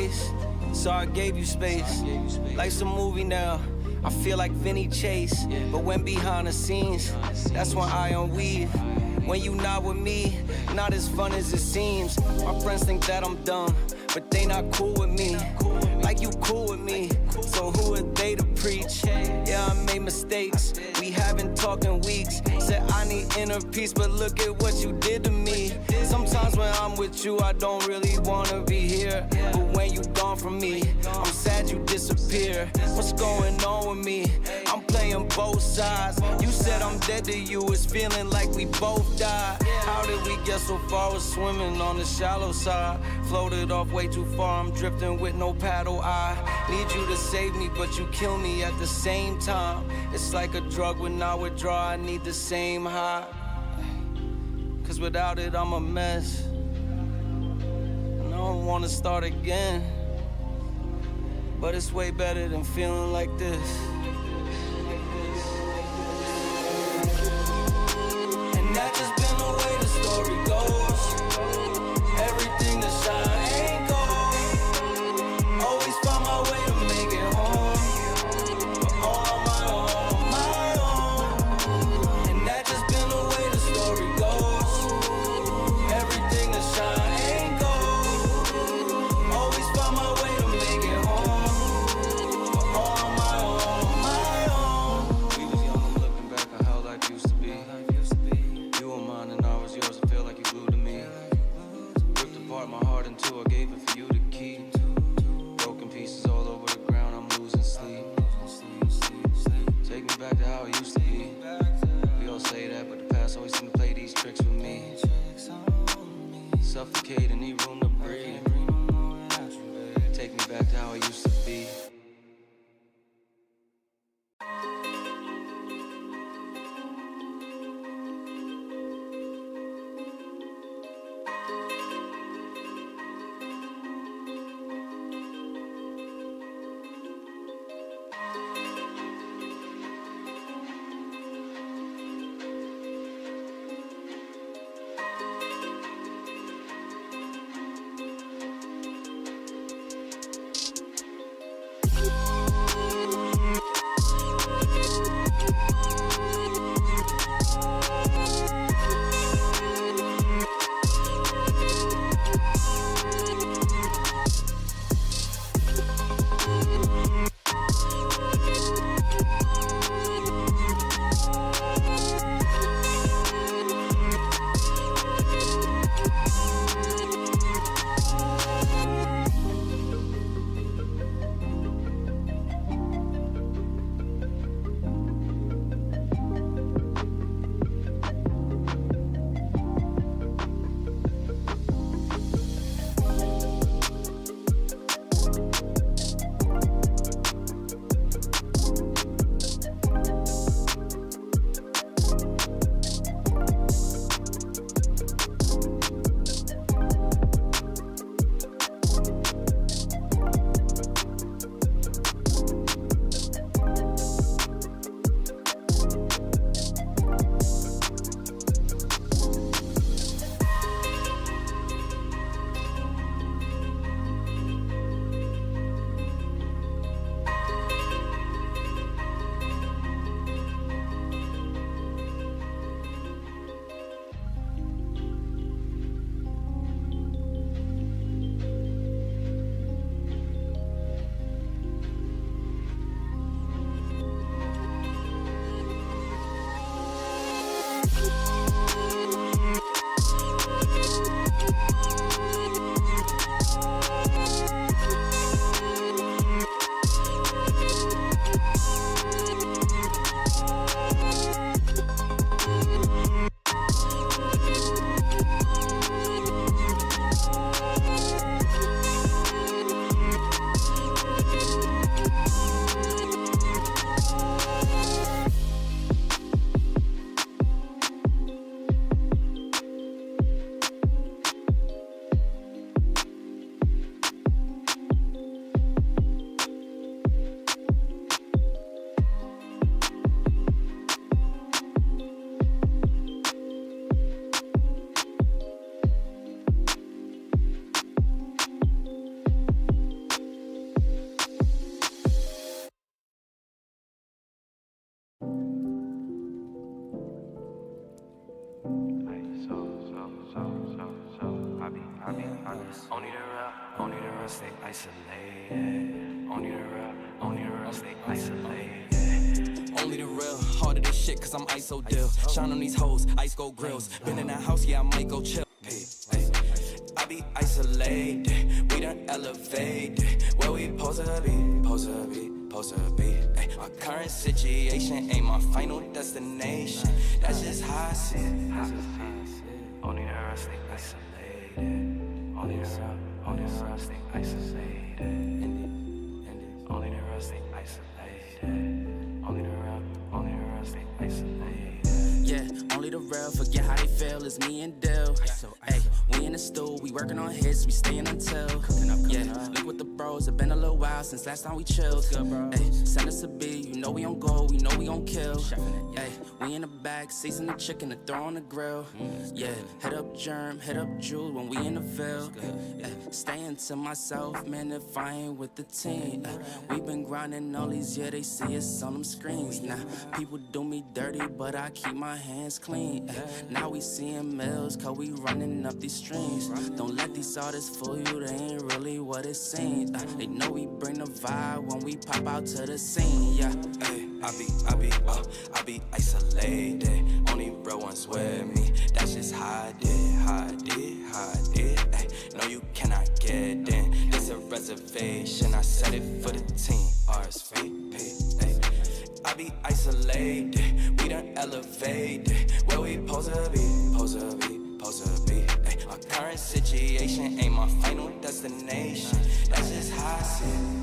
face, so I gave you space. Life's a movie now, I feel like Vinny Chase. But when behind the scenes, that's when I unweave. When you not with me, not as fun as it seems. My friends think that I'm dumb, but they not cool with me. Like you cool with me, so who are they to preach? Yeah, I made mistakes, we haven't talked in weeks. Said I need inner peace, but look at what you did to me. Sometimes when I'm with you, I don't really wanna be here. But when you gone from me, I'm sad you disappear. What's going on with me? I'm playing both sides. You said I'm dead to you, it's feeling like we both died. How did we get so far with swimming on the shallow side? Floated off way too far, I'm drifting with no paddle. I need you to save me, but you kill me at the same time. It's like a drug, when I withdraw, I need the same high. Cause without it, I'm a mess, and I don't wanna start again. But it's way better than feeling like this. And that just been the way the story goes. Everything that shine ain't gold. Always find my way to make it home, but all on my own. And that just been the way the story goes. Everything that shine ain't gold. Always find my way to make it home, but all on my own. We was young, I'm looking back at how life used to be. You were mine and I was yours, I feel like you glued to real stay isolated. Only the real stay isolated. Only the real, hard of this shit, cause I'm ISO deal. Shine on these hoes, ice gold grills. Been in that house, yeah, I might go chill. I be isolated, we done elevated. Where we supposed to be. Our current situation ain't my final destination. That's just how I see it. Only the real stay isolated. Only the real stay isolated. Only the real stay isolated. Only the real stay isolated. Yeah, only the real, forget how they feel, it's me and Dill. Hey, we in the stool, we working on hits, we staying until. Yeah, look with the bros, it been a little while since last time we chilled. Hey, send us a beat, you know we on go, we know we gon' kill. Hey, we in the back, season the chicken and throw on the grill. Yeah, hit up Germ, hit up Jewel when we in the Ville. Staying to myself, man, if I ain't with the team. We been grinding all these, yeah, they see us on them screens. Now, people do me dirty, but I keep my hands clean. Now we seeing mills, cause we running up these streams. Don't let these artists fool you, they ain't really what it seems. They know we bring the vibe when we pop out to the scene, yeah. Hey, I be isolated. Only real ones with me. That's just how I did. Ay, no, you cannot get in. It's a reservation. I set it for the team. RSVP. Ay. I be isolated. We done elevated. Where we supposed to be. Ay. Our current situation ain't my final destination. That's just how I see it.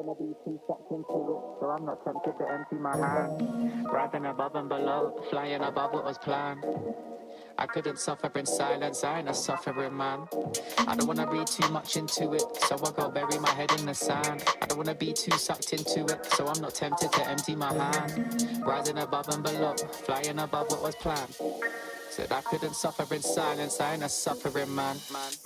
wanna be too sucked into it, so I'm not tempted to empty my hand. Rising above and below, flying above what was planned. I couldn't suffer in silence, I ain't a suffering man. I don't wanna read too much into it, so I go bury my head in the sand. I don't wanna be too sucked into it, so I'm not tempted to empty my hand. Rising above and below, flying above what was planned. Said I couldn't suffer in silence, I ain't a suffering man.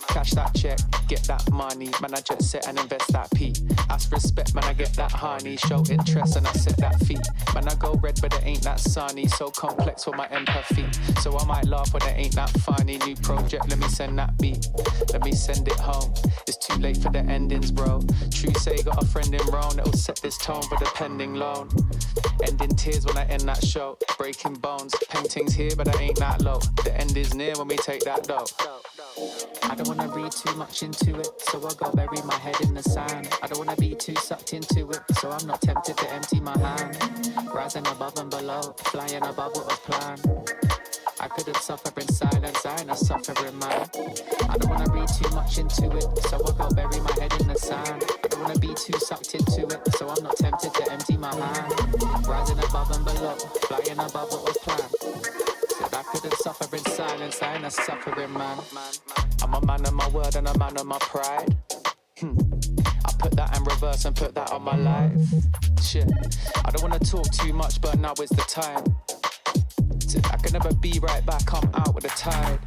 Cash that check, get that money, man I jet set and invest that P. Ask respect, man I get that honey, show interest and I set that fee. Man I go red but it ain't that sunny, so complex for my empathy. So I might laugh when it ain't that funny. New project, let me send that beat, let me send it home. It's too late for the endings bro. True say got a friend in Rome that'll set this tone for the pending loan. Ending tears when I end that show, breaking bones, paintings here but I ain't that low. The end is near when we take that dough. I don't wanna read too much into it, so I go bury my head in the sand. I don't wanna be too sucked into it, so I'm not tempted to empty my hand. Rising above and below, flying above what was planned. I couldn't suffer in silence, I ain't a suffering man. I don't wanna read too much into it, so I go bury my head in the sand. I don't wanna be too sucked into it, so I'm not tempted to empty my hand. Rising above and below, flying above what was planned. Said I couldn't suffer in silence, I ain't a suffering man. I'm a man of my word and a man of my pride. I put that in reverse and put that on my life. Shit, I don't wanna talk too much, but now is the time. I can never be right back, I'm out with the tide.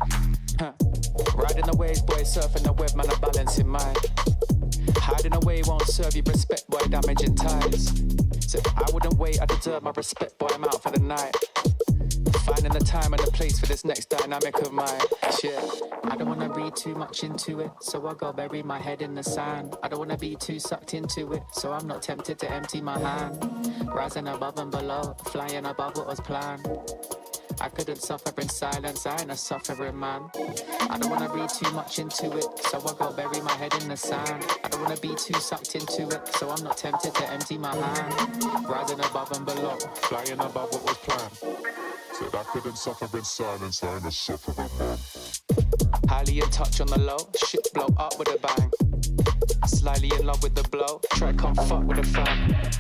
Riding the waves, boy, surfing the web, man, I'm balancing mine. Hiding away won't serve you respect, boy, damaging ties. So I wouldn't wait, I deserve my respect, boy, I'm out for the night. Finding the time and the place for this next dynamic of mine. Shit, I don't wanna read too much into it, so I go bury my head in the sand. I don't wanna be too sucked into it, so I'm not tempted to empty my hand. Rising above and below, flying above what was planned. I couldn't suffer in silence, I ain't a suffering man. I don't wanna read too much into it, so I go bury my head in the sand. I don't wanna be too sucked into it, so I'm not tempted to empty my hand. Rising above and below, flying above what was planned. Said I couldn't suffer in silence, I ain't a suffering man. Highly in touch on the low, shit blow up with a bang. Slightly in love with the blow, try come fuck with a fan.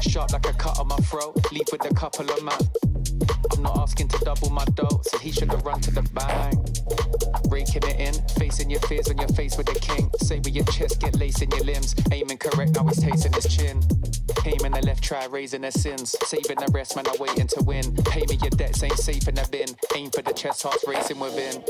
Sharp like a cut on my throat, leave with a couple of man. I'm not asking to double my dough, so he should have run to the bang. Raking it in, facing your fears when you're faced with the king. Say with your chest, get lace in your limbs. Aiming correct, now he's tasting his chin. Aim in the left, try raising their sins. Saving the rest, man, I'm waiting to win. Pay me your debts, ain't safe in the bin. Aim for the chest, hearts racing within.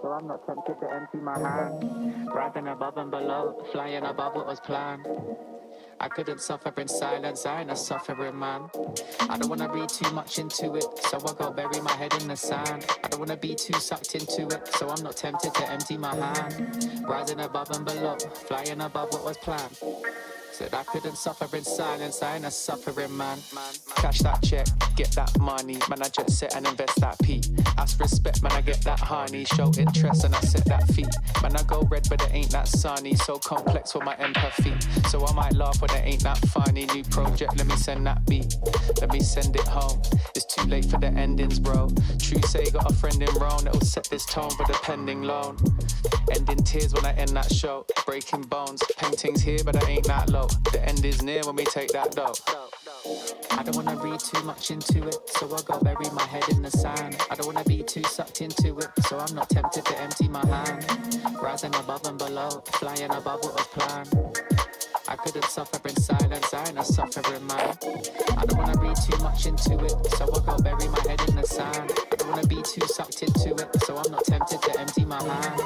So I'm not tempted to empty my hand. Rising above and below, flying above what was planned. I couldn't suffer in silence, I ain't a suffering man. I don't wanna read too much into it, so I go bury my head in the sand. I don't wanna be too sucked into it, so I'm not tempted to empty my hand. Rising above and below, flying above what was planned. Said I couldn't suffer in silence, I ain't a suffering man. Cash that check, get that money, man I jet set and invest that P. Ask respect, man I get that honey, show interest and I set that fee. Man I go red but it ain't that sunny, so complex for my empathy. So I might laugh when it ain't that funny. New project, let me send that beat, let me send it home. It's too late for the endings bro. True say got a friend in Rome that'll set this tone for the pending loan. Ending tears when I end that show, breaking bones, paintings here but I ain't that low. The end is near when we take that dough. I don't wanna read too much into it, so I go bury my head in the sand. I don't wanna be too sucked into it, so I'm not tempted to empty my hand. Rising above and below, flying above what was planned. I couldn't suffer in silence, I ain't a suffering man. I don't wanna read too much into it, so I go bury my head in the sand. I don't wanna be too sucked into it, so I'm not tempted to empty my hand.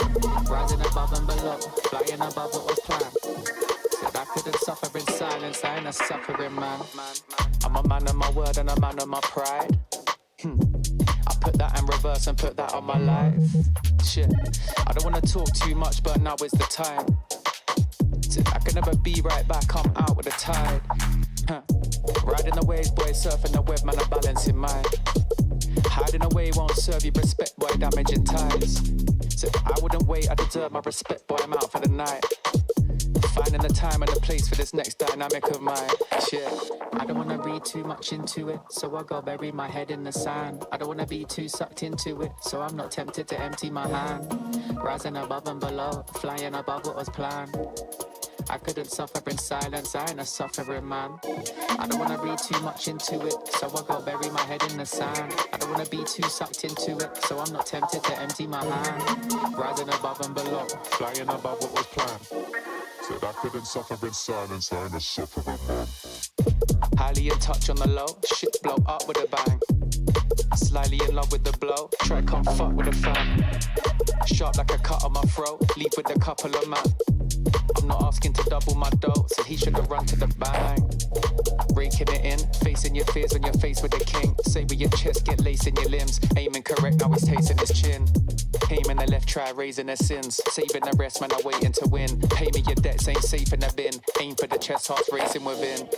Rising above and below, flying above what was planned. Said I could couldn't suffer in silence, I ain't a suffering man. I'm a man of my word and a man of my pride. I put that in reverse and put that on my life. Shit, I don't wanna talk too much, but now is the time. I can never be right back, I'm out with the tide. Riding the waves, boy, surfing the web, man, I'm balancing mine. Hiding away won't serve you respect, boy, damaging ties. So I wouldn't wait, I deserve my respect, boy, I'm out for the night. Finding the time and the place for this next dynamic of mine. Shit, I don't wanna read too much into it, so I go bury my head in the sand. I don't wanna be too sucked into it, so I'm not tempted to empty my hand. Rising above and below, flying above what was planned. I couldn't suffer in silence, I ain't a suffering man. I don't wanna read too much into it, so I go bury my head in the sand. I don't wanna be too sucked into it, so I'm not tempted to empty my hand. Rising above and below, Flying above what was planned. Said I couldn't suffer in silence, I ain't a suffering man. highly in touch on the low, shit blow up with a bang. Slightly in love with the blow, try come fuck with a fan. Sharp like a cut on my throat, leap with a couple of man. I'm not asking to double my dough, so he should have run to the bang. Breaking it in, facing your fears when you're faced with the king. Say with your chest, get lace in your limbs. Aiming correct, now he's tasting his chin. Aiming the left, try raising their sins. Saving the rest, man, I'm waiting to win. Pay me your debts, ain't safe in the bin. Aim for the chest, hearts racing within.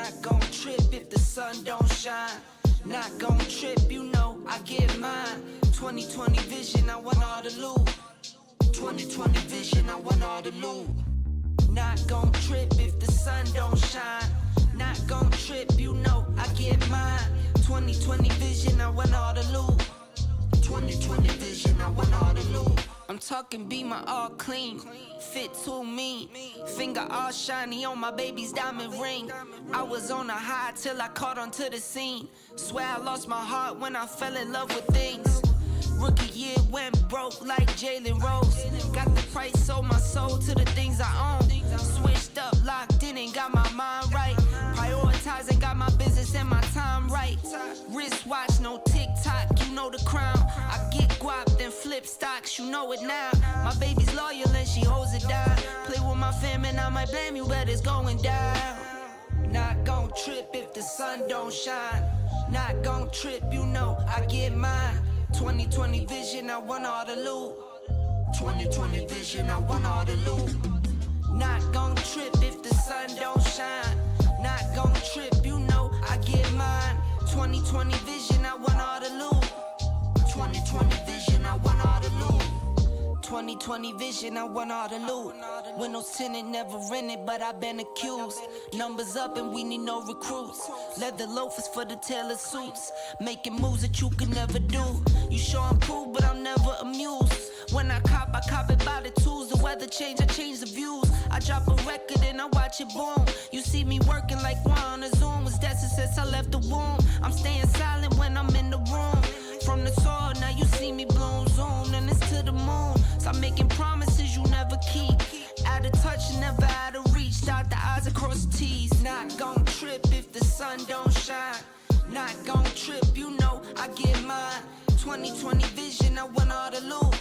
Not gon' trip if the sun don't shine. Not gon' trip, you know I get mine. 2020 vision, I want all the loot. 2020 vision, I want all the loot. Not gon' trip if the sun don't shine. Not gon' trip, you know I get mine. 2020 vision, I want all the loot. 2020 vision, I want all the loot. I'm talking Beamer all clean, fit too mean, finger all shiny on my baby's diamond ring. I was on a high till I caught onto the scene. Swear I lost my heart when I fell in love with things. Rookie year went broke like Jalen Rose. Got the price, sold my soul to the things I own. Switched up, locked in and got my mind right. Prioritizing, got my business and my time right. Wristwatch, no TikTok, you know the crown. I get guap, then flip stocks, you know it now. My baby's loyal and she holds it down. Play with my fam and I might blame you, but it's going down. Not gon' trip if the sun don't shine. Not gon' trip, you know I get mine. 2020 vision, I want all the loot. 2020 vision, I want all the loot. Not gon' trip if the sun don't shine. Not gon' trip, you know I get mine. 2020 vision, I want all the loot. 2020 vision, I want all the loot. 2020 vision, I want all the loot. Windows tinted, never rented, but I've been accused. Numbers up and we need no recruits. Leather loafers for the tailor suits. Making moves that you could never do. You sure I'm cool, but I'm never amused. When I cop it by the tools. The weather change, I change the views. I drop a record and I watch it boom. You see me working like one on a Zoom. Was that since I left the womb? I'm staying silent when I'm in the room. From the soil, now you see me bloom, zoom, and it's to the moon. Stop making promises you never keep. Out of touch, never out of reach. Dot the I's across the T's. Not gon' trip if the sun don't shine. Not gon' trip, you know I get mine. 2020 vision, I want all the loot.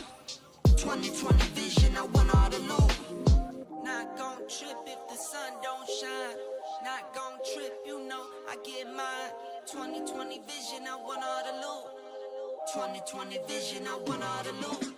2020 vision, I want all the loot. Not gon' trip if the sun don't shine. Not gon' trip, you know I get mine. 2020 vision, I want all the loot. 2020 vision, I want all the loot.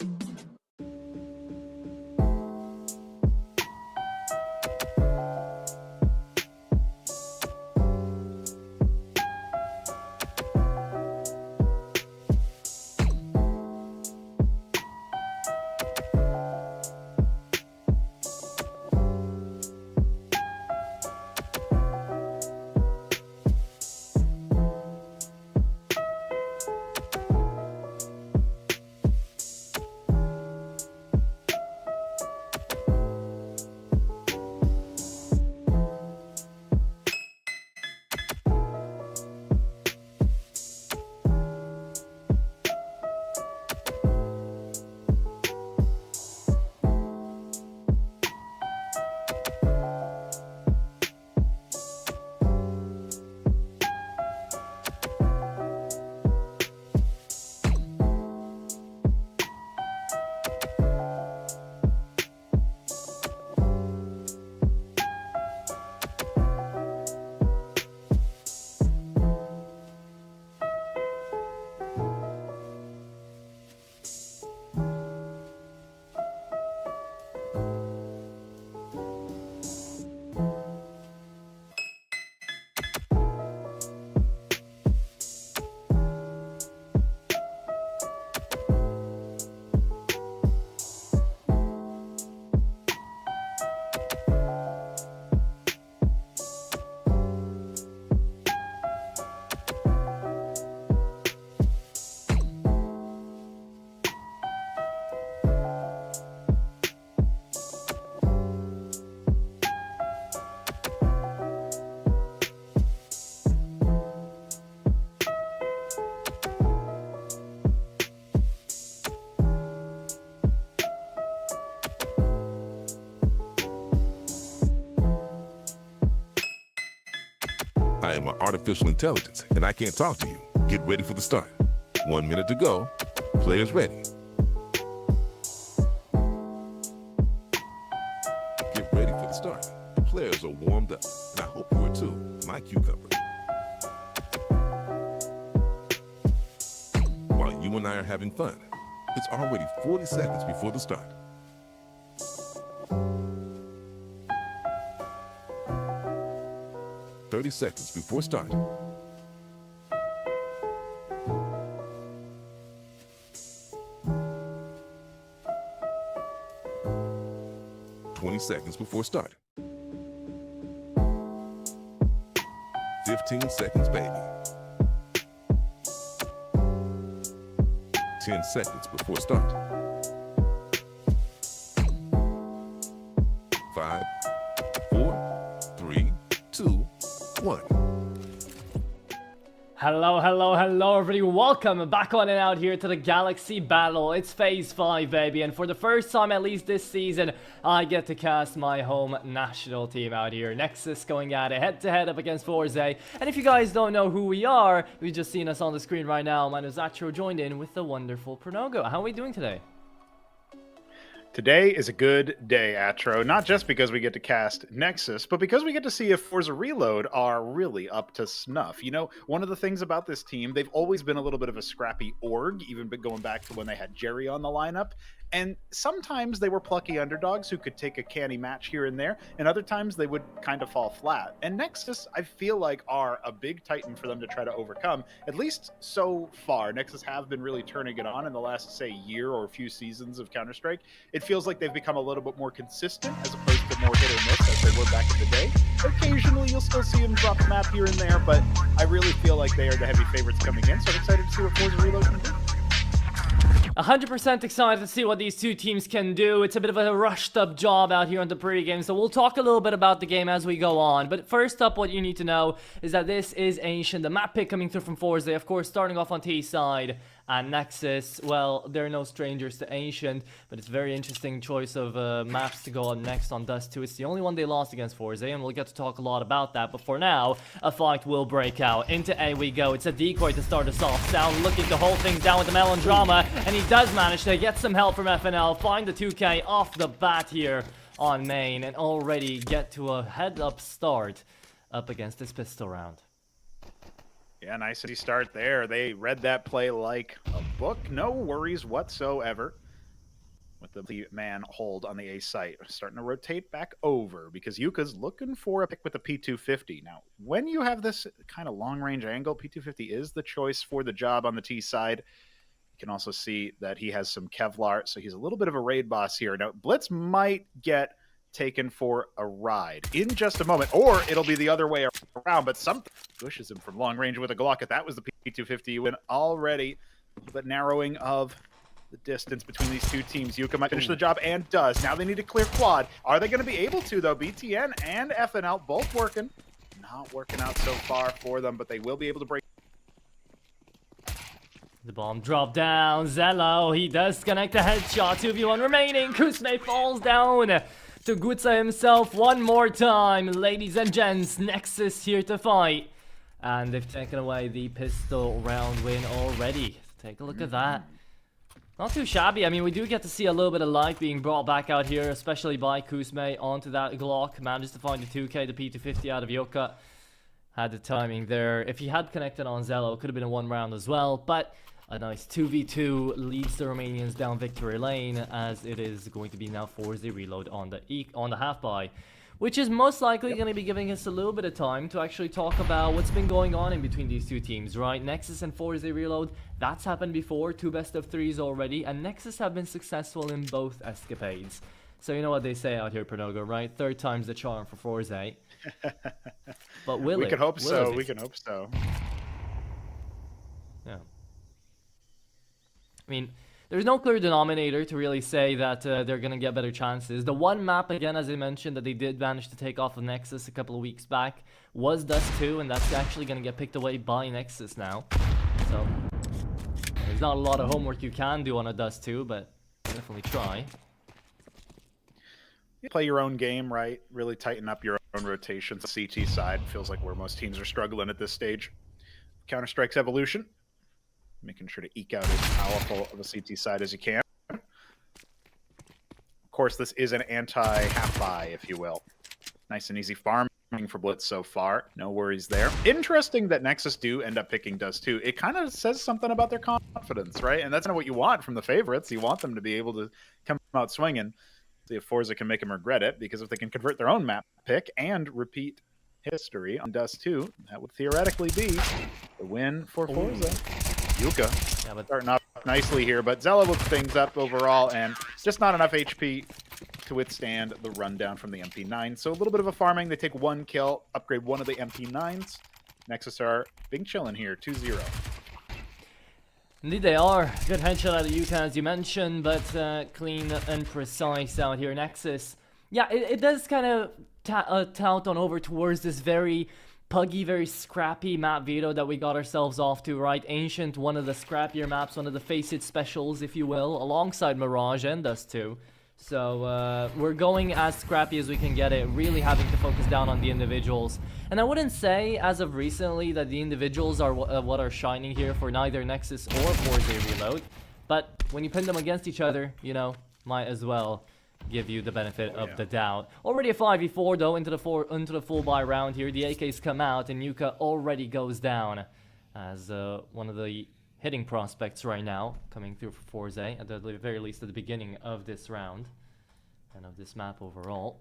I am an artificial intelligence, and I can't talk to you. Get ready for the start. 1 minute to go. Players ready. Get ready for the start. The players are warmed up, and I hope you are too, my cucumber. While you and I are having fun, it's already 40 seconds before the start. 30 seconds before start. Seconds before start. 15 seconds, baby. 10 seconds before start. 5, 4, 3, 2, 1. Hello everybody, welcome back on and out here to the Galaxy Battle. It's Phase 5, baby, and for the first time at least this season, I get to cast my home national team out here. Nexus going at it head-to-head up against Forze, and if you guys don't know who we are, you've just seen us on the screen right now. My name is Atro, joined in with the wonderful Pronogo. How are we doing today? Today is a good day, Atro, not just because we get to cast Nexus, but because we get to see if Forza Reload are really up to snuff. You know, one of the things about this team, they've always been a little bit of a scrappy org, even going back to when they had Jerry on the lineup. And sometimes they were plucky underdogs who could take a canny match here and there, and other times they would kind of fall flat. And Nexus, I feel like, are a big titan for them to try to overcome, at least so far. Nexus have been really turning it on in the last, say, year or a few seasons of Counter-Strike. It feels like they've become a little bit more consistent as opposed to more hit or miss as they were back in the day. Occasionally, you'll still see them drop the map here and there, but I really feel like they are the heavy favorites coming in, so I'm excited to see what Forza Reload can do. 100% excited to see what these two teams can do. It's a bit of a rushed up job out here on the pregame, so we'll talk a little bit about the game as we go on. But first up, what you need to know is that this is Ancient, the map pick coming through from Forze, of course, starting off on T side. And Nexus, well, they're no strangers to Ancient, but it's a very interesting choice of maps to go on next on Dust 2. It's the only one they lost against Forze, and we'll get to talk a lot about that. But for now, a fight will break out. Into A we go. It's a decoy to start us off. Sound looking to hold things down with the Melodrama, and he does manage to get some help from FNL, find the 2K off the bat here on main, and already get to a head-up start up against this pistol round. Yeah, nice easy start there. They read that play like a book. No worries whatsoever with the man hold on the A site. Starting to rotate back over because Yuka's looking for a pick with the P250. Now, when you have this kind of long-range angle, P250 is the choice for the job on the T side. You can also see that he has some Kevlar, so he's a little bit of a raid boss here. Now, Blitz might get taken for a ride in just a moment, or it'll be the other way around, but something pushes him from long range with a Glock. If that was the P250 win already, but narrowing of the distance between these two teams. Yuka might finish the job and does. Now they need to clear quad. Are they going to be able to, though? BTN and FNL both working. Not working out so far for them, but they will be able to break. The bomb dropped down. Zello, he does connect a headshot. 2v1 remaining. Kusme falls down to Gutsa himself one more time. Ladies and gents, Nexus here to fight. And they've taken away the pistol round win already. Take a look at that. Not too shabby. I mean, we do get to see a little bit of life being brought back out here, especially by Kusme onto that Glock. Managed to find the 2K, the P250 out of Yuka. Had the timing there. If he had connected on Zello, it could have been a one round as well. But a nice 2v2 leads the Romanians down victory lane, as it is going to be now Forze Reload on the half buy, which is most likely going to be giving us a little bit of time to actually talk about what's been going on in between these two teams, right? Nexus and Forze Reload, that's happened before, 2 best of 3s already, and Nexus have been successful in both escapades. So you know what they say out here, Pronogo, right? Third time's the charm for Forze. But will we it? can hope will so. it? We can hope so. Yeah. I mean, there's no clear denominator to really say that they're going to get better chances. The one map, again, as I mentioned, that they did manage to take off of Nexus a couple of weeks back was Dust 2, and that's actually going to get picked away by Nexus now. So, there's not a lot of homework you can do on a Dust 2, but definitely try. You play your own game, right? Really tighten up your own rotations. The CT side feels like where most teams are struggling at this stage. Counter-Strike's evolution. Making sure to eke out as powerful of a CT side as you can. Of course, this is an anti-half buy, if you will. Nice and easy farming for Blitz so far. No worries there. Interesting that Nexus do end up picking Dust 2. It kind of says something about their confidence, right? And that's not what you want from the favorites. You want them to be able to come out swinging. See if Forza can make them regret it, because if they can convert their own map pick and repeat history on Dust 2. That would theoretically be the win for Forze. Yuka starting off nicely here, but Zella looks things up overall, and just not enough HP to withstand the rundown from the MP9. So a little bit of a farming. They take 1 kill, upgrade 1 of the MP9s. Nexus are being chillin' here, 2-0. Indeed they are. Good headshot out of Yuka, as you mentioned, but clean and precise out here. Nexus, yeah, it does kind of tout on over towards this very puggy, very scrappy map veto that we got ourselves off to, right? Ancient, one of the scrappier maps, one of the Face It specials, if you will, alongside Mirage and Dust 2. So we're going as scrappy as we can get it, really having to focus down on the individuals. And I wouldn't say, as of recently, that the individuals are what are shining here for neither Nexus or Forze Reload. But when you pin them against each other, you know, might as well give you the benefit of the doubt. Already a 5v4 though, into the full buy round here. The AKs come out and Yuka already goes down as one of the hitting prospects right now coming through for Forze, at the very least at the beginning of this round and of this map overall.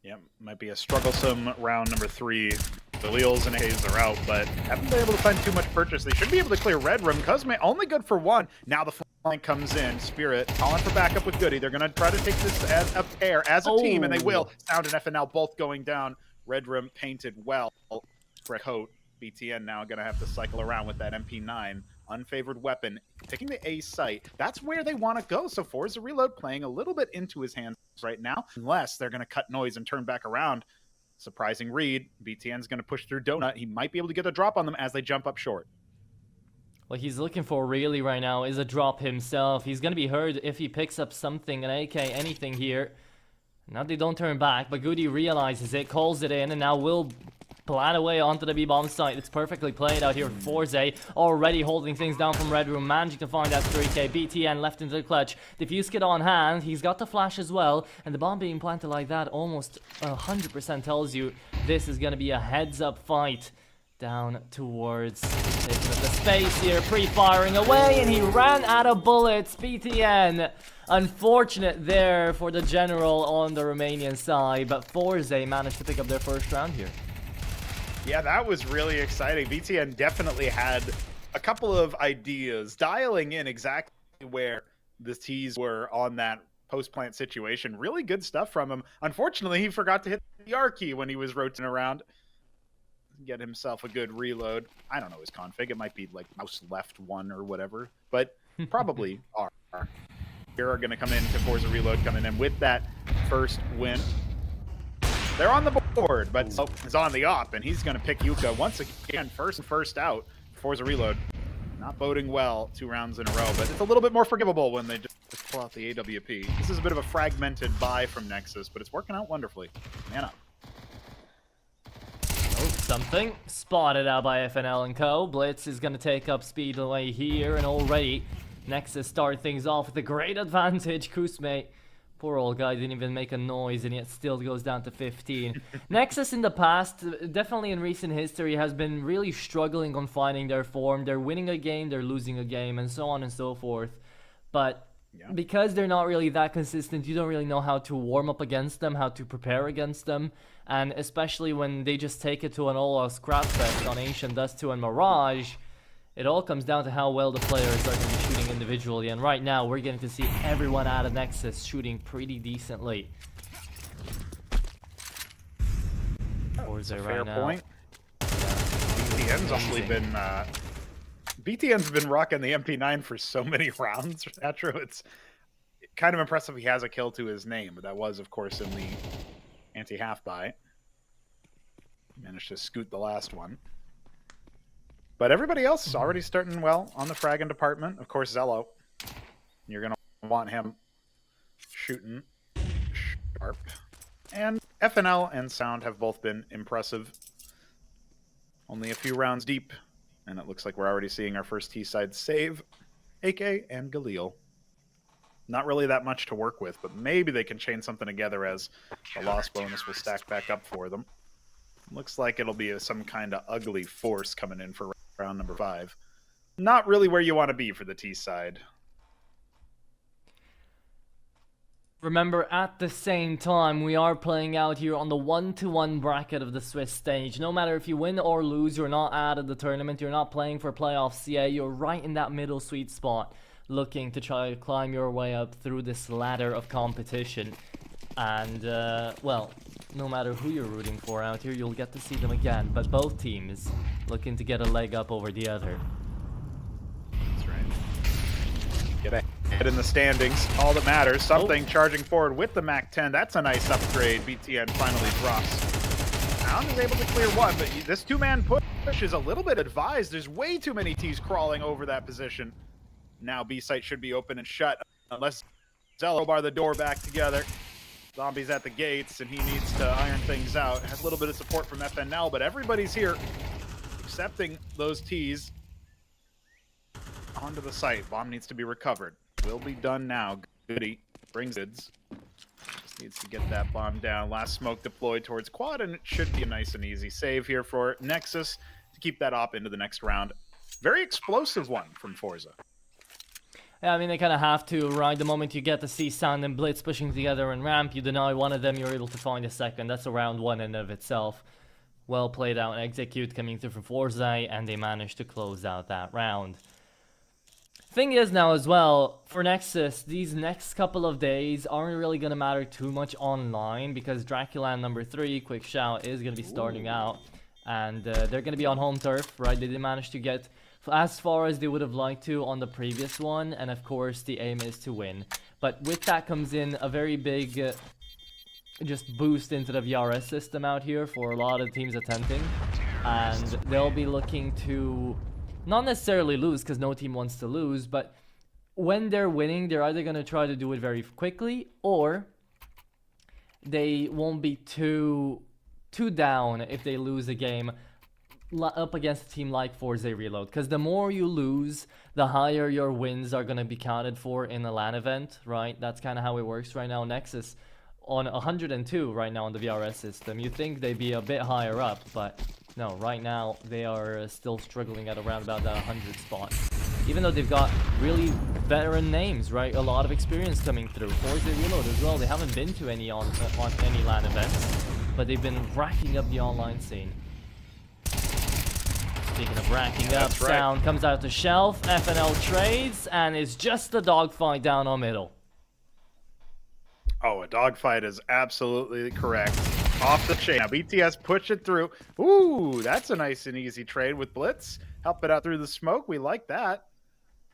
Yeah, might be a strugglesome round number 3. The Leals and A's are out, but haven't been able to find too much purchase. They should be able to clear Red Room. Cosme only good for 1. Now the flank comes in. Spirit calling for backup with Goody. They're going to try to take this as a pair, as a team, and they will. Sound and FNL both going down. Red Room painted well for a coat. BTN now going to have to cycle around with that MP9. Unfavored weapon, picking the A site. That's where they want to go. So Forze Reload playing a little bit into his hands right now, unless they're going to cut noise and turn back around. Surprising read. BTN's going to push through Donut. He might be able to get a drop on them as they jump up short. What he's looking for really right now is a drop himself. He's going to be hurt if he picks up something, an AK, anything here. Now they don't turn back, but Goody realizes it, calls it in, and now will plan away onto the B-bomb site. It's perfectly played out here with Forze, already holding things down from Red Room, managing to find that 3k. BTN left into the clutch. Diffuse kit on hand. He's got the flash as well, and the bomb being planted like that almost 100% tells you this is going to be a heads-up fight down towards taking up the space here, pre-firing away, and he ran out of bullets. BTN, unfortunate there for the general on the Romanian side, but Forze managed to pick up their first round here. Yeah, that was really exciting. BTN definitely had a couple of ideas, dialing in exactly where the T's were on that post-plant situation. Really good stuff from him. Unfortunately, he forgot to hit the R key when he was rotating around. Get himself a good reload. I don't know his config. It might be like mouse left 1 or whatever, but probably R. Here are going to come in to Forza Reload coming in with that first win. They're on the board, but is on the op, and he's going to pick Yuka once again, first out. Forza Reload not boding well 2 rounds in a row, but it's a little bit more forgivable when they just pull out the AWP. This is a bit of a fragmented buy from Nexus, but it's working out wonderfully. Man up. Something spotted out by FNL and Co. Blitz is going to take up speed away here, and already Nexus start things off with a great advantage. Kusme, poor old guy, didn't even make a noise, and yet still goes down to 15. Nexus in the past, definitely in recent history, has been really struggling on finding their form. They're winning a game, they're losing a game, and so on and so forth. But because they're not really that consistent, you don't really know how to warm up against them, how to prepare against them. And especially when they just take it to an all-out scrap fest on Ancient, Dust 2, and Mirage, it all comes down to how well the players are going to be shooting individually. And right now, we're getting to see everyone out of Nexus shooting pretty decently. That's a fair point. BTN's actually been... BTN's been rocking the MP9 for so many rounds, Atro. It's kind of impressive he has a kill to his name, but that was, of course, in the anti-half buy. Managed to scoot the last one. But everybody else is already starting well on the fragging department. Of course, Zello. You're going to want him shooting sharp. And FNL and Sound have both been impressive. Only a few rounds deep. And it looks like we're already seeing our first T-side save. AK and Galil. Not really that much to work with, but maybe they can chain something together as the loss bonus will stack back up for them. Looks like it'll be some kind of ugly force coming in for round number 5. Not really where you want to be for the T-side. Remember, at the same time, we are playing out here on the 1-to-1 bracket of the Swiss stage. No matter if you win or lose, you're not out of the tournament, you're not playing for playoff CA, you're right in that middle sweet spot, looking to try to climb your way up through this ladder of competition. And, well, no matter who you're rooting for out here, you'll get to see them again. But both teams looking to get a leg up over the other. That's right. Get ahead in the standings, all that matters. Something charging forward with the MAC-10. That's a nice upgrade. BTN finally drops. Sound is able to clear one, but this two-man push is a little bit advised. There's way too many T's crawling over that position. Now B-site should be open and shut unless Zello bar the door back together. Zombie's at the gates, and he needs to iron things out. Has a little bit of support from FNL, but everybody's here accepting those T's onto the site. Bomb needs to be recovered. Will be done now. Goody brings it. Just needs to get that bomb down. Last smoke deployed towards quad, and it should be a nice and easy save here for Nexus to keep that op into the next round. Very explosive one from Forze. Yeah, I mean, they kind of have to, right? The moment you get to see Sand and Blitz pushing together in ramp, you deny one of them, you're able to find a second. That's a round one in of itself. Well played out and execute coming through from Forze, and they managed to close out that round. Thing is now as well, for Nexus, these next couple of days aren't really going to matter too much online, because Draculan number 3, quick shout, is going to be starting out. And they're going to be on home turf, right? They did manage to get as far as they would have liked to on the previous one, and of course the aim is to win. But with that comes in a very big just boost into the VRS system out here for a lot of teams attempting, and they'll be looking to not necessarily lose, because no team wants to lose, but when they're winning, they're either going to try to do it very quickly, or they won't be too down if they lose a game up against a team like Forze Reload, because the more you lose, the higher your wins are going to be counted for in a LAN event, right? That's kind of how it works right now. Nexus on 102 right now on the VRS system. You think they'd be a bit higher up, but no, right now they are still struggling at around about that 100 spot. Even though they've got really veteran names, right? A lot of experience coming through. Forze Reload as well. They haven't been to any on any LAN events, but they've been racking up the online scene. Speaking of racking up, right. Sound comes out to shelf, FNL trades, and it's just a dogfight down on middle. Oh, a dogfight is absolutely correct. Off the chain. Now BTS push it through. Ooh, that's a nice and easy trade with Blitz. Help it out through the smoke. We like that.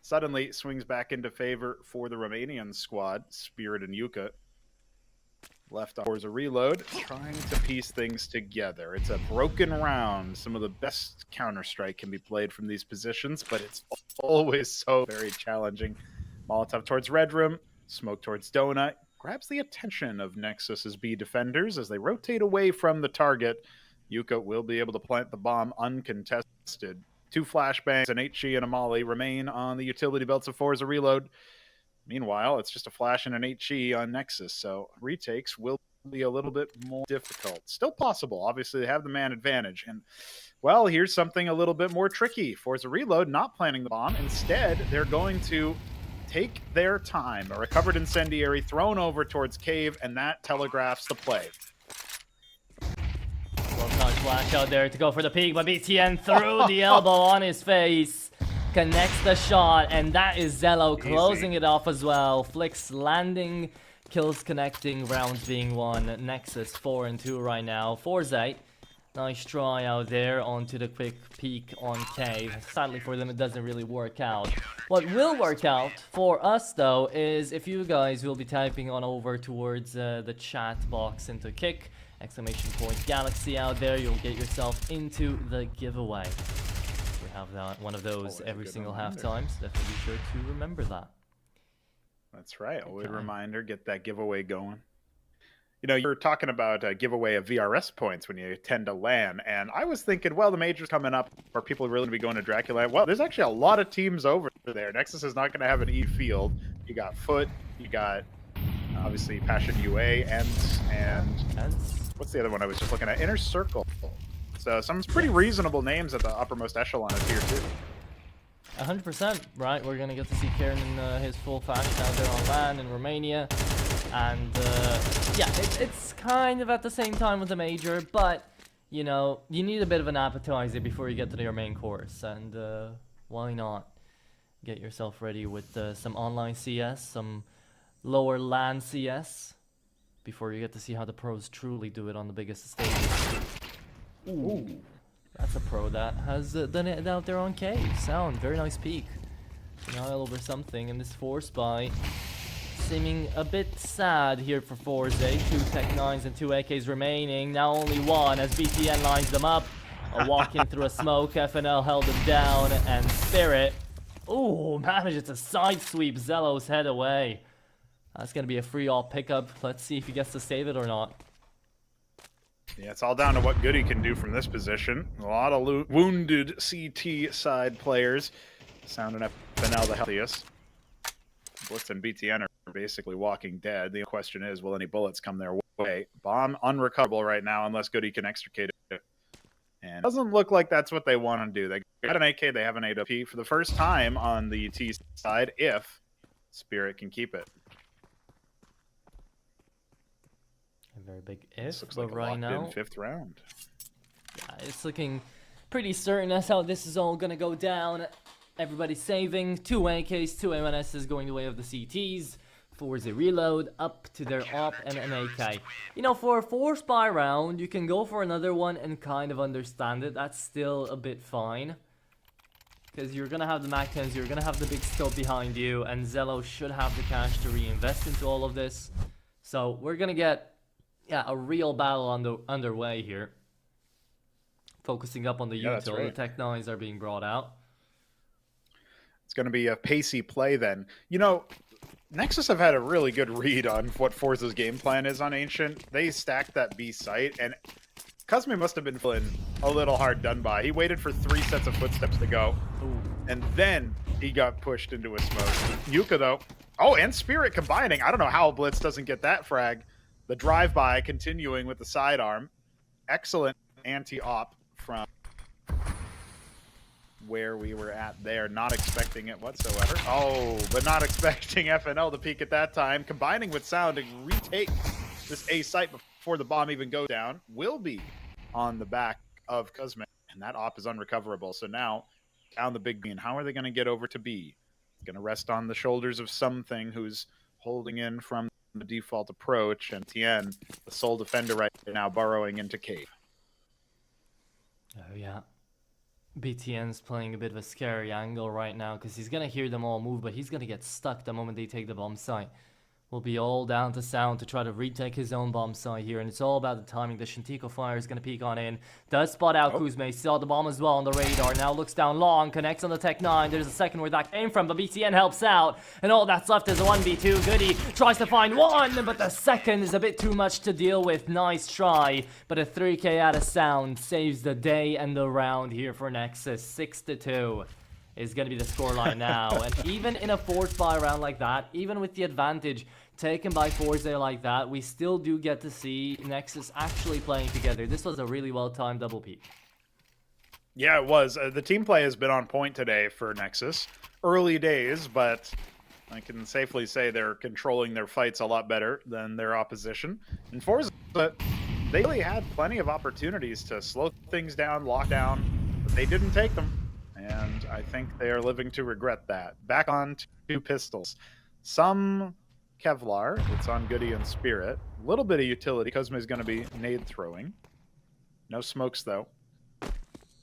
Suddenly swings back into favor for the Romanian squad. Spirit and Yuka. Left Forze Reload, trying to piece things together. It's a broken round. Some of the best Counter-Strike can be played from these positions, but it's always so very challenging. Molotov towards Red Room, smoke towards Donut. Grabs the attention of Nexus's B defenders as they rotate away from the target. Yuka will be able to plant the bomb uncontested. 2 flashbangs, an HE and a molly remain on the utility belts of Forze Reload. Meanwhile, it's just a flash and an HE on Nexus, so retakes will be a little bit more difficult. Still possible. Obviously, they have the man advantage. And, well, here's something a little bit more tricky. Forza Reload not planning the bomb. Instead, they're going to take their time. A recovered incendiary thrown over towards Cave, and that telegraphs the play. Well-touched flash out there to go for the peek, but BTN threw the elbow on his face. Connects the shot, and that is Zello closing it off as well. Flicks landing, kills connecting, rounds being won. Nexus 4-2 right now. Forze, nice try out there onto the quick peek on Cave. Sadly for them, it doesn't really work out. What will work out for us, though, is if you guys will be typing on over towards the chat box into kick, exclamation point Galaxy out there, you'll get yourself into the giveaway. Have that one of those every single halftime, so definitely be sure to remember that. That's right. Always reminder, get that giveaway going. You know, you were talking about a giveaway of VRS points when you attend a LAN, and I was thinking, well, the major's coming up. Are people really going to be going to Dracula? Well, there's actually a lot of teams over there. Nexus is not going to have an E field. You got Foot, you got obviously Passion UA, and what's the other one I was just looking at? Inner Circle. So some pretty reasonable names at the uppermost echelon of tier 2. 100%, right? We're gonna get to see Karen in his full fashion out there on LAN in Romania. And yeah, it's kind of at the same time with the major, but you know, you need a bit of an appetizer before you get to your main course, and why not get yourself ready with some online CS, some lower LAN CS, before you get to see how the pros truly do it on the biggest stages. Ooh, that's a pro that has done it out there on Cave. Sound, very nice peek. Denial over something, and this Force buy seeming a bit sad here for Forze. 2 Tech 9s and 2 AKs remaining. Now only one as BTN lines them up. A walk in through a smoke. FNL held him down, and Spirit, ooh, manages to side sweep Zello's head away. That's going to be a free all pickup. Let's see if he gets to save it or not. Yeah, it's all down to what Goody can do from this position. A lot of wounded CT side players. Sound and FNL the healthiest. Blitz and BTN are basically walking dead. The question is, will any bullets come their way? Bomb unrecoverable right now unless Goody can extricate it. And it doesn't look like that's what they want to do. They got an AK, they have an AWP for the first time on the T side if Spirit can keep it. A very big if, Looks but like right now, 5th round. yeah, it's looking pretty certain that's how this is all gonna go down. Everybody's saving. 2 AKs, 2 M1Ss going the way of the CTs. Forze reload up to their op and an AK. You know, for a 4-spy round, you can go for another one and kind of understand it. That's still a bit fine. Because you're going to have the MAC-10s, you're going to have the big scope behind you, and Zello should have the cash to reinvest into all of this. So we're going to get, yeah, a real battle underway here. Focusing up on the util, the Tech 9s are being brought out. It's going to be a pacey play then. You know, Nexus have had a really good read on what Forza's game plan is on Ancient. They stacked that B site, and Cosme must have been feeling a little hard done by. He waited for 3 sets of footsteps to go, and then he got pushed into a smoke. Yuka, though, oh, and Spirit combining. I don't know how Blitz doesn't get that frag. The drive-by continuing with the sidearm. Excellent anti-op from where we were at there, not expecting it whatsoever. Oh, but not expecting FNL to peek at that time. Combining with Sound to retake this A site before the bomb even goes down. Will be on the back of Cosme, and that op is unrecoverable. So now, down the big B, and how are they going to get over to B? It's going to rest on the shoulders of something who's holding in from the default approach, and Tien, the sole defender right now, burrowing into cave. Oh, yeah. BTN's playing a bit of a scary angle right now because he's going to hear them all move, but he's going to get stuck the moment they take the bomb site. Will be all down to Sound to try to retake his own bomb site here, and it's all about the timing. The Shintico Fire is going to peek on in. Does spot out Kuzme, saw the bomb as well on the radar. Now looks down long, connects on the Tech 9. There's a second where that came from, but BTN helps out. And all that's left is a 1v2. Goody tries to find one, but the second is a bit too much to deal with. Nice try, but a 3k out of Sound saves the day and the round here for Nexus. 6-2. Is going to be the scoreline now. And even in a 4-spy round like that, even with the advantage taken by Forze like that, we still do get to see Nexus actually playing together. This was a really well-timed double peak. Yeah, it was. The team play has been on point today for Nexus. Early days, but I can safely say they're controlling their fights a lot better than their opposition. And Forze, but they really had plenty of opportunities to slow things down, lock down, but they didn't take them. And I think they are living to regret that. Back on 2 pistols. Some Kevlar. It's on Goody and Spirit. A little bit of utility. Cosme is going to be nade throwing. No smokes, though.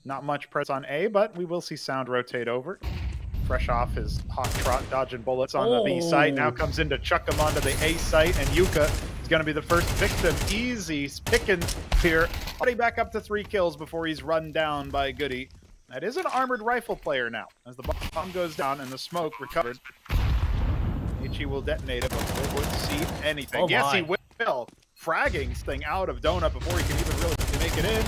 Not much press on A, but we will see Sound rotate over. Fresh off his hot trot, dodging bullets on the B site. Now comes in to chuck him onto the A site, and Yuka is going to be the first victim. Easy pickings here. Already back up to 3 kills before he's run down by Goody. That is an armored rifle player now. As the bomb goes down and the smoke recovered, Ichi will detonate it, but we won't see anything. Oh yes, my. he will. Fragging this thing out of Donut before he can even really make it in.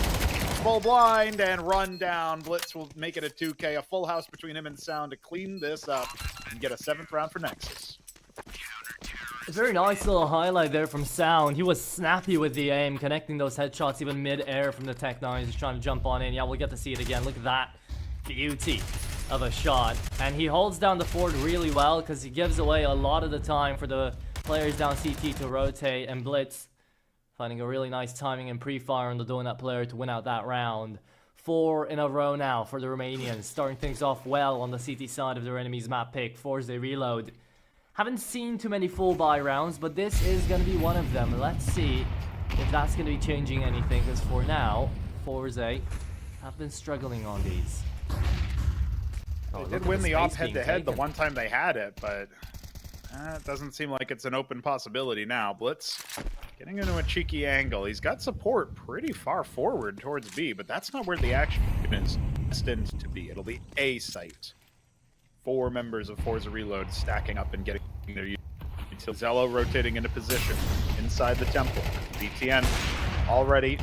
Full blind and run down. Blitz will make it a 2K. A full house between him and Sound to clean this up and get a 7th round for Nexus. A very nice little highlight there from Sound. He was snappy with the aim, connecting those headshots even mid-air from the Tech 9. He's trying to jump on in. Yeah, we'll get to see it again. Look at that beauty of a shot. And he holds down the fort really well because he gives away a lot of the time for the players down CT to rotate, and Blitz finding a really nice timing and pre-fire on the Donut player to win out that round. 4 in a row now for the Romanians, starting things off well on the CT side of their enemy's map pick. Forze reload. Haven't seen too many full buy rounds, but this is going to be one of them. Let's see if that's going to be changing anything, because for now, Forze have been struggling on these. They did win the off head-to-head the one time they had it, but it doesn't seem like it's an open possibility now. Blitz getting into a cheeky angle. He's got support pretty far forward towards B, but that's not where the action is destined to be. It'll be A site. 4 members of Forza Reload stacking up and getting their until Zello rotating into position inside the temple. BTN already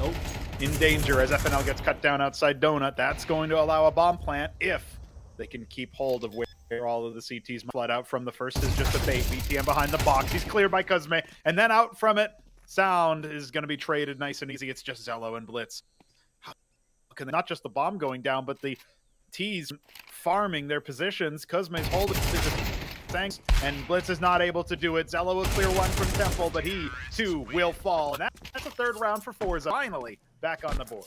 in danger as FNL gets cut down outside Donut. That's going to allow a bomb plant if they can keep hold of where all of the CTs flood out from. The first is just a bait. BTN behind the box. He's cleared by Cosme. And then out from it, Sound is going to be traded nice and easy. It's just Zello and Blitz. How can not just the bomb going down, but the T's farming their positions. Cosme's holding thanks, and Blitz is not able to do it. Zello will clear one from Temple, but he too will fall. And that's the 3rd round for Forza. Finally back on the board.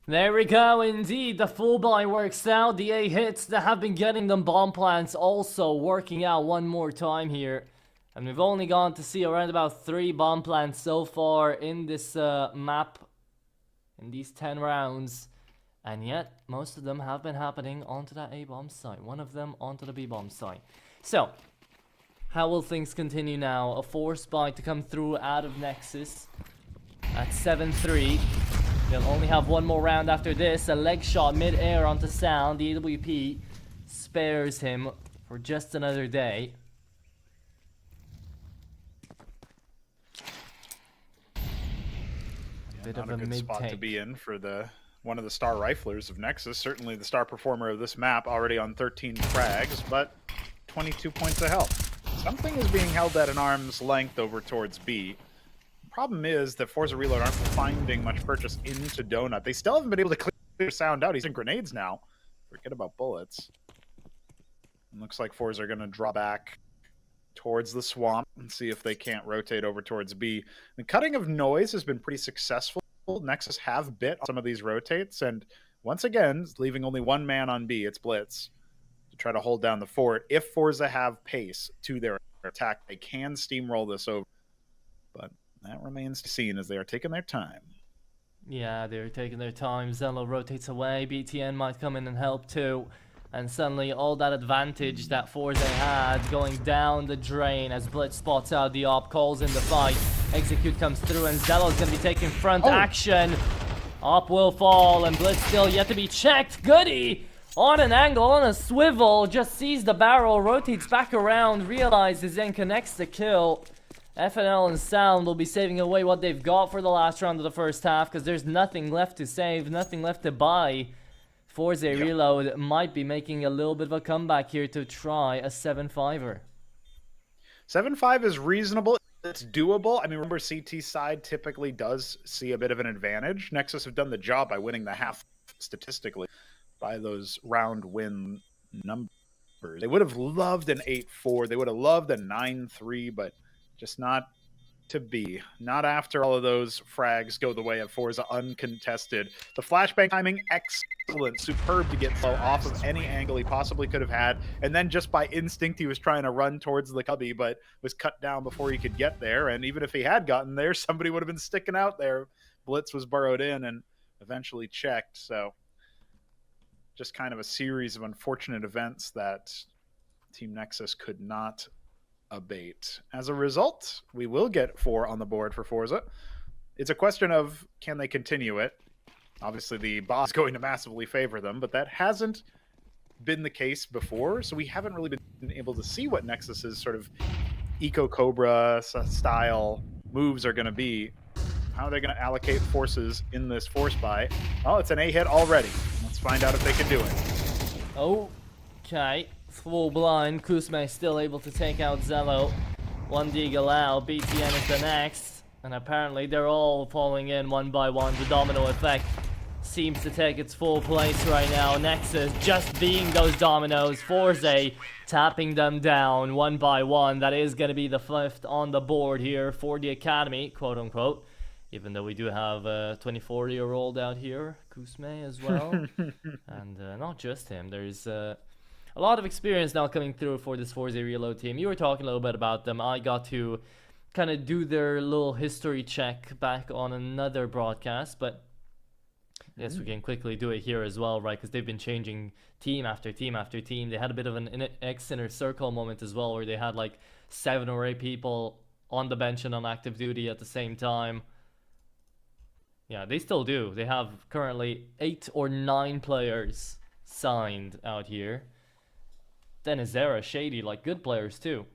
There we go, indeed, the full buy works out. The A hits that have been getting them bomb plants also working out one more time here. And we've only gone to see around about 3 bomb plants so far in this map, in these 10 rounds. And yet, most of them have been happening onto that A-bomb site. One of them onto the B-bomb site. So, how will things continue now? A force buy to come through out of Nexus at 7-3. They'll only have one more round after this. A leg shot mid-air onto Sound. The AWP spares him for just another day. Bit Not of a good spot to mid-take. be in for one of the star riflers of Nexus. Certainly the star performer of this map, already on 13 frags, but 22 points of health. Something is being held at an arm's length over towards B. Problem is that Forza Reload aren't finding much purchase into Donut. They still haven't been able to clear Sound out. He's in grenades now. Forget about bullets. It looks like Forza are going to draw back towards the swamp and see if they can't rotate over towards B. The cutting of noise has been pretty successful. Nexus have bit on some of these rotates, and once again, leaving only one man on B. It's Blitz to try to hold down the fort. If Forza have pace to their attack, they can steamroll this over. But that remains to be seen as they are taking their time. Yeah, they're taking their time. Zello rotates away. BTN might come in and help too. And suddenly all that advantage that Forze had going down the drain as Blitz spots out the op, calls in the fight. Execute comes through and Zello's going to be taking front action. Op will fall and Blitz still yet to be checked. Goody! On an angle, on a swivel, just sees the barrel, rotates back around, realizes and connects the kill. FNL and Sound will be saving away what they've got for the last round of the first half because there's nothing left to save, nothing left to buy. Forze Reload might be making a little bit of a comeback here to try a 7-5er. 7-5 is reasonable. It's doable. I mean, remember, CT side typically does see a bit of an advantage. Nexus have done the job by winning the half statistically by those round win numbers. They would have loved an 8-4. They would have loved a 9-3, but just not to be. Not after all of those frags go the way of Forza uncontested. The flashbang timing, excellent. Superb to get low off of any angle he possibly could have had. And then just by instinct, he was trying to run towards the cubby, but was cut down before he could get there. And even if he had gotten there, somebody would have been sticking out there. Blitz was burrowed in and eventually checked. So just kind of a series of unfortunate events that Team Nexus could not abate. As a result, we will get 4 on the board for Forza. It's a question of can they continue it? Obviously, the boss is going to massively favor them, but that hasn't been the case before, so we haven't really been able to see what Nexus's sort of Eco-Cobra style moves are going to be. How are they going to allocate forces in this force buy? Oh, it's an A hit already. Let's find out if they can do it. Okay. Full blind. Kuzma still able to take out Zello. 1 dig allow. BTN is the next. And apparently they're all falling in one by one. The domino effect seems to take its full place right now. Nexus just being those dominoes. Forze tapping them down one by one. That is going to be the 5th on the board here for the Academy, quote unquote. Even though we do have a 24-year-old out here, Kusme as well. And not just him. There's a lot of experience now coming through for this Forze Reload team. You were talking a little bit about them. I got to kind of do their little history check back on another broadcast, but yes, we can quickly do it here as well, right? Because they've been changing team after team after team. They had a bit of an X-Inner Circle moment as well, where they had like 7 or 8 people on the bench and on active duty at the same time. Yeah, they still do. They have currently 8 or 9 players signed out here. Then Azera, Shady, like good players too.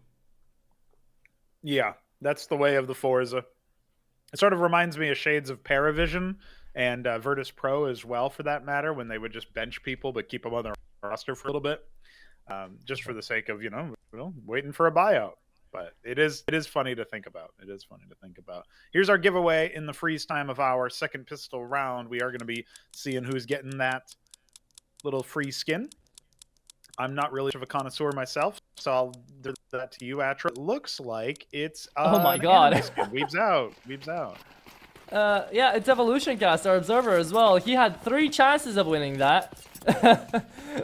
Yeah, that's the way of the Forza. It sort of reminds me of shades of Paravision and Virtus Pro as well, for that matter, when they would just bench people but keep them on their roster for a little bit, just for the sake of, waiting for a buyout. But it is funny to think about. It is funny to think about. Here's our giveaway in the freeze time of our second pistol round. We are going to be seeing who's getting that little free skin. I'm not really much of a connoisseur myself, so I'll do that to you, Atra. It looks like it's oh my god, Weebs out. Yeah, it's Evolution Cast, our observer as well. He had 3 chances of winning that.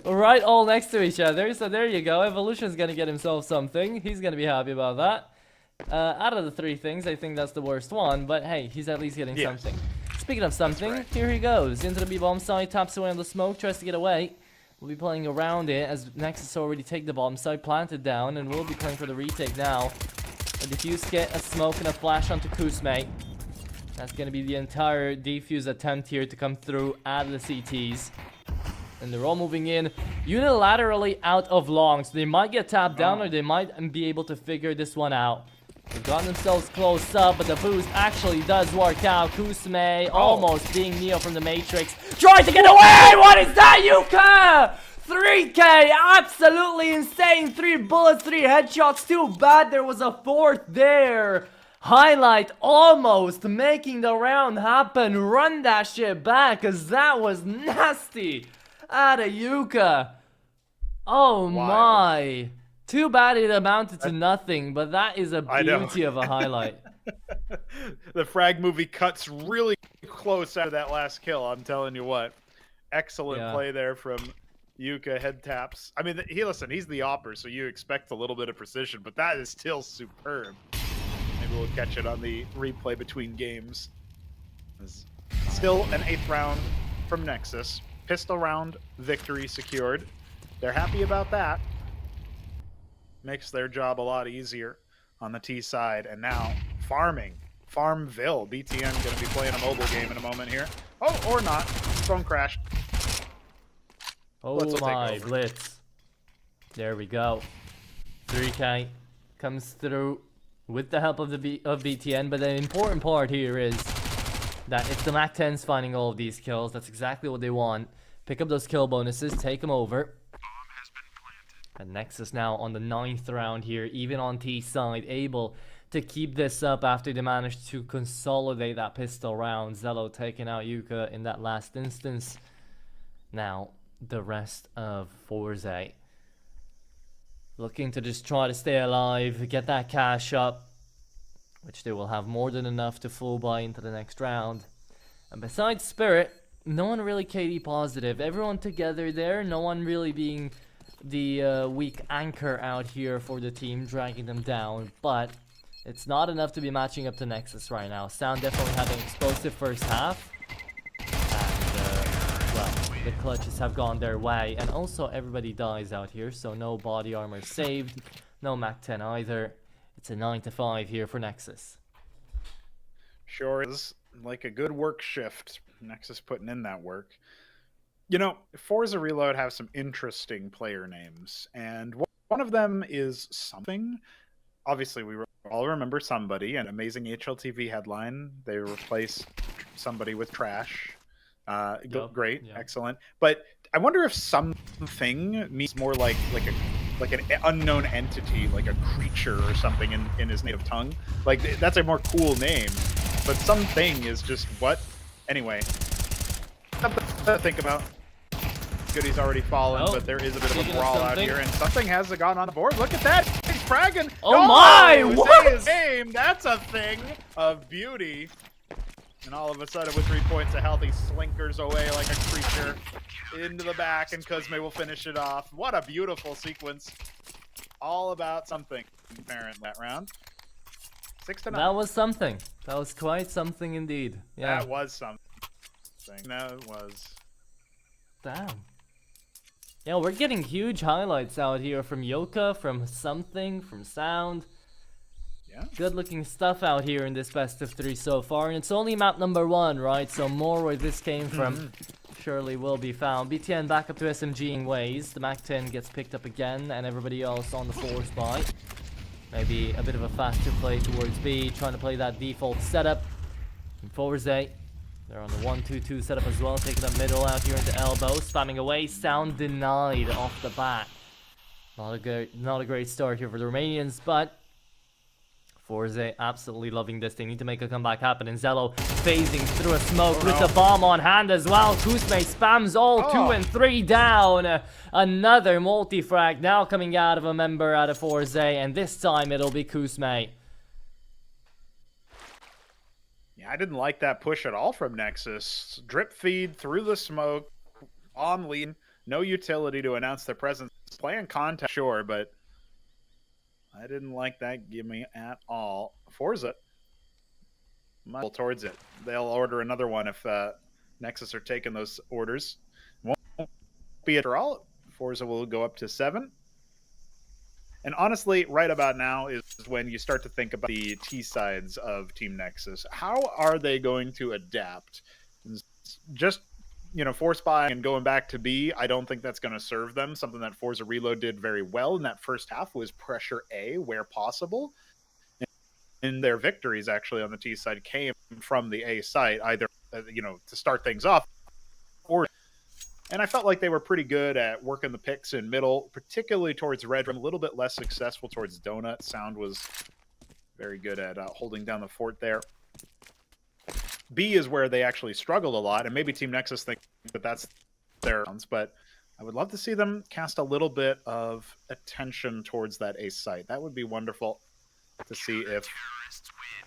Right, all next to each other. So there you go. Evolution's gonna get himself something. He's gonna be happy about that. Out of the 3 things, I think that's the worst one. But hey, he's at least getting something. Speaking of something, here he goes. Into the B-bomb side, taps away on the smoke, tries to get away. We'll be playing around it as Nexus already take the bomb site, planted down, and we'll be playing for the retake now. A defuse kit, a smoke, and a flash onto Kusme. That's going to be the entire defuse attempt here to come through out of the CTs. And they're all moving in unilaterally out of long. So they might get tapped down or they might be able to figure this one out. They've gotten themselves close up, but the boost actually does work out. Kusme almost being Neo from the Matrix. Trying to get away! What is that, Yuka? 3K! Absolutely insane. 3 bullets, 3 headshots. Too bad there was a 4th there. Highlight almost making the round happen. Run that shit back, because that was nasty. Out of Yuka. Oh my. Too bad it amounted to nothing, but that is a beauty of a highlight. The frag movie cuts really close out of that last kill, I'm telling you what. Excellent play there from Yuka, head taps. I mean, he's the opper, so you expect a little bit of precision, but that is still superb. Maybe we'll catch it on the replay between games. Still an 8th round from Nexus. Pistol round victory secured. They're happy about that. Makes their job a lot easier on the T side. And now Farmville. BTN going to be playing a mobile game in a moment here. Oh, or not. Phone crash. Oh my, Blitz. There we go. 3K comes through with the help of BTN, but the important part here is that it's the MAC-10s finding all of these kills. That's exactly what they want. Pick up those kill bonuses, take them over. And Nexus now on the 9th round here, even on T side, able to keep this up after they managed to consolidate that pistol round. Zello taking out Yuka in that last instance. Now, the rest of Forze looking to just try to stay alive, get that cash up, which they will have more than enough to full buy into the next round. And besides Spirit, no one really KD positive. Everyone together there, no one really being the weak anchor out here for the team, dragging them down. But it's not enough to be matching up to Nexus right now. Sound definitely had an explosive first half. And, well, the clutches have gone their way. And also everybody dies out here, so no body armor saved. No MAC-10 either. It's a 9-5 here for Nexus. Sure is like a good work shift. Nexus putting in that work. You know, Forza Reload have some interesting player names, and one of them is Something. Obviously, we all remember Somebody, an amazing HLTV headline. They replaced Somebody with Trash. Great, excellent. But I wonder if Something means more like an unknown entity, like a creature or something in his native tongue. Like, that's a more cool name. But Something is just what? Anyway. to think about. Goody's already fallen, Oh, but there is a bit of speaking a of brawl out something. here, and something has gone on the board. Look at that! He's fragging! Oh my, Say what? his name! That's a thing of beauty. And all of a sudden, with 3 points of health, he slinkers away like a creature into the back, and Cosme will finish it off. What a beautiful sequence. All about something, apparent that round. 6-9. That was something. That was quite something indeed. Yeah. That was something. That was. Damn. Yeah, we're getting huge highlights out here from Yoka, from something, from Sound. Yeah. Good looking stuff out here in this best of 3 so far, and it's only map number 1, right? So more where this came from surely will be found. BTN back up to SMGing ways. The Mac 10 gets picked up again, and everybody else on the 4 spot. Maybe a bit of a faster play towards B, trying to play that default setup. And Forze, they're on the 1-2-2 setup as well, taking up middle out here into elbow, spamming away. Sound denied off the bat. Not a great start here for the Romanians, but Forze absolutely loving this. They need to make a comeback happen, and Zello phasing through a smoke with the bomb on hand as well. Kusme spams all 2 and 3 down. Another multi-frag now coming out of a member out of Forze, and this time it'll be Kusme. Yeah, I didn't like that push at all from Nexus. Drip feed through the smoke, on lead, no utility to announce their presence. Playing contact, sure, but I didn't like that gimme at all. Forza, much towards it. They'll order another one if Nexus are taking those orders. Won't be after all. Forza will go up to 7. And honestly, right about now is when you start to think about the T sides of Team Nexus. How are they going to adapt? Just, you know, force buying and going back to B, I don't think that's going to serve them. Something that Forza Reload did very well in that first half was pressure A where possible. And their victories actually on the T side came from the A site, either, you know, to start things off, or. And I felt like they were pretty good at working the picks in middle, particularly towards Red Room, a little bit less successful towards Donut. Sound was very good at holding down the fort there. B is where they actually struggled a lot, and maybe Team Nexus think that that's their rounds, but I would love to see them cast a little bit of attention towards that A site. That would be wonderful to see if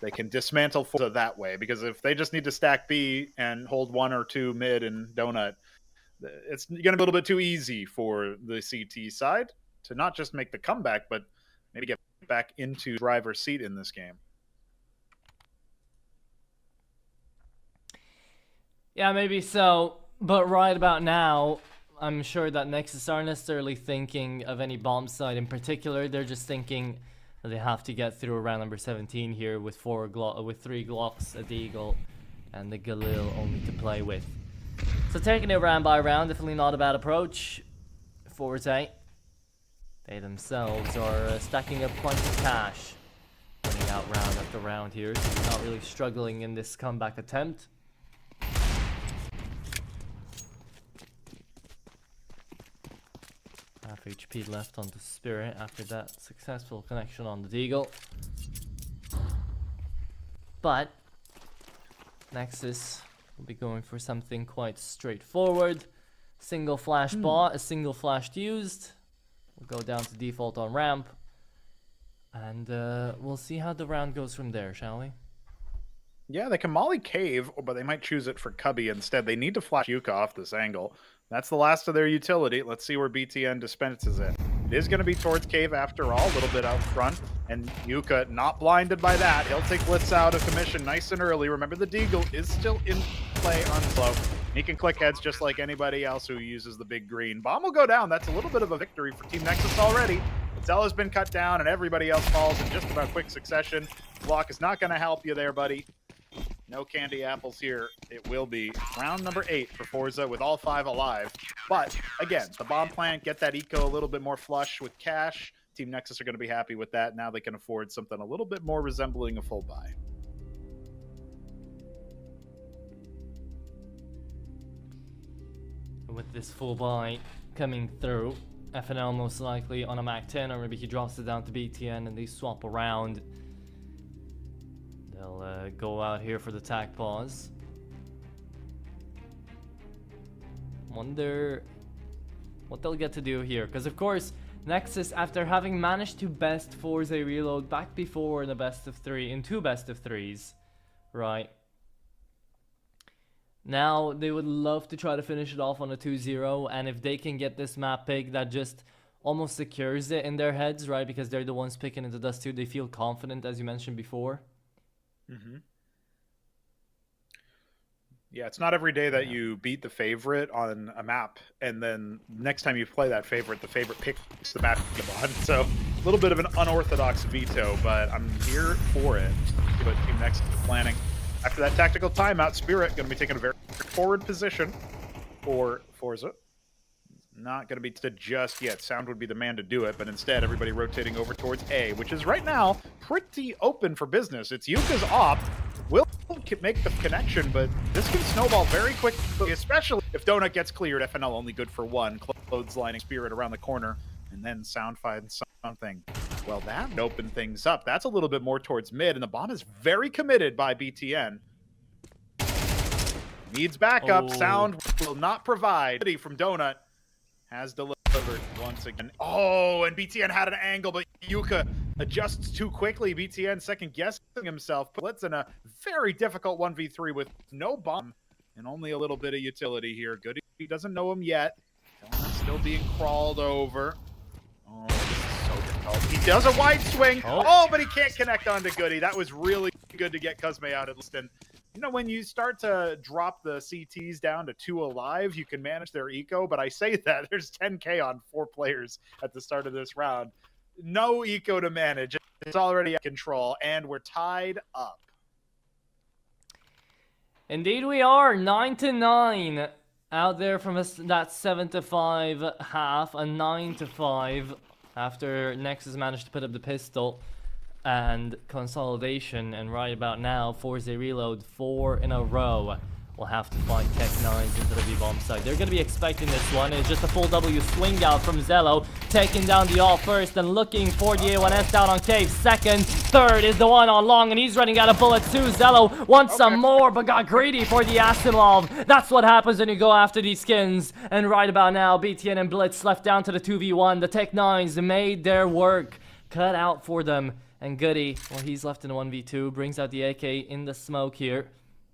they can dismantle Forza that way, because if they just need to stack B and hold 1 or 2 mid and Donut, it's going to be a little bit too easy for the CT side to not just make the comeback, but maybe get back into driver's seat in this game. Yeah, maybe so. But right about now, I'm sure that Nexus aren't necessarily thinking of any bomb side in particular. They're just thinking that they have to get through round number 17 here with 3 Glocks, a Deagle, and the Galil only to play with. So taking it round by round, definitely not a bad approach. Forze, they themselves are stacking up plenty of cash, running out round after round here, so they're not really struggling in this comeback attempt. Half HP left on the Spirit after that successful connection on the Deagle. But Nexus will be going for something quite straightforward. Single flash bought, a single flash used. We'll go down to default on ramp. And we'll see how the round goes from there, shall we? Yeah, they can molly cave, but they might choose it for Cubby instead. They need to flash Yuka off this angle. That's the last of their utility. Let's see where BTN dispenses it. It is going to be towards cave after all, a little bit out front. And Yuka not blinded by that. He'll take Blitz out of commission nice and early. Remember, the Deagle is still in play on slow. He can click heads just like anybody else who uses the big green. Bomb will go down. That's a little bit of a victory for Team Nexus already. Zella's been cut down and everybody else falls in just about quick succession. Block is not going to help you there, buddy. No candy apples here. It will be round number 8 for Forza with all 5 alive. But again, the bomb plant, get that eco a little bit more flush with cash. Team Nexus are going to be happy with that. Now they can afford something a little bit more resembling a full buy. With this full buy coming through, FNL most likely on a Mac 10, or maybe he drops it down to BTN and they swap around. They'll go out here for the tag pause. Wonder what they'll get to do here. Because, of course, Nexus, after having managed to best Forze Reload back before in a best of 3, in 2 best of 3s, right? Now, they would love to try to finish it off on a 2-0, and if they can get this map pick that just almost secures it in their heads, right? Because they're the ones picking into Dust 2, they feel confident, as you mentioned before. Mm-hmm. Yeah, it's not every day that you beat the favorite on a map, and then next time you play that favorite, the favorite picks the map you on. So, a little bit of an unorthodox veto, but I'm here for it. See what Team Nexus is planning. After that tactical timeout, Spirit going to be taking a very forward position for Forza. Not going to be tested just yet. Sound would be the man to do it, but instead everybody rotating over towards A, which is right now pretty open for business. It's Yuka's op. Will make the connection, but this can snowball very quickly, especially if Donut gets cleared. FNL only good for one. Clothes lining Spirit around the corner, and then Sound finds something. Well, that would open things up. That's a little bit more towards mid, and the bomb is very committed by BTN. Needs backup. Oh. Sound will not provide. From Donut has delivered once again. Oh, and BTN had an angle, but Yuka adjusts too quickly. BTN second guessing himself. Blitz in a very difficult 1v3 with no bomb and only a little bit of utility here. Goody doesn't know him yet. Donut's still being crawled over. Oh, this is so difficult. He does a wide swing. Oh, but he can't connect onto Goody. That was really good to get Cosme out at least. And you know, when you start to drop the CTs down to 2 alive, you can manage their eco. But I say that there's 10k on 4 players at the start of this round. No eco to manage. It's already at control, and we're tied up. Indeed we are. 9-9 out there from that 7-5 half. A 9-5 after Nexus managed to put up the pistol and consolidation. And right about now, Forze Reload 4 in a row will have to find Tech 9s into the B-bomb site. They're going to be expecting this one. It's just a full W swing out from Zello, taking down the all first and looking for the A1S down on Cave second. Third is the one on long, and he's running out of bullets too. Zello wants some more, but got greedy for the Asimov. That's what happens when you go after these skins. And right about now, BTN and Blitz left down to the 2v1. The Tech 9s made their work cut out for them. And Goody, well, he's left in a 1v2, brings out the AK in the smoke here.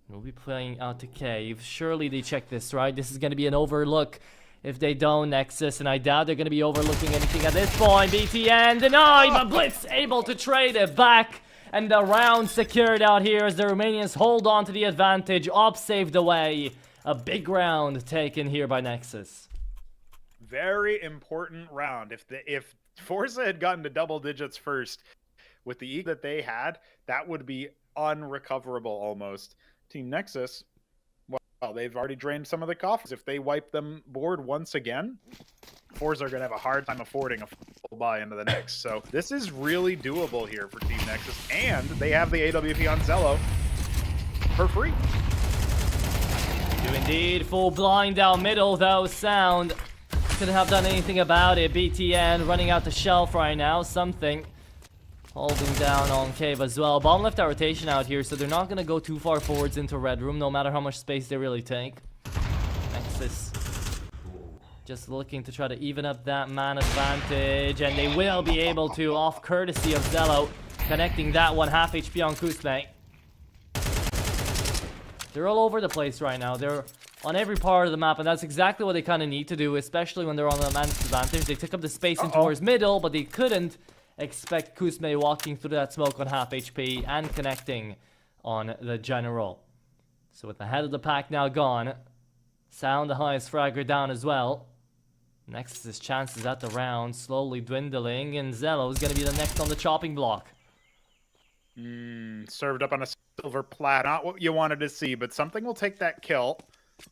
We'll be playing out to Cave. Surely they check this, right? This is going to be an overlook if they don't, Nexus, and I doubt they're going to be overlooking anything at this point. BTN denied, but Blitz able to trade it back. And the round secured out here as the Romanians hold on to the advantage. Op saved away. A big round taken here by Nexus. Very important round. If Forza had gotten to double digits first, with the E that they had, that would be unrecoverable almost. Team Nexus, well, they've already drained some of the coffers. If they wipe them board once again, Forza are going to have a hard time affording a full buy into the next. So this is really doable here for Team Nexus. And they have the AWP on Zello for free. Do indeed. Full blind down middle, though. Sound couldn't have done anything about it. BTN running out the shelf right now. Something. Holding down on Cave as well. Bomb left that rotation out here, so they're not going to go too far forwards into Red Room, no matter how much space they really take. Nexus just looking to try to even up that man advantage, and they will be able to, off courtesy of Zello, connecting that one. Half HP on Kusme. They're all over the place right now. They're on every part of the map, and that's exactly what they kind of need to do, especially when they're on the man's advantage. They took up the space in towards middle, but they couldn't expect Kusme walking through that smoke on half HP and connecting on the general. So with the head of the pack now gone, Sound the highest fragger down as well. Nexus's chances at the round slowly dwindling, and Zello's going to be the next on the chopping block. Served up on a silver platter. Not what you wanted to see, but something will take that kill.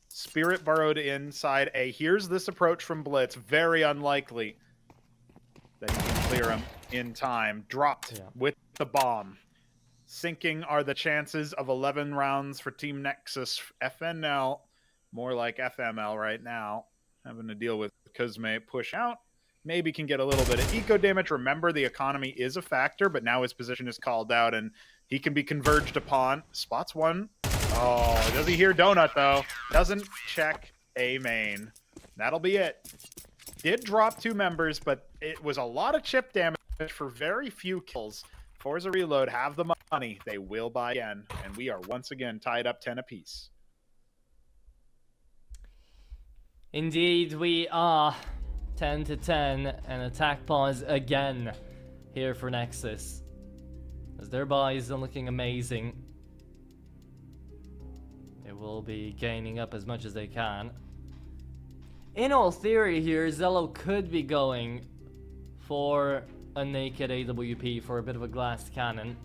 Spirit burrowed inside A. Here's this approach from Blitz. Very unlikely that he can clear him in time. Dropped with the bomb. Sinking are the chances of 11 rounds for Team Nexus. FNL, more like FML right now. Having to deal with Cosme push out. Maybe can get a little bit of eco damage. Remember, the economy is a factor, but now his position is called out and he can be converged upon. Spots one. Oh, does he hear Donut though? Doesn't check A main. That'll be it. Did drop 2 members, but it was a lot of chip damage for very few kills. Forza Reload have the money. They will buy again, and we are once again tied up 10 apiece. Indeed, we are 10 to 10, and attack pause again here for Nexus. As their buys are looking amazing. They will be gaining up as much as they can. In all theory here, Zello could be going for a naked AWP for a bit of a glass cannon.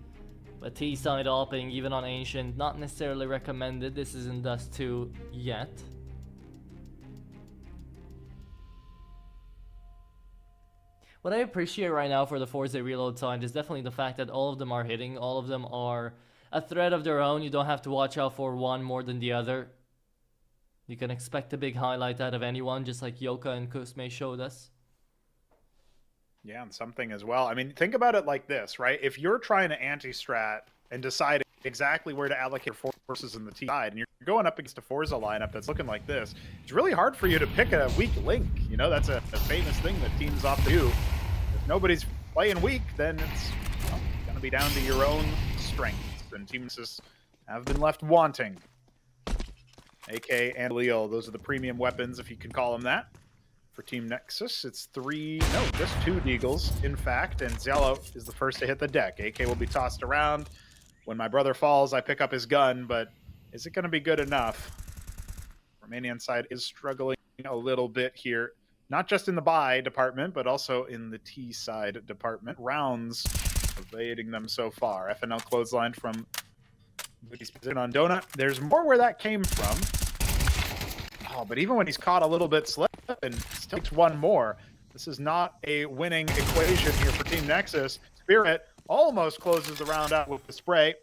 But T-side opping, even on Ancient, not necessarily recommended. This isn't Dust 2 yet. What I appreciate right now for the Forze Reload side is definitely the fact that all of them are hitting. All of them are a threat of their own. You don't have to watch out for one more than the other. You can expect a big highlight out of anyone, just like Yoka and Kusme showed us. Yeah, and something as well. I mean, think about it like this, right? If you're trying to anti-strat and decide exactly where to allocate forces in the T side, and you're going up against a Forza lineup that's looking like this, it's really hard for you to pick a weak link. You know, that's a famous thing that teams opt to do. If nobody's playing weak, then it's going to be down to your own strengths, and teams have been left wanting. AK and Leo, those are the premium weapons, if you can call them that. For Team Nexus, it's just 2 Deagles, in fact, and Zello is the first to hit the deck. AK will be tossed around. When my brother falls, I pick up his gun, but is it going to be good enough? Romanian side is struggling a little bit here, not just in the buy department, but also in the T side department. Rounds evading them so far. FNL clothesline from Booty's position on Donut. There's more where that came from. Oh, but even when he's caught a little bit slip and still takes one more, this is not a winning equation here for Team Nexus. Spirit almost closes the round out with the spray.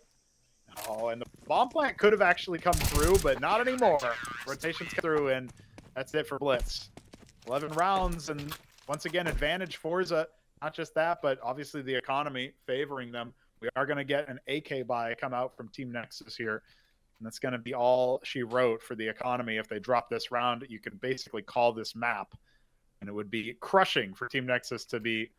Oh, and the bomb plant could have actually come through, but not anymore. Rotations come through, and that's it for Blitz. 11 rounds, and once again, advantage Forza. Not just that, but obviously the economy favoring them. We are going to get an AK buy come out from Team Nexus here. And that's going to be all she wrote for the economy. If they drop this round, you can basically call this map. And it would be crushing for Team Nexus to be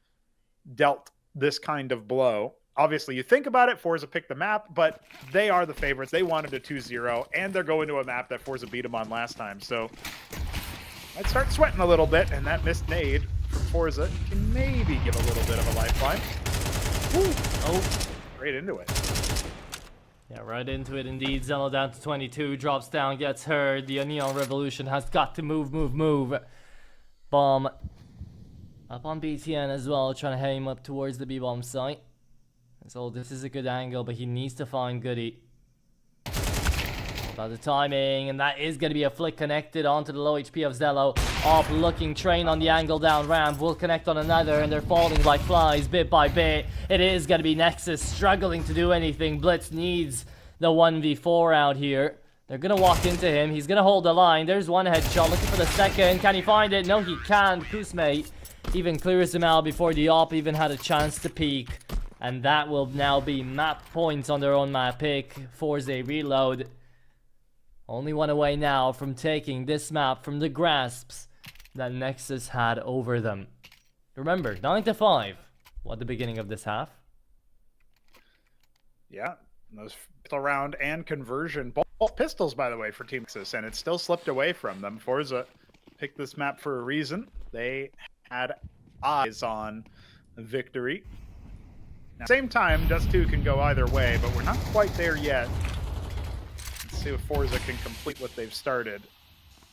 dealt this kind of blow. Obviously, you think about it, Forza picked the map, but they are the favorites. They wanted a 2-0, and they're going to a map that Forza beat them on last time. So I'd start sweating a little bit, and that missed nade from Forza can maybe give a little bit of a lifeline. Woo. Oh, straight into it. Yeah, right into it indeed. Zello down to 22, drops down, gets heard. The Neon Revolution has got to move. Bomb up on BTN as well, trying to head him up towards the B-bomb site. So this is a good angle, but he needs to find Goody. About the timing, and that is going to be a flick connected onto the low HP of Zello. Off looking train on the angle down ramp, will connect on another, and they're falling like flies bit by bit. It is going to be Nexus struggling to do anything. Blitz needs the 1v4 out here. They're going to walk into him. He's going to hold the line. There's one headshot, looking for the second. Can he find it? No, he can't. Kusme even clears him out before the op even had a chance to peek. And that will now be map points on their own map pick. Forze Reload. Only one away now from taking this map from the grasps that Nexus had over them. Remember, 9-5. What the beginning of this half? Yeah, those pistol round and conversion. Both pistols, by the way, for Team Nexus, and it still slipped away from them. Forza picked this map for a reason. They had eyes on victory. Now, same time, Dust 2 can go either way, but we're not quite there yet. Let's see if Forza can complete what they've started.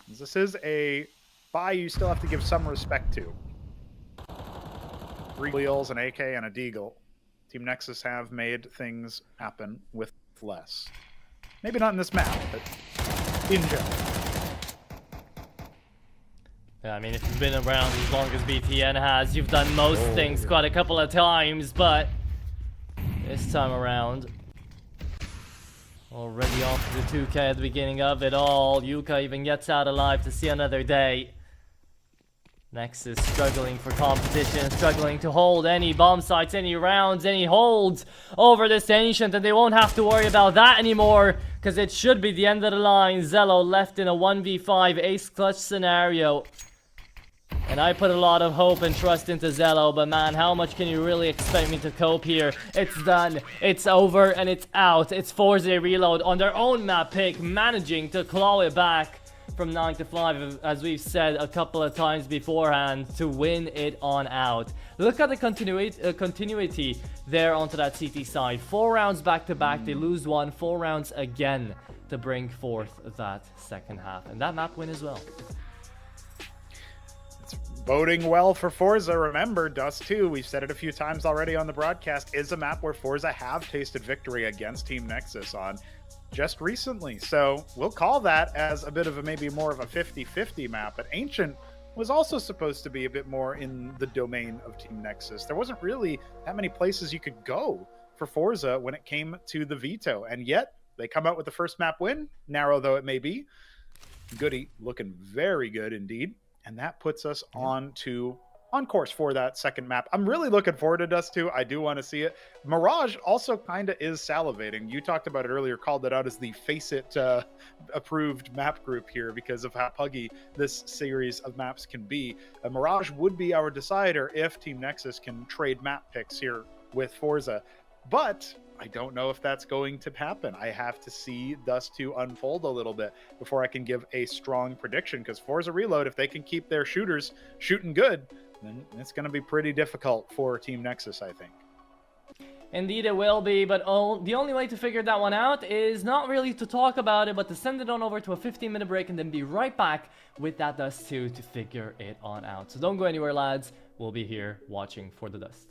This is a buy you still have to give some respect to. 3 wheels, an AK, and a Deagle. Team Nexus have made things happen with less. Maybe not in this map, but in general. Yeah, I mean, if you've been around as long as BTN has, you've done most things quite a couple of times, but this time around, already off to the 2K at the beginning of it all. Yuka even gets out alive to see another day. Nexus struggling for competition, struggling to hold any bomb sites, any rounds, any holds over this Ancient, and they won't have to worry about that anymore, because it should be the end of the line. Zello left in a 1v5 ace clutch scenario. And I put a lot of hope and trust into Zello, but man, how much can you really expect me to cope here? It's done, it's over, and it's out. It's Forze Reload on their own map pick, managing to claw it back from 9 to 5, as we've said a couple of times beforehand, to win it on out. Look at the continuity there onto that CT side. 4 rounds back to back, they lose 1, 4 rounds again to bring forth that second half, and that map win as well. It's boding well for Forza. Remember, Dust 2, we've said it a few times already on the broadcast, is a map where Forza have tasted victory against Team Nexus on just recently. So we'll call that as a bit of a maybe more of a 50-50 map. But Ancient was also supposed to be a bit more in the domain of Team Nexus. There wasn't really that many places you could go for Forza when it came to the veto. And yet they come out with the first map win, narrow though it may be. Goody looking very good indeed. And that puts us on course for that second map. I'm really looking forward to Dust 2. I do want to see it. Mirage also kind of is salivating. You talked about it earlier, called it out as the Face It approved map group here because of how puggy this series of maps can be. Mirage would be our decider if Team Nexus can trade map picks here with Forza. But I don't know if that's going to happen. I have to see Dust 2 unfold a little bit before I can give a strong prediction, because Forza Reload, if they can keep their shooters shooting good, then it's going to be pretty difficult for Team Nexus, I think. Indeed it will be, but the only way to figure that one out is not really to talk about it, but to send it on over to a 15-minute break and then be right back with that Dust 2 to figure it on out. So don't go anywhere, lads. We'll be here watching for the Dust.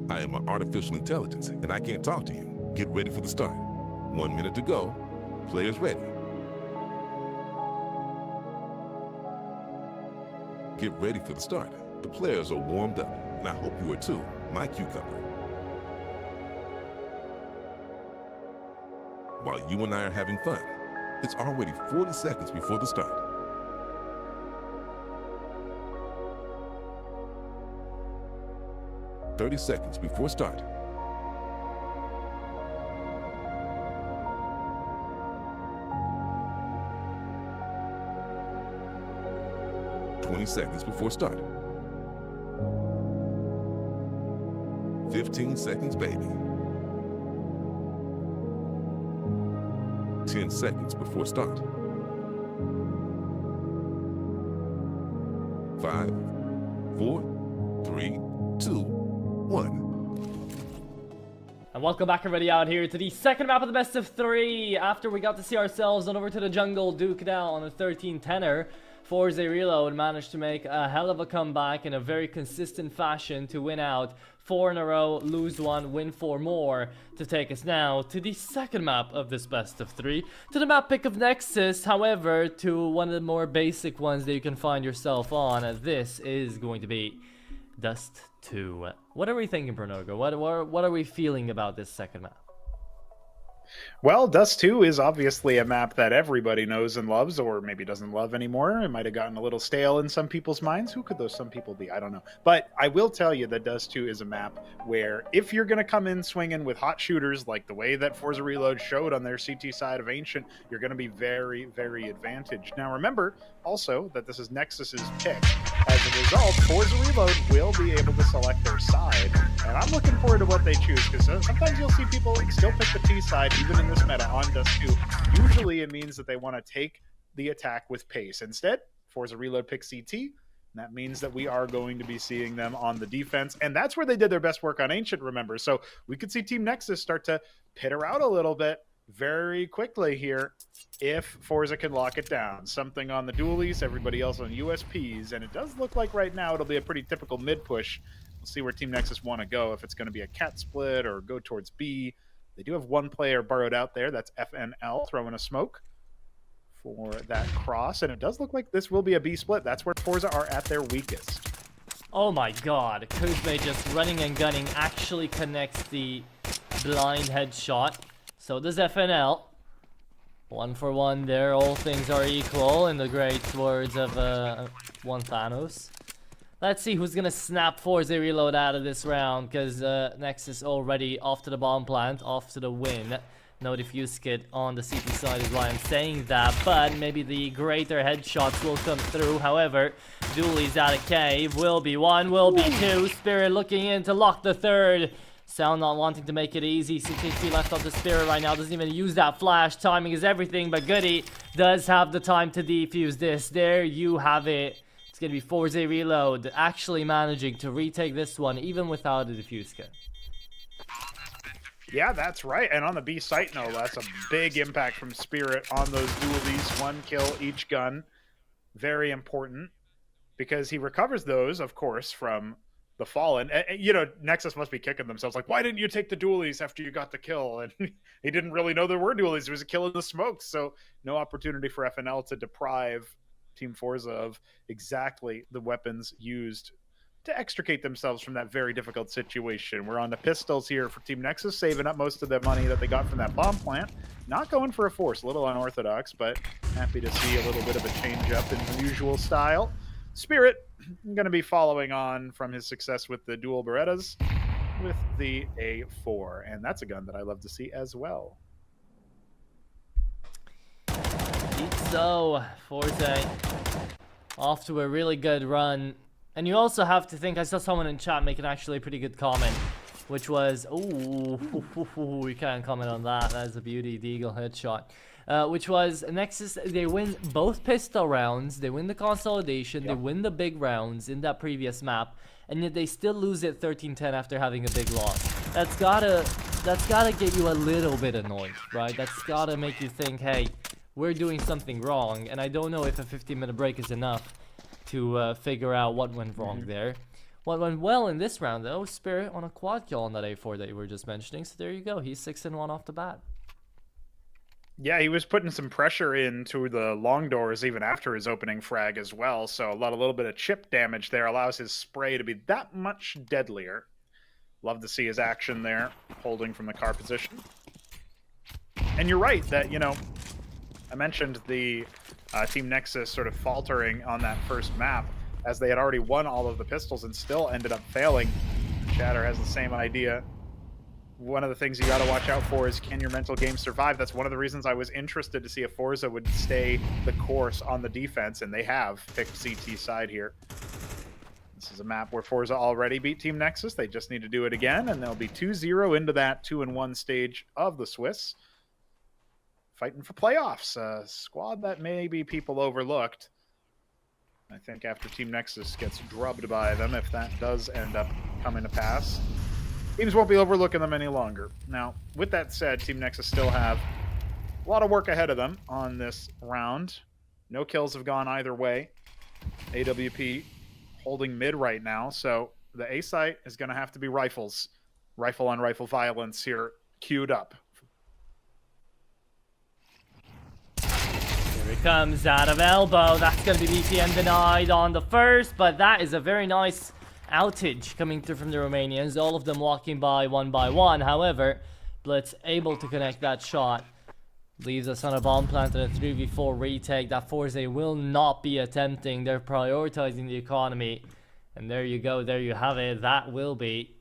I am an artificial intelligence, and I can't talk to you. Get ready for the start. 1 minute to go. Players ready. Get ready for the start. The players are warmed up, and I hope you are too, my cucumber. While you and I are having fun, it's already 40 seconds before the start. "30 seconds before start. "20 seconds before start. 15 seconds, baby. 10 seconds before start. 5, 4, 3, 2, 1. And welcome back everybody out here to the second map of the best of 3. After we got to see ourselves on over to the jungle, duke it out on a 13-10er. Forze Reload managed to make a hell of a comeback in a very consistent fashion to win out 4 in a row, lose 1, win 4 more, to take us now to the second map of this best of 3, to the map pick of Nexus. However, to one of the more basic ones that you can find yourself on. This is going to be Dust 2. What are we thinking, Pronogo? What are we feeling about this second map? Well, Dust 2 is obviously a map that everybody knows and loves, or maybe doesn't love anymore. It might have gotten a little stale in some people's minds. Who could those some people be? I don't know. But I will tell you that Dust 2 is a map where if you're going to come in swinging with hot shooters, like the way that Forza Reload showed on their CT side of Ancient, you're going to be very, very advantaged. Now, remember also that this is Nexus's pick. As a result, Forza Reload will be able to select their side, and I'm looking forward to what they choose, because sometimes you'll see people still pick the T side, even in this meta on Dust 2. Usually it means that they want to take the attack with pace. Instead, Forza Reload picks CT, and that means that we are going to be seeing them on the defense, and that's where they did their best work on Ancient, remember. So we could see Team Nexus start to pitter out a little bit very quickly here if Forza can lock it down. Something on the dualies, everybody else on USPs, and it does look like right now it'll be a pretty typical mid push. We'll see where Team Nexus want to go, if it's going to be a cat split or go towards B. They do have one player burrowed out there, that's FNL, throwing a smoke for that cross, and it does look like this will be a B split. That's where Forza are at their weakest. Oh my god, Kuzme just running and gunning actually connects the blind headshot. So does FNL. 1 for 1 there, all things are equal in the great words of one Thanos. Let's see who's gonna snap Forze Reload out of this round, because Nexus already off to the bomb plant, off to the win. No diffuse kit on the CT side is why I'm saying that, but maybe the greater headshots will come through. However, Dooley's out of cave. Will be one, will be two. Spirit looking in to lock the third. Sound not wanting to make it easy. 6 HP left on the Spirit right now. Doesn't even use that flash. Timing is everything, but Goody does have the time to defuse this. There you have it. It's going to be Forze Reload actually managing to retake this one even without a diffuse kit. Yeah, that's right. And on the B site, no less, a big impact from Spirit on those dualies. 1 kill each gun. Very important because he recovers those, of course, from the Fallen. You know, Nexus must be kicking themselves like, why didn't you take the dualies after you got the kill? And he didn't really know there were dualies. It was a kill in the smoke. So no opportunity for FNL to deprive Team Forza of exactly the weapons used to extricate themselves from that very difficult situation. We're on the pistols here for Team Nexus, saving up most of the money that they got from that bomb plant. Not going for a force, a little unorthodox, but happy to see a little bit of a change up in the usual style. Spirit going to be following on from his success with the dual Berettas with the A4, and that's a gun that I love to see as well. So, Forze off to a really good run. And you also have to think, I saw someone in chat make an actually pretty good comment, which was, ooh, we can't comment on that. That is a beauty, the Eagle headshot. Which was Nexus, they win both pistol rounds, they win the consolidation, they win the big rounds in that previous map, and yet they still lose it 13-10 after having a big loss. That's gotta get you a little bit annoyed, right? That's gotta make you think, hey, we're doing something wrong, and I don't know if a 15-minute break is enough to figure out what went wrong there. What went well in this round, though, Spirit on a quad kill on that A4 that you were just mentioning, so there you go, he's 6-1 off the bat. Yeah, he was putting some pressure into the long doors even after his opening frag as well, so a little bit of chip damage there allows his spray to be that much deadlier. Love to see his action there, holding from the car position. And you're right that, you know, I mentioned the Team Nexus sort of faltering on that first map as they had already won all of the pistols and still ended up failing. Chatter has the same idea. One of the things you got to watch out for is, can your mental game survive? That's one of the reasons I was interested to see if Forza would stay the course on the defense, and they have picked CT side here. This is a map where Forza already beat Team Nexus. They just need to do it again, and they'll be 2-0 into that 2-1 stage of the Swiss. Fighting for playoffs, a squad that maybe people overlooked. I think after Team Nexus gets drubbed by them, if that does end up coming to pass, teams won't be overlooking them any longer. Now, with that said, Team Nexus still have a lot of work ahead of them on this round. No kills have gone either way. AWP holding mid right now, so the A site is going to have to be rifles. Rifle on rifle violence here queued up. Here it comes out of elbow. That's going to be BTM denied on the first, but that is a very nice outage coming through from the Romanians. All of them walking by one. However, Blitz able to connect that shot. Leaves us on a bomb plant and a 3v4 retake that Forze will not be attempting. They're prioritizing the economy. And there you go, there you have it. That will be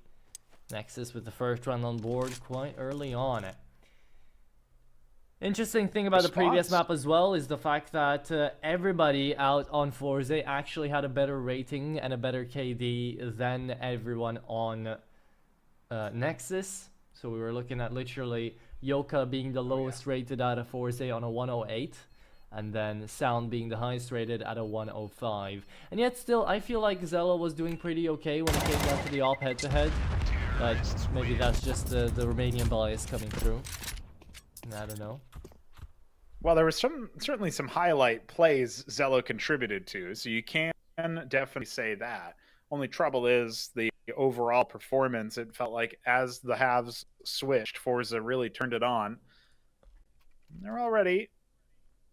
Nexus with the first run on board quite early on. Interesting thing about the previous map as well is the fact that everybody out on Forze actually had a better rating and a better KD than everyone on Nexus. So we were looking at literally Yoka being the lowest rated out of Forze on a 108, and then Sound being the highest rated at a 105. And yet still, I feel like Zella was doing pretty okay when it came down to the op head-to-head. But maybe that's just the Romanian bias coming through. I don't know. Well, there was certainly some highlight plays Zello contributed to, so you can definitely say that. Only trouble is the overall performance. It felt like as the halves switched, Forza really turned it on. They're already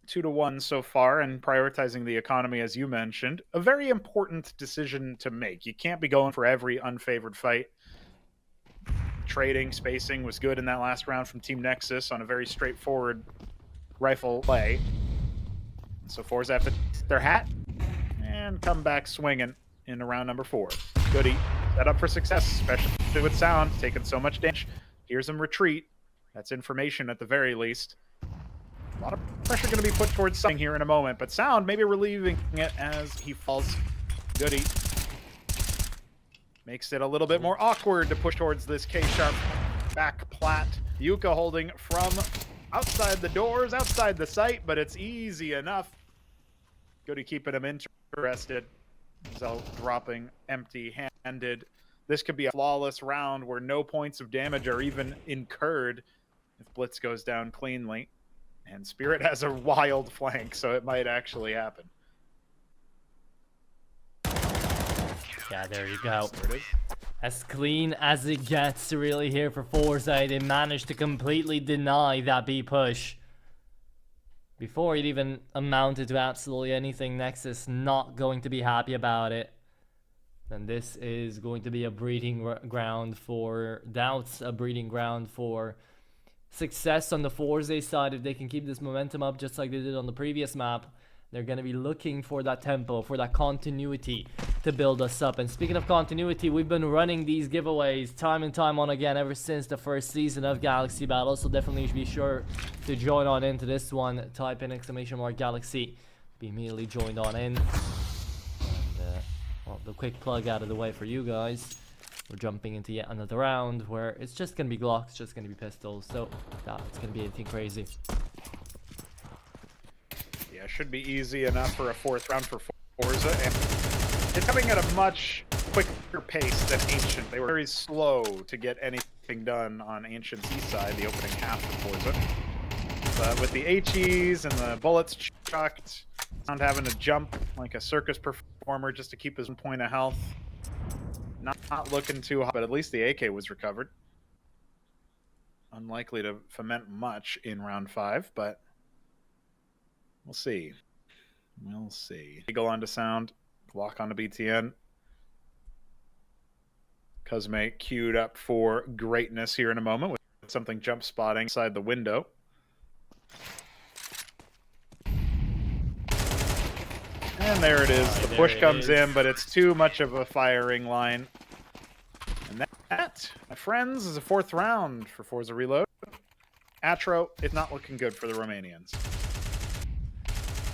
2-1 so far, and prioritizing the economy, as you mentioned. A very important decision to make. You can't be going for every unfavored fight. Trading, spacing was good in that last round from Team Nexus on a very straightforward rifle play. So Forza have to tip their hat and come back swinging into round number 4. Goody set up for success, especially with Sound taking so much damage. Here's him retreat. That's information at the very least. A lot of pressure going to be put towards something here in a moment, but Sound maybe relieving it as he falls. Goody. Makes it a little bit more awkward to push towards this K-Sharp back plat. Yuka holding from outside the doors, outside the site, but it's easy enough. Goody keeping him interested. Zell dropping empty-handed. This could be a flawless round where no points of damage are even incurred if Blitz goes down cleanly. And Spirit has a wild flank, so it might actually happen. Yeah, there you go. There it is. As clean as it gets really here for Forze. They managed to completely deny that B push. Before it even amounted to absolutely anything, Nexus not going to be happy about it. Then this is going to be a breeding ground for doubts, a breeding ground for success on the Forze side. If they can keep this momentum up just like they did on the previous map, they're going to be looking for that tempo, for that continuity to build us up. And speaking of continuity, we've been running these giveaways time and time on again ever since the first season of Galaxy Battle. So definitely be sure to join on into this one. Type in !Galaxy. Be immediately joined on in. And well, the quick plug out of the way for you guys. We're jumping into yet another round where it's just going to be Glocks, just going to be pistols. So it's going to be anything crazy. Yeah, should be easy enough for a fourth round for Forza, and it's coming at a much quicker pace than Ancient. They were very slow to get anything done on Ancient's east side, the opening half of Forza. But with the HEs and the bullets chucked, Sound having to jump like a circus performer just to keep his 1 point of health. Not looking too hot, but at least the AK was recovered. Unlikely to foment much in round 5, but we'll see. We'll see. Eagle onto Sound. Lock onto BTN. Cosme queued up for greatness here in a moment with something jump spotting inside the window. And there it is. The push comes in, but it's too much of a firing line. And that, my friends, is a 4th round for Forza Reload. Atro is not looking good for the Romanians.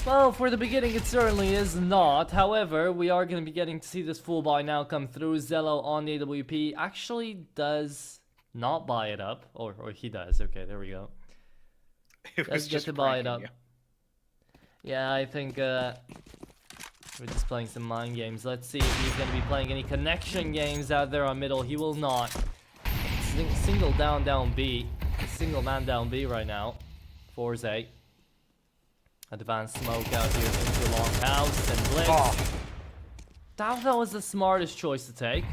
Well, for the beginning, it certainly is not. However, we are going to be getting to see this full buy now come through. Zello on the AWP actually does not buy it up. Or he does. Okay, there we go. Let's get to buy it up. Yeah, I think we're just playing some mind games. Let's see if he's going to be playing any connection games out there on middle. He will not. Single down B. Single man down B right now. Forze. Advanced smoke out here into long house and Blitz. Oh. That was the smartest choice to take.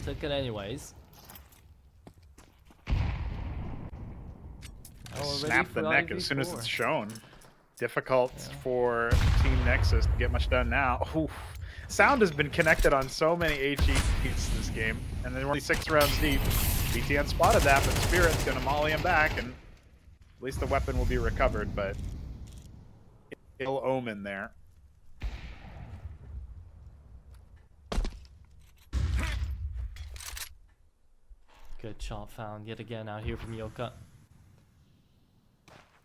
Took it anyways. Snap the neck as soon as it's shown. Difficult for Team Nexus to get much done now. Oof. Sound has been connected on so many HEs this game, and they're only 6 rounds deep. BTN spotted that, but Spirit's going to molly him back, and at least the weapon will be recovered, but ill omen there. Good shot found yet again out here from Yoka.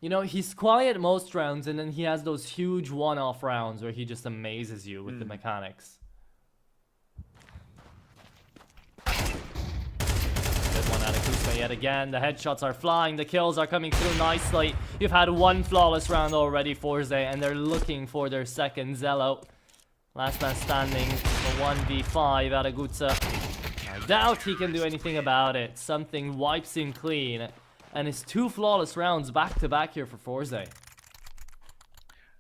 You know, he's quiet most rounds, and then he has those huge one-off rounds where he just amazes you with the mechanics. Good one out of Kusma yet again. The headshots are flying. The kills are coming through nicely. You've had 1 flawless round already, Forze, and they're looking for their second. Zello. Last man standing for 1v5 out of Gutsa. I doubt he can do anything about it. Something wipes him clean. And it's 2 flawless rounds back to back here for Forze.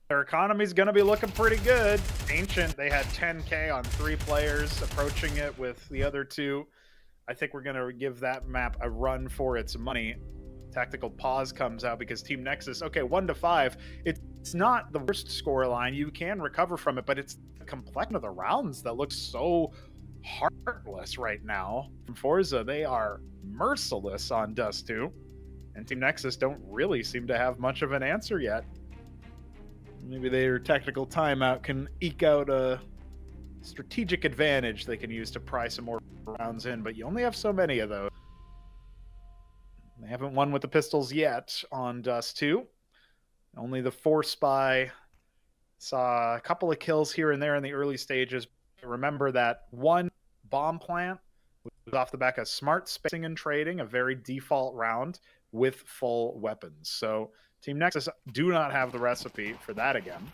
Their economy's going to be looking pretty good. Ancient, they had 10k on 3 players, approaching it with the other 2. I think we're going to give that map a run for its money. Tactical pause comes out because Team Nexus, okay, 1-5. It's not the worst scoreline. You can recover from it, but it's the complexion of the rounds that looks so heartless right now. From Forza, they are merciless on Dust 2. And Team Nexus don't really seem to have much of an answer yet. Maybe their tactical timeout can eke out a strategic advantage they can use to pry some more rounds in, but you only have so many of those. haven't won with the pistols yet on Dust 2. Only the Force Spy saw a couple of kills here and there in the early stages. Remember that one bomb plant was off the back of smart spacing and trading, a very default round with full weapons. So Team Nexus do not have the recipe for that again.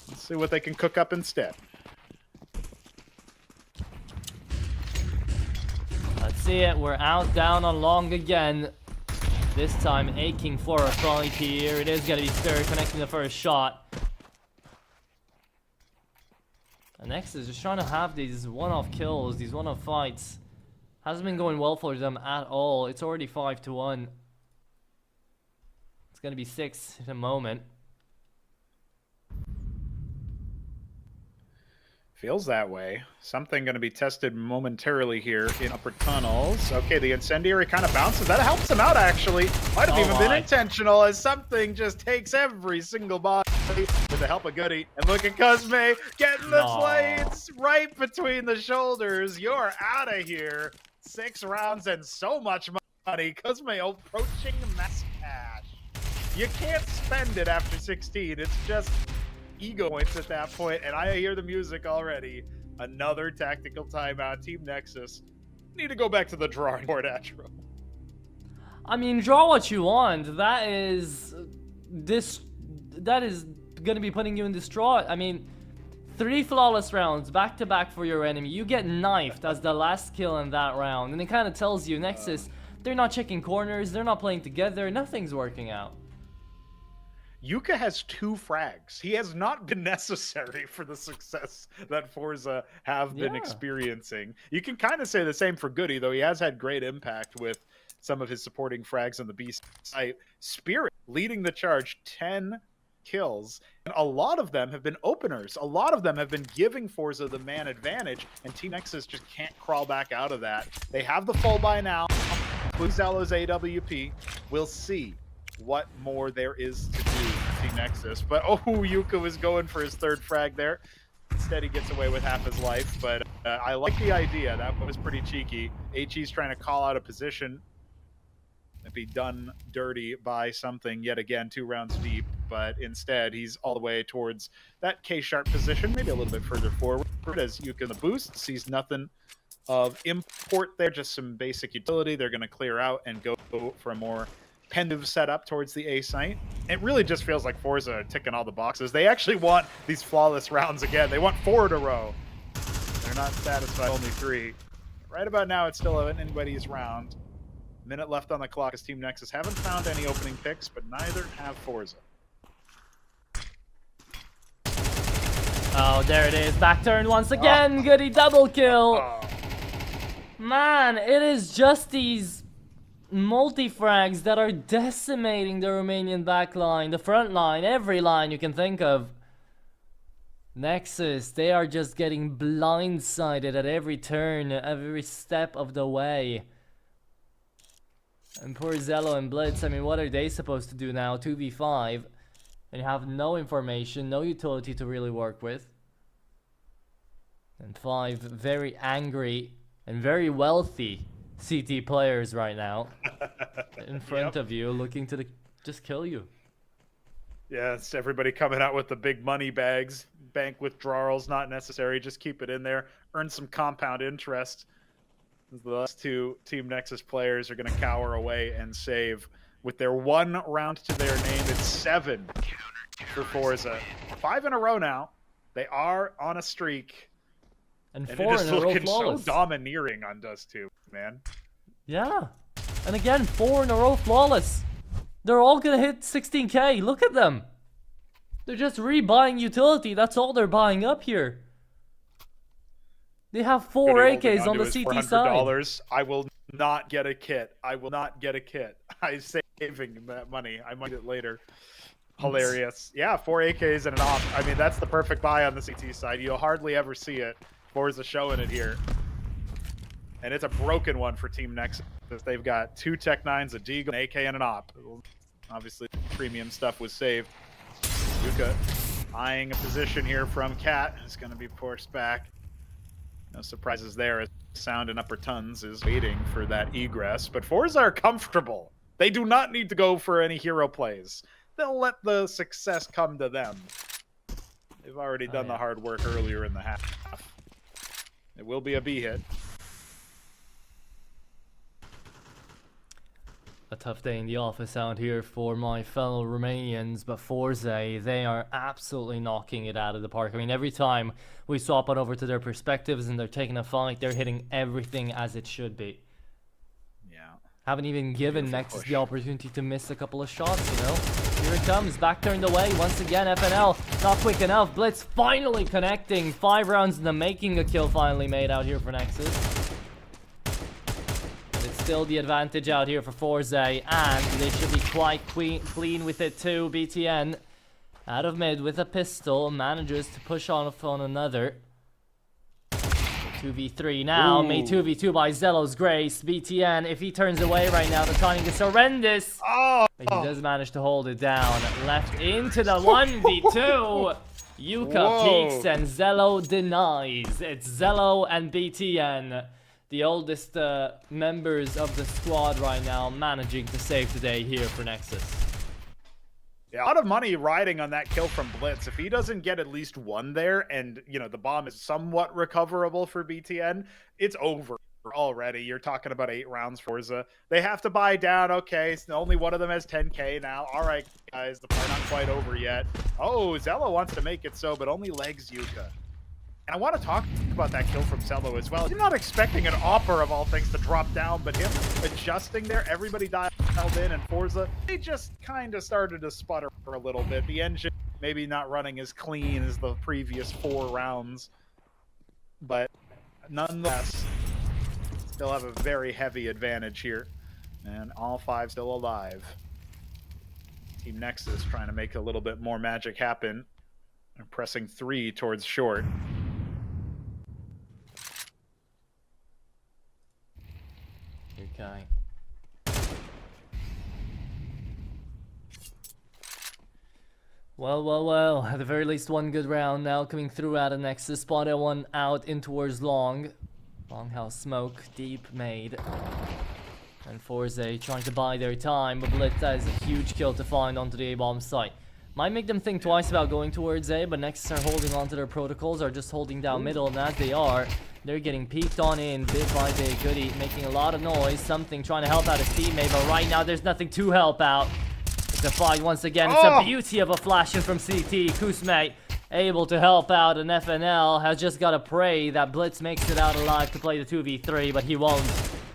Let's see what they can cook up instead. Let's see it. We're out down on long again. This time aching for a fight here. It is going to be Spirit connecting the first shot. And Nexus is just trying to have these one-off kills, these one-off fights. Hasn't been going well for them at all. It's already 5-1. It's going to be 6 in a moment. Feels that way. Something going to be tested momentarily here in upper tunnels. Okay, the incendiary kind of bounces. That helps him out, actually. Might have even been intentional, as something just takes every single body with the help of Goody. And look at Cosme getting the blades right between the shoulders. You're out of here. 6 rounds and so much money. Cosme approaching max cash. You can't spend it after 16. It's just ego points at that point, and I hear the music already. Another tactical timeout. Team Nexus need to go back to the drawing board, Atro. I mean, draw what you want. That is gonna be putting you in distraught. I mean, 3 flawless rounds back to back for your enemy. You get knifed as the last kill in that round, and it kind of tells you Nexus, they're not checking corners, they're not playing together, nothing's working out. Yuka has 2 frags. He has not been necessary for the success that Forza have been experiencing. You can kind of say the same for Goody, though he has had great impact with some of his supporting frags on the B site. Spirit leading the charge, 10 kills, and a lot of them have been openers. A lot of them have been giving Forza the man advantage, and Team Nexus just can't crawl back out of that. They have the full buy now. Zello's AWP. We'll see what more there is to do for Team Nexus. But Yuka was going for his 3rd frag there. Instead, he gets away with half his life. But I like the idea. That was pretty cheeky. HE's trying to call out a position and be done dirty by something yet again 2 rounds deep. But instead, he's all the way towards that K-sharp position, maybe a little bit further forward as Yuka in the boost sees nothing of import there, just some basic utility. They're going to clear out and go for a more pensive setup towards the A site. It really just feels like Forza are ticking all the boxes. They actually want these flawless rounds again. They want 4 in a row. They're not satisfied, only 3. Right about now, it's still anybody's round. Minute left on the clock as Team Nexus haven't found any opening picks, but neither have Forza. Oh, there it is. Back turn once again. Goody double kill. Man, it is just these multi-frags that are decimating the Romanian backline, the front line, every line you can think of. Nexus, they are just getting blindsided at every turn, every step of the way. And poor Zello and Blitz, I mean, what are they supposed to do now? 2v5, and you have no information, no utility to really work with. And 5 very angry and very wealthy CT players right now in front of you, looking to just kill you. Yeah, it's everybody coming out with the big money bags. Bank withdrawals not necessary. Just keep it in there. Earn some compound interest. The last 2 Team Nexus players are going to cower away and save. With their 1 round to their name, it's 7 for Forza. 5 in a row now. They are on a streak. And it 4 is in a row looking flawless. so domineering on Dust 2, man. Yeah. And again, 4 in a row flawless. They're all gonna hit 16k. Look at them. They're just rebuying utility. That's all they're buying up here. They have 4 AKs on the CT side. I will not get a kit. I will not get a kit. I'm saving that money. I might get it later. Hilarious. Yeah, 4 AKs and an op. I mean, that's the perfect buy on the CT side. You'll hardly ever see it. Forza showing it here. And it's a broken one for Team Nexus. They've got 2 Tech 9s, a Deagle, an AK, and an op. Obviously, premium stuff was saved. Yuka eyeing a position here from Cat. Is going to be forced back. No surprises there as Sound in upper tons is waiting for that egress. But Forza are comfortable They do not need to go for any hero plays. They'll let the success come to them. They've already done the hard work earlier in the half. It will be a B hit. A tough day in the office out here for my fellow Romanians, but Forze, they are absolutely knocking it out of the park. I mean, every time we swap on over to their perspectives and they're taking a fight, they're hitting everything as it should be. Yeah. Haven't even given Nexus the opportunity to miss a couple of shots, you know? Here it comes, back turned away, once again, FNL, not quick enough. Blitz finally connecting, 5 rounds in the making, a kill finally made out here for Nexus. Still the advantage out here for Forze, and they should be quite clean with it too. BTN out of mid with a pistol, manages to push on another 2v3 now. Made 2v2 by Zelo's grace. BTN, if he turns away right now, the timing is horrendous. But he does manage to hold it down. Left into the 1v2. Yuka peeks and Zelo denies. It's Zelo and BTN, the oldest members of the squad right now, managing to save the day here for Nexus. Yeah, a lot of money riding on that kill from Blitz. If he doesn't get at least one there and, you know, the bomb is somewhat recoverable for BTN, it's over already. You're talking about 8 rounds for Forza. They have to buy down. Okay, so only one of them has 10k now. All right, guys, the part not quite over yet. Oh, Zelo wants to make it so, but only legs Yuka. And I want to talk about that kill from Zelo as well. You're not expecting an Opper of all things to drop down, but him adjusting there, everybody dialed in, and Forza, they just kind of started to sputter for a little bit. The engine maybe not running as clean as the previous 4 rounds, but nonetheless, still have a very heavy advantage here, and all 5 still alive. Team Nexus trying to make a little bit more magic happen. They're pressing 3 towards short. Okay. Well, at the very least one good round now coming through out of Nexus. Spotted one out in towards long. Longhouse smoke, deep made. And Forze trying to buy their time, but Blitz has a huge kill to find onto the A-bomb site. Might make them think twice about going towards A, but Nexus are holding on to their protocols, are just holding down middle, and as they are, they're getting peeked on in bit by bit. Goody making a lot of noise, something trying to help out his teammate, but right now there's nothing to help out. The fight once again, it's a beauty of a flash in from CT. Kusme able to help out, and FNL has just got to pray that Blitz makes it out alive to play the 2v3, but he won't.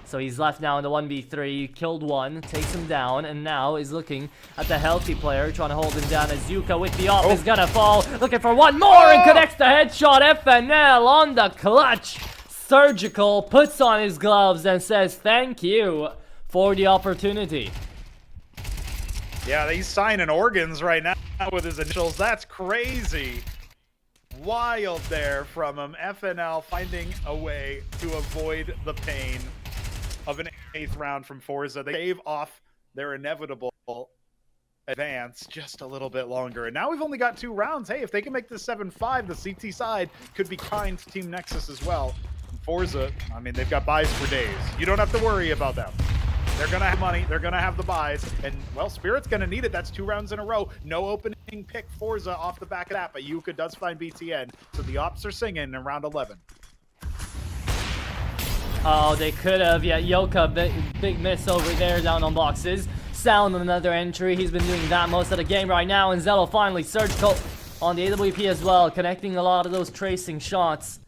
So he's left now in the 1v3, killed one, takes him down, and now is looking at the healthy player, trying to hold him down as Yuka with the off is gonna fall, looking for one more and connects the headshot. FNL on the clutch. Surgical puts on his gloves and says thank you for the opportunity. Yeah, he's signing organs right now with his initials. That's crazy. Wild there from him. FNL finding a way to avoid the pain of an 8th round from Forza. They gave off their inevitable advance just a little bit longer. And now we've only got 2 rounds. Hey, if they can make this 7-5, the CT side could be kind to Team Nexus as well. And Forza, I mean, they've got buys for days. You don't have to worry about them. They're going to have money. They're going to have the buys. And, well, Spirit's going to need it. That's 2 rounds in a row. No opening pick Forza off the back of that, but Yuka does find BTN. So the ops are singing in round 11. Oh, they could have. Yeah, Yoka, big miss over there down on boxes. Sound on another entry. He's been doing that most of the game right now. And Zelo finally surgical on the AWP as well, connecting a lot of those tracing shots.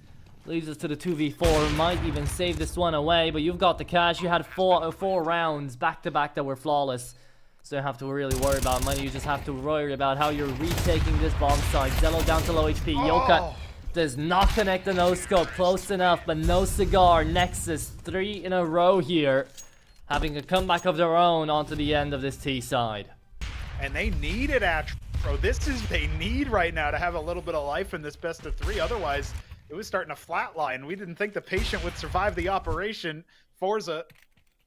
Leaves us to the 2v4. Might even save this one away, but you've got the cash. You had four rounds back-to-back that were flawless. So you don't have to really worry about money. You just have to worry about how you're retaking this bomb site. Zelo down to low HP. Yoka does not connect the no-scope. Close enough, but no cigar. Nexus 3 in a row here, having a comeback of their own onto the end of this T side. And they need it, Atro. This is they need right now to have a little bit of life in this best of 3. Otherwise, it was starting to flatline. We didn't think the patient would survive the operation. Forza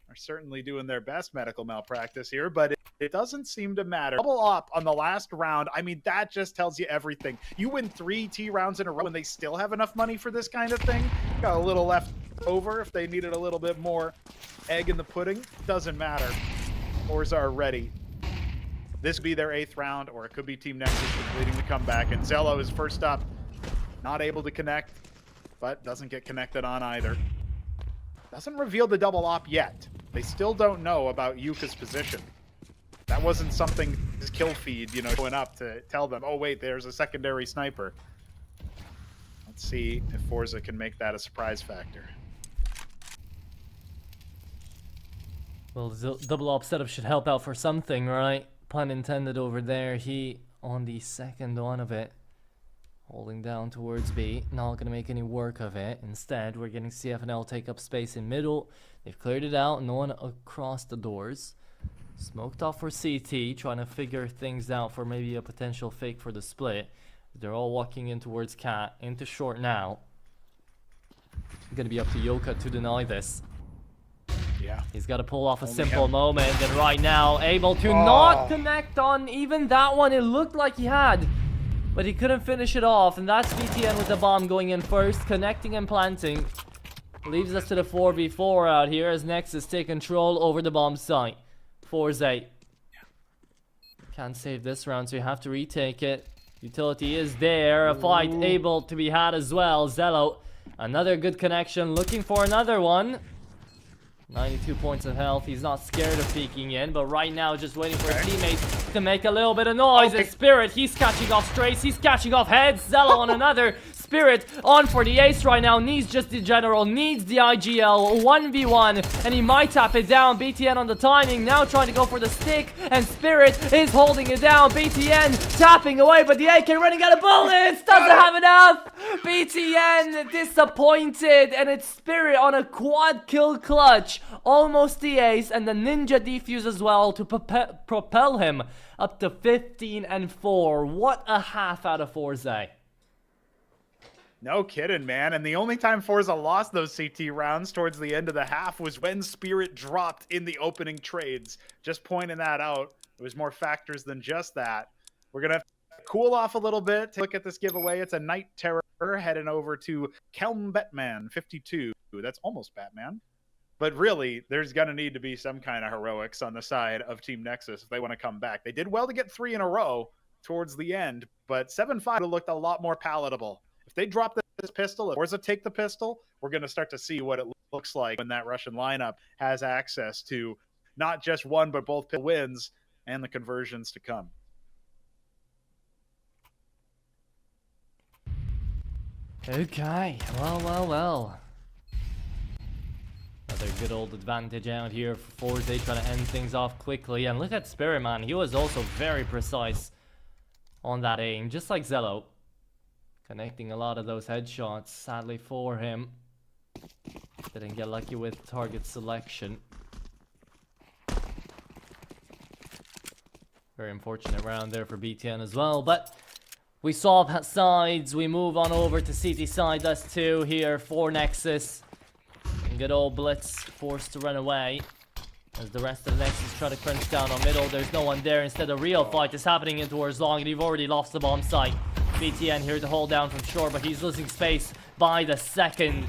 are certainly doing their best medical malpractice here, but it doesn't seem to matter. Double up on the last round. I mean, that just tells you everything. You win 3 T rounds in a row and they still have enough money for this kind of thing. Got a little left over if they needed a little bit more egg in the pudding. Doesn't matter. Forze are ready. This could be their 8th round, or it could be Team Nexus completing the comeback. And Zello is first up, not able to connect, but doesn't get connected on either. Doesn't reveal the double op yet. They still don't know about Yuka's position. That wasn't something his kill feed, you know, showing up to tell them, oh wait, there's a secondary sniper. Let's see if Forze can make that a surprise factor. Well, the double op setup should help out for something, right? Pun intended over there. He on the second one of it. Holding down towards B. Not going to make any work of it. Instead, we're getting CFNL take up space in middle. They've cleared it out. No one across the doors. Smoked off for CT. Trying to figure things out for maybe a potential fake for the split. They're all walking in towards Cat. Into short now. Going to be up to Yoka to deny this. Yeah. He's got to pull off a simple moment, and right now able to not connect on even that one. It looked like he had, but he couldn't finish it off, and that's BTN with the bomb going in first, connecting and planting. Leaves us to the 4v4 out here as Nexus take control over the bomb site. Forze can't save this round, so you have to retake it. Utility is there, a fight able to be had as well. Zello, another good connection, looking for another one. 92 points of health. He's not scared of peeking in, but right now just waiting for his teammates to make a little bit of noise. And Spirit, he's catching off strays, he's catching off heads. Zello on another. Spirit on for the ace right now. Needs just the general, needs the IGL. 1v1, and he might tap it down. BTN on the timing, now trying to go for the stick, and Spirit is holding it down. BTN tapping away, but the AK running out of bullets. Doesn't have enough. BTN disappointed, and it's Spirit on a quad kill clutch. Almost the ace, and the ninja defuse as well to propel him up to 15-4. What a half out of Forze. No kidding, man. And the only time Forze lost those CT rounds towards the end of the half was when Spirit dropped in the opening trades. Just pointing that out. It was more factors than just that. We're going to cool off a little bit. Take a look at this giveaway. It's a Night Terror heading over to Kelm Batman 52. That's almost Batman. But really, there's going to need to be some kind of heroics on the side of Team Nexus if they want to come back. They did well to get 3 in a row towards the end, but 7-5 would have looked a lot more palatable. If they drop this pistol, if Forze take the pistol, we're going to start to see what it looks like when that Russian lineup has access to not just one, but both wins and the conversions to come. Okay, well. Another good old advantage out here for Forze, trying to end things off quickly. And look at Spirit, man. He was also very precise on that aim, just like Zello. Connecting a lot of those headshots, sadly for him. Didn't get lucky with target selection. Very unfortunate round there for BTN as well, but we swap sides. We move on over to CT side. That's 2 here for Nexus. And good old Blitz forced to run away as the rest of Nexus try to crunch down on middle. There's no one there. Instead, a real fight is happening in towards long, and you've already lost the bomb site. BTN here to hold down from shore, but he's losing space by the second.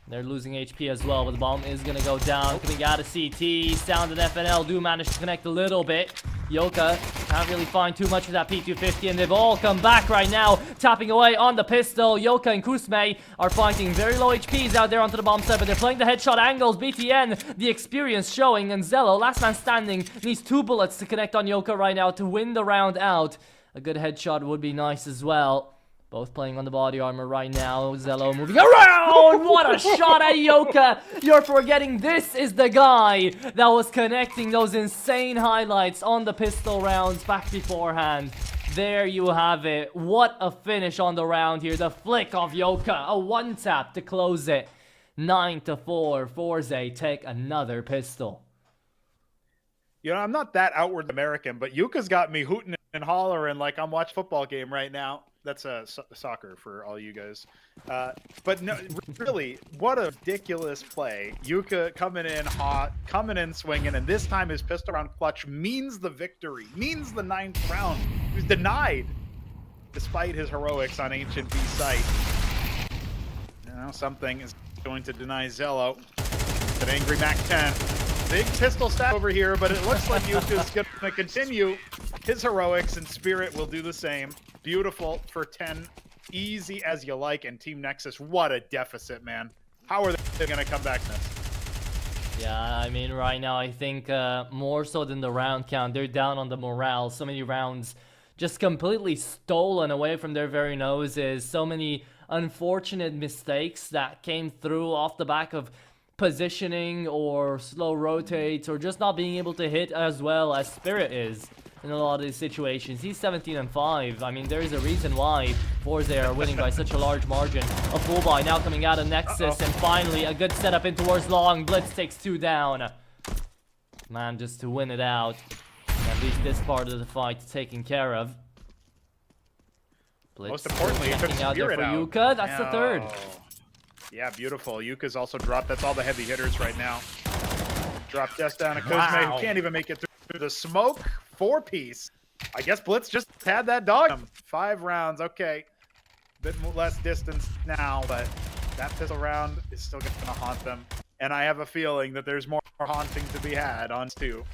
They're losing HP as well, but the bomb is going to go down. Coming out of CT, Sound and FNL do manage to connect a little bit. Yoka can't really find too much with that P250, and they've all come back right now, tapping away on the pistol. Yoka and Kusme are fighting very low HPs out there onto the bomb site, but they're playing the headshot angles. BTN, the experience showing, and Zello, last man standing, needs 2 bullets to connect on Yoka right now to win the round out. A good headshot would be nice as well. Both playing on the body armor right now. Zello moving around. What a shot at Yoka. You're forgetting this is the guy that was connecting those insane highlights on the pistol rounds back beforehand. There you have it. What a finish on the round here. The flick of Yoka. A 1-tap to close it. 9-4. Forze take another pistol. You know, I'm not that outward American, but Yuka's got me hooting and hollering like I'm watching a football game right now. That's soccer for all you guys. But no, really, what a ridiculous play. Yuka coming in hot, coming in swinging, and this time his pistol round clutch means the victory, means the 9th round. He was denied despite his heroics on Ancient B site. Now something is going to deny Zello. An angry Mac 10. big pistol stack over here, but it looks like Yuka's going to continue his heroics, and Spirit will do the same. Beautiful for 10. Easy as you like, and Team Nexus, what a deficit, man. How are they going to come back from this? Yeah, I mean, right now, I think more so than the round count, they're down on the morale. So many rounds just completely stolen away from their very noses. So many unfortunate mistakes that came through off the back of positioning or slow rotates or just not being able to hit as well as Spirit is in a lot of these situations. He's 17-5. I mean, there is a reason why Forze are winning by such a large margin. A full buy now coming out of Nexus, and finally a good setup in towards long. Blitz takes 2 down. Man, just to win it out. At least this part of the fight taken care of. Blitz most importantly, it took out there Spirit for out. Yuka. That's the third. Yeah, beautiful. Yuka's also dropped. That's all the heavy hitters right now. Drop death down to Kuzme, who can't even make it through the smoke. 4-piece. I guess Blitz just had that dog. 5 rounds. Okay. Bit less distance now, but that pistol round is still going to haunt them. And I have a feeling that there's more haunting to be had on 2.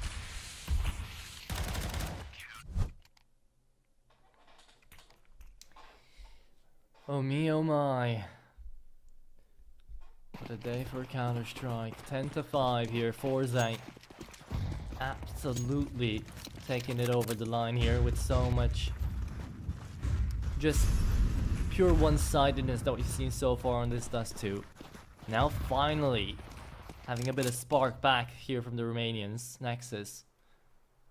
Oh me, oh my. What a day for Counter-Strike. 10-5 here, Forze. Absolutely taking it over the line here with so much just pure one-sidedness that we've seen so far on this Dust 2. Now finally having a bit of spark back here from the Romanians. Nexus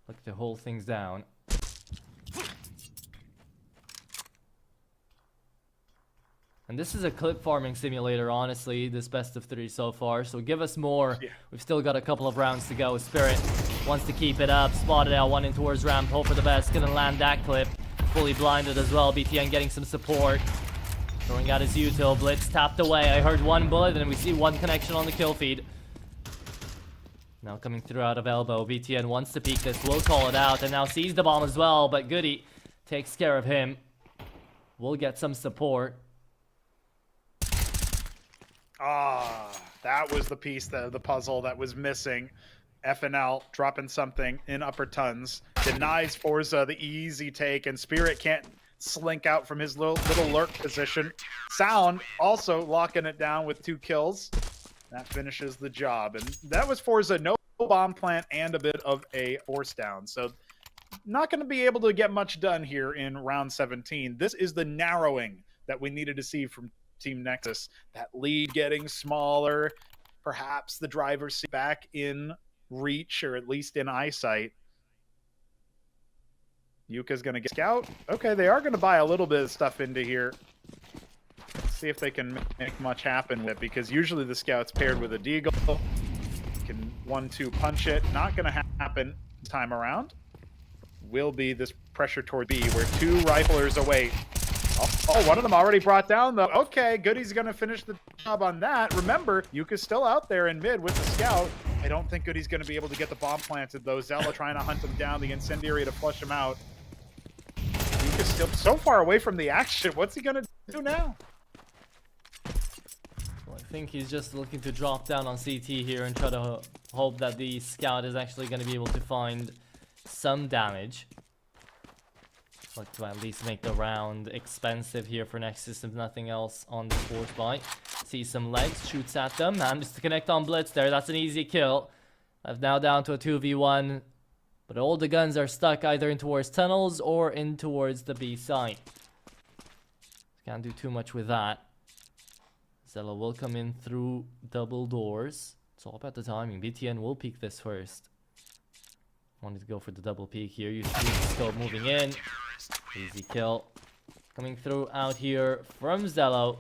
look to hold things down. And this is a clip farming simulator, honestly, this best of 3 so far. So give us more. Yeah. We've still got a couple of rounds to go. Spirit wants to keep it up. Spotted out, one in towards ramp. Hope for the best. Gonna land that clip. Fully blinded as well. BTN getting some support. Throwing out his util. Blitz tapped away. I heard 1 bullet, and we see 1 connection on the kill feed. Now coming through out of elbow. BTN wants to peek this. Will call it out, and now sees the bomb as well. But Goody takes care of him. We'll get some support. That was the piece of the puzzle that was missing. FNL dropping something in upper tons. Denies Forza the easy take, and Spirit can't slink out from his little lurk position. Sound also locking it down with 2 kills. That finishes the job. And that was Forza, no bomb plant and a bit of a force down. So not going to be able to get much done here in round 17. This is the narrowing that we needed to see from Team Nexus. That lead getting smaller, perhaps the driver's seat back in reach, or at least in eyesight. Yuka's gonna get scout. Okay, they are gonna buy a little bit of stuff into here. Let's see if they can make much happen with it, because usually the scout's paired with a deagle. Can 1-2 punch it. Not gonna happen this time around. Will be this pressure toward B, where 2 riflers await. Oh, one of them already brought down, though. Okay, Goody's going to finish the job on that. Remember, Yuka's still out there in mid with the scout. I don't think Goody's going to be able to get the bomb planted, though. Zella trying to hunt him down, the incendiary to flush him out. Yuka's still so far away from the action. What's he going to do now? Well, I think he's just looking to drop down on CT here and try to hope that the scout is actually going to be able to find some damage. Look to at least make the round expensive here for Nexus, if nothing else on the force buy. Sees some legs, shoots at them, manages to connect on Blitz there. That's an easy kill. I've now down to a 2v1, but all the guns are stuck either in towards tunnels or in towards the B site. Can't do too much with that. Zella will come in through double doors. It's all about the timing. BTN will peek this first. Wanted to go for the double peek here. You see the scope moving in. Easy kill. Coming through out here from Zello.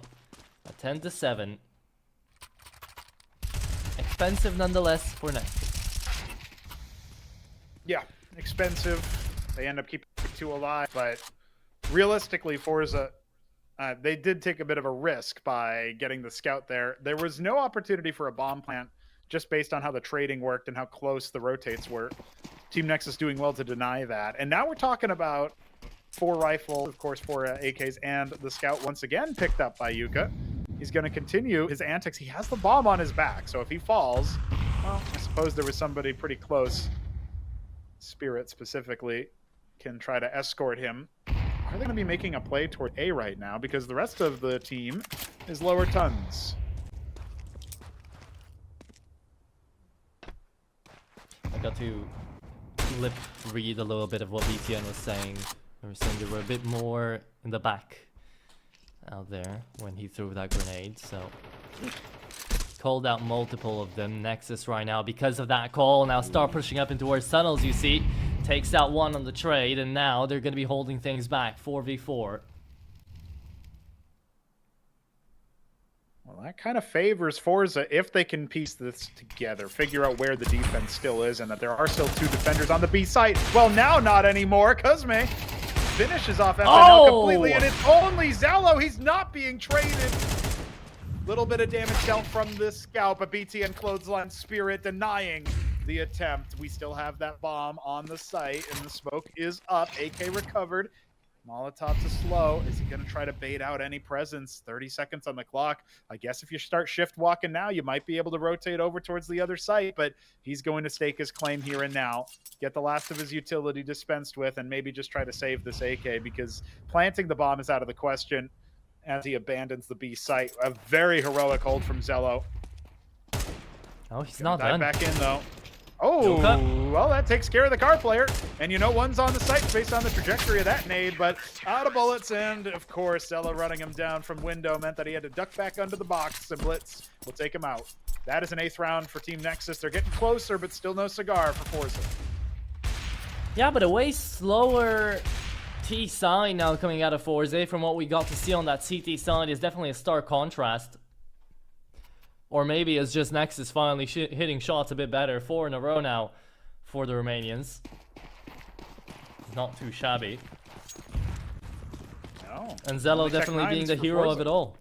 A 10-7. Expensive nonetheless for Nexus. Yeah, expensive. They end up keeping 2 alive, but realistically, Forza, they did take a bit of a risk by getting the scout there. There was no opportunity for a bomb plant, just based on how the trading worked and how close the rotates were. Team Nexus doing well to deny that. And now we're talking about 4 rifles, of course, 4 AKs, and the scout once again picked up by Yuka. He's going to continue his antics. He has the bomb on his back, so if he falls, Well, I suppose there was somebody pretty close. Spirit specifically can try to escort him. Are they going to be making a play toward A right now? Because the rest of the team is lower tons. I got to lip read a little bit of what BTN was saying. They were saying they were a bit more in the back out there when he threw that grenade, so called out multiple of them. Nexus right now, because of that call, now start pushing up in towards tunnels, you see. Takes out one on the trade, and now they're going to be holding things back, 4v4. Well, that kind of favors Forza if they can piece this together, figure out where the defense still is, and that there are still 2 defenders on the B site. Well, now not anymore. Cosme finishes off FNL completely, and it's only Zello. He's not being traded. Little bit of damage dealt from the scout, but BTN clothesline Spirit denying the attempt. We still have that bomb on the site, and the smoke is up. AK recovered. Molotov to slow. Is he going to try to bait out any presence? 30 seconds on the clock. I guess if you start shift walking now, you might be able to rotate over towards the other site, but he's going to stake his claim here and now, get the last of his utility dispensed with, and maybe just try to save this AK, because planting the bomb is out of the question as he abandons the B site. A very heroic hold from Zello. Oh, he's not done. Back in, though. Oh, well, that takes care of the card player. And you know, one's on the site based on the trajectory of that nade, but out of bullets. And, of course, Ella running him down from window meant that he had to duck back under the box, and Blitz will take him out. That is an 8th round for Team Nexus. They're getting closer, but still no cigar for Forza. Yeah, but a way slower T side now coming out of Forze from what we got to see on that CT side is definitely a stark contrast. Or maybe it's just Nexus finally hitting shots a bit better. 4 in a row now for the Romanians. Not too shabby. No. And Zello definitely being the hero Forza. of it all.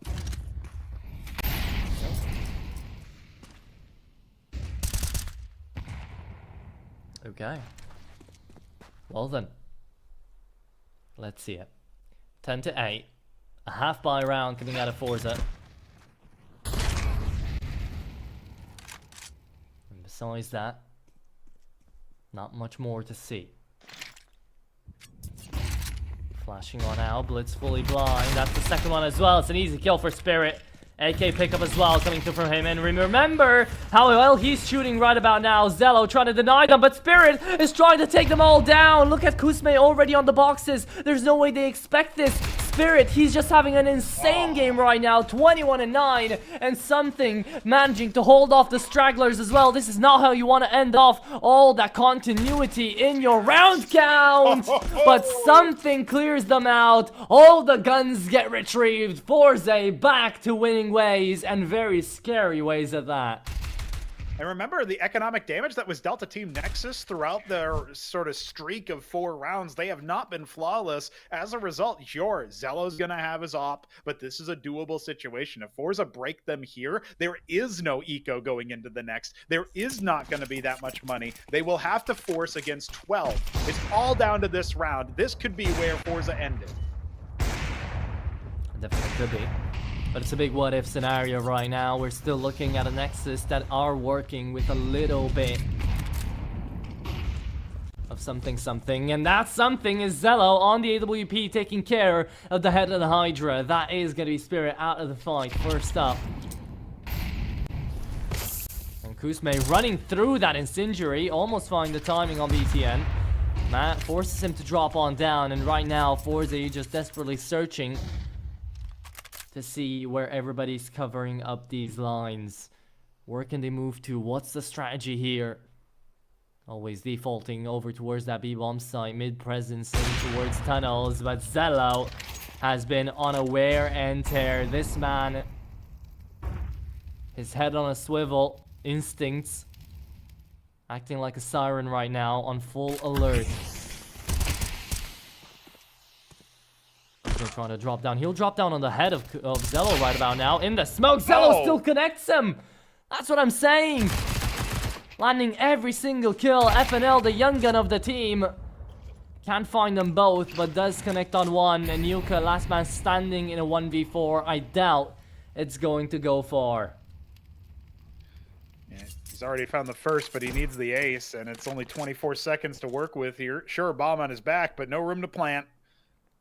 Okay. Well then. Let's see it. 10-8. A half buy round coming out of Forza. And besides that, not much more to see. Flashing on out, Blitz fully blind. That's the second one as well. It's an easy kill for Spirit. AK pickup as well coming through from him. And remember how well he's shooting right about now. Zello trying to deny them, but Spirit is trying to take them all down. Look at Kusme already on the boxes. There's no way they expect this. Spirit, he's just having an insane game right now. 21-9 and something managing to hold off the stragglers as well. This is not how you want to end off all that continuity in your round count. But something clears them out. All the guns get retrieved. Forze back to winning ways, and very scary ways at that. And remember the economic damage that was dealt to Team Nexus throughout their sort of streak of 4 rounds. They have not been flawless. As a result, sure, Zello's going to have his op, but this is a doable situation. If Forza break them here, there is no eco going into the next. There is not going to be that much money. They will have to force against 12. It's all down to this round. This could be where Forza ended. Definitely could be. But it's a big what-if scenario right now. We're still looking at a Nexus that are working with a little bit of something. And that something is Zello on the AWP taking care of the head of the Hydra. That is going to be Spirit out of the fight first up. And Kusme running through that incendiary, almost finding the timing on BTN. Matt forces him to drop on down, and right now Forze just desperately searching to see where everybody's covering up these lines. Where can they move to? What's the strategy here? Always defaulting over towards that B-bomb site, mid-presence in towards tunnels, but Zello has been on a wear and tear. This man, his head on a swivel, instincts, acting like a siren right now, on full alert. They're trying to drop down. He'll drop down on the head of Zello right about now. In the smoke, Zello still connects him. That's what I'm saying. Landing every single kill. FNL, the young gun of the team, can't find them both, but does connect on one. And Yuka, last man standing in a 1v4. I doubt it's going to go far. Yeah, He's already found the first, but he needs the ace, and it's only 24 seconds to work with here. Sure, bomb on his back, but no room to plant.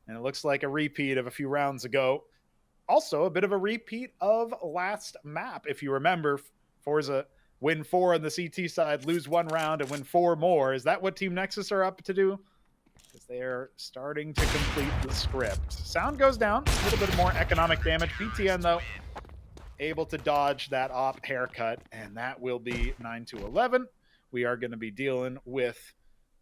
And it looks like a repeat of a few rounds ago. Also, a bit of a repeat of last map. If you remember, Forza win 4 on the CT side, lose 1 round, and win 4 more. Is that what Team Nexus are up to do? Because they're starting to complete the script. Sound goes down, a little bit more economic damage. BTN, though, able to dodge that op haircut, and that will be 9-11. We are going to be dealing with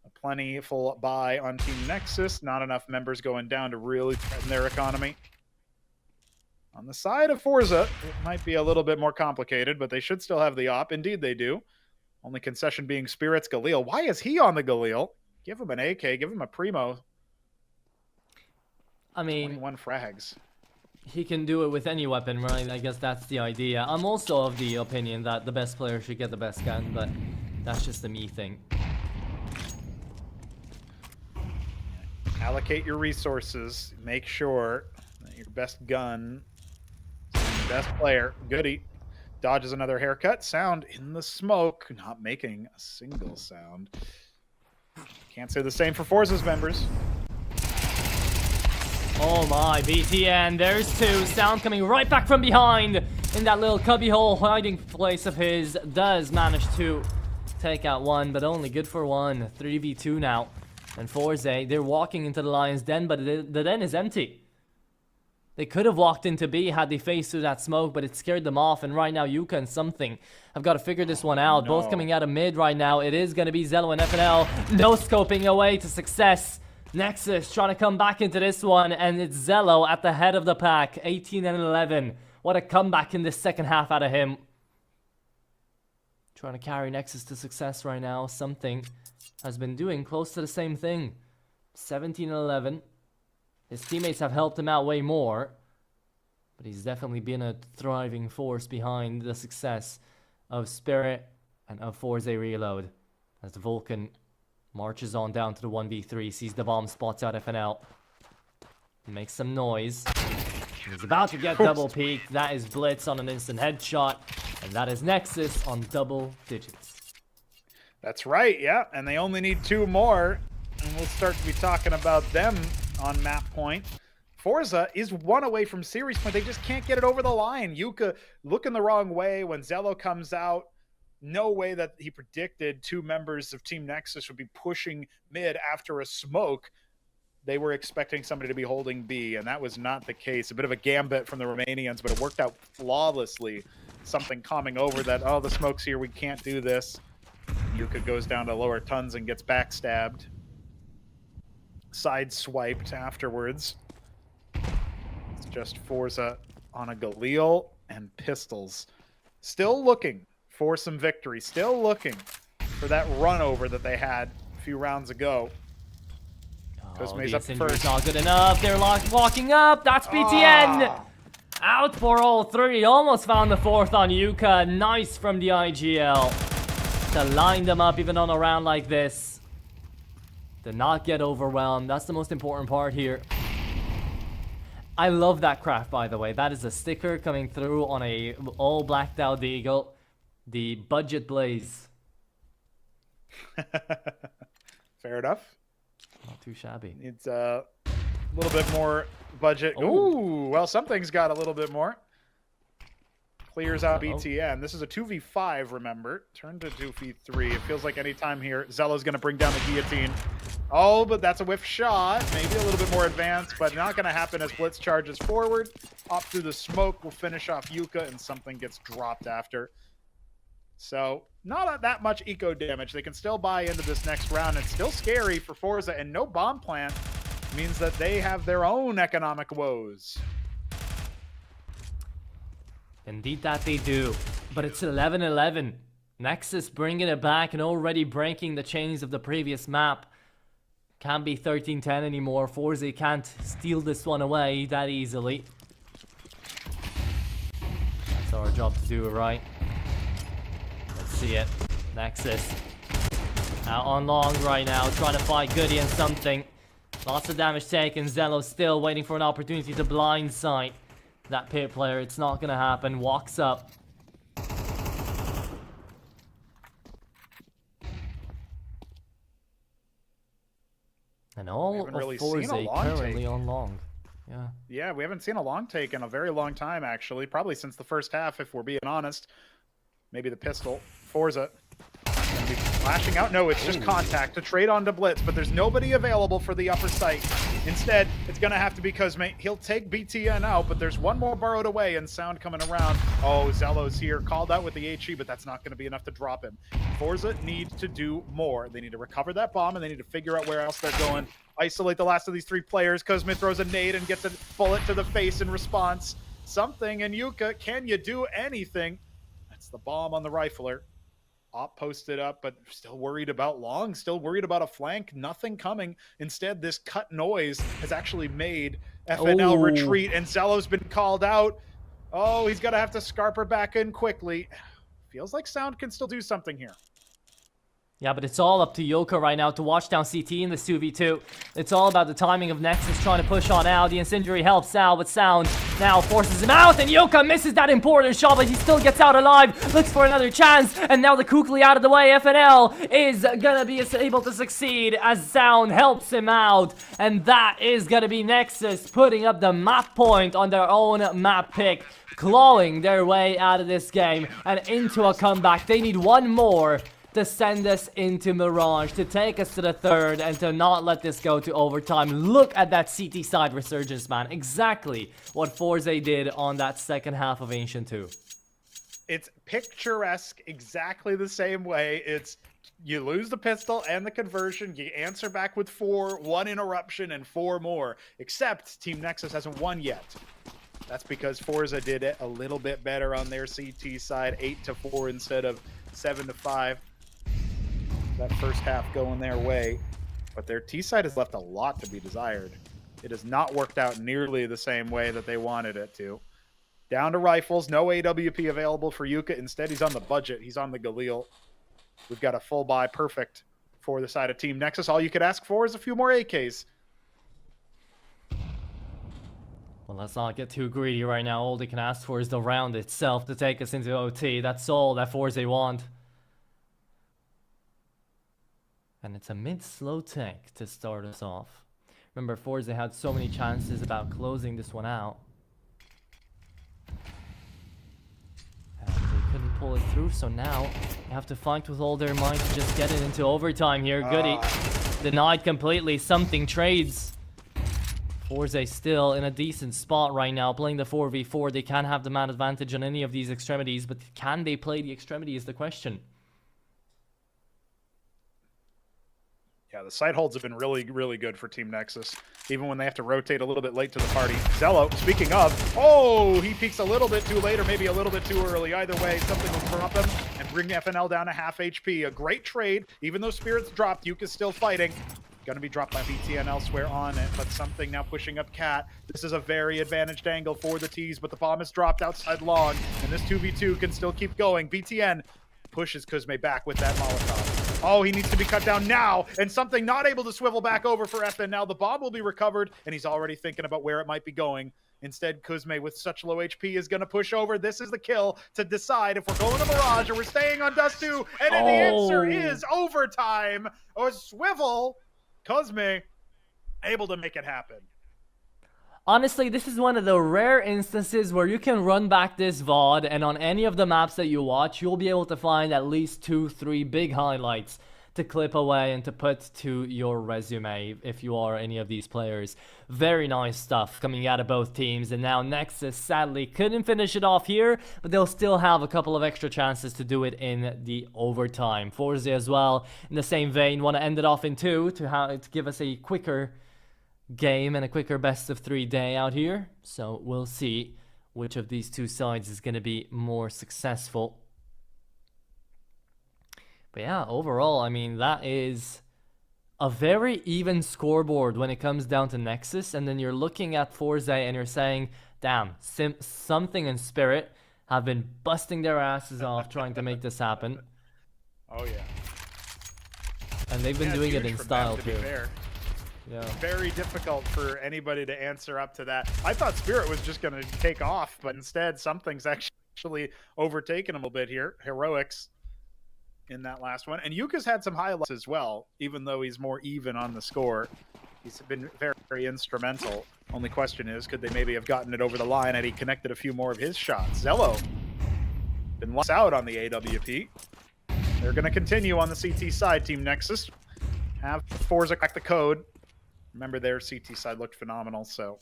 a plentiful buy on Team Nexus. Not enough members going down to really threaten their economy. On the side of Forza, it might be a little bit more complicated, but they should still have the op. Indeed, they do. Only concession being Spirit's Galil. Why is he on the Galil? Give him an AK. Give him a Primo. I mean, 21 frags. He can do it with any weapon, right? I guess that's the idea. I'm also of the opinion that the best player should get the best gun, but that's just a me thing. Allocate your resources. Make sure that your best gun, your best player, Goody, dodges another haircut. Sound in the smoke, not making a single sound. Can't say the same for Forza's members. Oh my, BTN, there's 2. Sound coming right back from behind in that little cubbyhole hiding place of his. Does manage to take out 1, but only good for 1. 3v2 now. And Forze, they're walking into the Lion's Den, but the den is empty. They could have walked into B had they faced through that smoke, but it scared them off. And right now, Yuka and something have got to figure this one out. Both coming out of mid right now. It is going to be Zello and FNL. No scoping away to success. Nexus trying to come back into this one, and it's Zello at the head of the pack. 18-11. What a comeback in this second half out of him. Trying to carry Nexus to success right now. Something has been doing close to the same thing. 17-11. His teammates have helped him out way more, but he's definitely been a thriving force behind the success of Spirit and of Forze Reload. As the Vulcan marches on down to the 1v3, sees the bomb, spots out FNL, makes some noise. He's about to get double peaked. That is Blitz on an instant headshot, and that is Nexus on double digits. That's right, yeah, and they only need 2 more, and we'll start to be talking about them on map point. Forza is 1 away from series point. They just can't get it over the line. Yuka looking the wrong way when Zello comes out. No way that he predicted 2 members of Team Nexus would be pushing mid after a smoke. They were expecting somebody to be holding B, and that was not the case. A bit of a gambit from the Romanians, but it worked out flawlessly. Something coming over that, oh, the smoke's here, we can't do this. Yuka goes down to lower tons and gets backstabbed. Side swiped afterwards. It's just Forza on a Galil and pistols. Still looking for some victory. Still looking for that run over that they had a few rounds ago. Cosme's up first. Not good enough. They're walking up. That's BTN. Out for all 3. Almost found the 4th on Yuka. Nice from the IGL to line them up even on a round like this. To not get overwhelmed. That's the most important part here. I love that craft, by the way. That is a sticker coming through on a all blacked out Eagle. The budget blaze. Fair enough. Not too shabby. It's a little bit more budget. Ooh, well, something's got a little bit more. Clears out BTN. This is a 2v5, remember. Turn to 2v3. It feels like any time here, Zello's going to bring down the guillotine. Oh, but that's a whiff shot. Maybe a little bit more advanced, but not going to happen as Blitz charges forward. Up through the smoke will finish off Yuka, and something gets dropped after. So, not that much eco damage. They can still buy into this next round. It's still scary for Forza, and no bomb plant means that they have their own economic woes. Indeed that they do. But it's 11-11. Nexus bringing it back and already breaking the chains of the previous map. Can't be 13-10 anymore. Forze can't steal this one away that easily. That's our job to do, right? Let's see it. Nexus out on long right now, trying to fight Goody and something. Lots of damage taken. Zello still waiting for an opportunity to blindside that pit player. It's not gonna happen. Walks up. really Forze seen a long currently take. on long. Yeah. Yeah, we haven't seen a long take in a very long time, actually. Probably since the first half, if we're being honest. Maybe the pistol. Forza. Gonna be flashing out. No, it's just contact to trade onto Blitz, but there's nobody available for the upper site. Instead, it's going to have to be Cosme. He'll take BTN out, but there's one more burrowed away and Sound coming around. Oh, Zello's here. Called out with the HE, but that's not going to be enough to drop him. Forza needs to do more. They need to recover that bomb, and they need to figure out where else they're going. Isolate the last of these 3 players. Cosme throws a nade and gets a bullet to the face in response. Something, and Yuka, can you do anything? That's the bomb on the rifler. Op posted up, but still worried about long, still worried about a flank, nothing coming. Instead, this cut noise has actually made FNL retreat, and Zello's been called out. Oh, he's going to have to scarper back in quickly. Feels like Sound can still do something here. Yeah, but it's all up to Yoka right now to watch down CT in the 2v2. It's all about the timing of Nexus trying to push on Al. The incendiary helps Sal, but Sound now forces him out, and Yoka misses that important shot, but he still gets out alive, looks for another chance, and now the Kukli out of the way. FNL is gonna be able to succeed as Sound helps him out, and that is gonna be Nexus putting up the map point on their own map pick, clawing their way out of this game and into a comeback. They need one more to send us into Mirage, to take us to the 3rd, and to not let this go to overtime. Look at that CT side resurgence, man. Exactly what Forze did on that second half of Ancient 2. It's picturesque exactly the same way. It's you lose the pistol and the conversion, you answer back with 4, 1 interruption, and 4 more. Except Team Nexus hasn't won yet. That's because Forza did it a little bit better on their CT side, 8-4 instead of 7-5. That first half going their way, but their T side has left a lot to be desired. It has not worked out nearly the same way that they wanted it to. Down to rifles, no AWP available for Yuka. Instead, he's on the budget. He's on the Galil. We've got a full buy, perfect for the side of Team Nexus. All you could ask for is a few more AKs. Well, let's not get too greedy right now. All they can ask for is the round itself to take us into OT. That's all that Forze want. And it's a mid-slow tank to start us off. Remember, Forze had so many chances about closing this one out. And they couldn't pull it through, so now they have to fight with all their might to just get it into overtime here. Goody. Denied completely. Something trades. Forze still in a decent spot right now, playing the 4v4. They can have the man advantage on any of these extremities, but can they play the extremity is the question. Yeah, the side holds have been really, really good for Team Nexus, even when they have to rotate a little bit late to the party. Zello, speaking of, oh, he peaks a little bit too late or maybe a little bit too early. Either way, something will drop him and bring FNL down to half HP. A great trade. Even though Spirits dropped, Yuka's still fighting. Going to be dropped by BTN elsewhere on it, but something now pushing up Cat. This is a very advantaged angle for the T's, but the bomb is dropped outside long, and this 2v2 can still keep going. BTN pushes Cosme back with that Molotov. Oh, he needs to be cut down now, and something not able to swivel back over for FN. Now the bomb will be recovered, and he's already thinking about where it might be going. Instead, Cosme, with such low HP, is going to push over. This is the kill to decide if we're going to Mirage or we're staying on Dust 2, and then the answer is overtime or swivel. Cosme able to make it happen. Honestly, this is one of the rare instances where you can run back this VOD, and on any of the maps that you watch, you'll be able to find at least 2-3 big highlights to clip away and to put to your resume if you are any of these players. Very nice stuff coming out of both teams, and now Nexus sadly couldn't finish it off here, but they'll still have a couple of extra chances to do it in the overtime. Forze as well, in the same vein, want to end it off in 2 to give us a quicker game and a quicker best of 3 day out here. So we'll see which of these two sides is going to be more successful. But yeah, overall, I mean, that is a very even scoreboard when it comes down to Nexus. And then you're looking at Forze and you're saying, damn, something in Spirit have been busting their asses off trying to make this happen. Oh, yeah. And they've been doing it in style, too. Yeah. Very difficult for anybody to answer up to that. I thought Spirit was just going to take off, but instead something's actually overtaken him a bit here. Heroics in that last one. And Yuka's had some highlights as well, even though he's more even on the score. He's been very, very instrumental. Only question is, could they maybe have gotten it over the line had he connected a few more of his shots? Zello been lost out on the AWP. They're going to continue on the CT side, Team Nexus. Have Forza crack the code. Remember, their CT side looked phenomenal, so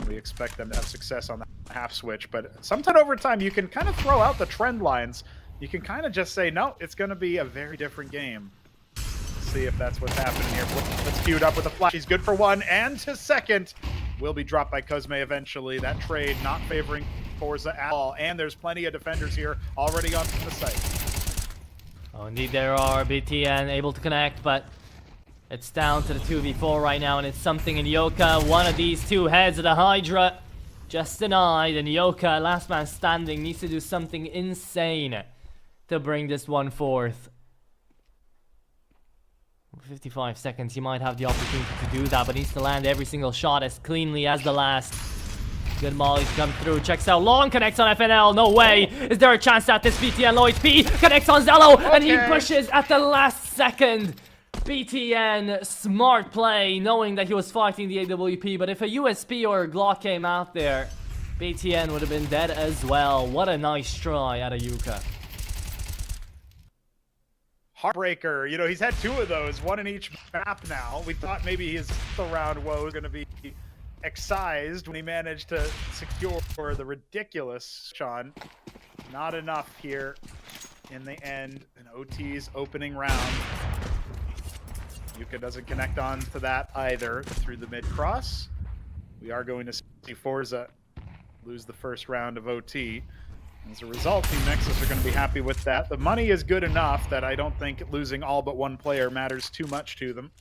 we expect them to have success on the half switch. But sometime over time, you can kind of throw out the trend lines. You can kind of just say, no, it's going to be a very different game. See if that's what's happening here. Let's queue it up with a flash. He's good for one and to second. Will be dropped by Cosme eventually. That trade not favoring Forza at all. And there's plenty of defenders here already on the site. Oh, indeed there are. BTN able to connect, but it's down to the 2v4 right now, and it's something in Yoka. One of these two heads of the Hydra just denied, and Yoka, last man standing, needs to do something insane to bring this one forth. 55 seconds, he might have the opportunity to do that, but needs to land every single shot as cleanly as the last. Good mollies come through, checks out long, connects on FNL, no way. Is there a chance at this BTN low HP? Connects on Zello, and he pushes at the last second. BTN, smart play, knowing that he was fighting the AWP, but if a USP or a Glock came out there, BTN would have been dead as well. What a nice try out of Yuka. Heartbreaker, you know, he's had two of those, one in each map now. We thought maybe his round woe was going to be excised when he managed to secure the ridiculous Sean. Not enough here in the end. An OT's opening round. Yuka doesn't connect on to that either through the mid-cross. We are going to see Forza lose the first round of OT. As a result, Team Nexus are going to be happy with that. The money is good enough that I don't think losing all but one player matters too much to them.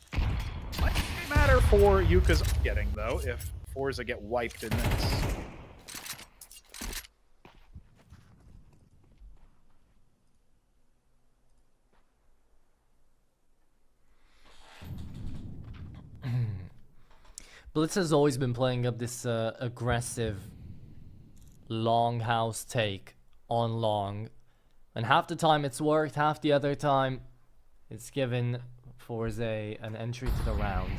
Might matter for Yuka's getting, though, if Forza get wiped in this. Blitz has always been playing up this aggressive long house take on long, and half the time it's worked, half the other time it's given Forze an entry to the round.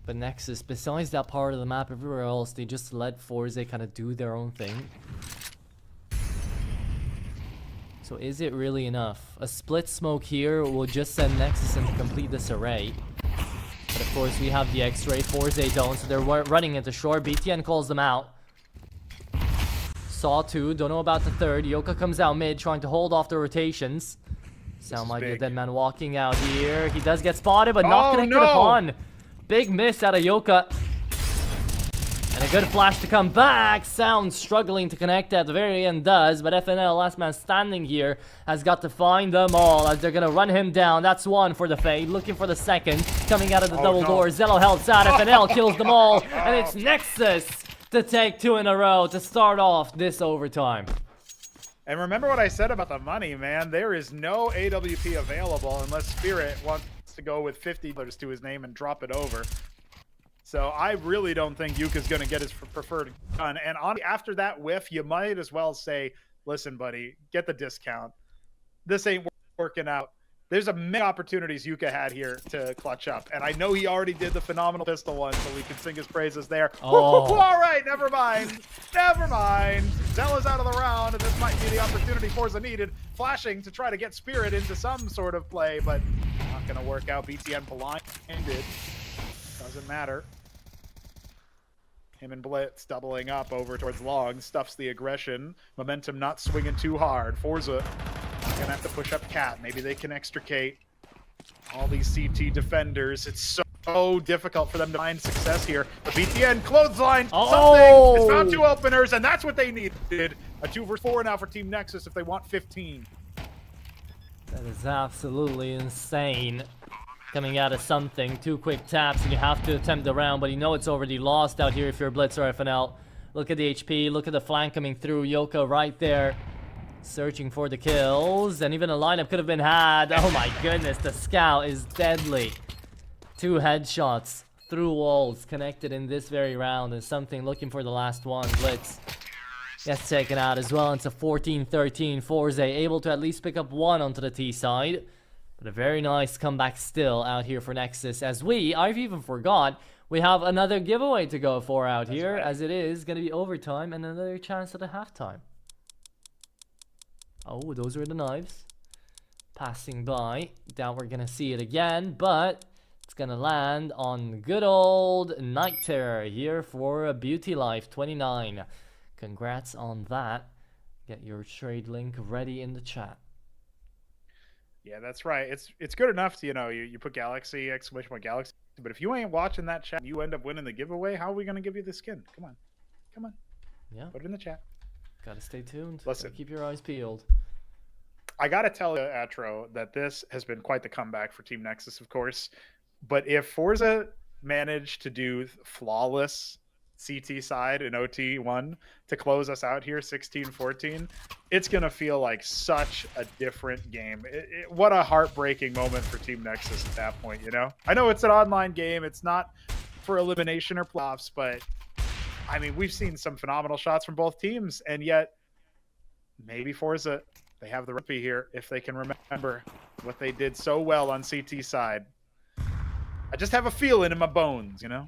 But Nexus, besides that part of the map, everywhere else they just let Forze kind of do their own thing. So is it really enough? A split smoke here will just send Nexus in to complete this array. But of course we have the X-ray, Forze don't, so they're running into shore. BTN calls them out. Saw two, don't know about the third. Yoka comes out mid, trying to hold off the rotations. Sound like a dead man walking out here. He does get spotted, but not connected upon. Big miss out of Yoka. And a good flash to come back. Sound struggling to connect at the very end does, but FNL, last man standing here, has got to find them all as they're gonna run him down. That's one for the Fade, looking for the second. Coming out of the double door, Zello helps out, FNL kills them all, and it's Nexus to take two in a row to start off this overtime. And remember what I said about the money, man. There is no AWP available unless Spirit wants to go with $50 to his name and drop it over. So I really don't think Yuka's going to get his preferred gun. And after that whiff, you might as well say, listen, buddy, get the discount. This ain't working out. There's a many opportunities Yuka had here to clutch up. And I know he already did the phenomenal pistol one, so we can sing his praises there. All right, never mind. Never mind. Zella's out of the round, and this might be the opportunity Forza needed. Flashing to try to get Spirit into some sort of play, but not going to work out. BTN blinded. Doesn't matter. Him and Blitz doubling up over towards long, stuffs the aggression. Momentum not swinging too hard. Forza gonna have to push up Cat. Maybe they can extricate all these CT defenders. It's so difficult for them to find success here. The BTN clothesline, something. It's found two openers, and that's what they needed. A 2 versus 4 now for Team Nexus if they want 15. That is absolutely insane. Coming out of something, 2 quick taps, and you have to attempt the round, but you know it's already lost out here if you're Blitz or FNL. Look at the HP, look at the flank coming through. Yoka right there, searching for the kills, and even a lineup could have been had. Oh my goodness, the scout is deadly. 2 headshots through walls connected in this very round, and something looking for the last one. Blitz gets taken out as well. It's a 14-13. Forze able to at least pick up one onto the T side. But a very nice comeback still out here for Nexus, as I've even forgot, we have another giveaway to go for out here, as it is going to be overtime and another chance at a halftime. Oh, those are the knives. Passing by. Doubt we're going to see it again, but it's going to land on good old Night Terror here for a Beauty Life 29. Congrats on that. Get your trade link ready in the chat. Yeah, that's right. It's good enough to, you put Galaxy, exclamation point Galaxy, but if you ain't watching that chat, you end up winning the giveaway. How are we going to give you the skin? Come on. Come on. Yeah. Put it in the chat. Gotta stay tuned. Listen. Gotta keep your eyes peeled. I got to tell you, Atro, that this has been quite the comeback for Team Nexus, of course. But if Forza managed to do flawless CT side in OT1 to close us out here 16-14, it's going to feel like such a different game. What a heartbreaking moment for Team Nexus at that point, I know it's an online game. It's not for elimination or playoffs, but I mean, we've seen some phenomenal shots from both teams, and yet maybe Forza, they have the recipe here if they can remember what they did so well on CT side. I just have a feeling in my bones, A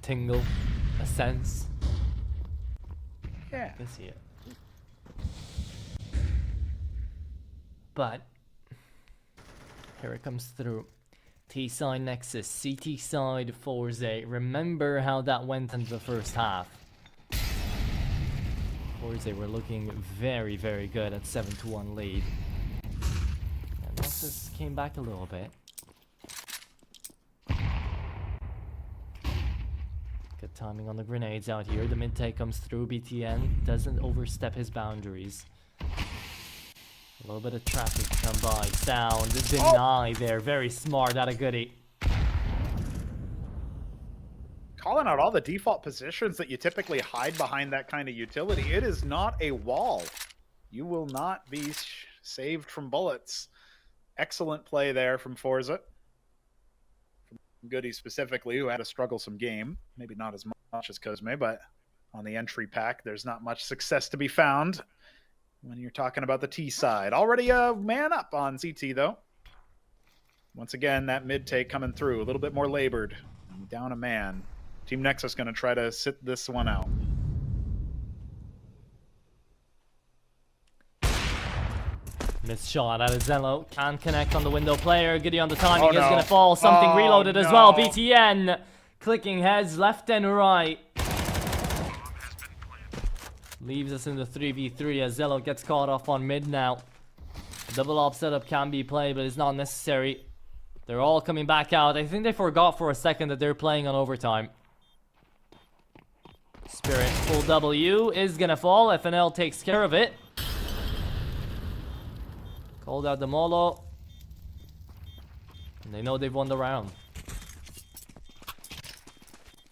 tingle, a sense. Yeah. I can see it. But here it comes through. T side Nexus, CT side Forze. Remember how that went into the first half. Forze were looking very, very good at 7-1 lead. And Nexus came back a little bit. Good timing on the grenades out here. The mid-take comes through. BTN doesn't overstep his boundaries. A little bit of traffic to come by. Sound deny there. Very smart out of Goody. Calling out all the default positions that you typically hide behind that kind of utility. It is not a wall. You will not be saved from bullets. Excellent play there from Forza. Goody specifically, who had a strugglesome game. Maybe not as much as Cosme, but on the entry pack, there's not much success to be found when you're talking about the T side. Already a man up on CT, though. Once again, that mid-take coming through. A little bit more labored. Down a man. Team Nexus going to try to sit this one out. Missed shot out of Zello. Can't connect on the window player. Goody on the timing is no. going to fall. Something reloaded as no. well. BTN clicking heads left and right. Leaves us in the 3v3 as Zello gets caught off on mid now. Double op setup can be played, but it's not necessary. They're all coming back out. I think they forgot for a second that they're playing on overtime. Spirit full W is going to fall. FNL takes care of it. Called out the Molo. And they know they've won the round.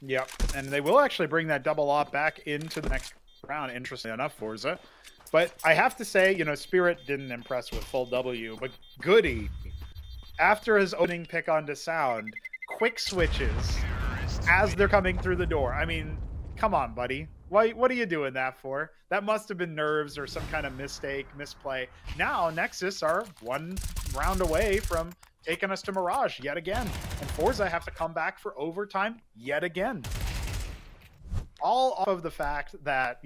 Yep, and they will actually bring that double op back into the next round, interestingly enough, Forza. But I have to say, Spirit didn't impress with full W, but Goody, after his opening pick onto Sound, quick switches as they're coming through the door. I mean, come on, buddy. What are you doing that for? That must have been nerves or some kind of mistake, misplay. Now, Nexus are one round away from taking us to Mirage yet again. And Forza have to come back for overtime yet again. All off of the fact that,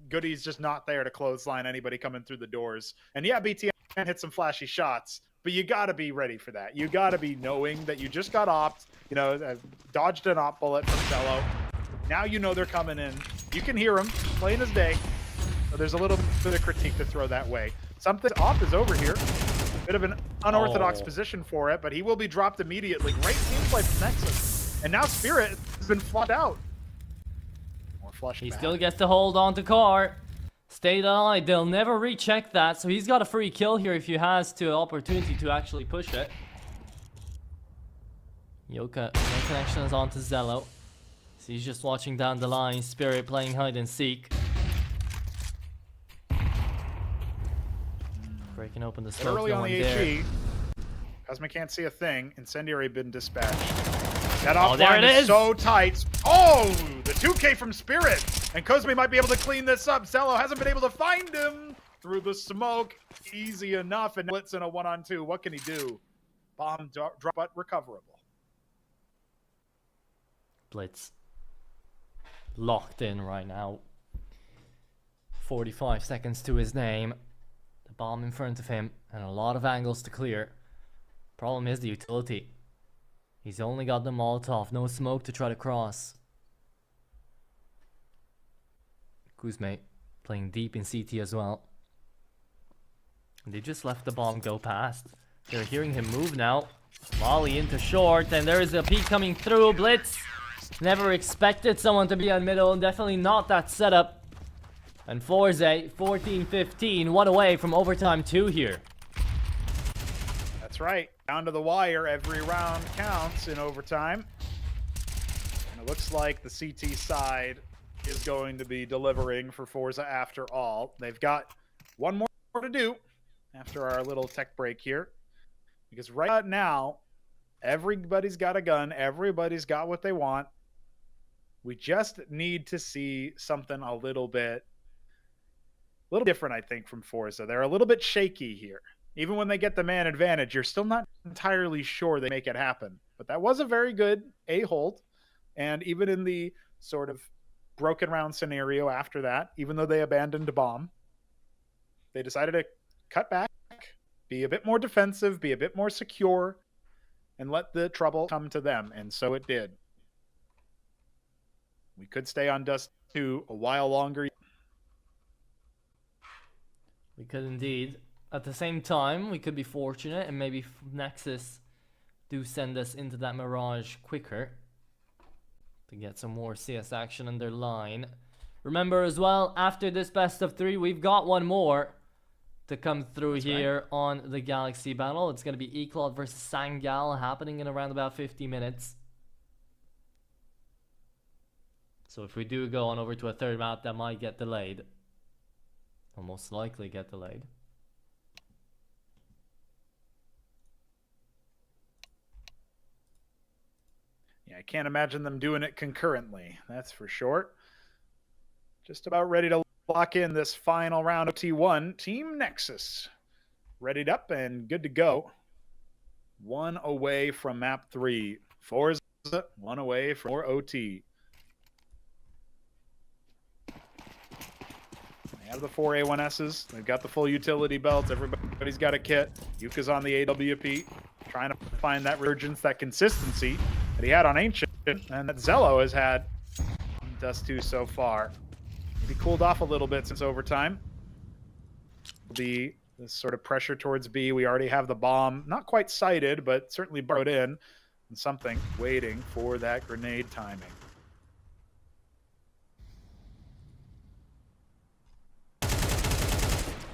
Goody's just not there to clothesline anybody coming through the doors. And yeah, BTN hit some flashy shots, but you got to be ready for that. You got to be knowing that you just got opt, dodged an op bullet from Cello. Now they're coming in. You can hear them plain as day. So there's a little bit of critique to throw that way. Something op is over here. Bit of an unorthodox position for it, but he will be dropped immediately. Great team play from Nexus. And now Spirit has been flushed out. More flushed He back. still gets to hold on to car. Stay alive. They'll never recheck that. So he's got a free kill here if he has the opportunity to actually push it. Yoka, no connections onto Zello. So he's just watching down the line. Spirit playing hide and seek. Breaking open the smoke. Early No on one the there. HE. Cosme can't see a thing. Incendiary been dispatched. That there offline it is is. so tight. Oh, the 2K from Spirit. And Cosme might be able to clean this up. Cello hasn't been able to find him. through the smoke. Easy enough, and Blitz in a 1-on-2. What can he do? Bomb drop, but recoverable. Blitz locked in right now. 45 seconds to his name. The bomb in front of him and a lot of angles to clear. Problem is the utility. He's only got the Molotov, no smoke to try to cross. Kuzme playing deep in CT as well. And they just left the bomb go past. They're hearing him move now. Molly into short, and there is a peek coming through. Blitz never expected someone to be on middle. Definitely not that setup. And Forze 14-15, one away from overtime 2 here. That's right. Down to the wire. Every round counts in overtime. And it looks like the CT side is going to be delivering for Forza after all. They've got one more to do after our little tech break here. Because right now, everybody's got a gun. Everybody's got what they want. We just need to see something a little different, I think, from Forza. They're a little bit shaky here. Even when they get the man advantage, you're still not entirely sure they make it happen. But that was a very good A hold. And even in the sort of broken round scenario after that, even though they abandoned a bomb, they decided to cut back, be a bit more defensive, be a bit more secure, and let the trouble come to them. And so it did. We could stay on Dust 2 a while longer. We could indeed. At the same time, we could be fortunate and maybe Nexus do send us into that Mirage quicker to get some more CS action on their line. Remember as well, after this best of 3, we've got one more to come through. That's here right. On the Galaxy battle. It's going to be Eclot versus Sangal happening in around about 50 minutes. So if we do go on over to a third map, that might get delayed. Or most likely get delayed. Yeah, I can't imagine them doing it concurrently. That's for sure. Just about ready to lock in this final round of T1. Team Nexus readied up and good to go. One away from map 3. Forza, one away from more OT. They have the 4 A1Ss. They've got the full utility belts. Everybody's got a kit. Yuka's on the AWP, trying to find that resurgence, that consistency that he had on Ancient, and that Zello has had on Dust 2 so far. Maybe cooled off a little bit since overtime. The sort of pressure towards B. We already have the bomb, not quite sighted, but certainly burrowed in, and something waiting for that grenade timing.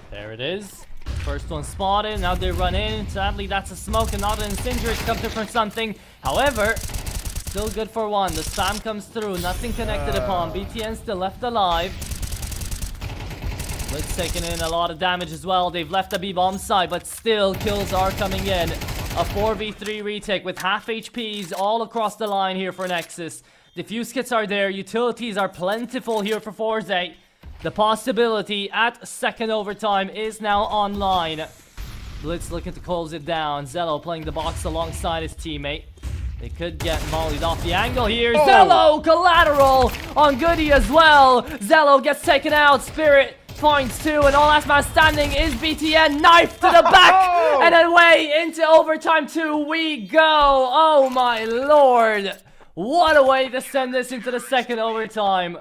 There it is. First one spotted, now they run in. Sadly, that's a smoke and not an incendiary to come through from something. However, still good for one. The spam comes through, nothing connected upon. BTN still left alive. Blitz taking in a lot of damage as well. They've left the B-bomb side, but still kills are coming in. A 4v3 retake with half HPs all across the line here for Nexus. Diffuse kits are there, utilities are plentiful here for Forze. The possibility at second overtime is now online. Blitz looking to close it down. Zello playing the box alongside his teammate. They could get mollied off the angle here. Oh. Zello collateral on Goody as well. Zello gets taken out. Spirit finds 2, and all last man standing is BTN. Knife to the back, and away into overtime 2 we go. Oh my lord. What a way to send this into the second overtime.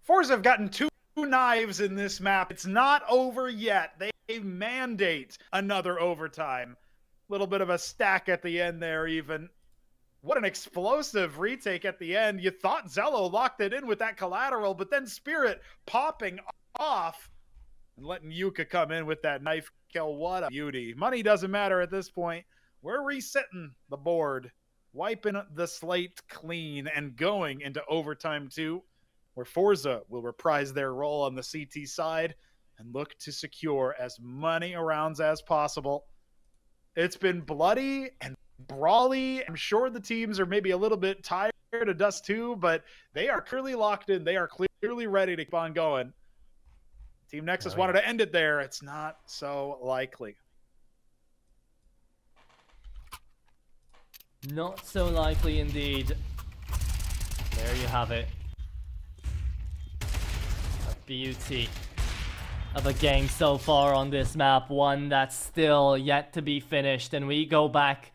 Forza have gotten 2 knives in this map. It's not over yet. They mandate another overtime. Little bit of a stack at the end there even. What an explosive retake at the end. You thought Zello locked it in with that collateral, but then Spirit popping off and letting Yuka come in with that knife kill. What a beauty. Money doesn't matter at this point. We're resetting the board, wiping the slate clean and going into overtime 2. Where Forza will reprise their role on the CT side and look to secure as many rounds as possible. It's been bloody and brawly. I'm sure the teams are maybe a little bit tired of Dust 2, but they are clearly locked in. They are clearly ready to keep on going. Team Nexus wanted to end it there. It's not so likely. Not so likely indeed. There you have it. A beauty of a game so far on this map. One that's still yet to be finished. And we go back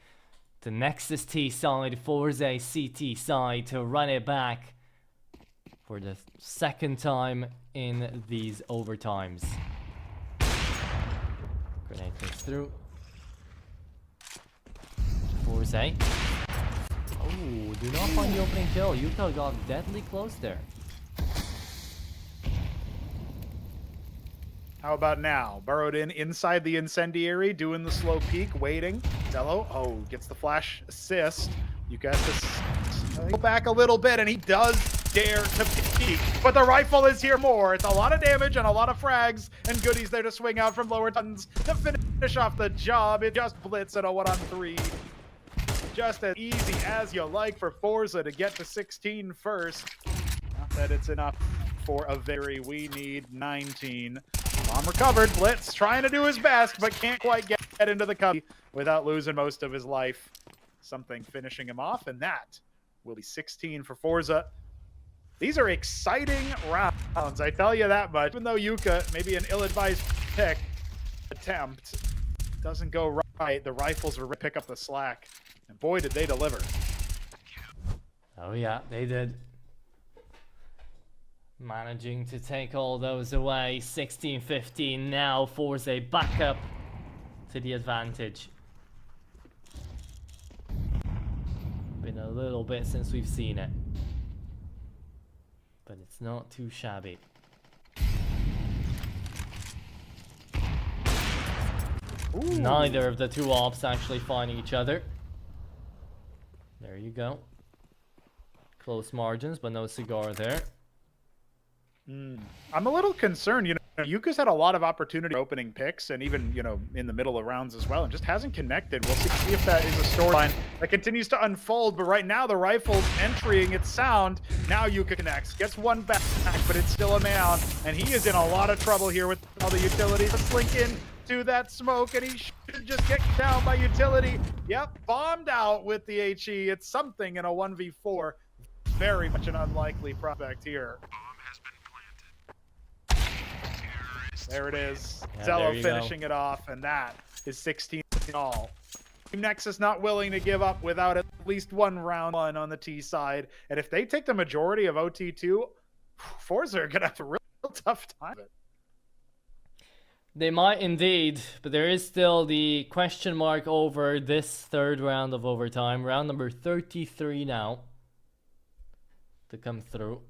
to Nexus T side, Forze CT side to run it back for the second time in these overtimes. Grenade goes through. Forze. Oh, do not find the opening kill. Yuka got deadly close there. How about now? Burrowed in inside the incendiary, doing the slow peek, waiting. Zello, gets the flash assist. Yuka has to go back a little bit, and he does dare to peek. But the rifle is here more. It's a lot of damage and a lot of frags and goodies there to swing out from lower tons to finish off the job. It just blitz at a 1-on-3. Just as easy as you like for Forza to get to 16 first. Not that it's enough for a very, we need 19. Bomb recovered. Blitz trying to do his best, but can't quite get into the cubby without losing most of his life. Something finishing him off, and that will be 16 for Forza. These are exciting rounds, I tell you that much. Even though Yuka, maybe an ill-advised attempt, doesn't go right, the rifles will pick up the slack. And boy, did they deliver. Oh yeah, they did. Managing to take all those away. 16-15 now. Forze back up to the advantage. Been a little bit since we've seen it, but it's not too shabby. Ooh. Neither of the two ops actually finding each other. There you go. Close margins, but no cigar there. I'm a little concerned. Yuka's had a lot of opportunity opening picks, and even, in the middle of rounds as well, and just hasn't connected. We'll see if that is a storyline that continues to unfold. But right now, the rifle's entering its sound. Now Yuka connects, gets one back, but it's still a man down, and he is in a lot of trouble here with all the utilities to slink in to that smoke, and he should just get down by utility. Yep, bombed out with the HE. It's something in a 1v4. Very much an unlikely prospect here. There it is. Yeah, Zello finishing it off, and that is 16 in all. Team Nexus not willing to give up without at least one round on the T side. And if they take the majority of OT2, Forza are going to have a real tough time. They might indeed, but there is still the question mark over this third round of overtime. Round number 33 now to come through.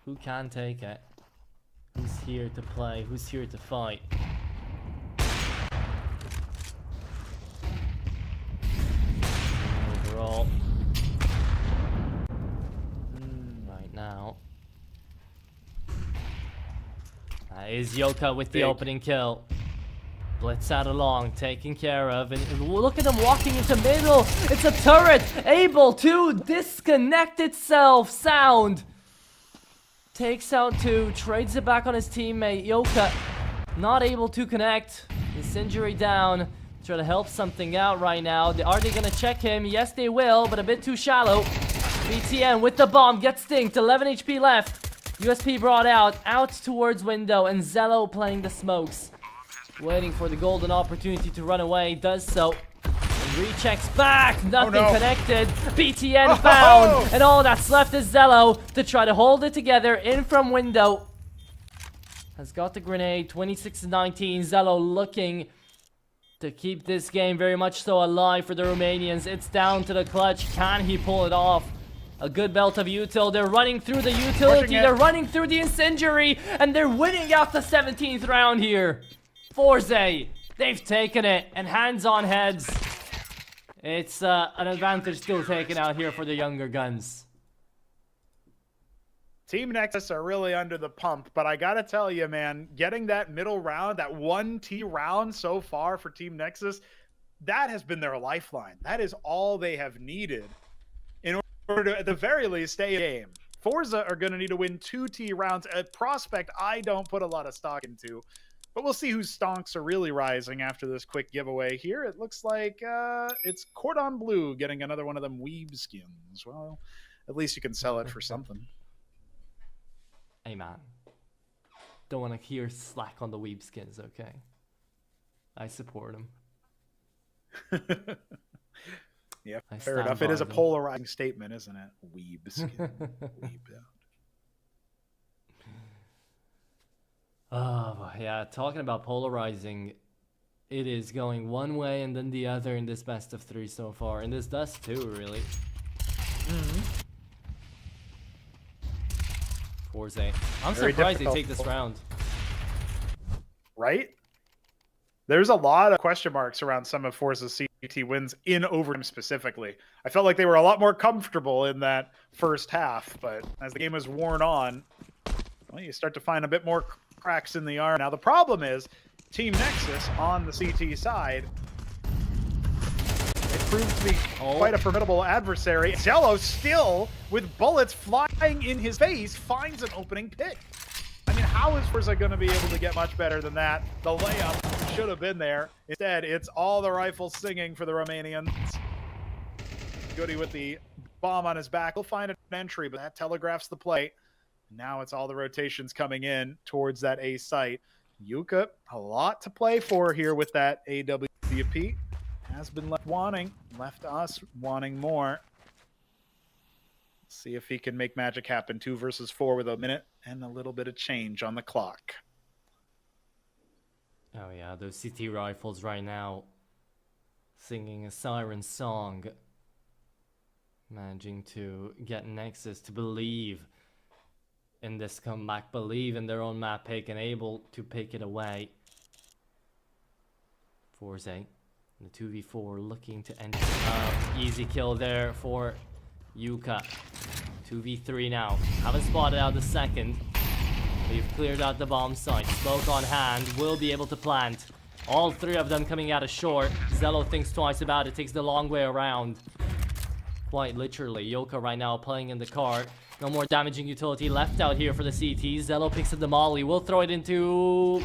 Who can take it? Who's here to play? Who's here to fight? Overall, right now, that is Yoka with the opening kill. Blitz out along, taken care of, and look at him walking into middle. It's a turret able to disconnect itself. Sound takes out two, trades it back on his teammate. Yoka not able to connect. His injury down. Try to help something out right now. Are they gonna check him? Yes, they will, but a bit too shallow. BTN with the bomb gets stinked. 11 HP left. USP brought out towards window, and Zello playing the smokes, waiting for the golden opportunity to run away. Does so. Rechecks back, nothing connected. BTN found, and all that's left is Zello to try to hold it together. In from window, has got the grenade. 26-19. Zello looking to keep this game very much so alive for the Romanians. It's down to the clutch. Can he pull it off? A good belt of util. They're running through the utility. They're running through the incendiary, and they're winning out the 17th round here. Forze, they've taken it, and hands on heads. It's an advantage still taken out here for the younger guns. Team Nexus are really under the pump, but I gotta tell you, man, getting that middle round, that 1T round so far for Team Nexus, that has been their lifeline. That is all they have needed in order to, at the very least, stay in the game. Forza are going to need to win 2 T rounds. A prospect I don't put a lot of stock into. But we'll see whose stonks are really rising after this quick giveaway here. It looks like it's Cordon Bleu getting another one of them weeb skins. Well, at least you can sell it for something. Hey, man. Don't want to hear slack on the weeb skins, okay? I support them. Yeah, fair enough. It is a polarizing statement, isn't it? Weeb skin. Weeb out. Oh, yeah, talking about polarizing, it is going one way and then the other in this best of 3 so far. And this does too, really. Forze. I'm Very surprised they difficult. take this round. Right? There's a lot of question marks around some of Forza's CT wins in overtime specifically. I felt like they were a lot more comfortable in that first half, but as the game has worn on, well, you start to find a bit more cracks in the armor. Now, the problem is Team Nexus on the CT side, it proved to be quite a formidable adversary. Zello still, with bullets flying in his face, finds an opening pick. I mean, how is Forza going to be able to get much better than that? The layup should have been there. Instead, it's all the rifles singing for the Romanians. Goody with the bomb on his back. He'll find an entry, but that telegraphs the play. Now it's all the rotations coming in towards that A site. Yuka, a lot to play for here with that AWP. Has been left us wanting more. See if he can make magic happen. 2 versus 4 with a minute and a little bit of change on the clock. Oh yeah, those CT rifles right now singing a siren song. Managing to get Nexus to believe in this comeback, believe in their own map pick and able to pick it away. Forze, the 2v4 looking to enter. Easy kill there for Yuka. 2v3 now. Haven't spotted out the second. We've cleared out the bomb site. Smoke on hand. Will be able to plant. All 3 of them coming out of short. Zello thinks twice about it. Takes the long way around. Quite literally. Yoka right now playing in the car. No more damaging utility left out here for the CT. Zello picks up the molly. Will throw it into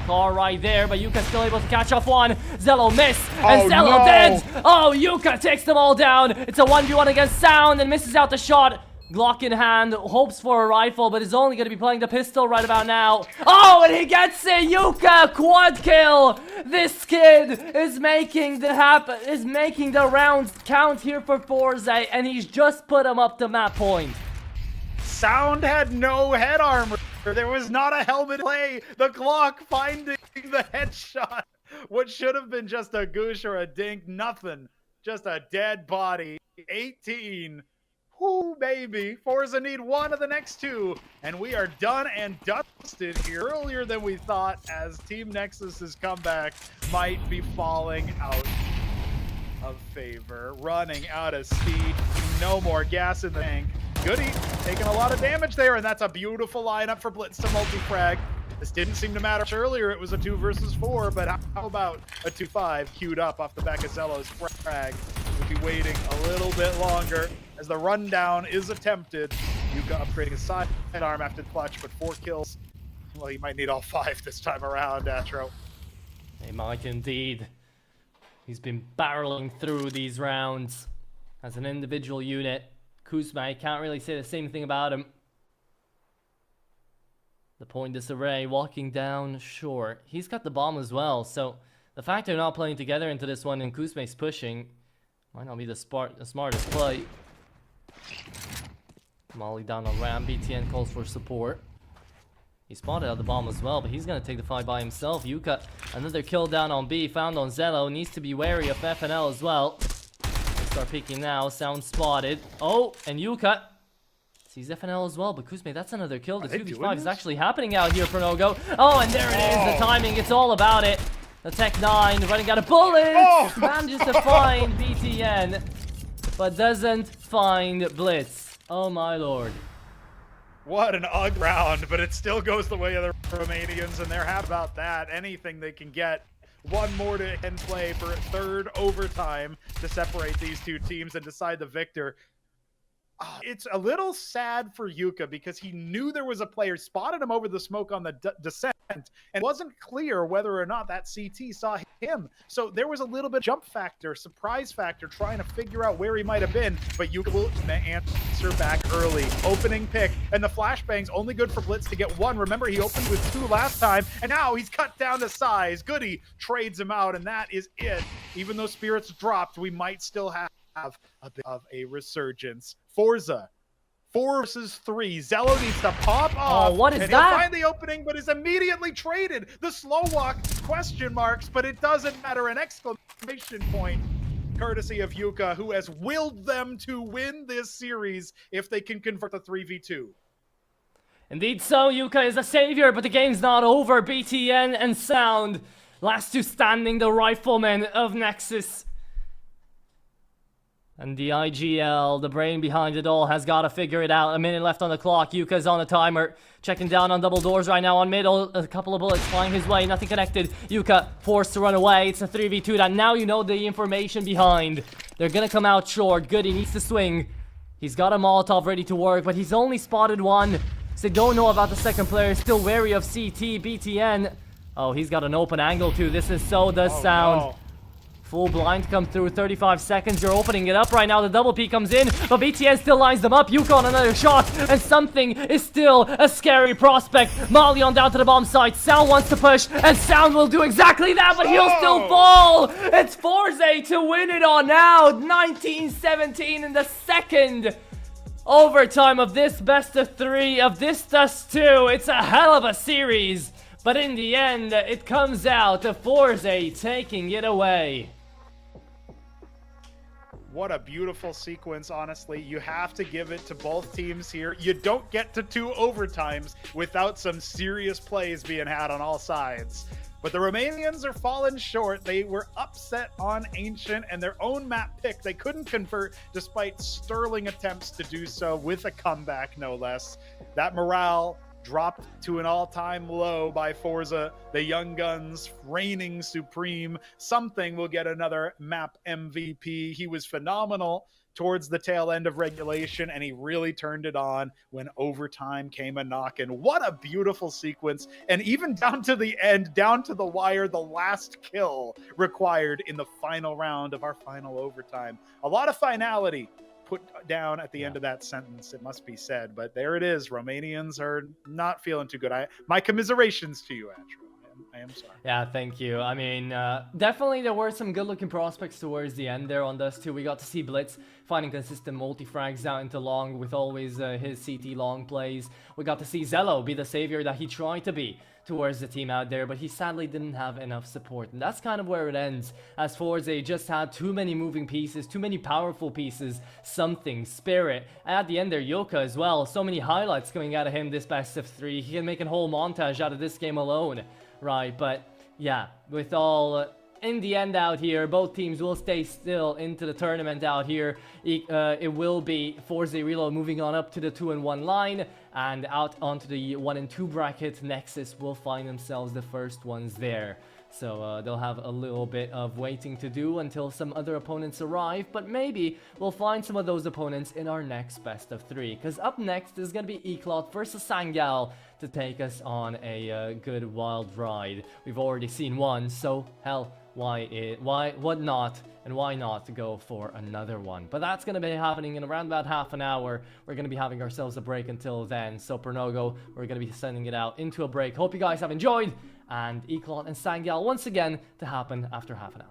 car right there, but Yuka's still able to catch off one. Zello missed, and Zello dead! Oh, Yuka takes them all down. It's a 1v1 against Sound and misses out the shot. Glock in hand, hopes for a rifle, but is only going to be playing the pistol right about now. Oh, and he gets it! Yuka, quad kill! This kid is making the rounds count here for Forze, and he's just put him up to map point. Sound had no head armor. There was not a helmet play. The Glock finding the headshot. What should have been just a goosh or a dink, nothing. Just a dead body. 18. Whoo, baby. Forza need 1 of the next 2. And we are done and dusted here earlier than we thought, as Team Nexus's comeback might be falling out of favor. Running out of speed. No more gas in the tank. Goody taking a lot of damage there, and that's a beautiful lineup for Blitz to multi-frag. This didn't seem to matter earlier. It was a 2 versus 4, but how about a 2-5 queued up off the back of Zello's frag? We'll be waiting a little bit longer as the rundown is attempted. Yuka upgrading his sidearm after the clutch, but 4 kills. Well, he might need all 5 this time around, Atro. He might indeed. He's been barreling through these rounds as an individual unit. Kuzma, can't really say the same thing about him. The point disarray, walking down short. He's got the bomb as well, so the fact they're not playing together into this one and Kuzma's pushing might not be the smartest play. Molly down on ramp, BTN calls for support. He spotted out the bomb as well, but he's gonna take the fight by himself. Yuka, another kill down on B, found on Zello, needs to be wary of FNL as well. Start peeking now. Sound spotted. Oh, and Yuka sees FNL as well, but Kuzme, that's another kill. The 2v5 is actually happening out here for No-Go. Oh, and there it is. The timing, it's all about it. The Tech 9 running out of bullets. Manages to find BTN, but doesn't find Blitz. Oh my lord. What an UG round, but it still goes the way of the Romanians, and they're happy about that. Anything they can get. 1 more to end play for a 3rd overtime to separate these 2 teams and decide the victor. It's a little sad for Yuka because he knew there was a player, spotted him over the smoke on the descent, and it wasn't clear whether or not that CT saw him. So there was a little bit of jump factor, surprise factor, trying to figure out where he might have been, but Yuka will answer back early. Opening pick, and the flashbang's only good for Blitz to get one. Remember, he opened with 2 last time, and now he's cut down to size. Goody trades him out, and that is it. Even though Spirits dropped, we might still have a bit of a resurgence. Forza, 4 versus 3. Zello needs to pop off. Oh, what is and that? He'll find the opening, but is immediately traded. The slow walk, question marks, but it doesn't matter. An exclamation point, courtesy of Yuka, who has willed them to win this series if they can convert the 3v2. Indeed so, Yuka is a savior, but the game's not over. BTN and Sound, last 2 standing, the riflemen of Nexus. And the IGL, the brain behind it all, has got to figure it out. A minute left on the clock. Yuka's on the timer. Checking down on double doors right now on middle. A couple of bullets flying his way. Nothing connected. Yuka forced to run away. It's a 3v2 that now you know the information behind. They're going to come out short. Goody needs to swing. He's got a Molotov ready to work, but he's only spotted one. So they don't know about the second player. Still wary of CT, BTN. Oh, he's got an open angle too. This is so does Sound. No. Full blind come through, 35 seconds. You're opening it up right now. The double P comes in, but BTN still lines them up. Yuka on another shot, and something is still a scary prospect. Molly on down to the bomb site. Sound wants to push, and Sound will do exactly that, but he'll still fall. It's Forze to win it on now. 19-17 in the second overtime of this best of 3 of this Dust 2. It's a hell of a series, but in the end, it comes out to Forze taking it away. What a beautiful sequence, honestly. You have to give it to both teams here. You don't get to 2 overtimes without some serious plays being had on all sides. But the Romanians are falling short. They were upset on Ancient and their own map pick. They couldn't convert despite sterling attempts to do so with a comeback, no less. That morale dropped to an all-time low by Forza. The Young Guns reigning supreme. Something will get another map MVP. He was phenomenal towards the tail end of regulation, and he really turned it on when overtime came a knockin'. What a beautiful sequence. And even down to the end, down to the wire, the last kill required in the final round of our final overtime. A lot of finality put down at the end of that sentence, it must be said, but there it is. Romanians are not feeling too good. My commiserations to you, Andrew. I am sorry. Yeah, thank you. I mean, definitely there were some good-looking prospects towards the end there on Dust 2. We got to see Blitz finding consistent multi-frags out into long with always his CT long plays. We got to see Zello be the savior that he tried to be towards the team out there, but he sadly didn't have enough support. And that's kind of where it ends, as Forze just had too many moving pieces, too many powerful pieces, something, Spirit. And at the end there, Yuka as well. So many highlights coming out of him this best of 3. He can make a whole montage out of this game alone. Right, but yeah, with all in the end out here, both teams will stay still into the tournament out here. It will be Forze Reload moving on up to the 2-1 line, and out onto the 1-2 bracket. Nexus will find themselves the first ones there. So they'll have a little bit of waiting to do until some other opponents arrive, but maybe we'll find some of those opponents in our next best of 3. Because up next is going to be Eclot versus Sangal to take us on a good wild ride. We've already seen one, so hell, why not go for another one? But that's going to be happening in around about half an hour. We're going to be having ourselves a break until then. So Pernogo, we're going to be sending it out into a break. Hope you guys have enjoyed. And Eclot and Sangal once again to happen after half an hour.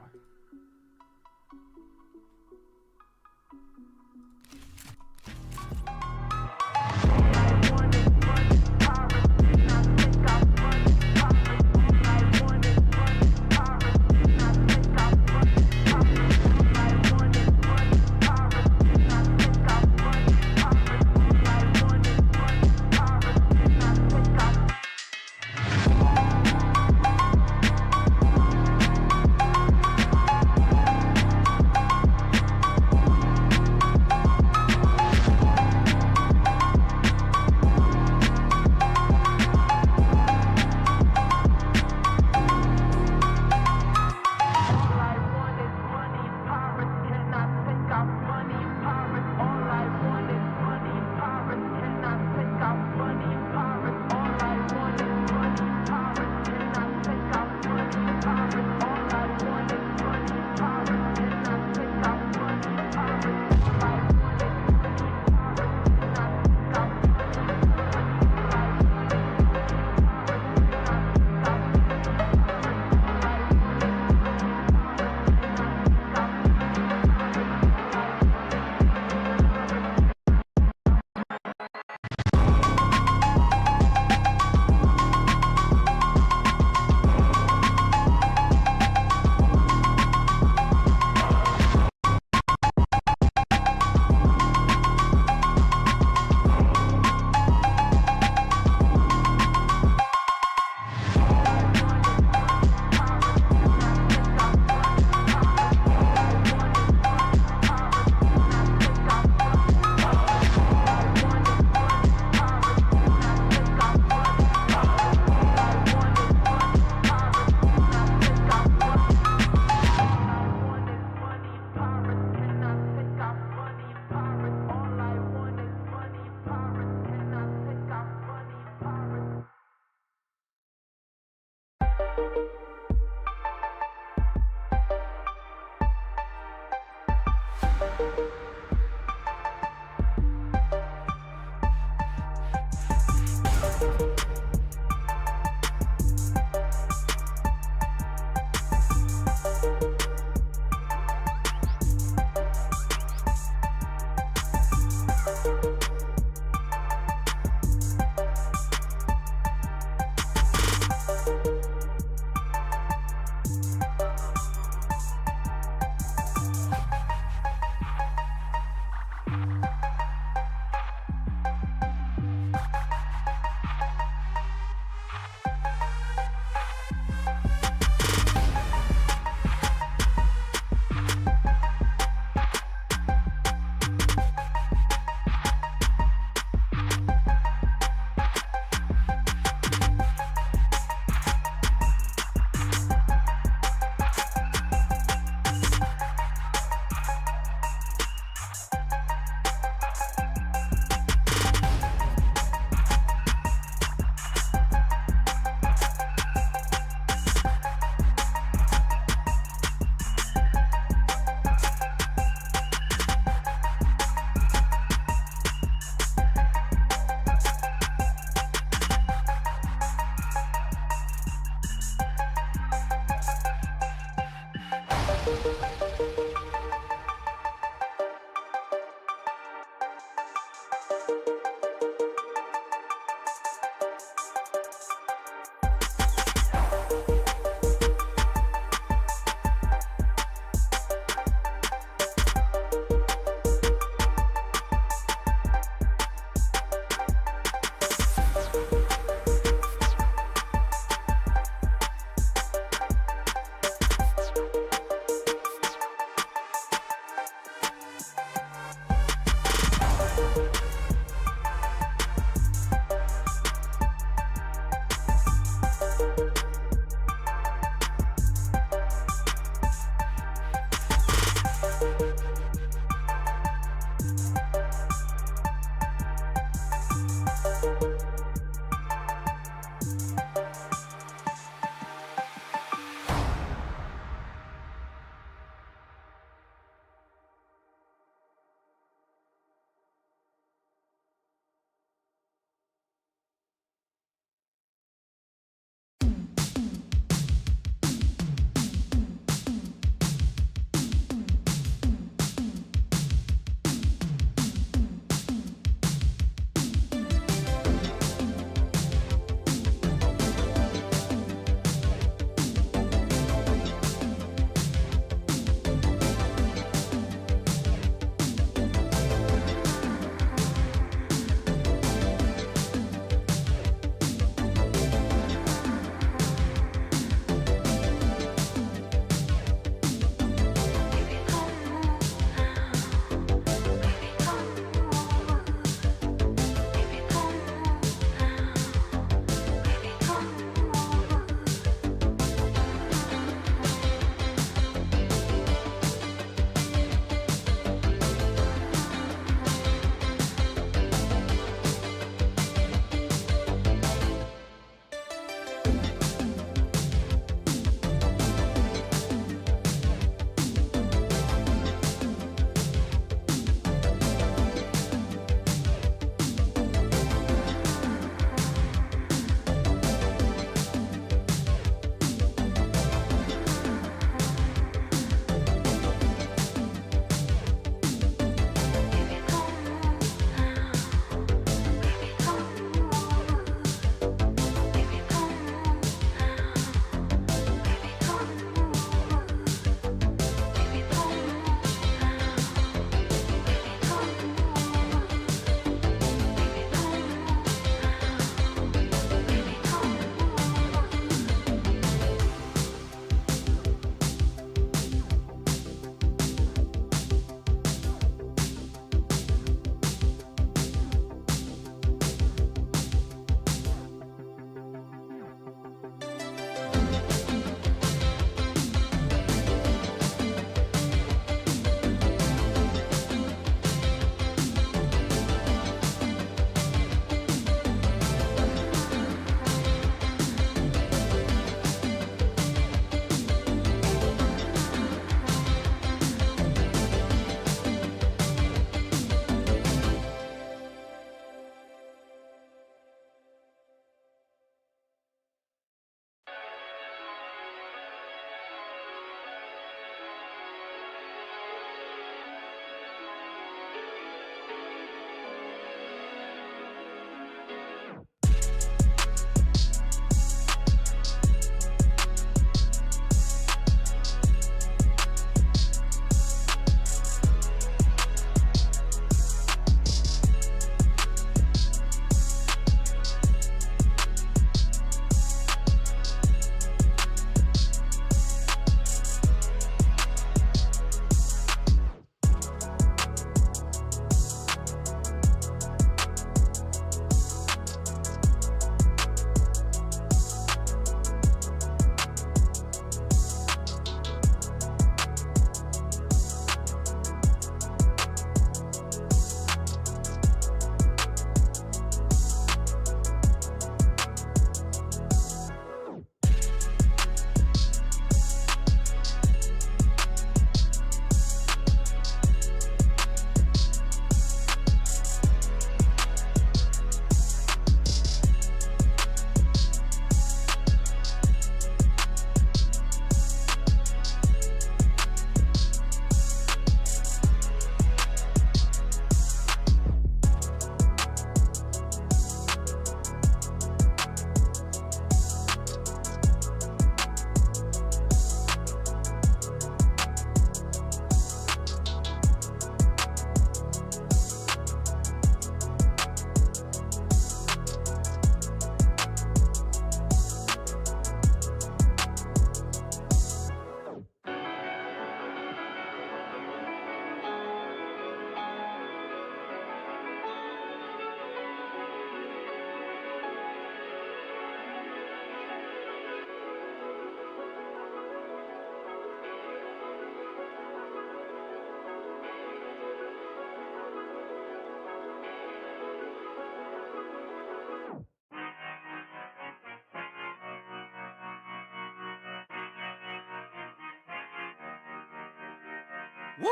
Woo!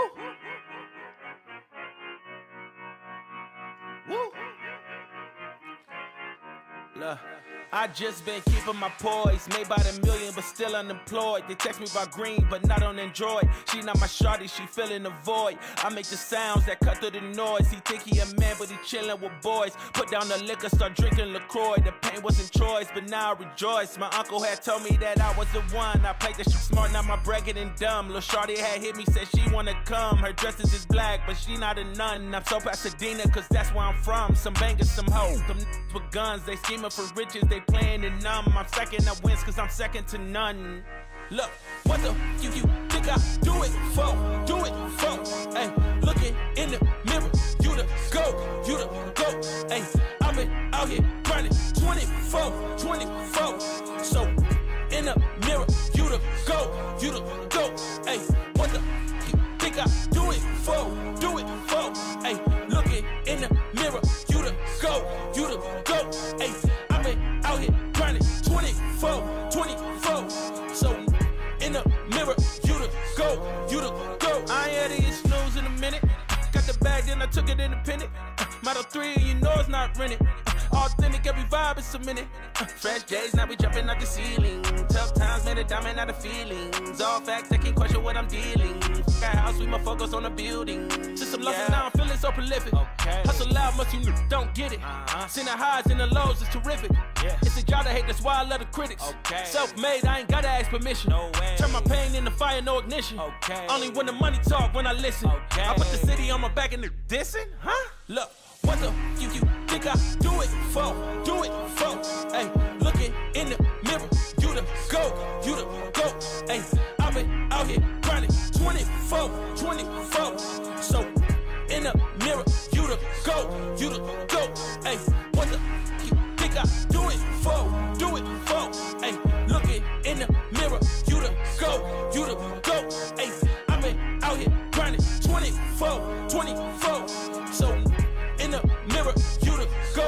Woo! Look, I just been keeping my poise. Made by the million, but still unemployed. They text me about green, but not on Android. She not my shawty, she filling the void. I make the sounds that cut through the noise. He think he a man, but he chillin' with boys. Put down the liquor, start drinking LaCroix. The pain wasn't choice, but now I rejoice. My uncle had told me that I was the one. I played the shit smart, now my bread getting dumb. Lil' shawty had hit me, said she wanna come. Her dresses is black, but she not a nun. I'm so Pasadena, cause that's where I'm from. Some bangers, some hoes. Them with guns, they scheming for riches, they playing it numb. I'm second, I wins cause I'm second to none. Look, what the you think I do it for? Do it for? Hey, looking in the mirror, you the go, hey, I've been out here grinding 24, so in the mirror, you the go, hey, what the you think I do it for? Do it for? Hey, looking in the mirror, you the go, hey, I've been out here grinding 24, so in the mirror, you the go. I ain't had to snooze in a minute. Got the bag, then I took it independent. Model 3, you know it's not rented. Authentic, every vibe is cemented. Fresh days, now we jumping out the ceiling. Tough times made a diamond out of feelings. All facts, they can't question what I'm dealing. Got house, we my focus on the building. System love, and now I'm feeling so prolific. Okay. Hustle loud, much you don't get it. Seen the highs and the lows, it's terrific. Yeah. It's a job to hate, that's why I love the critics. Okay. Self-made, I ain't gotta ask permission. No way. Turn my pain into fire, no ignition. Okay. Only when the money talk, when I listen. Okay. I put the city on my back and they're dissing, huh? Look, what the you think I do it for? Do it for? Hey, looking in the mirror, you the go, hey, I've been out here grinding 24, so in the mirror, you the go, hey, what the you think I do it for? Do it for? Hey, looking in the mirror, you the go, hey, I've been out here grinding 24, so in the mirror, you the go.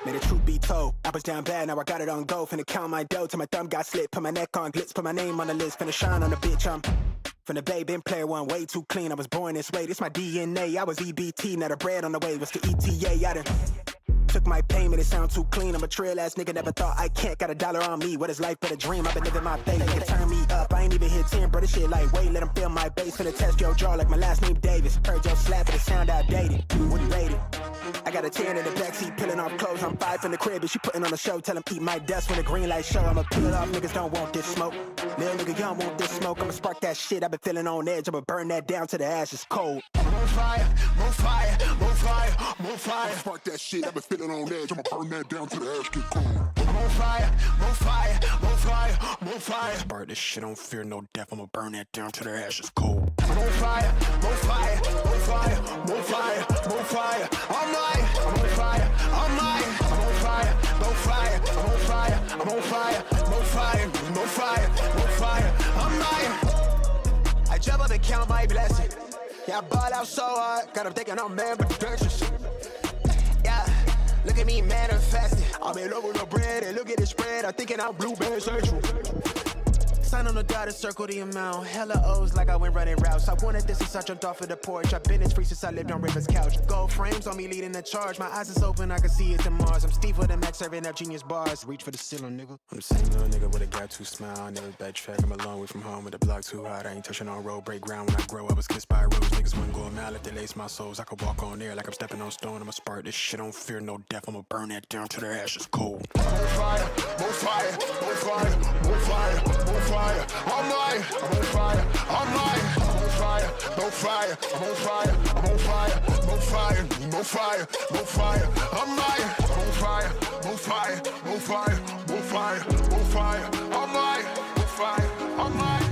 Made the truth be told, I was down bad, now I got it on go. Finna count my dough till my thumb got slit. Put my neck on glitz, put my name on the list. Finna shine on the bitch, I'm from the bay, been player one, way too clean. I was born this way, this my DNA. I was EBT, now the bread on the way was the ETA. I done took my pain, made it sound too clean. I'm a trail ass nigga, never thought I can't. Got $1 on me, what is life but a dream? I've been living my faith, nigga turn me up. I ain't even hit 10, bro, this shit like wait, let them feel my bass. Finna test your jaw like my last name Davis. Heard your slap, but it sound outdated. Wouldn't rate it. I got a 10 in the backseat, peeling off clothes. I'm 5 in the crib, and she putting on a show. Tell him eat my dust when the green light show. I'ma peel it off, niggas don't want this smoke. Little nigga, y'all want this smoke. I'ma spark that shit, I've been feeling on edge. I'ma burn that down to the ashes cold. I'm on fire, more fire, more fire, more fire. Spark that shit, I've been feeling on edge. I'ma burn that down to the ash get cold. I'm on fire, more fire, more fire, more fire. Spark this shit, don't fear no death. I'ma burn that down to the ashes cold. I'm on fire, more fire, more fire, more fire, more fire. I'm on fire, I'm on fire, more fire, I'm on fire, I'm on fire, more fire, more fire, more fire. I jump up and count my blessings. Yeah, I ball out so hard, got them thinking I'm man, but dangerous. Yeah, look at me manifesting. I'm in love with the bread, and look at the spread. I'm thinking I'm blueberry central. Sign on the dotted circle the amount. Hella O's like I went running routes. I wanted this since I jumped off of the porch. I've been in free since I lived on River's couch. Gold frames on me leading the charge. My eyes is open, I can see it's in Mars. I'm Steve with the Max serving up genius bars. Reach for the ceiling, nigga. I'm the same little nigga with a gap too smile. I never backtrack, I'm a long way from home with the block too hot. I ain't touching on road, break ground when I grow. I was kissed by a rose. Niggas wouldn't go a mile if they lace my souls. I could walk on air like I'm stepping on stone. I'ma spark this shit, don't fear no death. I'ma burn that down to the ashes cold. More fire, more fire, more fire, more fire, more fire. I'm on fire, I'm on fire, no fire, I'm on fire, I'm on fire, no fire, no fire, no fire. I'm on fire, no fire, no fire, no fire, no fire. I'm on fire, I'm on fire.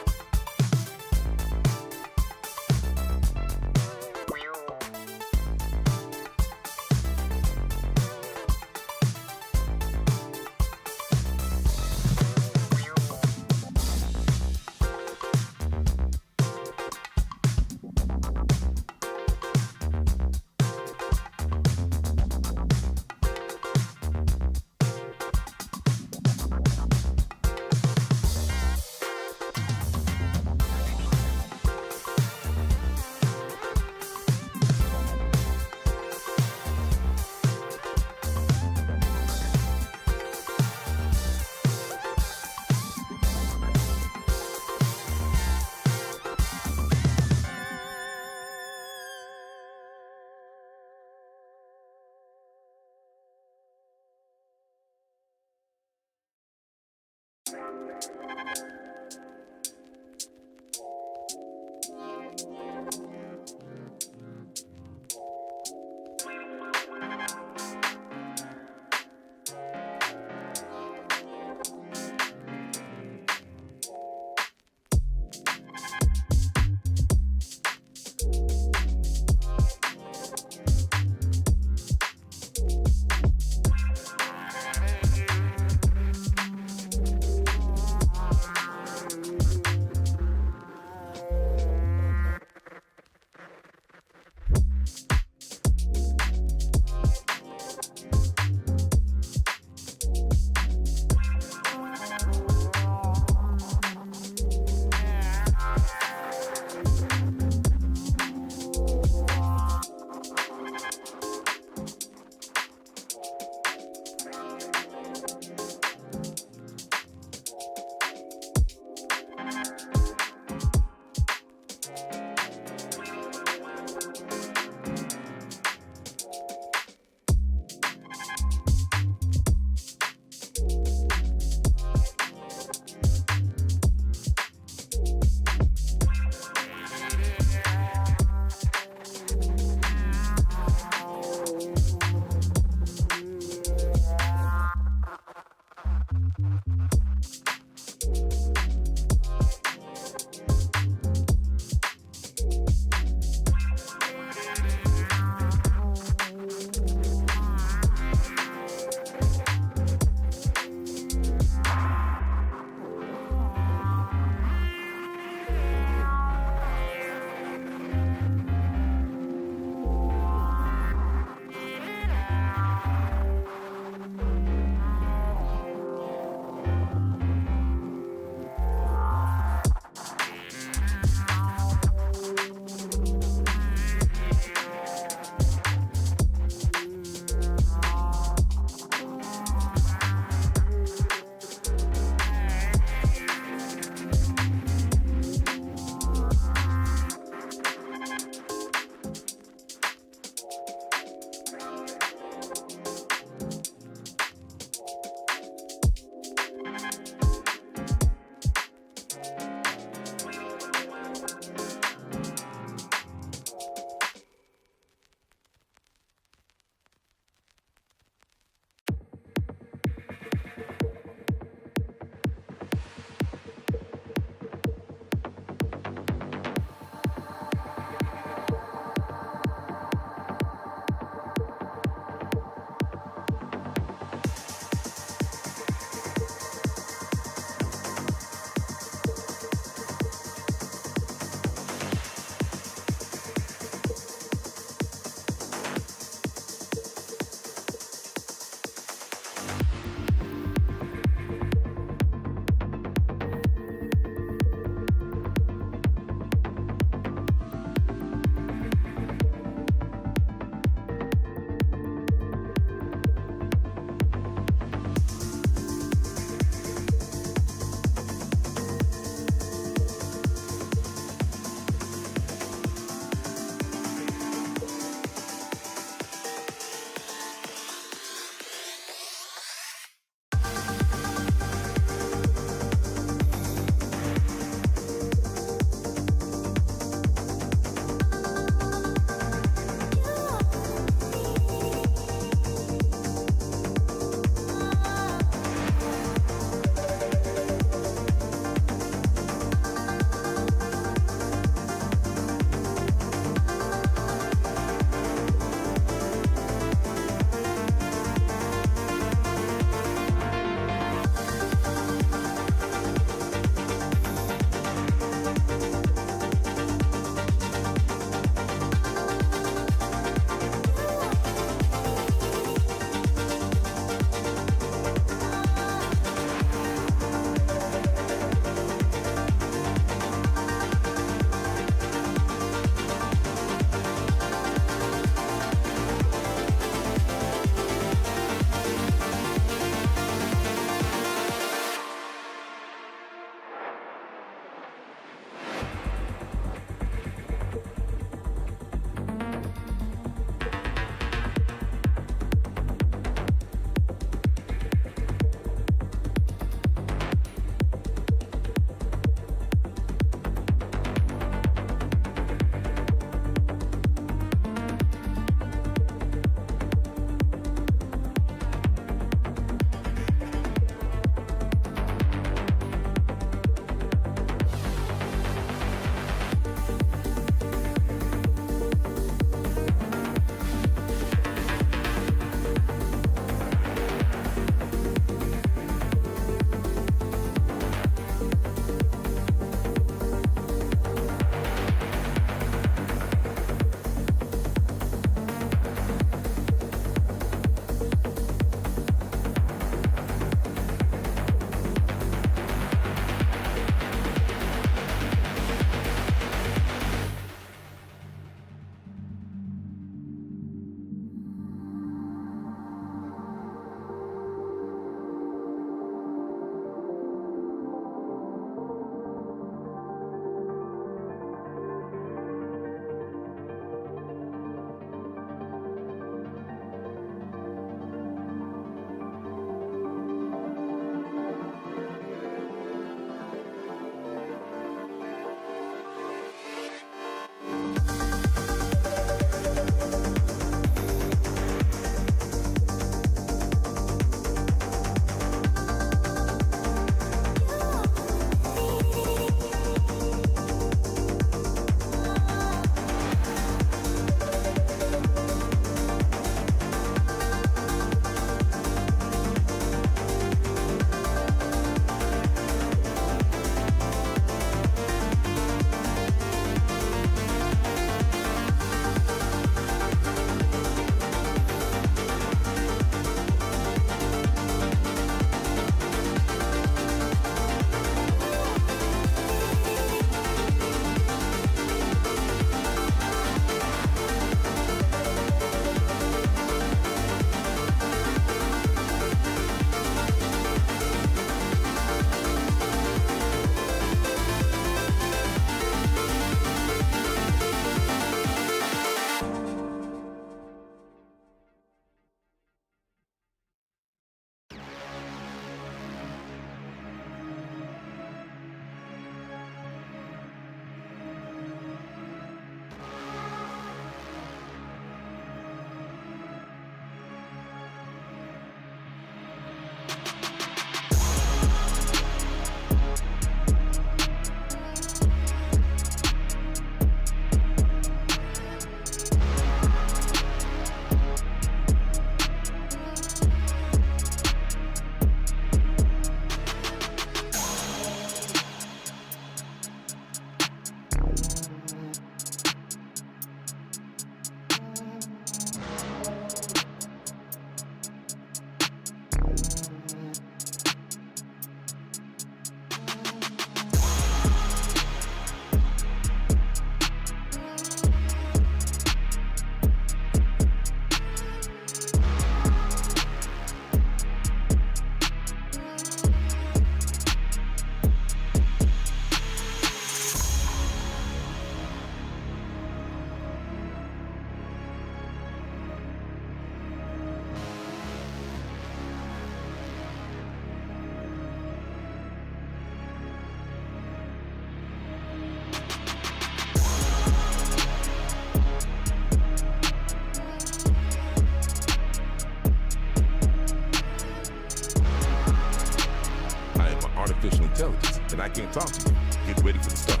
artificial intelligence, and I can't talk to you. Get ready for the start.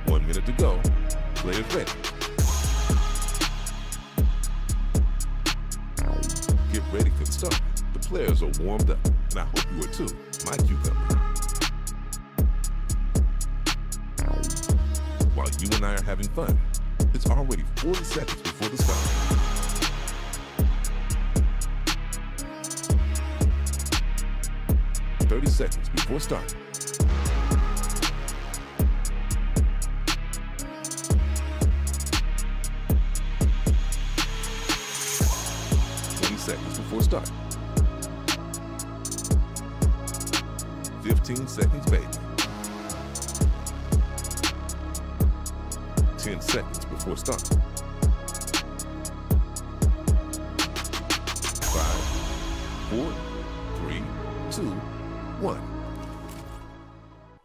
1 minute to go. Players ready. Get ready for the start. The players are warmed up, and I hope you are too, my cucumber. While you and I are having fun, it's already 40 seconds before the start. 30 seconds before start. Seconds before start. 15 seconds, baby. 10 seconds before start. 5, 4, 3, 2, 1.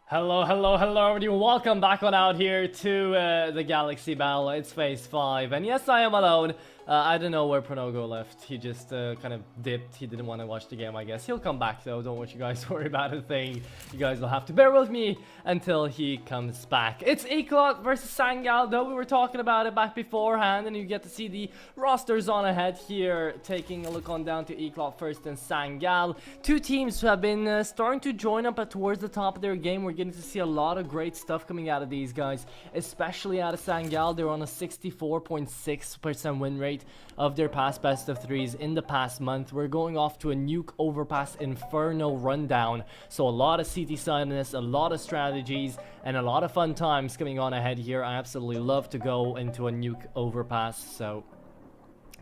Hello, hello, hello everyone, welcome back on out here to the Galaxy Battle. It's phase 5, and yes, I am alone. I don't know where Pronogo left. He just kind of dipped. He didn't want to watch the game, I guess. He'll come back though, don't want you guys to worry about a thing. You guys will have to bear with me until he comes back. It's Eclot versus Sangal, though we were talking about it back beforehand, and you get to see the rosters on ahead here. Taking a look on down to Eclot first and Sangal. Two teams who have been starting to join up towards the top of their game. We're getting to see a lot of great stuff coming out of these guys, especially out of Sangal. They're on a 64.6% win rate of their past best of threes in the past month. We're going off to a nuke overpass inferno rundown, so a lot of CT sidedness, a lot of strategies, and a lot of fun times coming on ahead here. I absolutely love to go into a nuke overpass, so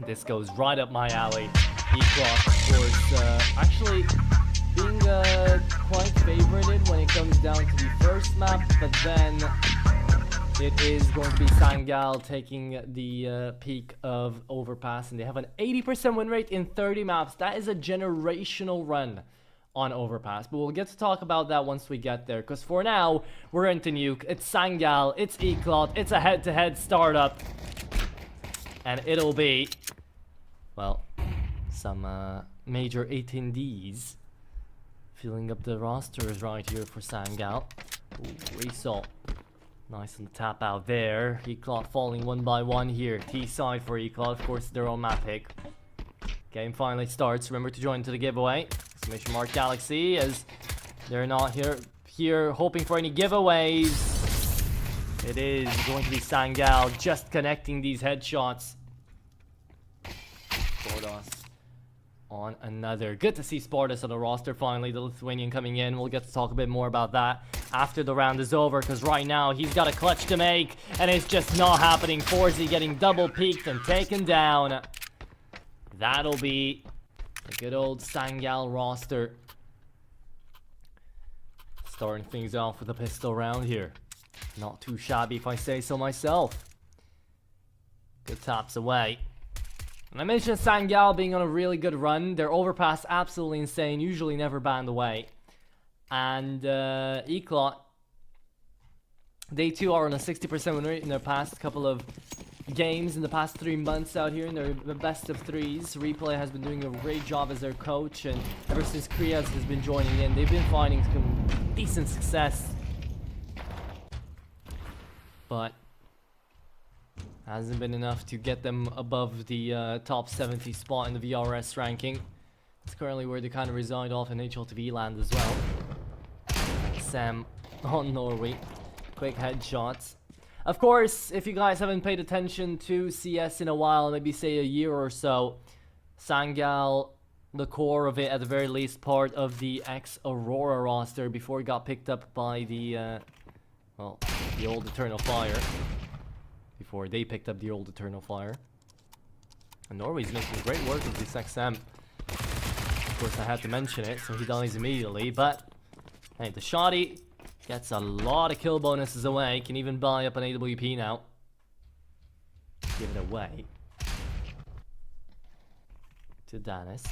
this goes right up my alley. Eclot, of course, actually being quite favorited when it comes down to the first map, but then it is going to be Sangal taking the peak of overpass, and they have an 80% win rate in 30 maps. That is a generational run on overpass, but we'll get to talk about that once we get there, because for now we're into nuke. It's Sangal, it's Eclot, it's a head-to-head startup, and it'll be, well, some major attendees filling up the rosters right here for Sangal. Ooh, Result. Nice on the tap out there. Eclot falling one by one here. T-side for Eclot, of course, their own map pick. Game finally starts. Remember to join to the giveaway. Exclamation mark Galaxy, as they're not here hoping for any giveaways. It is going to be Sangal just connecting these headshots. Spartas on another. Good to see Spartas on the roster finally. The Lithuanian coming in. We'll get to talk a bit more about that after the round is over, because right now he's got a clutch to make, and it's just not happening. Forze getting double peeked and taken down. That'll be a good old Sangal roster. Starting things off with a pistol round here. Not too shabby if I say so myself. Good taps away. And I mentioned Sangal being on a really good run. Their overpass absolutely insane, usually never banned away. And Eclot, they too are on a 60% win rate in their past couple of games, in the past 3 months out here in their best of threes. Replay has been doing a great job as their coach, and ever since Krias has been joining in, they've been finding some decent success. But hasn't been enough to get them above the top 70 spot in the VRS ranking. It's currently where they kind of reside off in HLTV land as well. Sam on Norway. Quick headshots. Of course, if you guys haven't paid attention to CS in a while, maybe say a year or so, Sangal, the core of it at the very least, part of the ex-Aurora roster before it got picked up by the, well, the old Eternal Fire. Before they picked up the old Eternal Fire. And Norway's making great work with this XM. Of course, I had to mention it, so he dies immediately, but hey, the shotty gets a lot of kill bonuses away. Can even buy up an AWP now. Give it away to Danis.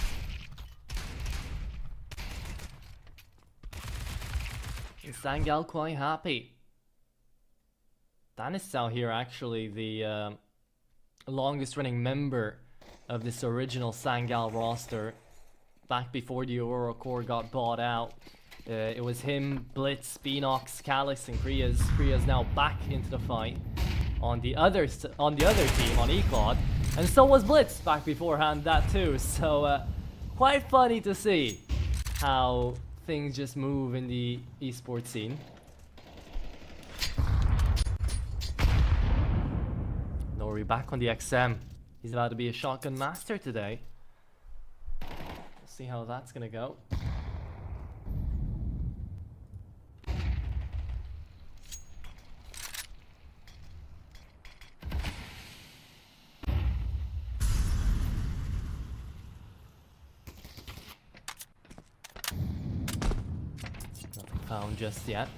Is Sangal quite happy? Danis out here actually the longest running member of this original Sangal roster. Back before the Aurora core got bought out. It was him, Blitz, Beanox, Calix, and Kriya's. Kriya's now back into the fight on the other team, on Eclot, and so was Blitz back beforehand that too. So quite funny to see how things just move in the esports scene. Nori back on the XM. He's about to be a shotgun master today. We'll see how that's gonna go. Nothing found just yet.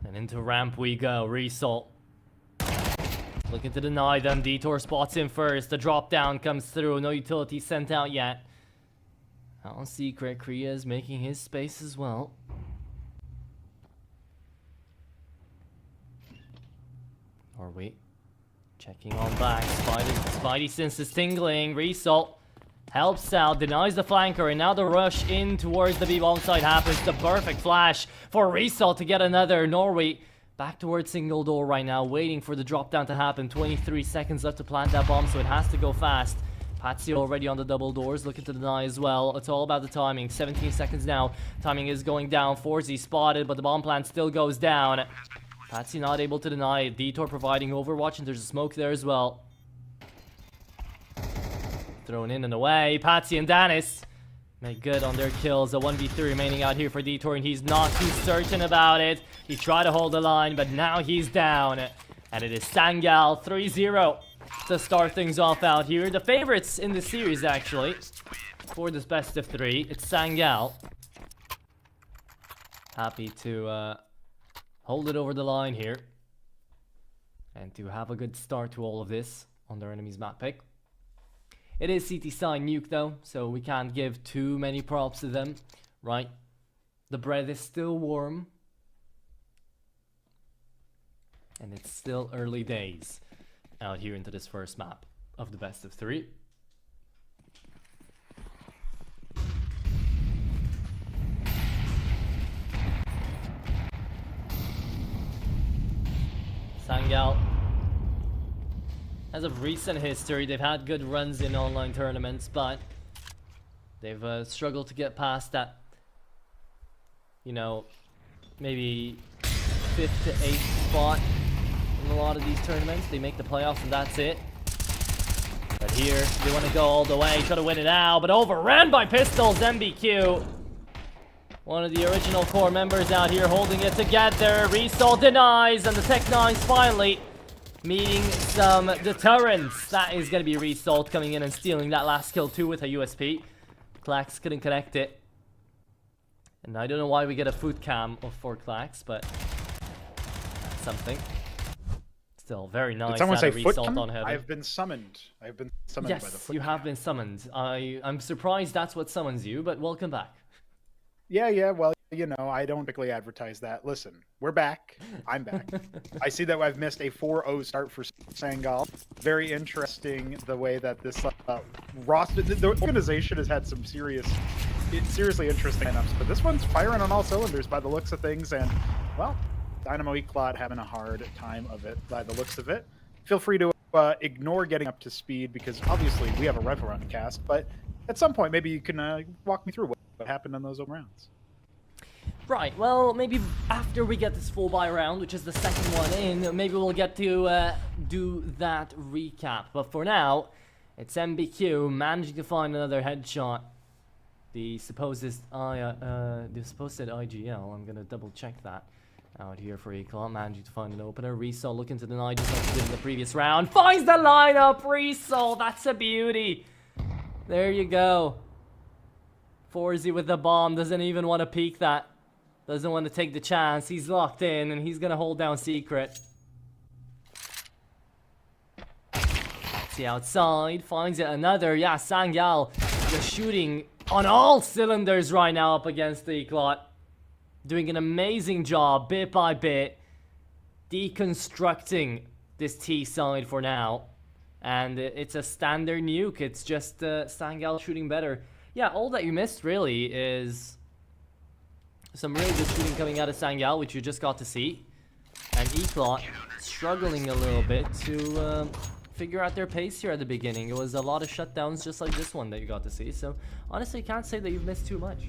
And into ramp we go. Result. Looking to deny them. Detour spots in first. The drop down comes through. No utility sent out yet. Out on secret. Kriya is making his space as well. Or wait. Checking on back. Spidey senses tingling. Result helps out, denies the flanker, and now the rush in towards the B-bomb side happens. The perfect flash for Result to get another. Norway back towards single door right now, waiting for the drop down to happen. 23 seconds left to plant that bomb, so it has to go fast. Patsy already on the double doors, looking to deny as well. It's all about the timing. 17 seconds now. Timing is going down. Forze spotted, but the bomb plant still goes down. Patsy not able to deny it. Detour providing overwatch, and there's a smoke there as well. Thrown in and away. Patsy and Danis make good on their kills. A 1v3 remaining out here for Detour, and he's not too certain about it. He tried to hold the line, but now he's down. And it is Sangal 3-0 to start things off out here. The favorites in the series, actually, for this best of 3. It's Sangal. Happy to hold it over the line here. And to have a good start to all of this on their enemy's map pick. It is CT side nuke though, so we can't give too many props to them, right? The bread is still warm. And it's still early days out here into this first map of the best of 3. Sangal. As of recent history, they've had good runs in online tournaments, but they've struggled to get past that, you know, maybe 5th to 8th spot in a lot of these tournaments. They make the playoffs and that's it. But here, they want to go all the way, try to win it out, but overran by Pistols. MBQ, one of the original core members out here holding it together. Result denies, and the Tech-9s finally meeting some deterrence. That is going to be Result coming in and stealing that last kill too with a USP. Clax couldn't connect it. And I don't know why we get a foot cam for Clax, but that's something. Still very nice. Did someone say foot cam? On heaven. I've been summoned. I've been summoned by the foot you cam. have been summoned. I'm surprised that's what summons you, but welcome back. Yeah, well, you know, I don't typically advertise that. Listen, we're back. I'm back. I see that I've missed a 4-0 start for Sangal. Very interesting the way that this roster, the organization has had some seriously interesting lineups, but this one's firing on all cylinders by the looks of things, and, well, Dynamo Eclot having a hard time of it by the looks of it. Feel free to ignore getting up to speed, because obviously we have a rifle round to cast, but at some point maybe you can walk me through what happened in those open rounds. Right, well, maybe after we get this full buy round, which is the second one in, maybe we'll get to do that recap. But for now, it's MBQ managing to find another headshot. The supposed IGL, I'm gonna double check that out here for Eclot. Managing to find an opener. Resol looking to deny just like he did in the previous round. Finds the lineup! Resol, that's a beauty! There you go. Forze with the bomb, doesn't even want to peek that. Doesn't want to take the chance. He's locked in and he's gonna hold down secret. See outside, finds it another. Yeah, Sangal just shooting on all cylinders right now up against the Eclot. Doing an amazing job, bit by bit, deconstructing this T side for now. and it's a standard nuke. It's just Sangal shooting better. Yeah, all that you missed really is some really good shooting coming out of Sangal, which you just got to see, and Eclot struggling a little bit to figure out their pace here at the beginning. It was a lot of shutdowns just like this one that you got to see, so honestly can't say that you've missed too much.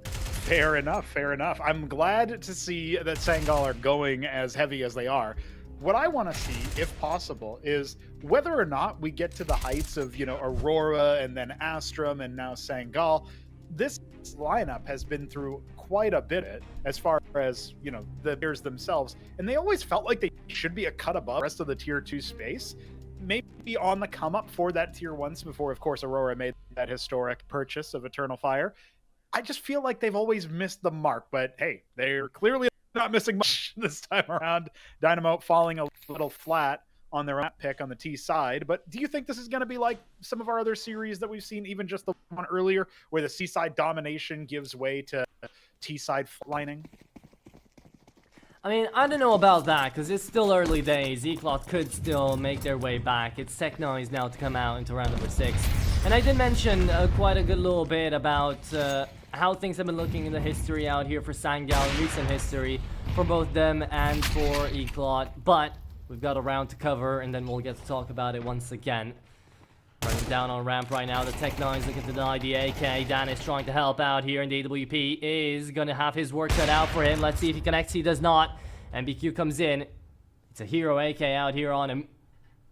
Fair enough, fair enough. I'm glad to see that Sangal are going as heavy as they are. What I want to see, if possible, is whether or not we get to the heights of, you know, Aurora and then Astrum and now Sangal. This lineup has been through quite a bit as far as, you know, the players themselves, and they always felt like they should be a cut above the rest of the tier 2 space, maybe on the come up for that tier 1s before, of course, Aurora made that historic purchase of Eternal Fire. I just feel like they've always missed the mark, but hey, they're clearly not missing much this time around. Dynamo falling a little flat on their map pick on the T side, but do you think this is going to be like some of our other series that we've seen, even just the one earlier, where the C side domination gives way to T side flatlining? I mean, I don't know about that, because it's still early days. Eclot could still make their way back. It's Tech9's now to come out into round number 6. And I did mention quite a good little bit about how things have been looking in the history out here for Sangal, in recent history, for both them and for Eclot. But we've got a round to cover, and then we'll get to talk about it once again. Running down on ramp right now, the Tech9's looking to deny the AK. Dan is trying to help out here, and the AWP is going to have his work cut out for him. Let's see if he connects. He does not. MBQ comes in. It's a hero AK out here on him.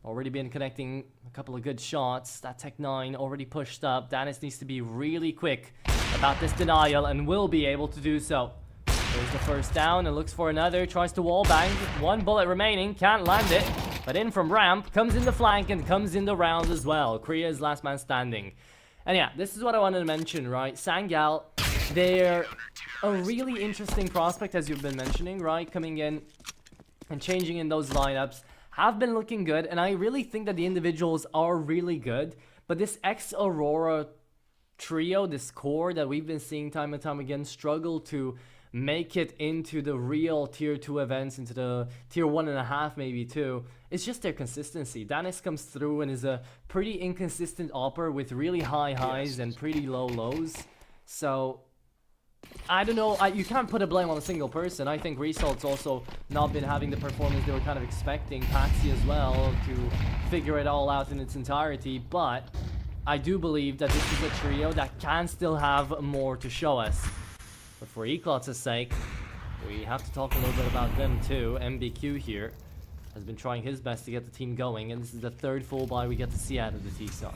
Already been connecting a couple of good shots. That Tech9 already pushed up. Danis needs to be really quick about this denial and will be able to do so. There's the first down and looks for another. Tries to wallbang. One bullet remaining. Can't land it. But in from ramp. Comes in the flank and comes in the round as well. Korea is last man standing. And yeah, this is what I wanted to mention, right? Sangal, they're a really interesting prospect, as you've been mentioning, right? Coming in and changing in those lineups. Have been looking good, and I really think that the individuals are really good. But this ex-Aurora trio, this core that we've been seeing time and time again, struggle to make it into the real tier 2 events, into the tier 1.5 maybe 2. It's just their consistency. Danis comes through and is a pretty inconsistent opper with really high highs and pretty low lows. So I don't know, you can't put a blame on a single person. I think Result's also not been having the performance they were kind of expecting. Paxi as well, to figure it all out in its entirety. But I do believe that this is a trio that can still have more to show us. But for Eclot's sake, we have to talk a little bit about them too. MBQ here has been trying his best to get the team going, and this is the third full buy we get to see out of the T side.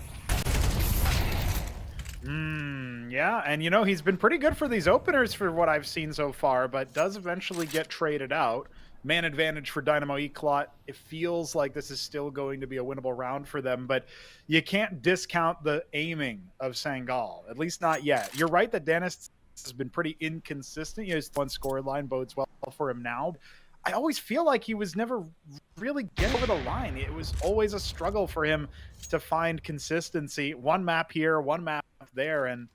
Yeah, and you know, he's been pretty good for these openers for what I've seen so far, but does eventually get traded out. Man advantage for Dynamo Eclot. It feels like this is still going to be a winnable round for them, but you can't discount the aiming of Sangal, at least not yet. You're right that Dennis has been pretty inconsistent. His one score line bodes well for him now. I always feel like he was never really getting over the line. It was always a struggle for him to find consistency. One map here, one map there, and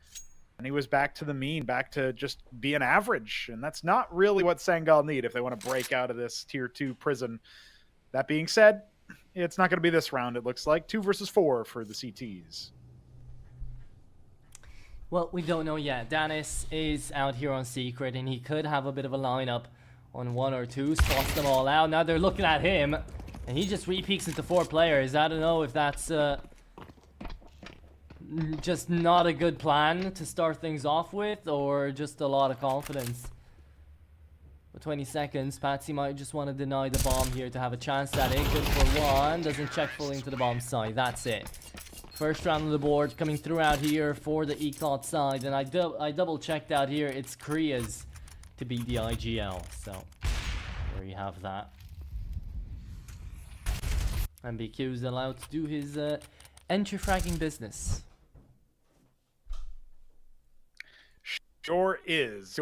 he was back to the mean, back to just being average. And that's not really what Sangal need if they want to break out of this tier 2 prison. That being said, it's not going to be this round, it looks like. 2 versus 4 for the CTs. Well, we don't know yet. Danis is out here on Secret, and he could have a bit of a lineup on 1 or 2. Spots them all out. Now they're looking at him, and he just re-peeks into 4 players. I don't know if that's just not a good plan to start things off with, or just a lot of confidence. For 20 seconds, Patsy might just want to deny the bomb here to have a chance at it. Good for 1. Doesn't check fully into the bomb side. That's it. First round on the board coming through out here for the Eclot side, and I double checked out here. It's Korea's to beat the IGL, so there you have that. MBQ is allowed to do his entry fragging business. Sure is.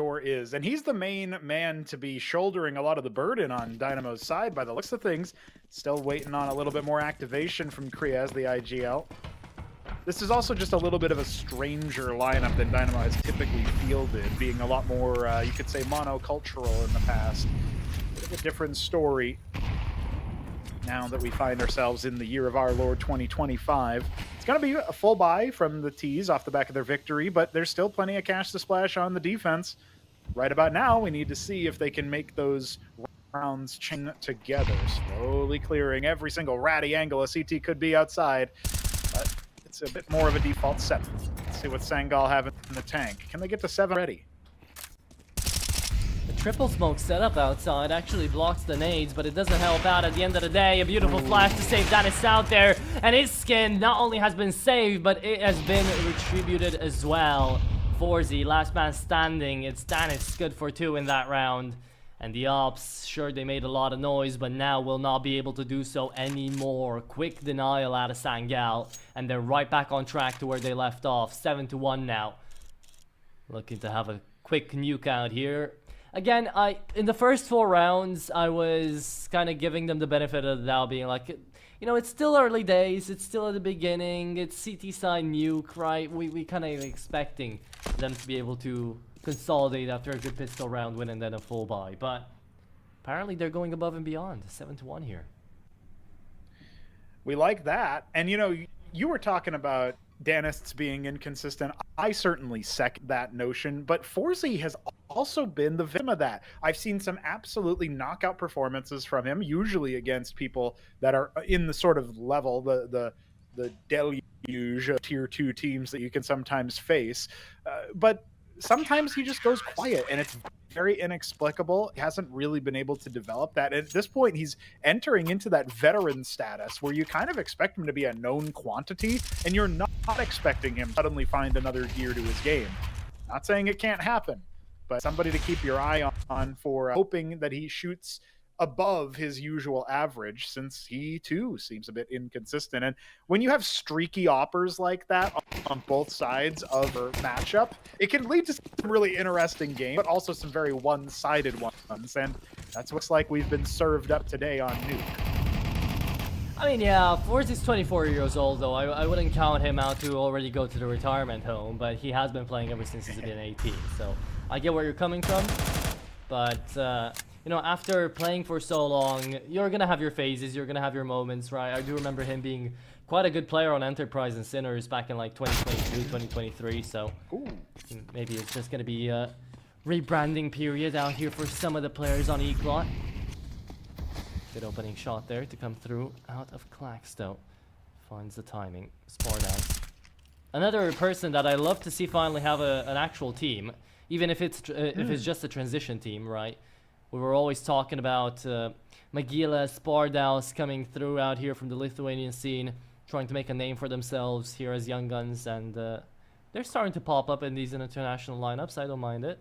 And he's the main man to be shouldering a lot of the burden on Dynamo's side by the looks of things. Still waiting on a little bit more activation from Korea as the IGL. This is also just a little bit of a stranger lineup than Dynamo has typically fielded, being a lot more, you could say, monocultural in the past. Bit of a different story. now that we find ourselves in the year of our Lord 2025. It's going to be a full buy from the T's off the back of their victory, but there's still plenty of cash to splash on the defense. Right about now, we need to see if they can make those rounds chain together, slowly clearing every single ratty angle a CT could be outside. But it's a bit more of a default set. Let's see what Sangal have in the tank. Can they get to 7 ready? Triple smoke setup outside actually blocks the nades, but it doesn't help out at the end of the day. A beautiful flash to save Dennis out there, and his skin not only has been saved, but it has been retributed as well. Forze, last man standing. It's Dennis, good for 2 in that round. And the Ops, sure they made a lot of noise, but now will not be able to do so anymore. Quick denial out of Sangal, and they're right back on track to where they left off. 7-1 now. Looking to have a quick nuke out here. Again, in the first 4 rounds, I was kind of giving them the benefit of the doubt, being like, you know, it's still early days, it's still at the beginning, it's CT side nuke, right? We kind of expecting them to be able to consolidate after a good pistol round win and then a full buy, but apparently they're going above and beyond. 7-1 here. We like that, and you know, you were talking about Danists being inconsistent. I certainly second that notion, but Forze has also been the victim of that. I've seen some absolutely knockout performances from him, usually against people that are in the sort of level, the deluge of tier 2 teams that you can sometimes face. But sometimes he just goes quiet, and it's very inexplicable. He hasn't really been able to develop that. And at this point, he's entering into that veteran status where you kind of expect him to be a known quantity, and you're not expecting him to suddenly find another gear to his game. Not saying it can't happen, but somebody to keep your eye on for hoping that he shoots above his usual average, since he too seems a bit inconsistent. And when you have streaky oppers like that on both sides of a matchup, it can lead to some really interesting games, but also some very one-sided ones. And that's what's like we've been served up today on Nuke. I mean, yeah, Forze is 24 years old, though. I wouldn't count him out to already go to the retirement home, but he has been playing ever since he's been 18. So I get where you're coming from, but you know, after playing for so long, you're gonna have your phases, you're gonna have your moments, right? I do remember him being quite a good player on Enterprise and Sinners back in like 2022, 2023, so maybe it's just gonna be a rebranding period out here for some of the players on Eclot. Good opening shot there to come through out of Claxto. Finds the timing. Spardown. Another person that I love to see finally have an actual team, even if it's just a transition team, right? We were always talking about Magila, Spardaus coming through out here from the Lithuanian scene, trying to make a name for themselves here as young guns, and they're starting to pop up in these international lineups. I don't mind it.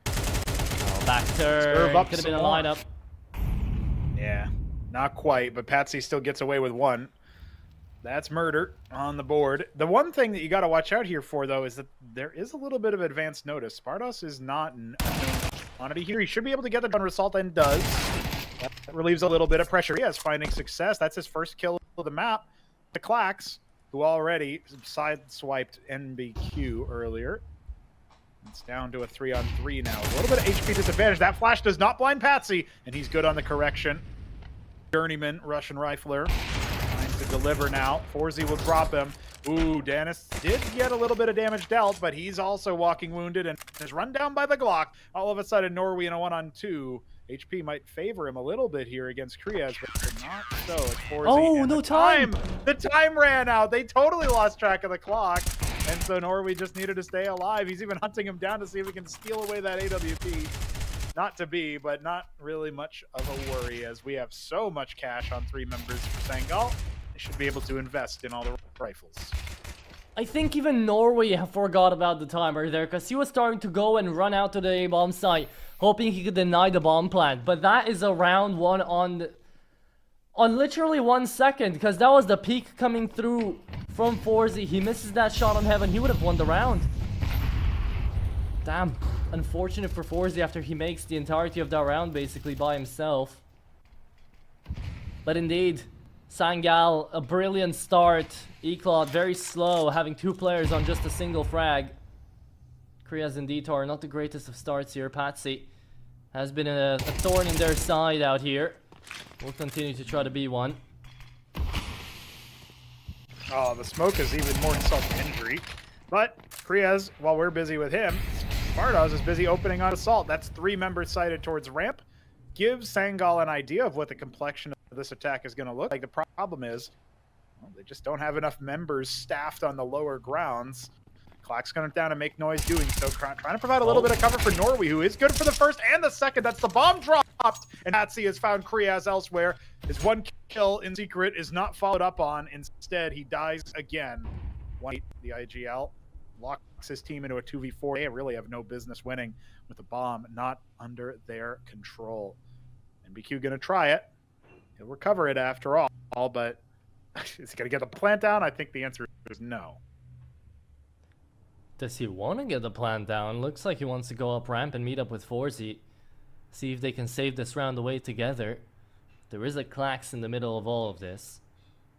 Oh, back turn. Could have been a lineup. Yeah, not quite, but Patsy still gets away with one. That's murder on the board. The one thing that you got to watch out here for, though, is that there is a little bit of advanced notice. Spardos is not quantity here. He should be able to get the done result, and does. That relieves a little bit of pressure. He is finding success. That's his first kill of the map. The Clax, who already sideswiped NBQ earlier. It's down to a 3-on-3 now. A little bit of HP disadvantage. That flash does not blind Patsy, and he's good on the correction. Journeyman, Russian rifler. Trying to deliver now. Forze will drop him. Ooh, Dennis did get a little bit of damage dealt, but he's also walking wounded and is run down by the Glock. All of a sudden, Norway in a 1-on-2. HP might favor him a little bit here against Kriaz, but not so. It's Forze. Oh, no time! The time ran out. They totally lost track of the clock. And so Norway just needed to stay alive. He's even hunting him down to see if he can steal away that AWP. Not to be, but not really much of a worry, as we have so much cash on 3 members for Sangal. They should be able to invest in all the rifles. I think even Norway forgot about the timer there, because he was starting to go and run out to the A-bomb site, hoping he could deny the bomb plant. But that is a round one on literally 1 second, because that was the peak coming through from Forze. He misses that shot on heaven. He would have won the round. Damn. Unfortunate for Forze after he makes the entirety of that round basically by himself. But indeed, Sangal, a brilliant start. Eclot, very slow, having 2 players on just a single frag. Kriaz and Detour, not the greatest of starts here. Patsy has been a thorn in their side out here. We'll continue to try to be one. Oh, the smoke is even more insult to injury. But Kriaz, while we're busy with him, Spardos is busy opening on assault. That's 3 members sighted towards ramp. Gives Sangal an idea of what the complexion of this attack is going to look like. The problem is, well, they just don't have enough members staffed on the lower grounds. Clack's going down and make noise doing so, trying to provide a little bit of cover for Norway, who is good for the first and the second. That's the bomb dropped, and Patsy has found Kriaz elsewhere. His 1 kill in secret is not followed up on. Instead, he dies again. The IGL locks his team into a 2v4. They really have no business winning with the bomb not under their control. NBQ going to try it. He'll recover it after all, but is he going to get the plant down? I think the answer is no. Does he want to get the plant down? Looks like he wants to go up ramp and meet up with Forze. See if they can save this round away together. There is a Klax in the middle of all of this.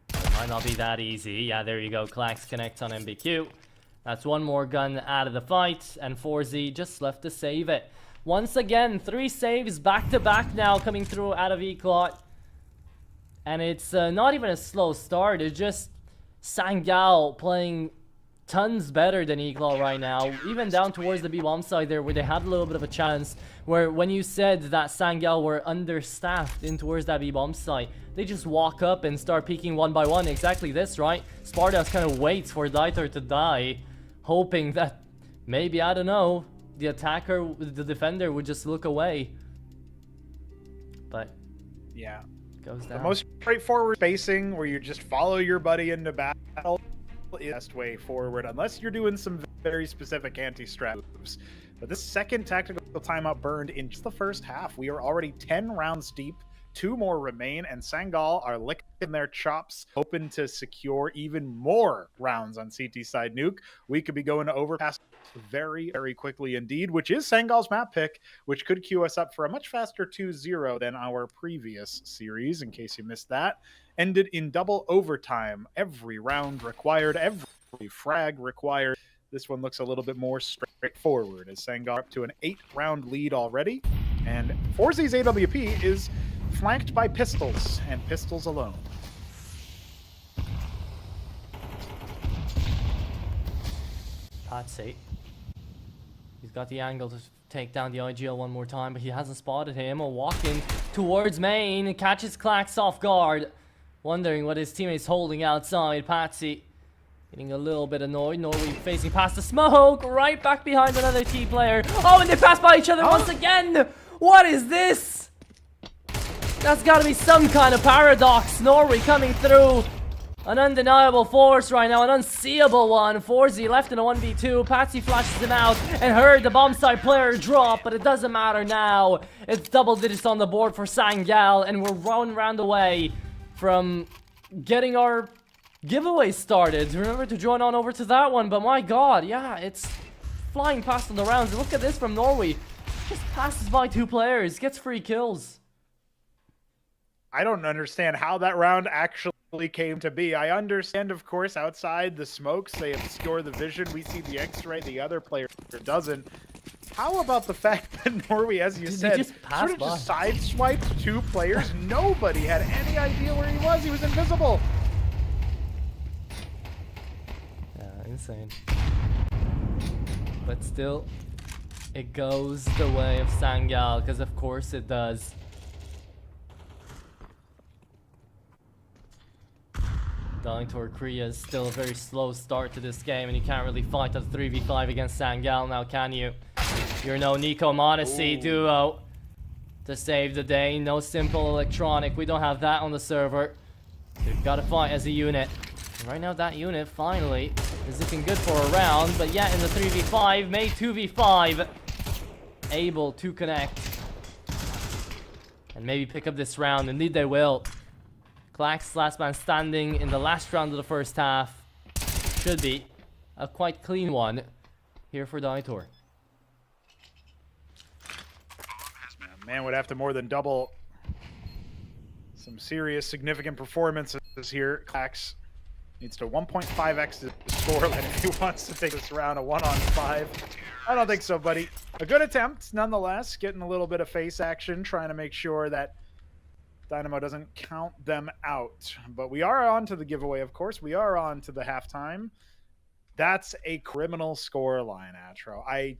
It might not be that easy. Yeah, there you go. Klax connects on MBQ. That's 1 more gun out of the fight, and Forze just left to save it. Once again, 3 saves back to back now coming through out of Eclot. And it's not even a slow start. It's just Sangal playing tons better than Eclot right now, even down towards the B-bomb side there where they had a little bit of a chance, where when you said that Sangal were understaffed in towards that B-bomb side, they just walk up and start peeking 1 by 1. Exactly this, right? Spardas kind of waits for Dieter to die, hoping that maybe, I don't know, the attacker, the defender would just look away. But yeah, goes down. The most straightforward spacing where you just follow your buddy into battle is the best way forward, unless you're doing some very specific anti-strat moves. But this second tactical timeout burned in just the first half. We are already 10 rounds deep. 2 more remain, and Sangal are licking their chops, hoping to secure even more rounds on CT side nuke. We could be going to overpass very, very quickly indeed, which is Sangal's map pick, which could queue us up for a much faster 2-0 than our previous series, in case you missed that. Ended in double overtime. Every round required, every frag required. This one looks a little bit more straightforward, as Sangal up to an 8-round lead already. And Forze's AWP is flanked by pistols, and pistols alone. Patsy. He's got the angle to take down the IGL 1 more time, but he hasn't spotted him. Walking towards main, catches Klax off guard, wondering what his teammate's holding outside. Patsy getting a little bit annoyed. Norway facing past the smoke, right back behind another T player. Oh, and they pass by each other once again! What is this? That's gotta be some kind of paradox. Norway coming through. An undeniable force right now, an unseeable one. Forze left in a 1v2. Patsy flashes him out and heard the bomb side player drop, but it doesn't matter now. It's double digits on the board for Sangal, and we're 1 round away from getting our giveaway started. Remember to join on over to that one, but my god, yeah, it's flying past on the rounds. Look at this from Norway. Just passes by 2 players, gets free kills. I don't understand how that round actually came to be. I understand, of course, outside the smokes, they obscure the vision. We see the X-ray, the other player doesn't. How about the fact that Norway, as you said, just sort of just sideswiped 2 players? Nobody had any idea where he was. He was invisible. Yeah, insane. But still, it goes the way of Sangal, because of course it does. Dyntor Korea is still a very slow start to this game, and you can't really fight a 3v5 against Sangal now, can you? You're no Nico Modesty duo to save the day. No simple electronic. We don't have that on the server. You've got to fight as a unit. And right now, that unit finally is looking good for a round, but yet in the 3v5, made 2v5, able to connect and maybe pick up this round. Indeed, they will. Klax, last man standing in the last round of the first half. Should be a quite clean one here for Dyntor. Man would have to more than double some serious, significant performances here. Klax needs to 1.5x his scoreline if he wants to take this round, a 1-on-5. I don't think so, buddy. A good attempt, nonetheless. Getting a little bit of face action, trying to make sure that Dynamo doesn't count them out. But we are on to the giveaway, of course. We are on to the halftime. That's a criminal score line, Atro. I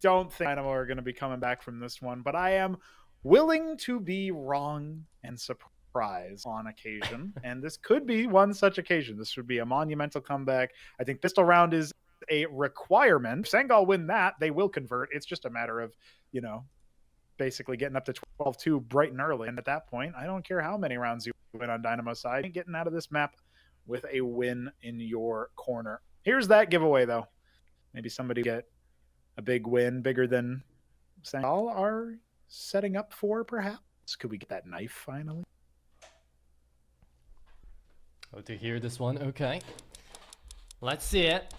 don't think Dynamo are going to be coming back from this one, but I am willing to be wrong and surprised on occasion. And this could be one such occasion. This would be a monumental comeback. I think pistol round is a requirement. If Sangal win that, they will convert. It's just a matter of, you know, basically getting up to 12-2 bright and early. And at that point, I don't care how many rounds you win on Dynamo's side, you're getting out of this map with a win in your corner. Here's that giveaway, though. Maybe somebody get a big win, bigger than Sangal are setting up for, perhaps. Could we get that knife finally? Oh, to hear this one, okay. Let's see it.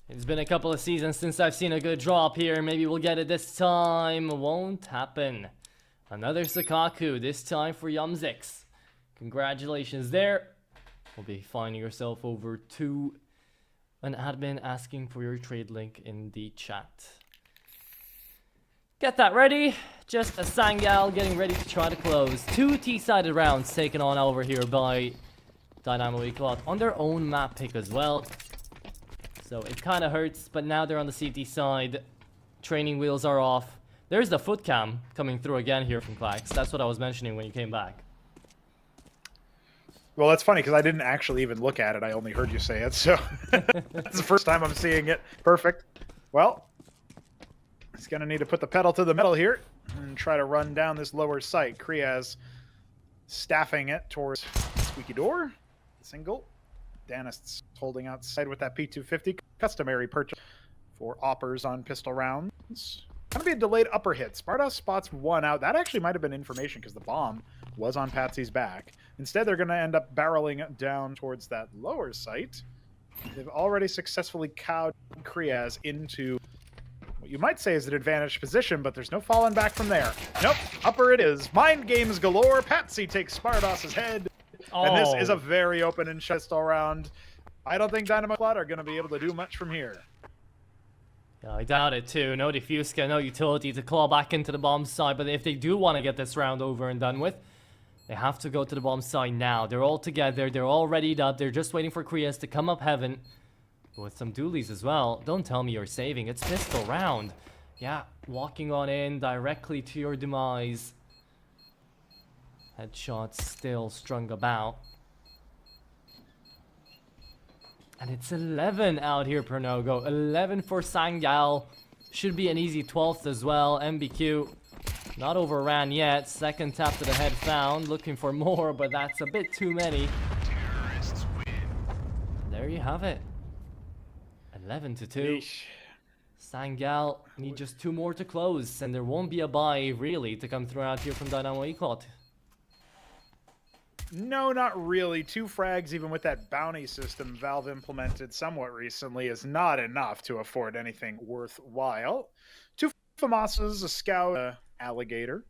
It's been a couple of seasons since I've seen a good drop here. Maybe we'll get it this time. Won't happen. Another Sakaku, this time for Yumzix. Congratulations there. We'll be finding yourself over to an admin asking for your trade link in the chat. Get that ready. Just a Sangal getting ready to try to close. 2 T-sided rounds taken on over here by Dynamo Eclot on their own map pick as well. So it kind of hurts, but now they're on the CT side. Training wheels are off. There's the foot cam coming through again here from Clax. That's what I was mentioning when you came back. Well, that's funny because I didn't actually even look at it. I only heard you say it, so that's the first time I'm seeing it. Perfect. Well, he's going to need to put the pedal to the metal here and try to run down this lower site. Kriaz staffing it towards Squeaky Door. Single. Danist's holding outside with that P250. Customary purchase for oppers on pistol rounds. Going to be a delayed upper hit. Sparta spots one out. That actually might have been information because the bomb was on Patsy's back. Instead, they're going to end up barreling down towards that lower site. They've already successfully cowed Kriaz into what you might say is an advantaged position, but there's no falling back from there. Nope, upper it is. Mind games galore. Patsy takes Spartos's head. Oh. And this is a very open and shut all round. I don't think Dynamo Eclot are going to be able to do much from here. Yeah, I doubt it too. No Diffuser, no utility to claw back into the bomb side, but if they do want to get this round over and done with, they have to go to the bomb side now. They're all together, they're all readied up, they're just waiting for Kriaz to come up heaven. With some dualies as well. Don't tell me you're saving, it's pistol round. Yeah, walking on in directly to your demise. Headshots still strung about. And it's 11 out here per no-go. 11 for Sangal. Should be an easy 12th as well. MBQ not overran yet. Second tap to the head found. Looking for more, but that's a bit too many. There you have it. 11-2. Sangal need just 2 more to close, and there won't be a buy really to come through out here from Dynamo Eclot. No, not really. 2 frags, even with that bounty system Valve implemented somewhat recently, is not enough to afford anything worthwhile. 2 FAMASas, a scout, a alligator,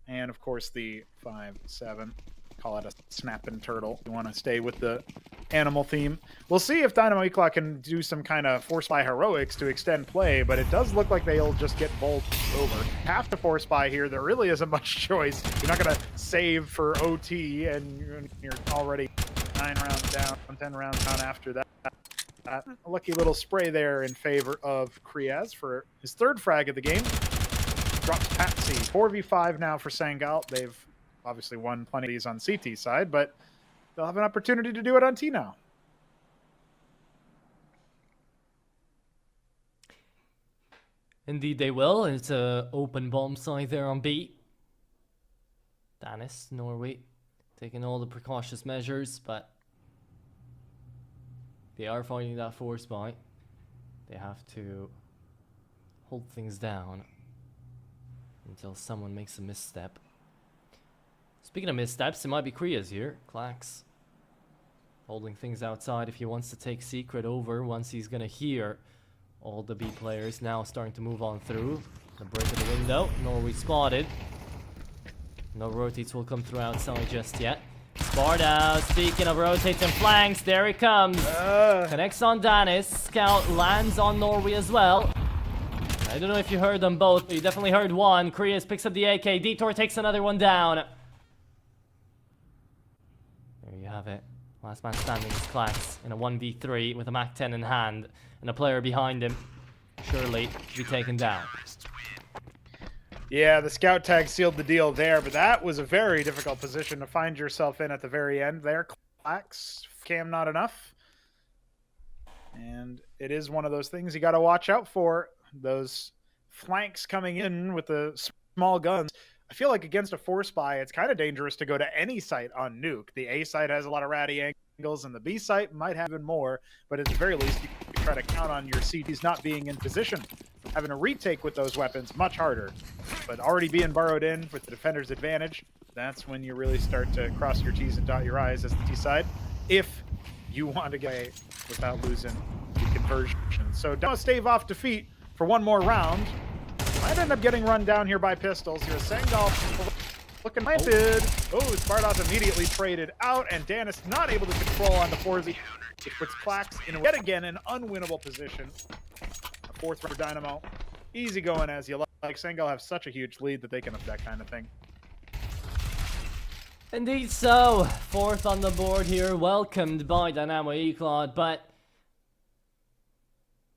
and of course the 5-7. Call it a snapping turtle. You want to stay with the animal theme. We'll see if Dynamo Eclot can do some kind of force buy heroics to extend play, but it does look like they'll just get bowled over. Have to force buy here. There really isn't much choice. You're not going to save for OT, and you're already 9 rounds down, 10 rounds down after that. A lucky little spray there in favor of Kriaz for his 3rd frag of the game. Drops Patsy. 4v5 now for Sangal. They've obviously won plenty of these on CT side, but they'll have an opportunity to do it on T now. Indeed they will. It's an open bomb side there on B. Danis, Norway, taking all the precautious measures, but they are fighting that force buy. They have to hold things down until someone makes a misstep. Speaking of missteps, it might be Kriaz here. Clax holding things outside if he wants to take Secret over once he's going to hear all the B players now starting to move on through. The break of the window. Norway spotted. No rotates will come through outside just yet. Sparta, speaking of rotates and flanks, there he comes. Connects on Danis. Scout lands on Norway as well. I don't know if you heard them both, but you definitely heard one. Krias picks up the AK. Detour takes another one down. There you have it. Last man standing is Klax in a 1v3 with a MAC-10 in hand. And a player behind him, surely, to be taken down. Yeah, the scout tag sealed the deal there, but that was a very difficult position to find yourself in at the very end there. Klax, cam not enough. And it is one of those things you got to watch out for. Those flanks coming in with the small guns. I feel like against a force buy, it's kind of dangerous to go to any site on nuke. The A site has a lot of ratty angles, and the B site might have even more, but at the very least, you can try to count on your CTs not being in position. Having a retake with those weapons, much harder. But already being borrowed in with the defender's advantage, that's when you really start to cross your T's and dot your I's as the T side, if you want to get without losing the conversion. So don't stave off defeat for one more round. Might end up getting run down here by pistols. Here's Sangal looking planted. Oh, Spardos immediately traded out, and Danis not able to control on the Forze. It puts Klax in yet again an unwinnable position. A fourth for Dynamo. Easy going as you like. Sangal have such a huge lead that they can have that kind of thing. Indeed so. Fourth on the board here, welcomed by Dynamo Eclot, but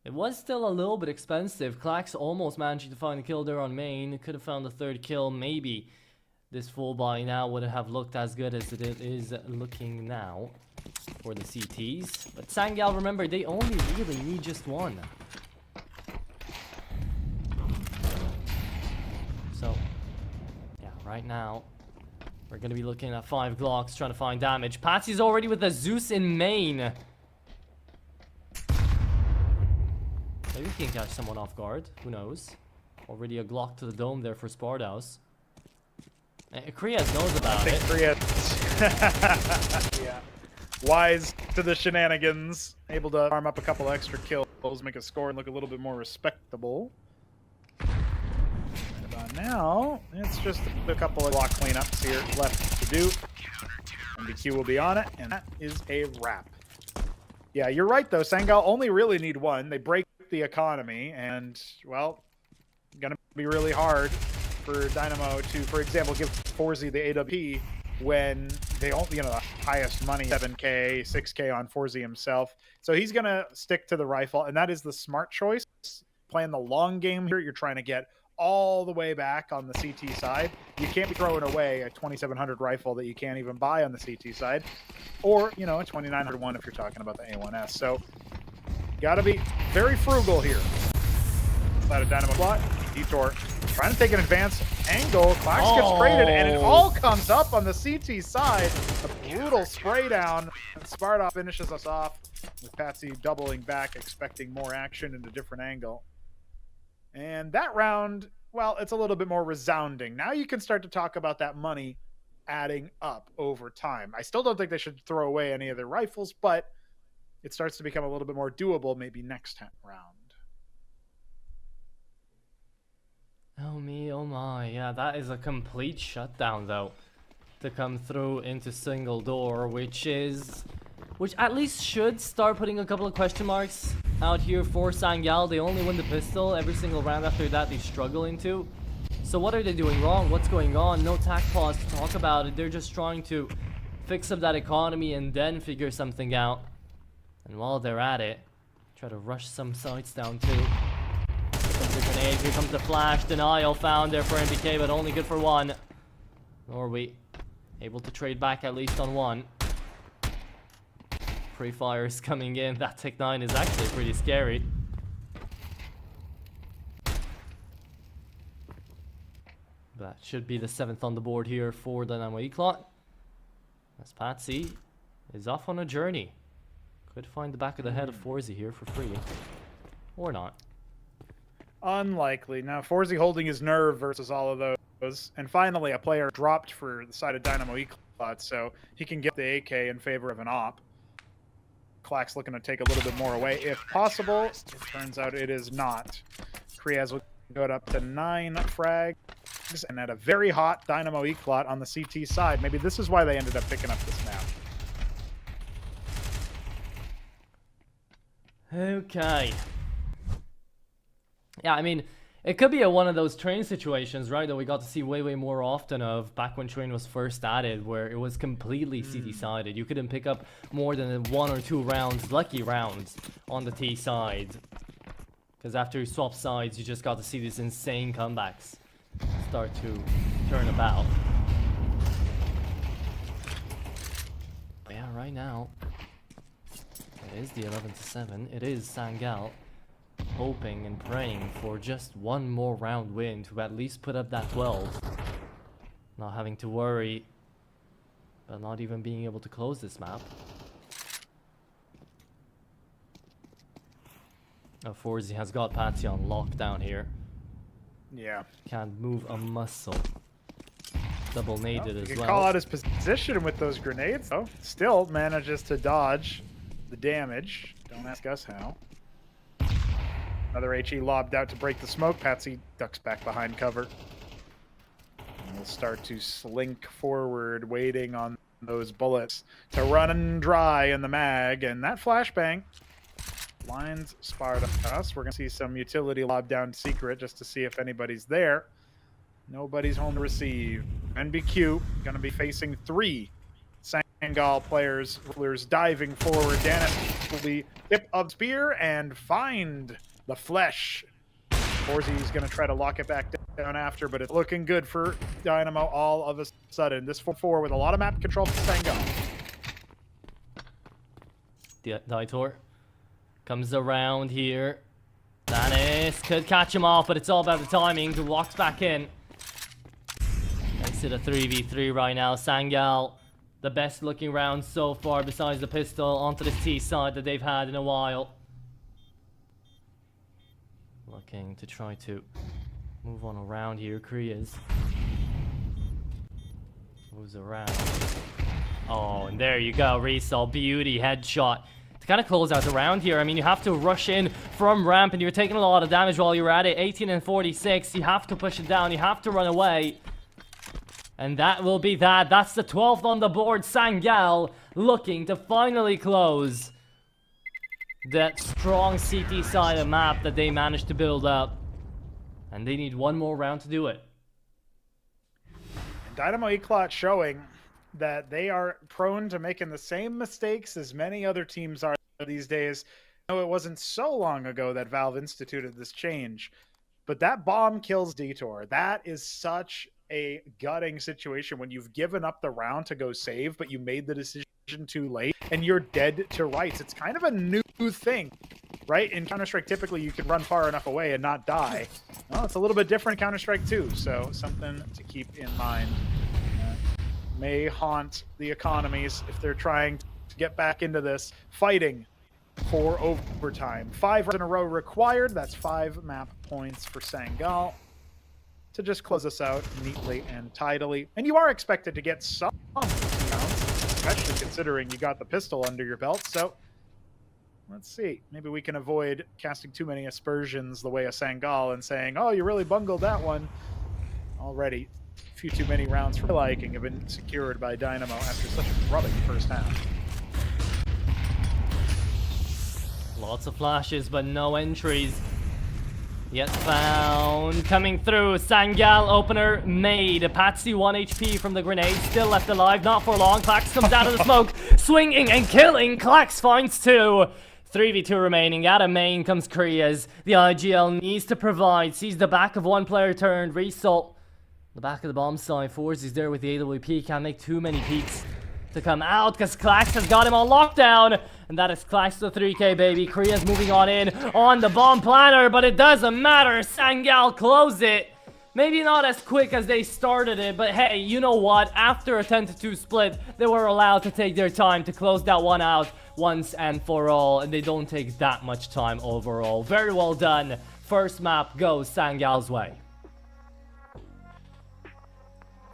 it was still a little bit expensive. Klax almost managed to find a kill there on main. Could have found the third kill. Maybe this full buy now would have looked as good as it is looking now for the CTs. But Sangal, remember, they only really need just one. So, yeah, right now, we're going to be looking at 5 Glocks trying to find damage. Patsy's already with a Zeus in main. Maybe we can catch someone off guard. Who knows? Already a Glock to the dome there for Spardos. Krias knows about it. Krias. Yeah. Wise to the shenanigans. Able to farm up a couple extra kills, make a score, and look a little bit more respectable. Right about now, it's just a couple of Glock cleanups here left to do. MBQ will be on it, and that is a wrap. Yeah, you're right, though. Sangal only really need one. They break the economy, and, well, gonna be really hard for Dynamo to, for example, give Forze the AWP when they only, you know, the highest money, 7K, 6K on Forze himself. So he's gonna stick to the rifle, and that is the smart choice. Playing the long game here, you're trying to get all the way back on the CT side. You can't be throwing away a 2700 rifle that you can't even buy on the CT side, or, you know, a 2900 one if you're talking about the A1S. So gotta be very frugal here. Out of Dynamo plot. Detour trying to take an advanced angle. Klax gets traded, and it all comes up on the CT side. A brutal spray down. And Sparta finishes us off with Patsy doubling back, expecting more action in a different angle. And that round, well, it's a little bit more resounding. Now you can start to talk about that money adding up over time. I still don't think they should throw away any of their rifles, but it starts to become a little bit more doable maybe next round. Oh me, oh my. Yeah, that is a complete shutdown though. To come through into single door, which at least should start putting a couple of question marks out here for Sangal. They only win the pistol every single round. After that, they struggle into. So what are they doing wrong? What's going on? No tac pause to talk about it. They're just trying to fix up that economy and then figure something out. And while they're at it, try to rush some sites down too. Here comes the grenade, here comes the flash. Denial found there for NBK, but only good for one. Norway able to trade back at least on one. Pre-fires coming in. That Tech 9 is actually pretty scary. That should be the 7th on the board here for Dynamo Eclot. As Patsy is off on a journey. Could find the back of the head of Forze here for free. Or not. Unlikely. Now, Forze holding his nerve versus all of those. And finally, a player dropped for the side of Dynamo Eclot, so he can get the AK in favor of an op. Klax looking to take a little bit more away if possible. It turns out it is not. Kriaz will go up to 9 frags, and at a very hot Dynamo Eclot on the CT side. Maybe this is why they ended up picking up this map. Okay. Yeah, I mean, It could be one of those train situations, right, that we got to see way more often of back when train was first added, where it was completely CT-sided. You couldn't pick up more than 1 or 2 rounds, lucky rounds, on the T side. Because after you swap sides, you just got to see these insane comebacks start to turn about. But yeah, right now, it is the 11-7. It is Sangal hoping and praying for just one more round win to at least put up that 12. Not having to worry about not even being able to close this map. Forze has got Patsy on lockdown here. Yeah. Can't move a muscle. Double naded as You well. can call out his position with those grenades, though. Still manages to dodge the damage. Don't ask us how. Another HE lobbed out to break the smoke. Patsy ducks back behind cover. And we'll start to slink forward, waiting on those bullets to run dry in the mag. And that flashbang lines Sparta. We're going to see some utility lob down secret just to see if anybody's there. Nobody's home to receive. NBQ going to be facing 3 Sangal players. Rulers diving forward. Danis will be tip of spear and find the flesh. Forze is going to try to lock it back down after, but it's looking good for Dynamo all of a sudden. This 4-4 with a lot of map control for Sangal. Daitor comes around here. Danis could catch him off, but it's all about the timing. He walks back in. Makes it a 3v3 right now. Sangal, the best looking round so far besides the pistol onto this T side that they've had in a while. Looking to try to move on around here. Korea's moves around. Oh, and there you go. Resol, beauty headshot to kind of close out the round here. I mean, you have to rush in from ramp, and you're taking a lot of damage while you're at it. 18 and 46. You have to push it down. You have to run away. And that will be that. That's the 12th on the board. Sangal looking to finally close that strong CT side of map that they managed to build up. And they need one more round to do it. And Dynamo Eclot showing that they are prone to making the same mistakes as many other teams are these days. I know it wasn't so long ago that Valve instituted this change, but that bomb kills Detour. That is such a gutting situation when you've given up the round to go save, but you made the decision too late and you're dead to rights. It's kind of a new thing, right? In Counter-Strike, typically you can run far enough away and not die. Well, it's a little bit different in Counter-Strike 2, so something to keep in mind. May haunt the economies if they're trying to get back into this, fighting for overtime. 5 rounds in a row required. That's 5 map points for Sangal to just close us out neatly and tidily. And you are expected to get some rounds, especially considering you got the pistol under your belt. So let's see. Maybe we can avoid casting too many aspersions the way of Sangal and saying, oh, you really bungled that one. Already, a few too many rounds for liking have been secured by Dynamo after such a rubbish first half. Lots of flashes, but no entries yet found. Coming through, Sangal opener made. Patsy 1 HP from the grenade, still left alive, not for long. Klax comes out of the smoke, swinging and killing. Klax finds 2. 3v2 remaining. Out of main comes Korea's. The IGL needs to provide. Sees the back of one player turned. Result. The back of the bomb side. Forze is there with the AWP. Can't make too many peeks to come out because Klax has got him on lockdown. And that is Klax to 3k, baby. Korea's moving on in on the bomb planter, but it doesn't matter. Sangal close it. Maybe not as quick as they started it, but hey, you know what? After a 10-2 split, they were allowed to take their time to close that one out once and for all, and they don't take that much time overall. Very well done. First map goes Sangal's way.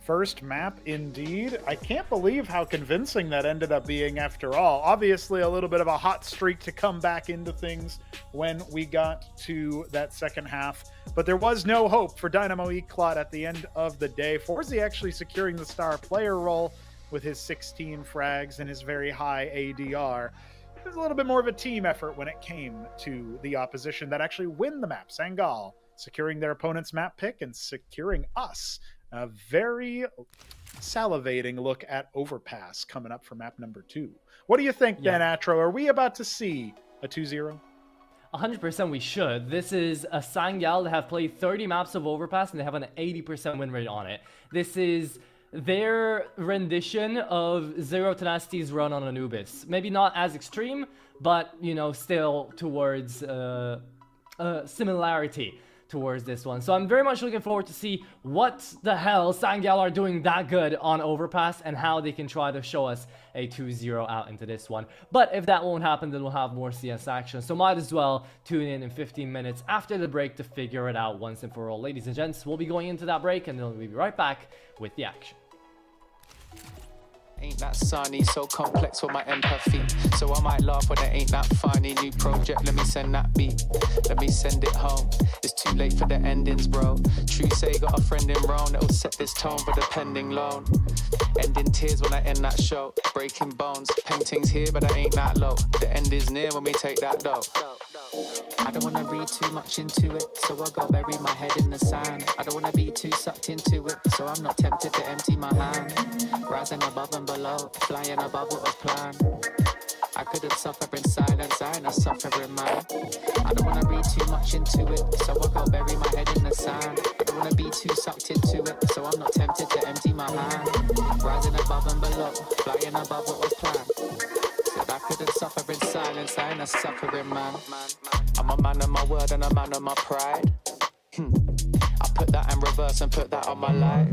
First map indeed. I can't believe how convincing that ended up being after all. Obviously a little bit of a hot streak to come back into things when we got to that second half. But there was no hope for Dynamo Eclot at the end of the day. Forze actually securing the star player role with his 16 frags and his very high ADR. It was a little bit more of a team effort when it came to the opposition that actually win the map. Sangal securing their opponent's map pick and securing us a very salivating look at Overpass coming up for map number 2. What do you think, Dan Atro? Are we about to see a 2-0? 100% we should. This is a Sangal that have played 30 maps of Overpass and they have an 80% win rate on it. This is their rendition of Zero Tenacity's run on Anubis. Maybe not as extreme, but, you know, still towards similarity towards this one. So I'm very much looking forward to see what the hell Sangal are doing that good on Overpass and how they can try to show us a 2-0 out into this one. But if that won't happen, then we'll have more CS action. So might as well tune in 15 minutes after the break to figure it out once and for all. Ladies and gents, we'll be going into that break and then we'll be right back with the action. Ain't that sunny, so complex for my empathy. So I might laugh when it ain't that funny. New project, let me send that beat. Let me send it home. It's too late for the endings, bro. True say, got a friend in Rome that'll set this tone for the pending loan. Ending tears when I end that show. Breaking bones, paintings here, but I ain't that low. The end is near when we take that dough. I don't wanna read too much into it, so I go bury my head in the sand. I don't wanna be too sucked into it, so I'm not tempted to empty my hand. Rising above and below, flying above what was planned. I couldn't suffer in silence, I ain't a suffering man. I don't wanna read too much into it, so I go bury my head in the sand. I don't wanna be too sucked into it, so I'm not tempted to empty my hand. Rising above and below, flying above what was planned. Said I couldn't suffer in silence, I ain't a suffering man. I'm a man of my word and a man of my pride. I put that in reverse and put that on my life.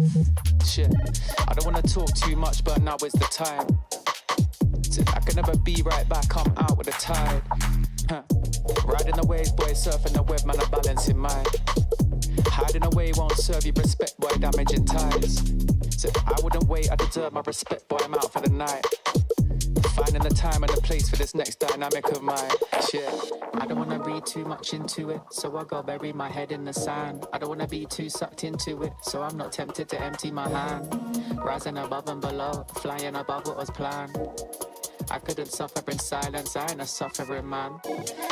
Shit, I don't wanna talk too much, but now is the time. I can never be right back, I'm out with the tide. Riding the waves, boy, surfing the web, man, I'm balancing mine. Hiding away won't serve you respect, boy, damaging ties. So I wouldn't wait, I deserve my respect, boy, I'm out for the night. Finding the time and the place for this next dynamic of mine. Shit, I don't wanna read too much into it, so I go bury my head in the sand. I don't wanna be too sucked into it, so I'm not tempted to empty my hand. Rising above and below, flying above what was planned. I couldn't suffer in silence, I ain't a suffering man.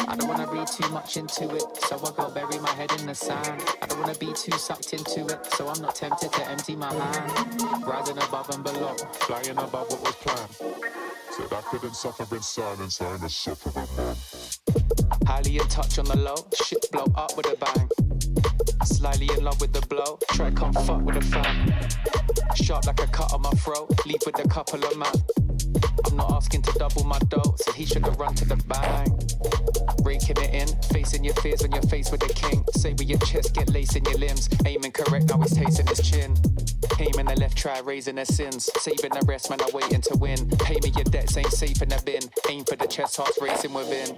I don't wanna read too much into it, so I go bury my head in the sand. I don't wanna be too sucked into it, so I'm not tempted to empty my hand. Rising above and below, flying above what was planned. Said I couldn't suffer in silence, I ain't a suffering man. Highly in touch on the low, shit blow up with a bang. Slightly in love with the blow, try come fuck with a fan. Sharp like a cut on my throat, leave with a couple of man. I'm not asking to double my dough, so he should have run to the bang. Raking it in, facing your fears when you're faced with the king. Say with your chest, get lace in your limbs. Aiming correct, now he's tasting his chin. Aiming the left, try raising their sins. Saving the rest, man, I'm waiting to win. Pay me your debts, ain't safe in the bin. Aim for the chest, hearts racing within.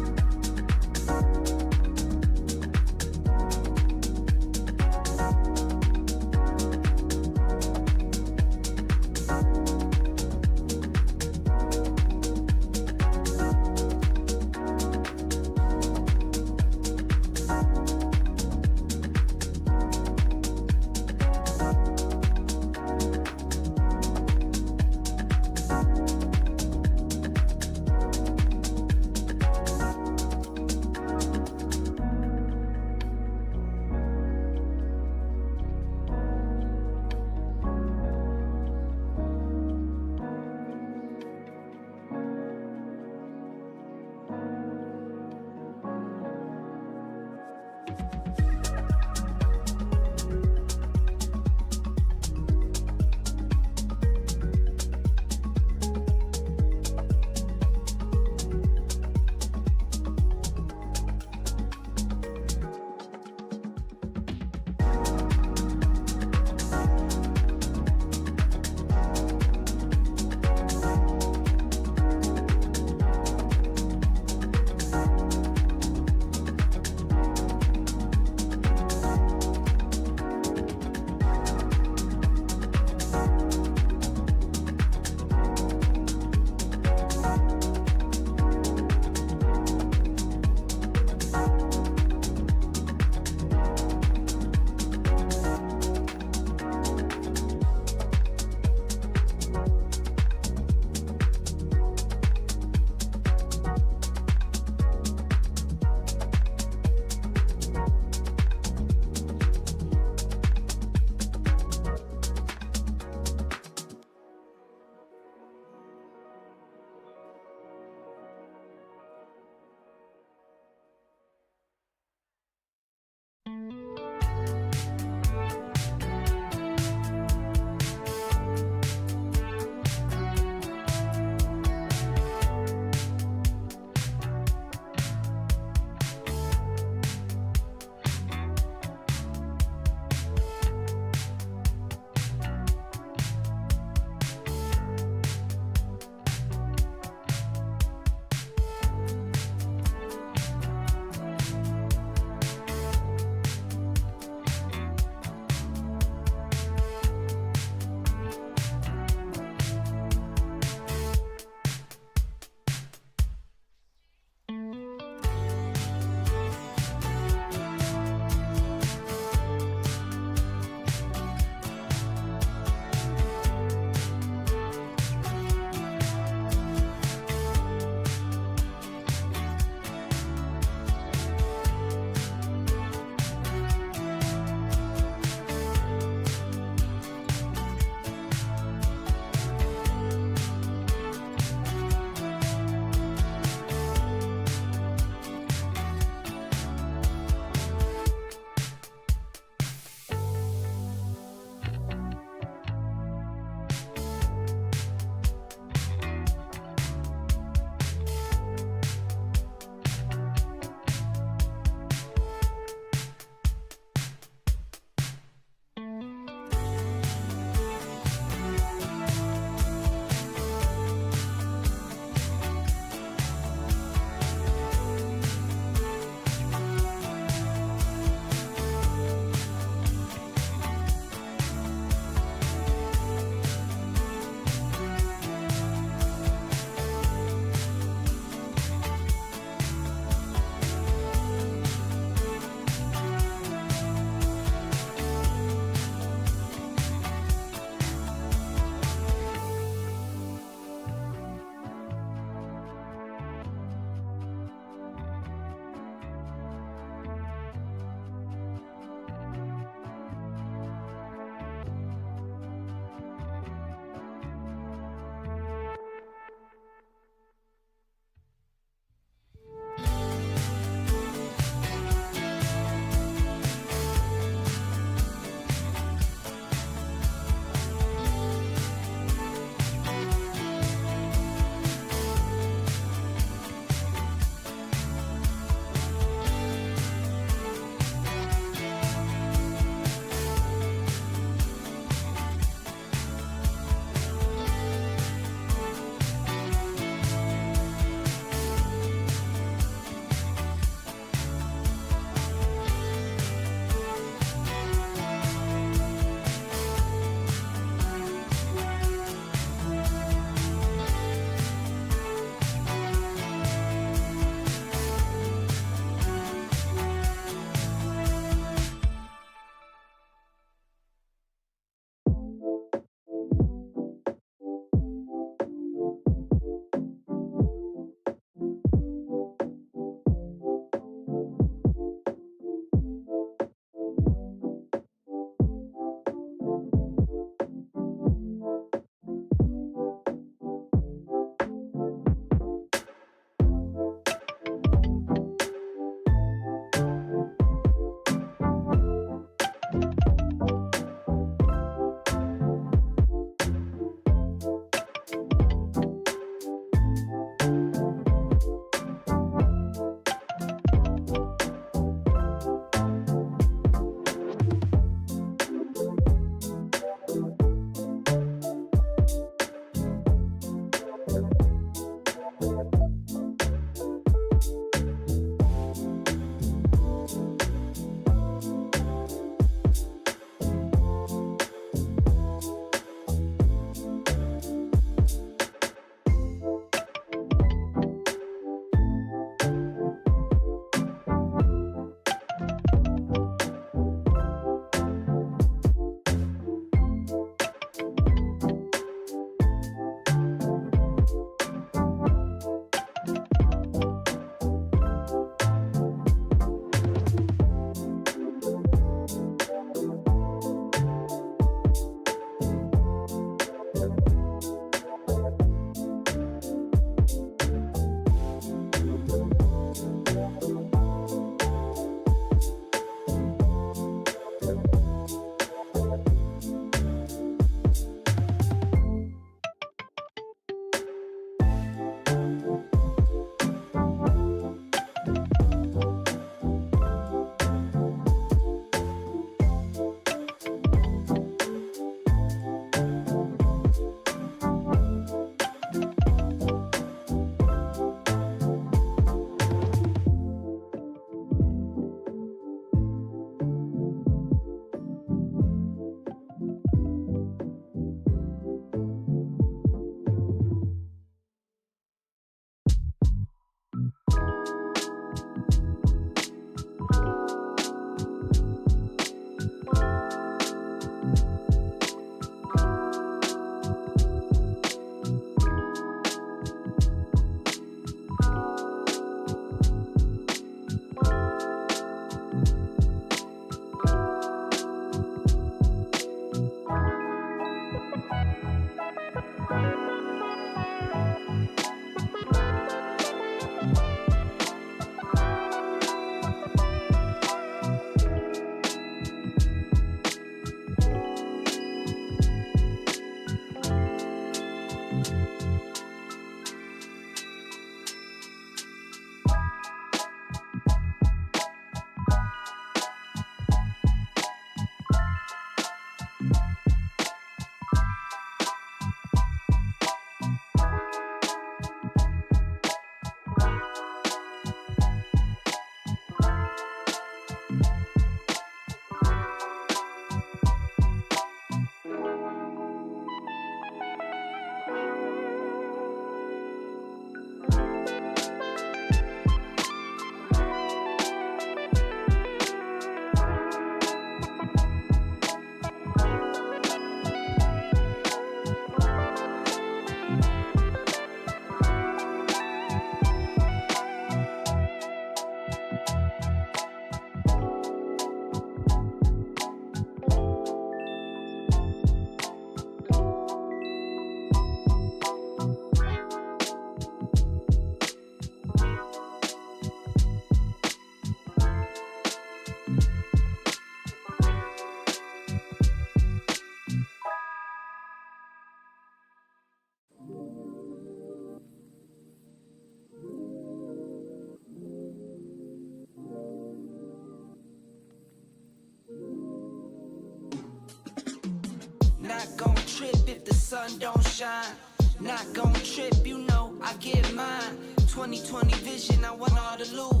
trip if the sun don't shine. Not gon' trip, you know I get mine. 2020 vision, I want all the loot.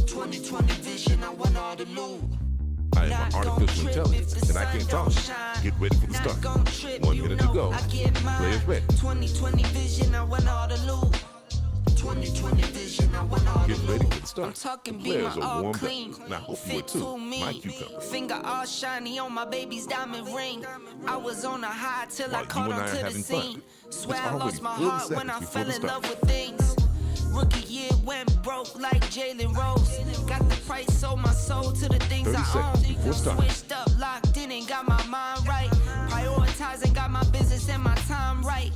2020 vision, I want all the loot. I am an artificial intelligence, and I can't talk. Get ready for the start. 1 minute to go. Players ready. 2020 vision, I want all the loot. 2020 vision, I want all the Get ready for the start. I'm talking Players beamer are all warmed clean. up. Now hope you Fit too. to me. My cucumber. Finger all shiny on my baby's diamond ring. I was on a high till While I you caught and I on are to the having fun, scene. it's Swear I already lost my 30 heart when I seconds fell before in the love start. with things. Rookie year went broke like Jalen Rose. Got the price, sold my soul to the things 30 I seconds own. before start. Switched up, locked in, and got my mind right. Prioritizing, got my business and my time right.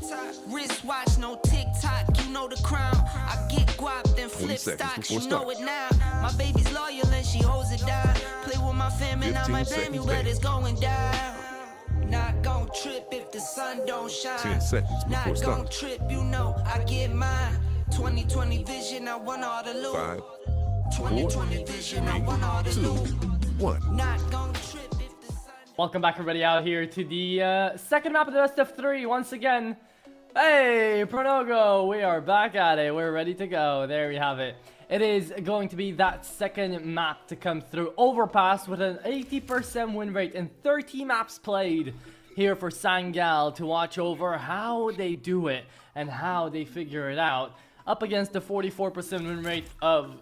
Wristwatch, no TikTok, you know the crown. I get guap, then 20 flip seconds stocks, before you know start. it now. My baby's loyal and she holds it down. Play with my fam and I 15 might blame seconds you, but back. it's going down. Not gon' trip if the sun don't shine. 10 seconds before Not start. gon' trip, you know I get mine. 2020 vision, I want all the loot. 5, 2020 vision, I want all the 2, loot. 1. Not gon' trip if the sun. Welcome back, everybody, out here to the second map of the best of 3 once again. Hey, Pronogo, we are back at it. We're ready to go. There we have it. It is going to be that second map to come through. Overpass with an 80% win rate and 30 maps played here for Sangal to watch over how they do it and how they figure it out. Up against the 44% win rate of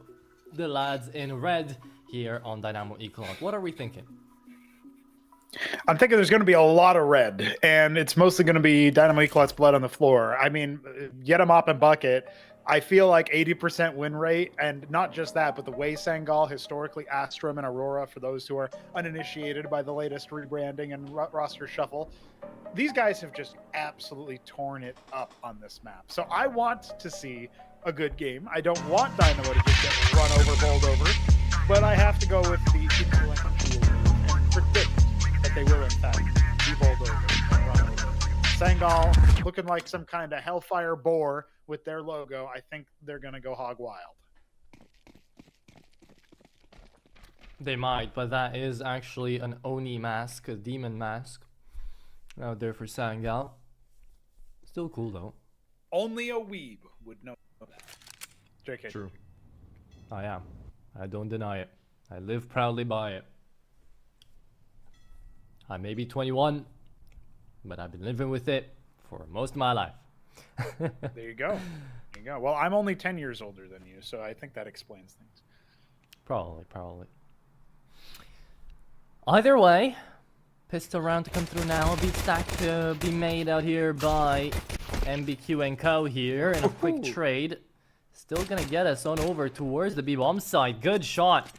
the lads in red here on Dynamo Eclot. What are we thinking? I'm thinking there's going to be a lot of red, and it's mostly going to be Dynamo Eclot's blood on the floor. I mean, get him up and bucket. I feel like 80% win rate, and not just that, but the way Sangal, historically Astrum and Aurora, for those who are uninitiated by the latest rebranding and roster shuffle, these guys have just absolutely torn it up on this map. So I want to see a good game. I don't want Dynamo to just get run over, bowled over, but I have to go with the equal and predict that they will in fact be bowled over and run over. Sangal looking like some kind of hellfire boar with their logo. I think they're going to go hog wild. They might, but that is actually an Oni mask, a demon mask out there for Sangal. Still cool though. Only a weeb would know that. JK. True. I am. I don't deny it. I live proudly by it. I may be 21, but I've been living with it for most of my life. There you go. There you go. Well, I'm only 10 years older than you, so I think that explains things. Probably. Either way, pistol round to come through now. A beat stack to be made out here by MBQ and Co here in a quick trade. Still gonna get us on over towards the B-bomb side. Good shot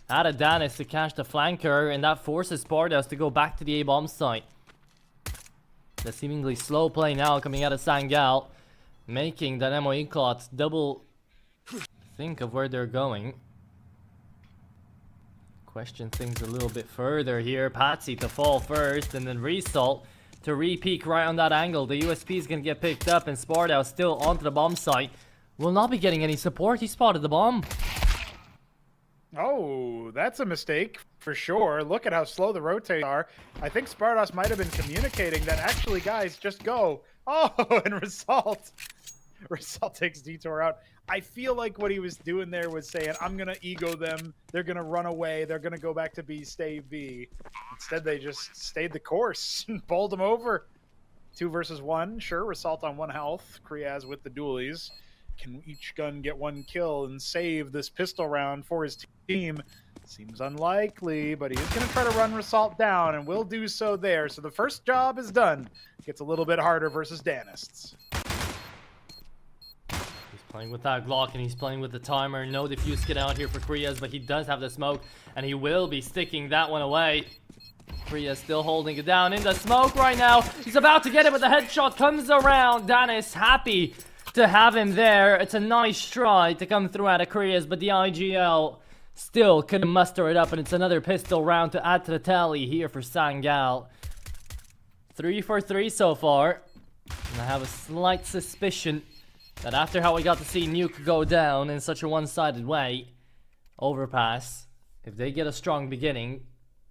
out of Danis to catch the flanker, and that forces Spardos to go back to the A-bomb site. The seemingly slow play now coming out of Sangal, making Dynamo Eclot double think of where they're going. Question things a little bit further here. Patsy to fall first, and then Result to re-peek right on that angle. The USP is going to get picked up, and Spardow still onto the bomb site. Will not be getting any support. He spotted the bomb. Oh, that's a mistake for sure. Look at how slow the rotates are. I think Spardos might have been communicating that actually, guys, just go. Oh, and Result takes Detour out. I feel like what he was doing there was saying, I'm going to ego them. They're going to run away. They're going to go back to B, stay B. Instead, they just stayed the course and bowled them over. 2 versus 1. Sure, Result on 1 health. Kriaz with the dualies. Can each gun get 1 kill and save this pistol round for his team? Seems unlikely, but he is going to try to run Result down, and will do so there. So the first job is done. Gets a little bit harder versus Danists. He's playing with that Glock, and he's playing with the timer. No diffuse get out here for Kriaz, but he does have the smoke, and he will be sticking that one away. Kriaz still holding it down in the smoke right now. He's about to get it, but the headshot comes around. Danis happy to have him there. It's a nice try to come through out of Kriaz, but the IGL still couldn't muster it up, and it's another pistol round to add to the tally here for Sangal. 3 for 3 so far, and I have a slight suspicion that after how we got to see Nuke go down in such a one-sided way, Overpass, if they get a strong beginning,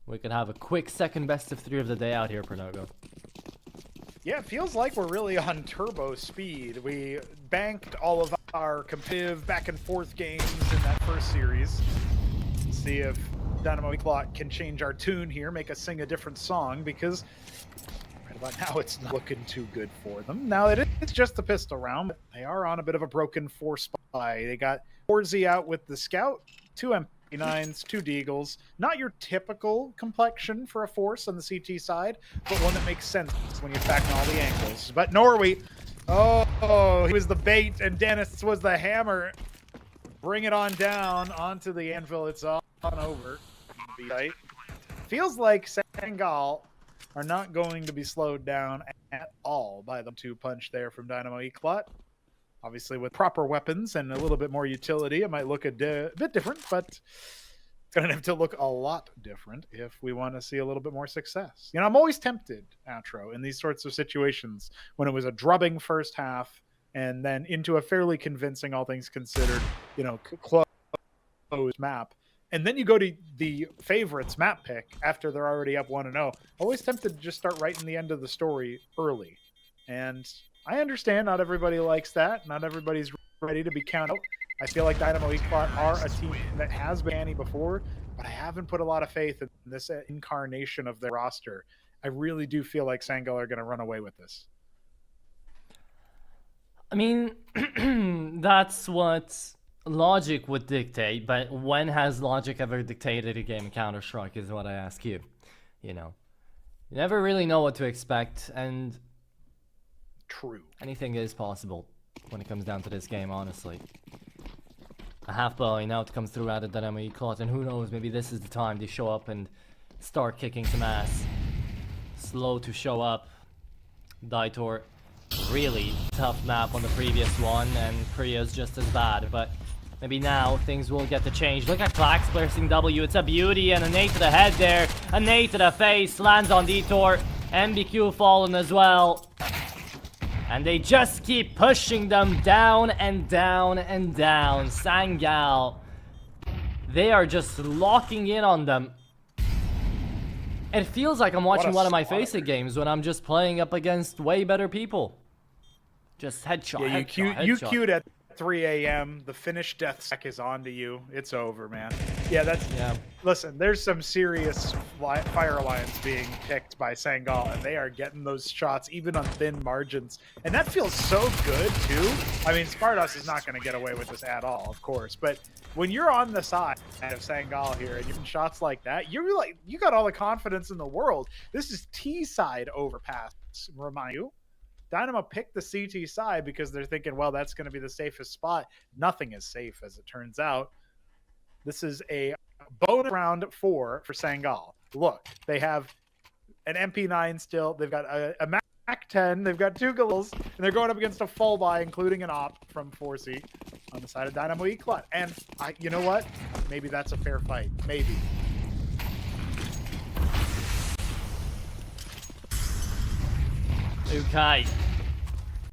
we could have a quick second best of 3 of the day out here, Pronogo. Yeah, it feels like we're really on turbo speed. We banked all of our competitive back and forth games in that first series. Let's see if Dynamo Eclot can change our tune here, make us sing a different song, because right about now it's not looking too good for them. Now it's just a pistol round, but they are on a bit of a broken force spy. They got Forze out with the Scout, 2 MP9s, 2 Deagles. Not your typical complexion for a Force on the CT side, but one that makes sense when you factor all the angles. But Norway, he was the bait, and Dennis was the hammer. Bring it on down onto the anvil. It's on over. Right? Feels like Sangal are not going to be slowed down at all by the 2 punch there from Dynamo Eclot. Obviously, with proper weapons and a little bit more utility, it might look a bit different, but it's going to have to look a lot different if we want to see a little bit more success. You know, I'm always tempted, Atro, in these sorts of situations when it was a drubbing first half and then into a fairly convincing, all things considered, you know, closed map. And then you go to the favorites map pick after they're already up 1-0. Always tempted to just start writing the end of the story early. And I understand not everybody likes that. Not everybody's ready to be counted out. I feel like Dynamo Eclot are a team that has been Annie before, but I haven't put a lot of faith in this incarnation of their roster. I really do feel like Sangal are going to run away with this. I mean, that's what logic would dictate, but when has logic ever dictated a game of Counter-Strike is what I ask you. You know, you never really know what to expect, and true, anything is possible when it comes down to this game, honestly. A half boy now comes through out of Dynamo Eclot, and who knows, maybe this is the time they show up and start kicking some ass. Slow to show up. Daitor, really tough map on the previous one, and Priya's just as bad, but maybe now things will get to change. Look at Clax placing W, it's a beauty, and a nade to the head there, a nade to the face, lands on Detour, MBQ fallen as well. And they just keep pushing them down and down and down. Sangal, they are just locking in on them. It feels like I'm watching one of my Face It games when I'm just playing up against way better people. Just headshot, yeah, headshot, you headshot. queued at 3 a.m. The Finnish death sack is on to you. It's over, man. Yeah, listen, there's some serious Fire Alliance being picked by Sangal, and they are getting those shots even on thin margins. And that feels so good, too. I mean, Spardos is not going to get away with this at all, of course. But when you're on the side of Sangal here and you're getting shots like that, you got all the confidence in the world. This is T-side overpass, remind you. Dynamo picked the CT side because they're thinking, well, that's going to be the safest spot. Nothing is safe, as it turns out. This is a bonus round 4 for Sangal. Look, they have an MP9 still. They've got a Mac 10. They've got 2 Galils, and they're going up against a full buy, including an op from Forze on the side of Dynamo Eclot. And you know what? Maybe that's a fair fight. Maybe. Okay.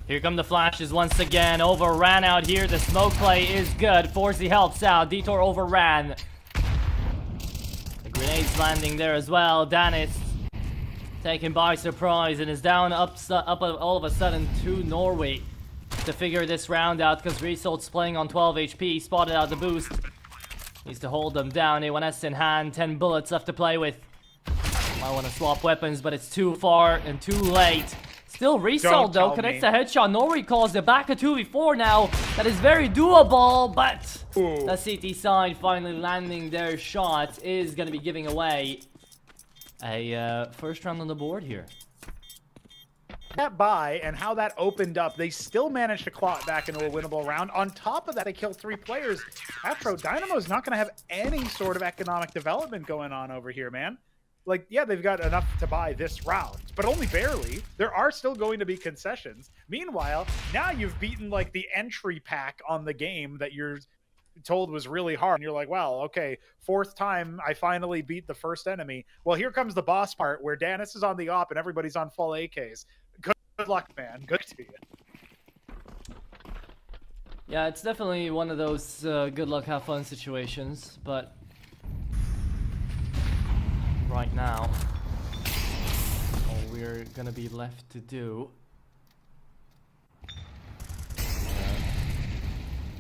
Here come the flashes once again. Overran out here. The smoke play is good. Forze helps out. Detour overran. The grenades landing there as well. Danis taken by surprise and is down up all of a sudden to Norway to figure this round out because Result's playing on 12 HP. Spotted out the boost. Needs to hold them down. A1S in hand. 10 bullets left to play with. Might want to swap weapons, but it's too far and too late. Still Result though, connects the headshot. Norway calls it back a 2v4 now. That is very doable, but the CT side finally landing their shot is going to be giving away a first round on the board here. That buy and how that opened up, they still managed to claw it back into a winnable round. On top of that, they killed 3 players. Afro, Dynamo's not going to have any sort of economic development going on over here, man. Like, yeah, they've got enough to buy this round, but only barely. There are still going to be concessions. Meanwhile, now you've beaten, like, the entry pack on the game that you're told was really hard. And you're like, well, okay, 4th time I finally beat the first enemy. Well, here comes the boss part where Danis is on the op and everybody's on full AKs. Good luck, man. Good to you. Yeah, it's definitely one of those good luck, have fun situations, but right now, we're gonna be left to do.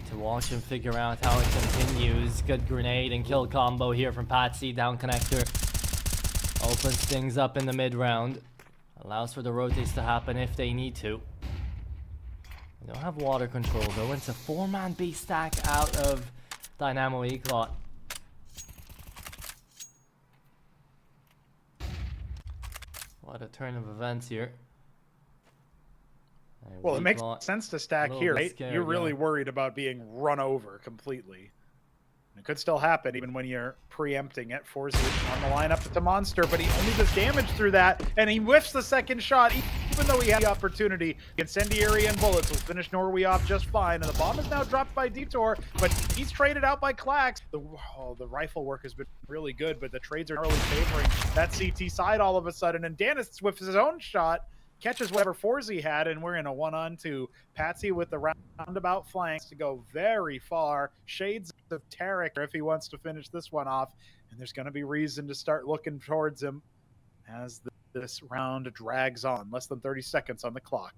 To watch him figure out how it continues. Good grenade and kill combo here from Patsy. Down connector. Opens things up in the mid round. Allows for the rotates to happen if they need to. They don't have water control though. It's a 4-man base stack out of Dynamo Eclot. What a turn of events here. Well, it makes sense to stack here, right? Scared, You're really worried about being run over completely. It could still happen even when you're preempting it. Forze on the line up to Monster, but he only does damage through that, and he whiffs the second shot, even though he had the opportunity. Incendiary and bullets will finish Norway off just fine, and the bomb is now dropped by Detour, but he's traded out by Clax. The rifle work has been really good, but the trades are really favoring that CT side all of a sudden, and Danis whiffs his own shot, catches whatever Forze had, and we're in a 1-on-2. Patsy with the roundabout flanks to go very far. Shades of Tarek if he wants to finish this one off, and there's going to be reason to start looking towards him as this round drags on. Less than 30 seconds on the clock.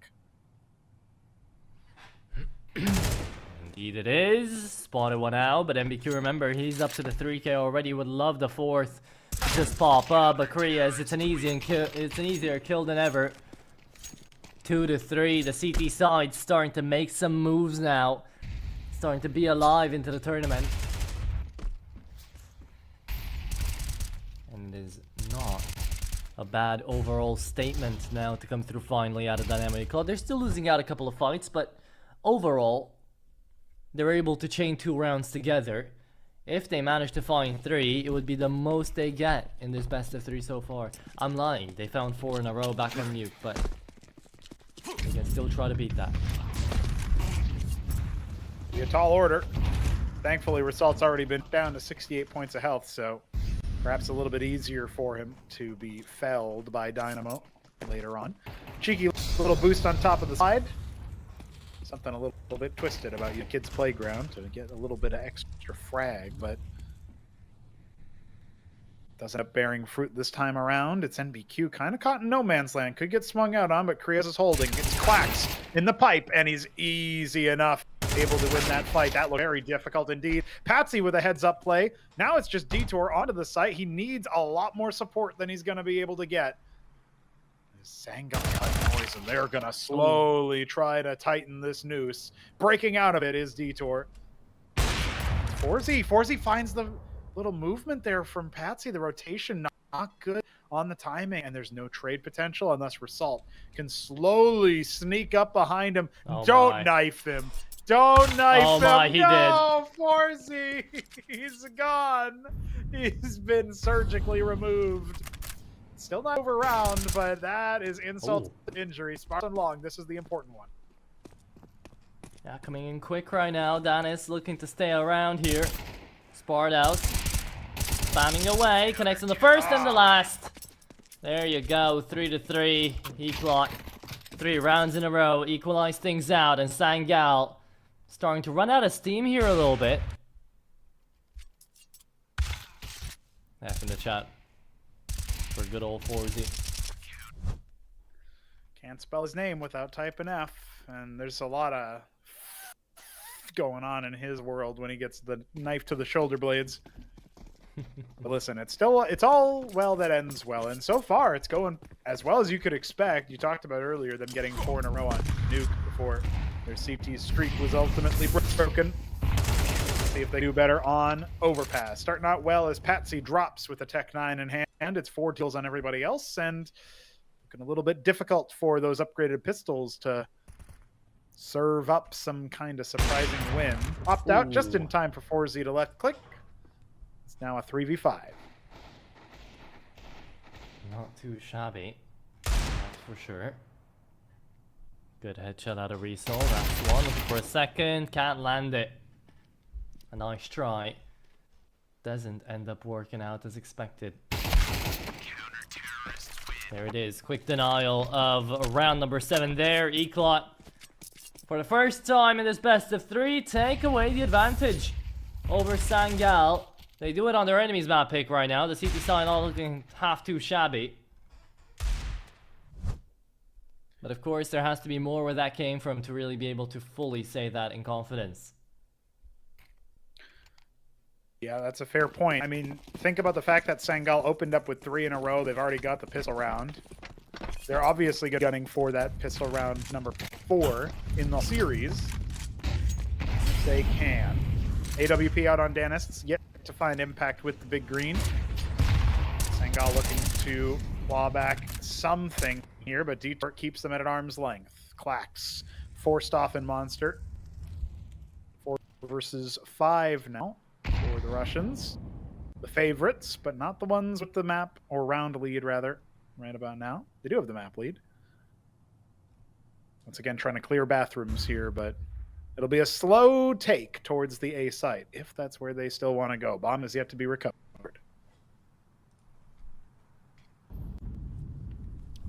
Indeed it is. Spotted one out, but MBQ, remember, he's up to the 3k already. Would love the 4th to just pop up, but Korea's, it's an easier kill than ever. 2 to 3, the CT side starting to make some moves now. Starting to be alive into the tournament. And it is not a bad overall statement now to come through finally out of Dynamo Eclot. They're still losing out a couple of fights, but overall, they're able to chain 2 rounds together. If they manage to find 3, it would be the most they get in this best of 3 so far. I'm lying, they found 4 in a row back on Nuke, but they can still try to beat that. Be a tall order. Thankfully, Result's already been down to 68 points of health, so perhaps a little bit easier for him to be felled by Dynamo later on. Cheeky little boost on top of the slide. Something a little bit twisted about your kid's playground to get a little bit of extra frag, but doesn't end up bearing fruit this time around. It's NBQ kind of caught in no man's land. Could get swung out on, but Krios is holding. It's Clax in the pipe, and he's easy enough able to win that fight. That looked very difficult indeed. Patsy with a heads-up play. Now it's just Detour onto the site. He needs a lot more support than he's going to be able to get. Sangal cut noise, and they're going to slowly try to tighten this noose. Breaking out of it is Detour. Forze finds the little movement there from Patsy. The rotation not good on the timing, and there's no trade potential unless Result can slowly sneak up behind him. Don't knife him. Don't knife him. My, he no, did. Forze, he's gone. He's been surgically removed. Still not over round, but that is insult to injury. Spartan long. This is the important one. Yeah, coming in quick right now. Danis looking to stay around here. Sparred out. Spamming away. Connects on the first and the last. There you go. 3 to 3. Eclot. 3 rounds in a row. Equalize things out. And Sangal starting to run out of steam here a little bit. F in the chat for good old Forze. Can't spell his name without typing F, and there's a lot of going on in his world when he gets the knife to the shoulder blades. But listen, it's all well that ends well, and so far it's going as well as you could expect. You talked about earlier them getting 4 in a row on Nuke before their CT streak was ultimately broken. See if they do better on Overpass. Starting out well as Patsy drops with a Tech 9 in hand. It's 4 kills on everybody else, and looking a little bit difficult for those upgraded pistols to serve up some kind of surprising win. Popped out just in time for Forze to left click. It's now a 3v5. Not too shabby, that's for sure. Good headshot out of Resol. That's one. Looking for a second. Can't land it. A nice try. Doesn't end up working out as expected. There it is. Quick denial of round number 7 there. Eclot, for the first time in this best of 3, take away the advantage over Sangal. They do it on their enemy's map pick right now. The CT side not looking half too shabby. But of course, there has to be more where that came from to really be able to fully say that in confidence. Yeah, that's a fair point. I mean, think about the fact that Sangal opened up with 3 in a row. They've already got the pistol round. They're obviously gunning for that pistol round number 4 in the series. They can. AWP out on Danists, yet to find impact with the big green. Sangal looking to claw back something here, but Detour keeps them at arm's length. Clax forced off in Monster. 4 versus 5 now for the Russians. The favorites, but not the ones with the map or round lead, rather, right about now. They do have the map lead. Once again, trying to clear bathrooms here, but it'll be a slow take towards the A site, if that's where they still want to go. Bomb is yet to be recovered.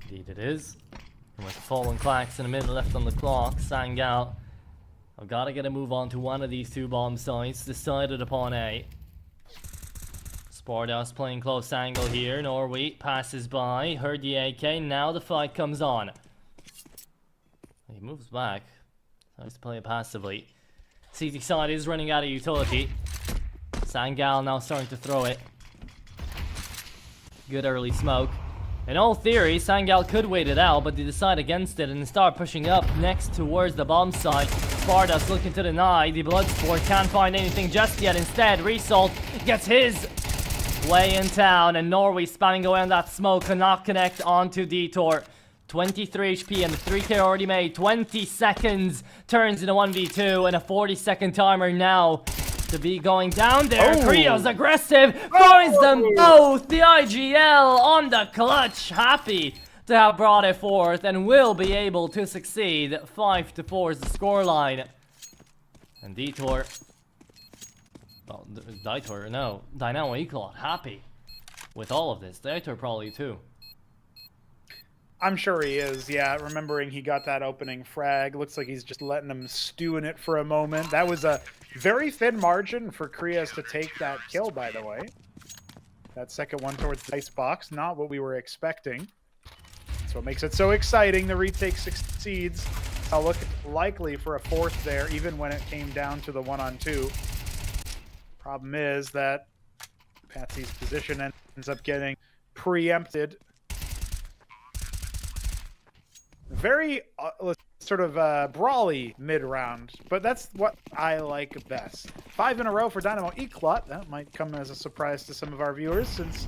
Indeed it is. And with fallen Clax and a minute left on the clock, Sangal, I've got to get a move on to one of these 2 bomb sites, decided upon A. Spardas playing close angle here. Norway passes by, heard the AK, now the fight comes on. He moves back. Tries to play it passively. CT side is running out of utility. Sangal now starting to throw it. Good early smoke. In all theory, Sangal could wait it out, but they decide against it and start pushing up next towards the bomb site. Spardas looking to deny. The Bloodsport can't find anything just yet. Instead, Result gets his way in town, and Norway spamming away on that smoke cannot connect onto Detour. 23 HP and the 3k already made. 20 seconds turns into 1v2 and a 40-second timer now to be going down there. Krios aggressive, finds them both. The IGL on the clutch, happy to have brought it forth and will be able to succeed. 5-4 is the scoreline. And Detour, well, Dynamo Eclot happy with all of this. Detour probably too. I'm sure he is, yeah. Remembering he got that opening frag. Looks like he's just letting him stew in it for a moment. That was a very thin margin for Krios to take that kill, by the way. That second one towards the ice box, not what we were expecting. That's what makes it so exciting. The retake succeeds. I'll look likely for a 4th there, even when it came down to the 1-on-2. Problem is that Patsy's position ends up getting preempted. Very sort of brawly mid-round, but that's what I like best. 5 in a row for Dynamo Eclot. That might come as a surprise to some of our viewers, since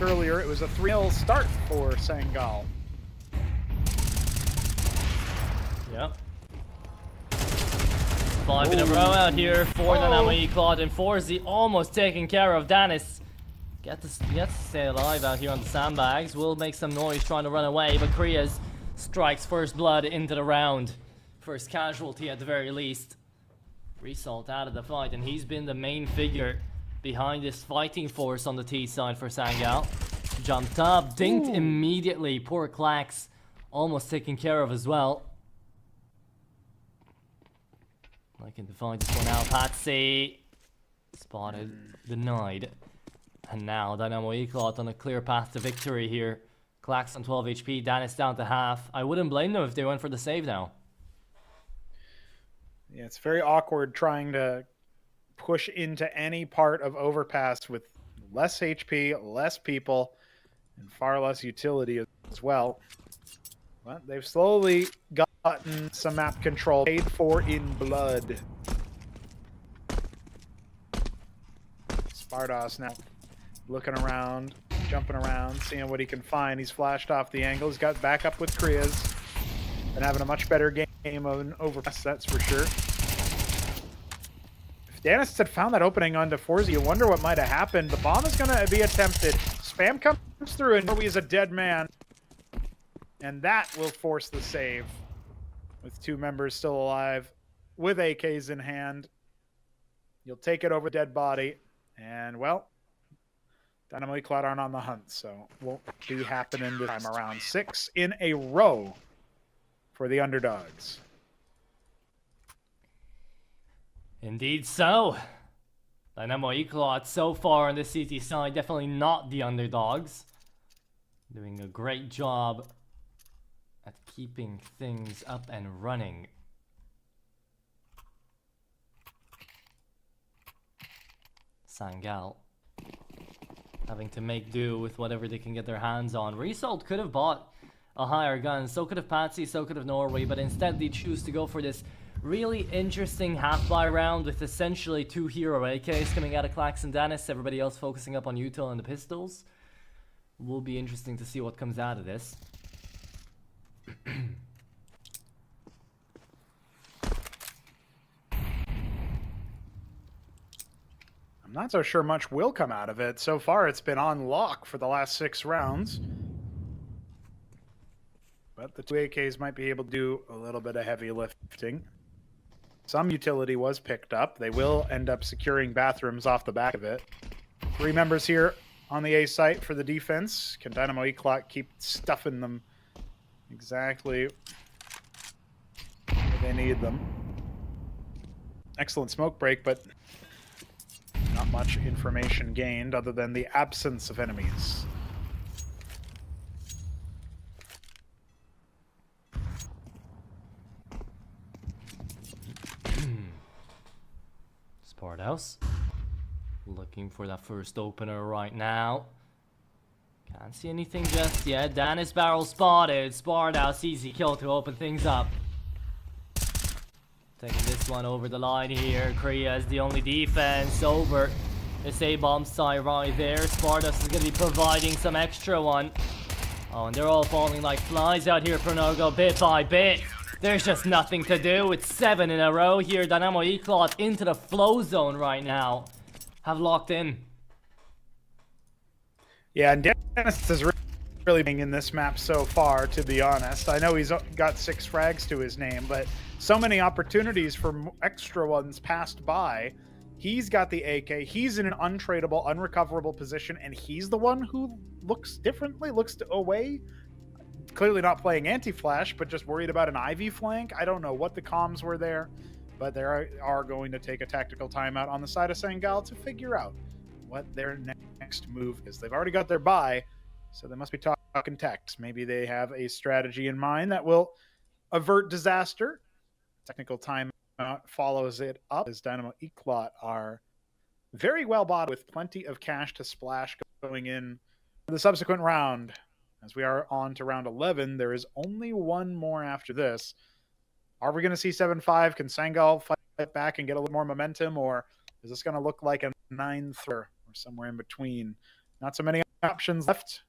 earlier it was a 3-0 start for Sangal. Yep. 5 in a row out here for Dynamo Eclot, and Forze almost taking care of Danis. Get to stay alive out here on the sandbags. Will make some noise trying to run away, but Krios strikes first blood into the round. First casualty at the very least. Result out of the fight, and he's been the main figure behind this fighting force on the T side for Sangal. Jumped up, dinked immediately. Poor Clax almost taken care of as well. Looking to find this one out. Patsy spotted, denied. And now Dynamo Eclot on a clear path to victory here. Clax on 12 HP, Danis down to half. I wouldn't blame them if they went for the save now. Yeah, it's very awkward trying to push into any part of Overpass with less HP, less people, and far less utility as well. But they've slowly gotten some map control paid for in blood. Spardas now looking around, jumping around, seeing what he can find. He's flashed off the angle. He's got back up with Krios. Been having a much better game of an Overpass, that's for sure. If Danis had found that opening onto Forze, you wonder what might have happened. The bomb is going to be attempted. Spam comes through, and Norway is a dead man. And that will force the save. With 2 members still alive, with AKs in hand. You'll take it over dead body. And, well, Dynamo Eclot aren't on the hunt, so won't be happening this time around. 6 in a row for the underdogs. Indeed so. Dynamo Eclot so far on the CT side, definitely not the underdogs. Doing a great job at keeping things up and running. Sangal having to make do with whatever they can get their hands on. Result could have bought a higher gun, so could have Patsy, so could have Norway, but instead they choose to go for this really interesting half-buy round with essentially 2 hero AKs coming out of Clax and Dennis, everybody else focusing up on Util and the pistols. Will be interesting to see what comes out of this. I'm not so sure much will come out of it. So far, it's been on lock for the last 6 rounds. But the 2 AKs might be able to do a little bit of heavy lifting. Some utility was picked up. They will end up securing bathrooms off the back of it. 3 members here on the A site for the defense. Can Dynamo Eclot keep stuffing them exactly where they need them? Excellent smoke break, but not much information gained other than the absence of enemies. Sport House looking for that first opener right now. Can't see anything just yet. Dennis barrel spotted. Sport House easy kill to open things up. Taking this one over the line here. Korea is the only defense over this A-bomb side right there. Spartus is going to be providing some extra one. Oh, and they're all falling like flies out here for Nogo bit by bit. There's just nothing to do. It's 7 in a row here. Dynamo Eclot into the flow zone right now. Have locked in. Yeah, and Dennis is really being in this map so far, to be honest. I know he's got 6 frags to his name, but so many opportunities for extra ones passed by. He's got the AK. He's in an untradeable, unrecoverable position, and he's the one who looks differently, looks away. Clearly not playing anti-flash, but just worried about an Ivy flank. I don't know what the comms were there, but they are going to take a tactical timeout on the side of Sangal to figure out what their next move is. They've already got their buy, so they must be talking tactics. Maybe they have a strategy in mind that will avert disaster. Technical timeout follows it up as Dynamo Eclot are very well bought with plenty of cash to splash going in the subsequent round. As we are on to round 11, there is only one more after this. Are we going to see 7-5? Can Sangal fight back and get a little more momentum, or is this going to look like a 9-3 or somewhere in between? Not so many options left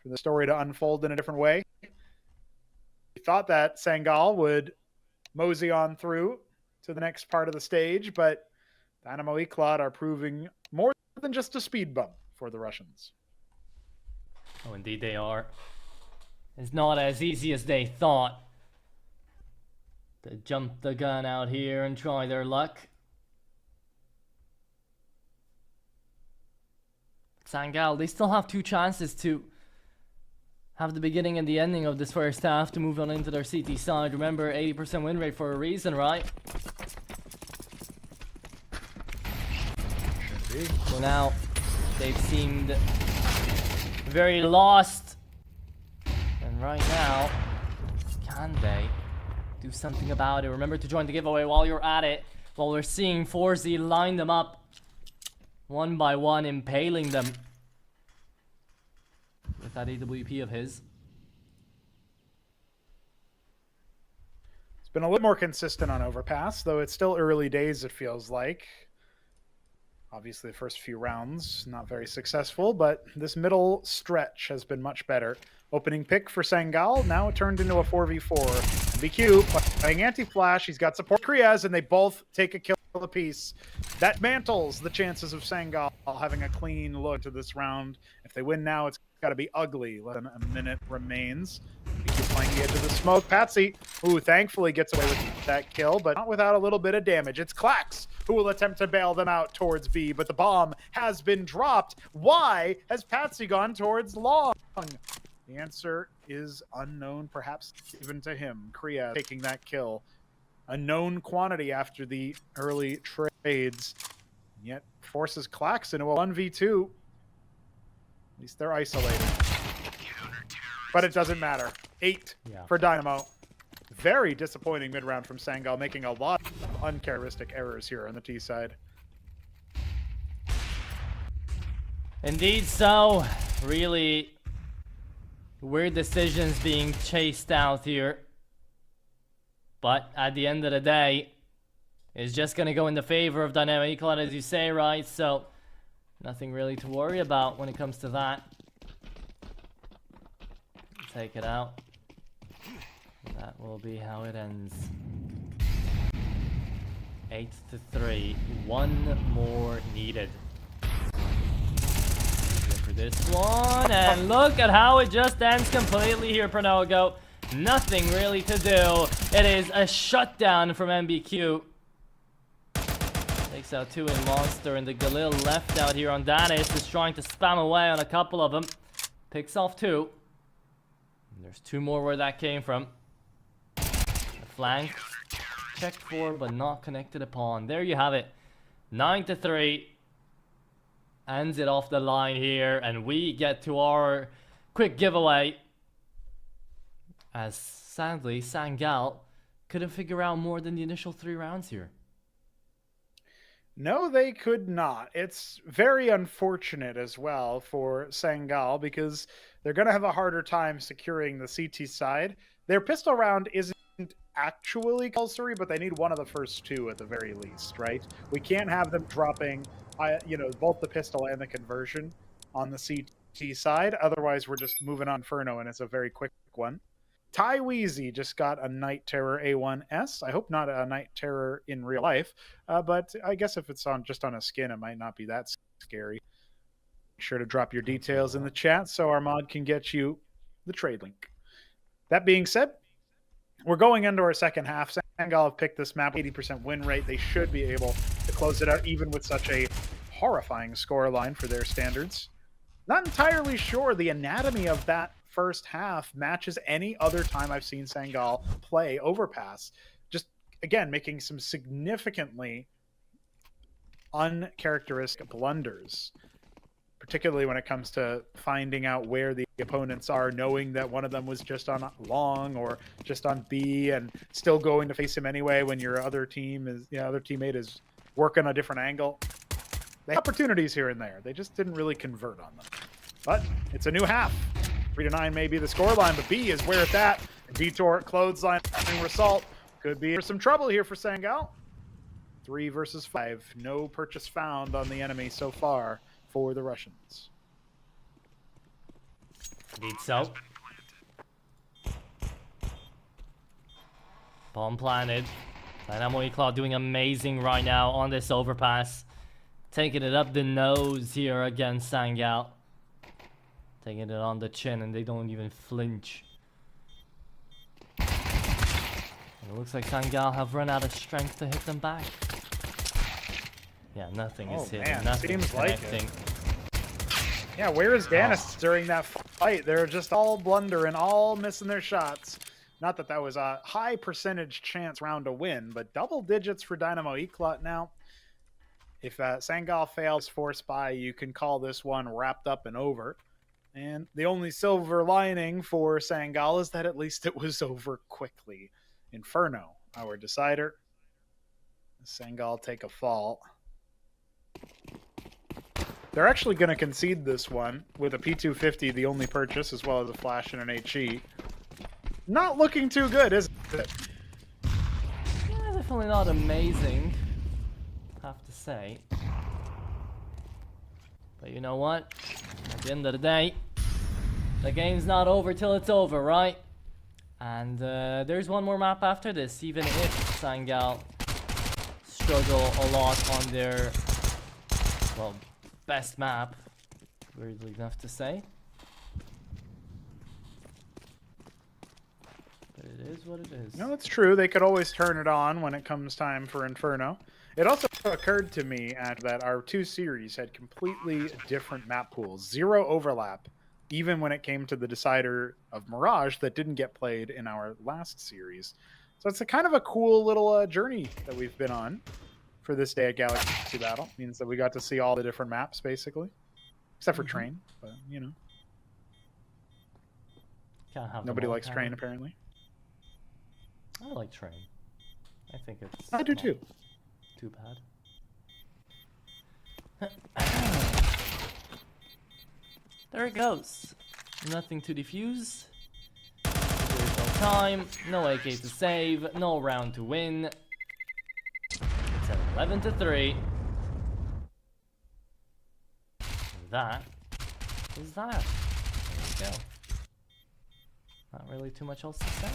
for the story to unfold in a different way. We thought that Sangal would mosey on through to the next part of the stage, but Dynamo Eclot are proving more than just a speed bump for the Russians. Oh, indeed they are. It's not as easy as they thought to jump the gun out here and try their luck. Sangal, they still have 2 chances to have the beginning and the ending of this first half to move on into their CT side. Remember, 80% win rate for a reason, right? Should be. So now, they've seemed very lost. And right now, can they do something about it? Remember to join the giveaway while you're at it. While we're seeing Forze line them up one by one, impaling them with that AWP of his. It's been a little more consistent on Overpass, though it's still early days, it feels like. Obviously, the first few rounds, not very successful, but this middle stretch has been much better. Opening pick for Sangal, now it turned into a 4v4. BQ playing anti-flash, he's got support Kriaz, and they both take a kill apiece. That mantles the chances of Sangal having a clean look to this round. If they win now, it's got to be ugly. Less than a minute remains. BQ playing the edge of the smoke. Patsy, who thankfully gets away with that kill, but not without a little bit of damage. It's Clax who will attempt to bail them out towards B, but the bomb has been dropped. Why has Patsy gone towards long? The answer is unknown, perhaps even to him. Kriya taking that kill. A known quantity after the early trades, yet forces Clax into a 1v2. At least they're isolated. but it doesn't matter. 8 Yeah. for Dynamo. Very disappointing mid-round from Sangal, making a lot of uncharacteristic errors here on the T side. Indeed so. Really weird decisions being chased out here. But at the end of the day, it's just going to go in the favor of Dynamo Eclot, as you say, right? So, nothing really to worry about when it comes to that. Take it out. That will be how it ends. 8-3. One more needed. Good for this one. And look at how it just ends completely here, Pronogo. Nothing really to do. It is a shutdown from MBQ. Takes out 2 in Monster, and the Galil left out here on Danis is trying to spam away on a couple of them. Picks off 2. And there's 2 more where that came from. A flank checked for, but not connected upon. There you have it. 9-3. Ends it off the line here, and we get to our quick giveaway. As sadly, Sangal couldn't figure out more than the initial 3 rounds here. No, they could not. It's very unfortunate as well for Sangal because they're going to have a harder time securing the CT side. Their pistol round isn't actually compulsory, but they need one of the first 2 at the very least, right? We can't have them dropping, both the pistol and the conversion on the CT side. Otherwise, we're just moving on Inferno, and it's a very quick one. Tyweezy just got a Night Terror A1S. I hope not a Night Terror in real life, but I guess if it's just on a skin, it might not be that scary. Make sure to drop your details in the chat so our mod can get you the trade link. That being said, we're going into our second half. Sangal have picked this map, 80% win rate. They should be able to close it out even with such a horrifying scoreline for their standards. Not entirely sure the anatomy of that first half matches any other time I've seen Sangal play Overpass. Just, again, making some significantly uncharacteristic blunders, particularly when it comes to finding out where the opponents are, knowing that one of them was just on long or just on B and still going to face him anyway when your other teammate is working a different angle. They have opportunities here and there. They just didn't really convert on them. But it's a new half. 3-9 may be the scoreline, but B is where it's at. Detour, clothesline, result. Could be some trouble here for Sangal. 3 versus 5. No purchase found on the enemy so far for the Russians. Indeed so. Bomb planted. Dynamo Eclot doing amazing right now on this overpass. Taking it up the nose here against Sangal. Taking it on the chin, and they don't even flinch. And it looks like Sangal have run out of strength to hit them back. Yeah, nothing is hitting. Man, nothing is seems like connecting. Yeah, where is Danis during that fight? They're just all blundering, all missing their shots. Not that that was a high percentage chance round to win, but double digits for Dynamo Eclot now. If Sangal fails force buy, you can call this one wrapped up and over. And the only silver lining for Sangal is that at least it was over quickly. Inferno, our decider. Sangal take a fall. They're actually going to concede this one with a P250, the only purchase, as well as a flash and an HE. Not looking too good, is it? Yeah, definitely not amazing, I have to say. But you know what? At the end of the day, the game's not over till it's over, right? And there's one more map after this, even if Sangal struggle a lot on their, well, best map, weirdly enough to say. But it is what it is. No, that's true. They could always turn it on when it comes time for Inferno. It also occurred to me that our 2 series had completely different map pools. 0 overlap, even when it came to the decider of Mirage that didn't get played in our last series. So it's a kind of a cool little journey that we've been on for this day at Galaxy Battle. It means that we got to see all the different maps, basically. Except for Train, but, you know. Can't have them Nobody all, likes can Train, we? apparently. I like Train. I think it's... I do not too. Too bad. There it goes. Nothing to defuse. There's no time, no AK to save, no round to win. It's at 11-3. That is that. There we go. Not really too much else to say.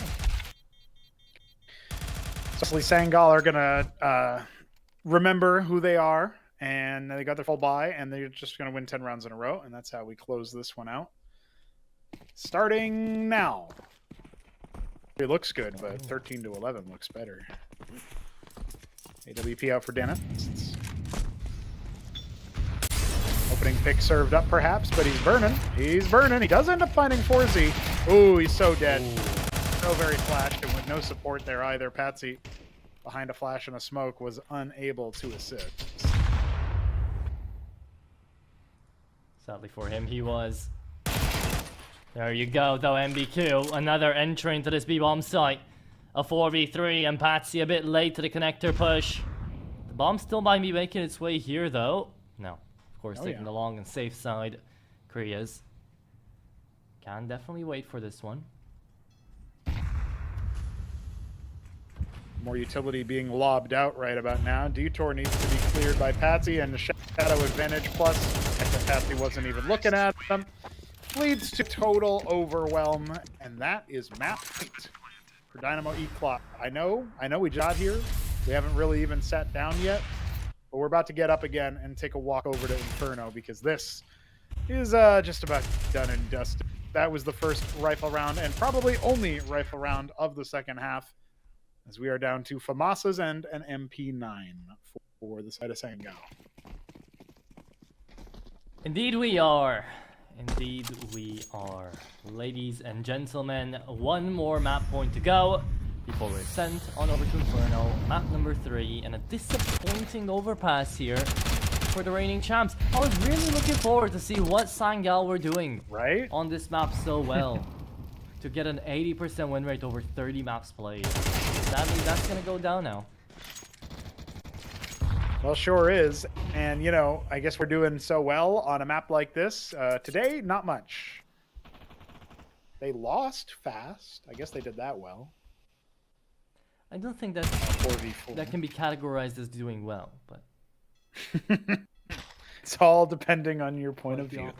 Hopefully Sangal are gonna remember who they are, and they got their full buy, and they're just gonna win 10 rounds in a row, and that's how we close this one out. Starting now. It looks good, but 13-11 looks better. AWP out for Dennis. Opening pick served up perhaps, but he's burning. He's burning. He does end up finding Forze. Ooh, he's so dead. So very flashed, and with no support there either. Patsy, behind a flash and a smoke, was unable to assist. Sadly for him, he was. There you go, though, MBQ. Another entry into this B-bomb site. A 4v3, and Patsy a bit late to the connector push. The bomb still might be making its way here, though. No, of course, taking the long and safe side. Korea's. Can definitely wait for this one. More utility being lobbed out right about now. Detour needs to be cleared by Patsy, and the shadow advantage plus, Patsy wasn't even looking at them, leads to total overwhelm, and that is map 8 for Dynamo Eclot. I know we got here. We haven't really even sat down yet, but we're about to get up again and take a walk over to Inferno, because this is just about done and dusted. That was the first rifle round, and probably only rifle round of the second half, as we are down to FAMASA's and an MP9 for the side of Sangal. Indeed we are. Indeed we are. Ladies and gentlemen, one more map point to go before we're sent on over to Inferno. Map number 3, and a disappointing overpass here for the reigning champs. I was really looking forward to see what Sangal were doing on this map so well. To get an 80% win rate over 30 maps played. Sadly, that's gonna go down now. Well, sure is. And, you know, I guess we're doing so well on a map like this. Today, not much. They lost fast. I guess they did that well. I don't think that's 4v4. That can be categorized as doing well, but it's all depending on your point of view.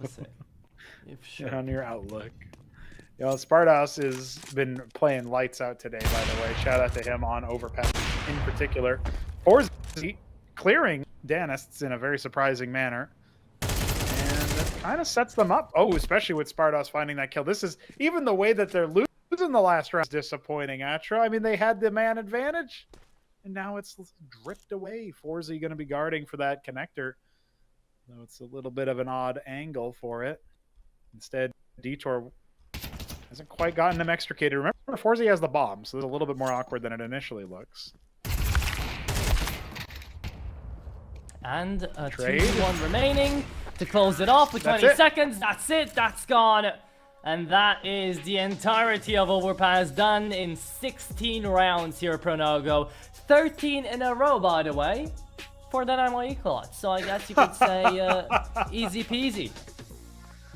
If sure. And on your outlook. You know, Spardos has been playing lights out today, by the way. Shout out to him on overpass in particular. Forze clearing Danists in a very surprising manner. And that kind of sets them up. Oh, especially with Spardos finding that kill. This is, even the way that they're losing the last round is disappointing, Atra. I mean, they had the man advantage, and now it's dripped away. Forze going to be guarding for that connector. Though it's a little bit of an odd angle for it. Instead, Detour hasn't quite gotten him extricated. Remember, Forze has the bomb, so it's a little bit more awkward than it initially looks. And a 2v1 remaining to close it off with 20 seconds. That's it. That's gone. And that is the entirety of Overpass done in 16 rounds here at Pronogo. 13 in a row, by the way, for Dynamo Eclot. So I guess you could say easy peasy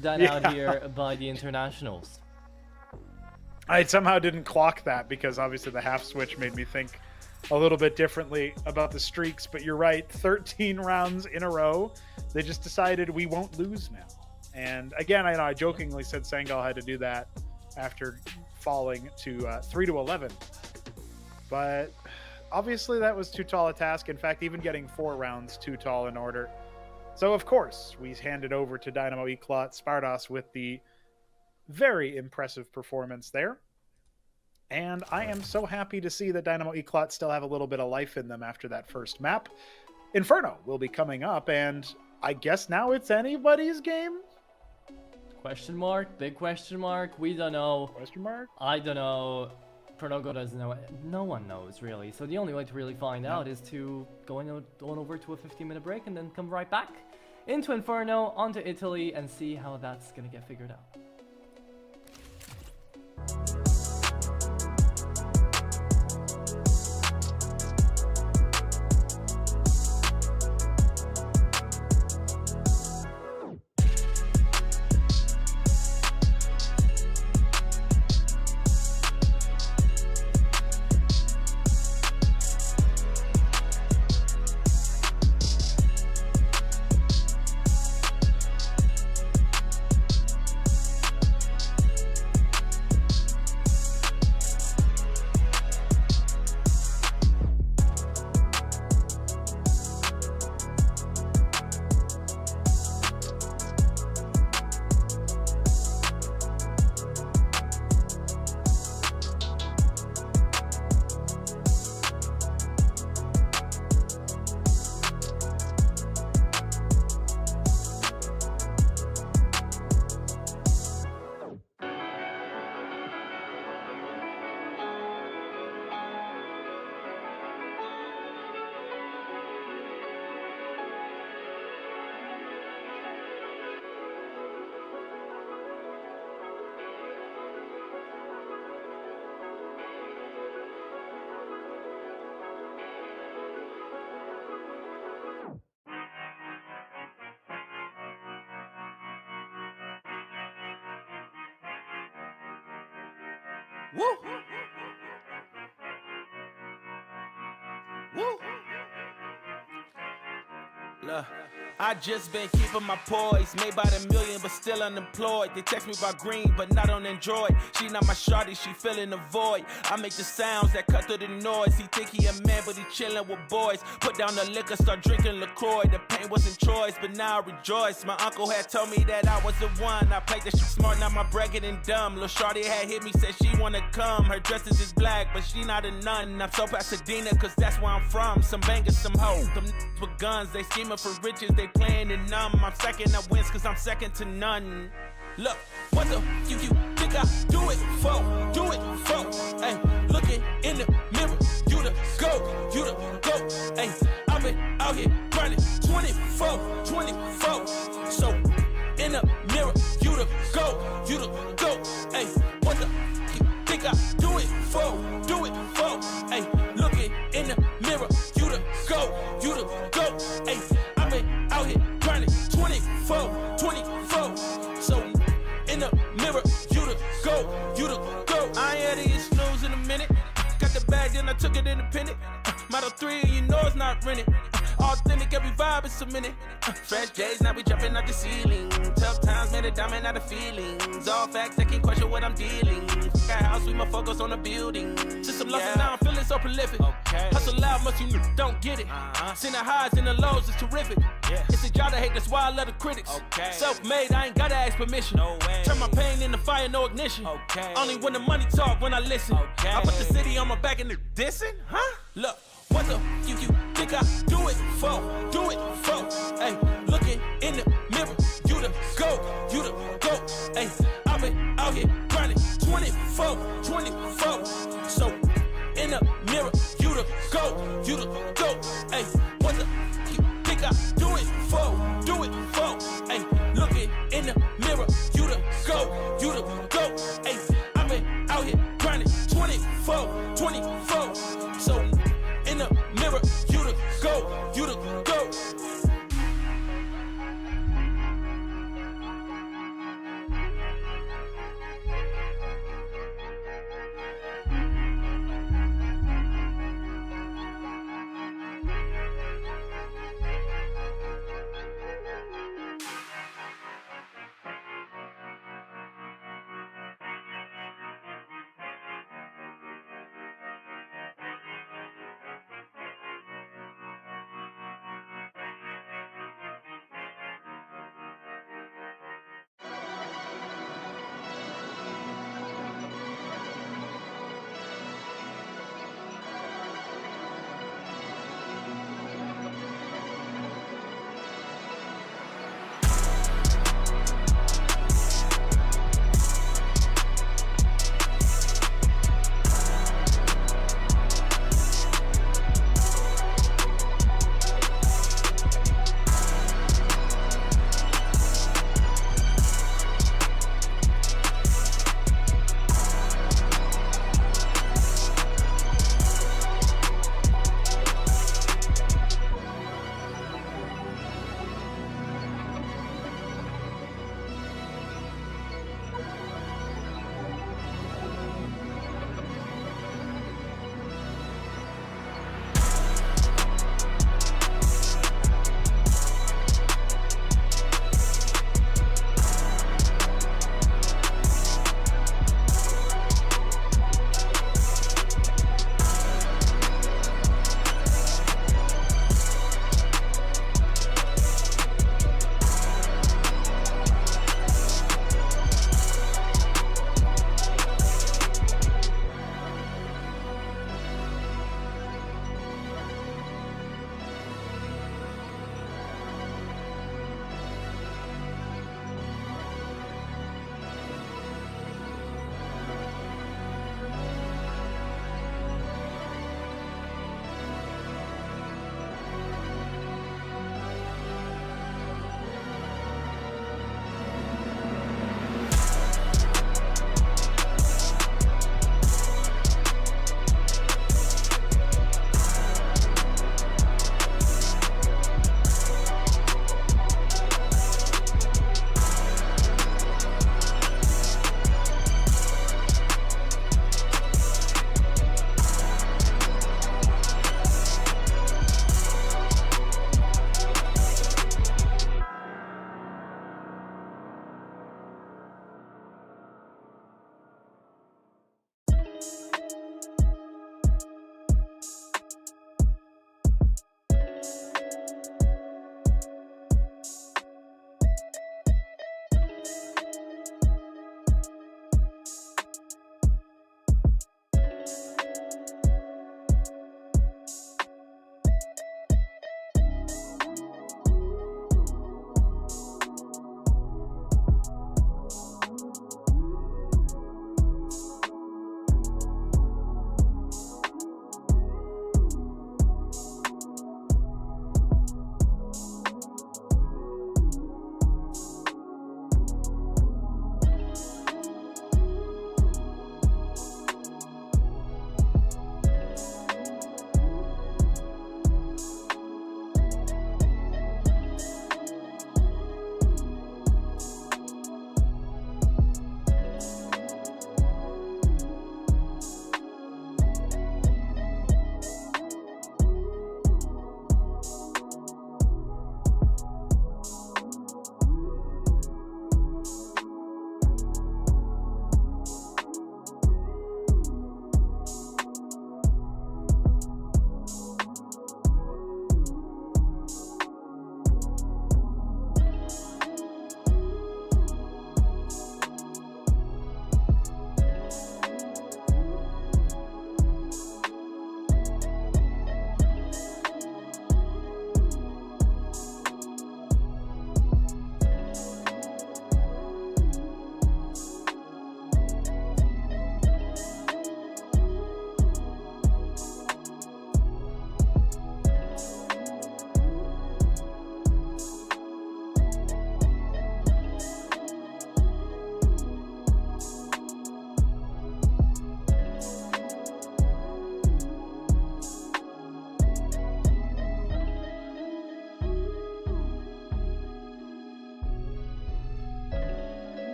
done out here by the internationals. I somehow didn't clock that because obviously the half switch made me think a little bit differently about the streaks, but you're right, 13 rounds in a row. They just decided we won't lose now. And again, I know I jokingly said Sangal had to do that after falling to 3-11. But obviously that was too tall a task. In fact, even getting 4 rounds too tall in order. So of course, we handed over to Dynamo Eclot, Spardos with the very impressive performance there. And I am so happy to see that Dynamo Eclot still have a little bit of life in them after that first map. Inferno will be coming up, and I guess now it's anybody's game? Question mark? Big question mark? We don't know. Question mark? I don't know. Pronogo doesn't know. No one knows, really. So the only way to really find out is to go on over to a 15-minute break and then come right back into Inferno, onto Italy, and see how that's going to get figured out. Woo! Woo! Look, I just been keeping my poise. Made by the million, but still unemployed. They text me about green, but not on Android. She not my shawty, she filling the void. I make the sounds that cut through the noise. He think he a man, but he chillin' with boys. Put down the liquor, start drinking LaCroix. The pain wasn't choice, but now I rejoice. My uncle had told me that I was the one. I played that shit smart, now my bragging and dumb. Lil' shawty had hit me, said she wanna come. Her dresses is black, but she not a nun. I'm so Pasadena, cause that's where I'm from. Some bangers, some hoes. Them with guns, they scheming for riches, they playing it numb. I'm second, I wins cause I'm second to none. Look, what the you think I do it for? Do it for? Hey, looking in the mirror, you the go, you the go. Hey, I've been out here grinding 24, 24. So in the mirror, you the go, you the go. Hey, what the you think I do it for? Do it for? Hey, looking in the mirror, you the go, you the go. Hey, I've been out here grinding 24, 24. So in the mirror, you the go, you the go. I ain't had to snooze in a minute. Got the bag, then I took it independent. Model 3, you know it's not rented. Authentic, every vibe is cemented. Fresh days, now we jumping out the ceiling. Tough times made a diamond out of feelings. All facts, they can't question what I'm dealing. Got house, we my focus on the building. Since I'm lost now, I'm feeling so prolific. Hustle loud, much you don't get it. Seen the highs and the lows, it's terrific. It's a job to hate, that's why I love the critics. Self-made, I ain't gotta ask permission. Turn my pain into fire, no ignition. Only when the money talk, when I listen. I put the city on my back and the dissing, huh? Look, what the you think I do it for? Do it for? Hey, looking in the mirror, you the go, you the go. Hey, I've been out here grinding 24, 24. So in the mirror, you the go, you the go. Hey, what the you think I do it for? Do it for? Hey, looking in the mirror, you the go, you the go. Hey, I've been out here grinding 24, 24. So in the mirror, you the go, you the go.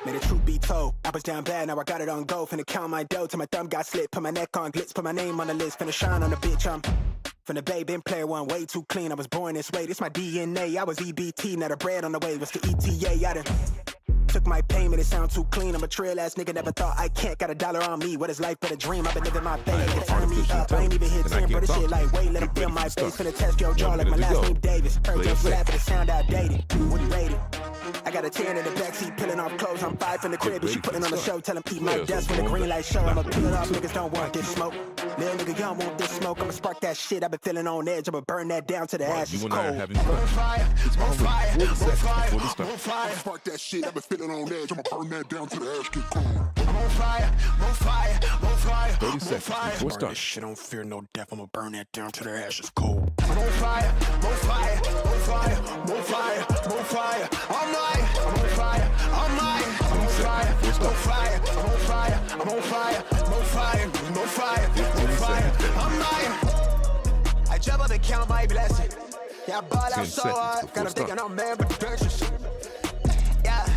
May the truth be told, I was down bad, now I got it on go. Finna count my dough till my thumb got slit. Put my neck on glitz, put my name on the list. Finna shine on the bitch, from the bay, been player one, way too clean. I was born this way, this my DNA. I was EBT, now the bread on the way was the ETA. I done took my payment, it sound too clean. I'm a trail ass nigga, never thought I can't. Got $1 on me, what is life but a dream? I've been living my fate, they turn me up. I ain't even hit 10, but this shit like wait, let them feel my face. Finna test your jaw like my last name Davis. Heard your slap, but it sound outdated. What do you rate it? I got a 10 in the backseat, peeling off clothes. I'm 5 in the crib, and she putting on the show. Tell him eat my desk when the green light show. I'ma peel it off, niggas don't want this smoke. Little nigga, y'all want this smoke. I'ma spark that shit, I've been feeling on edge. I'ma burn that down to the ashes cold. On fire, on fire, on fire, on fire. Spark that shit, I've been feeling on edge. I'ma burn that down to the ash get cold. I'm on fire, on fire, on fire, 30 seconds before start. This shit don't fear no death. I'ma burn that down to the ashes cold. I'm on fire, on fire, on fire, on fire, on fire. I'm lying, I'm on fire, I'm lying, I'm on fire, I'm on fire, I'm on fire, I'm on fire, I'm on fire, I'm on fire, I'm on fire. I'm lying. I jump up and count my blessings. Yeah, I ball out 10 so seconds hard. before Got them start. thinking I'm man, but the yeah.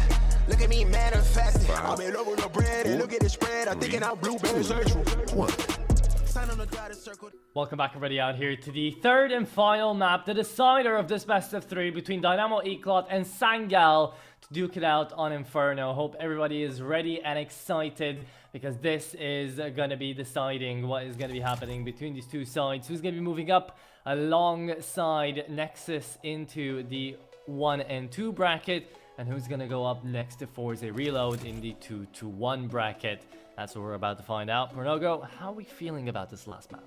Look at me manifesting. 5, I'm in love with the bread and look at the spread. I'm thinking I'm blueberry surgery. 1. Sign on the dotted circle. Welcome back everybody out here to the third and final map, the decider of this best of 3 between Dynamo, Eclot and Sangal to duke it out on Inferno. Hope everybody is ready and excited because this is going to be deciding what is going to be happening between these two sides. Who's going to be moving up alongside Nexus into the 1 and 2 bracket, and who's going to go up next to Forze Reload in the 2-1 bracket. That's what we're about to find out. Pronogo, how are we feeling about this last map?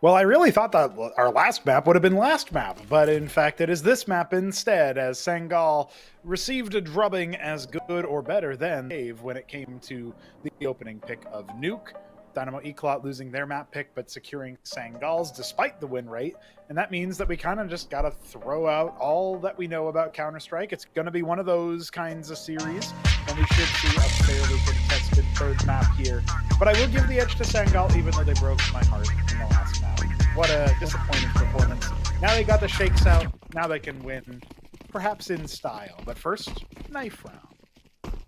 Well, I really thought that our last map would have been last map, but in fact it is this map instead, as Sangal received a drubbing as good or better than Dave when it came to the opening pick of Nuke. Dynamo Eclot losing their map pick, but securing Sangal's despite the win rate. And that means that we kind of just got to throw out all that we know about Counter-Strike. It's going to be one of those kinds of series, and we should see a fairly contested third map here. But I will give the edge to Sangal, even though they broke my heart in the last map. What a disappointing performance. Now they got the shakes out. Now they can win, perhaps in style. But first, knife round.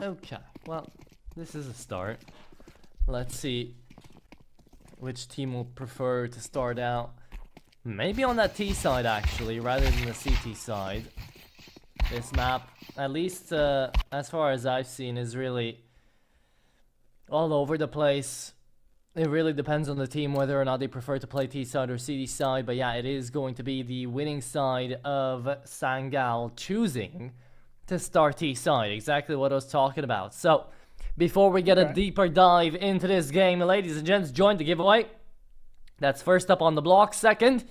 Okay, well, this is a start. Let's see which team will prefer to start out. Maybe on that T side, actually, rather than the CT side. This map, at least as far as I've seen, is really all over the place. It really depends on the team whether or not they prefer to play T side or CT side. But yeah, it is going to be the winning side of Sangal choosing to start T side. Exactly what I was talking about. So before we get a deeper dive into this game, ladies and gents, join the giveaway. That's first up on the block. Second,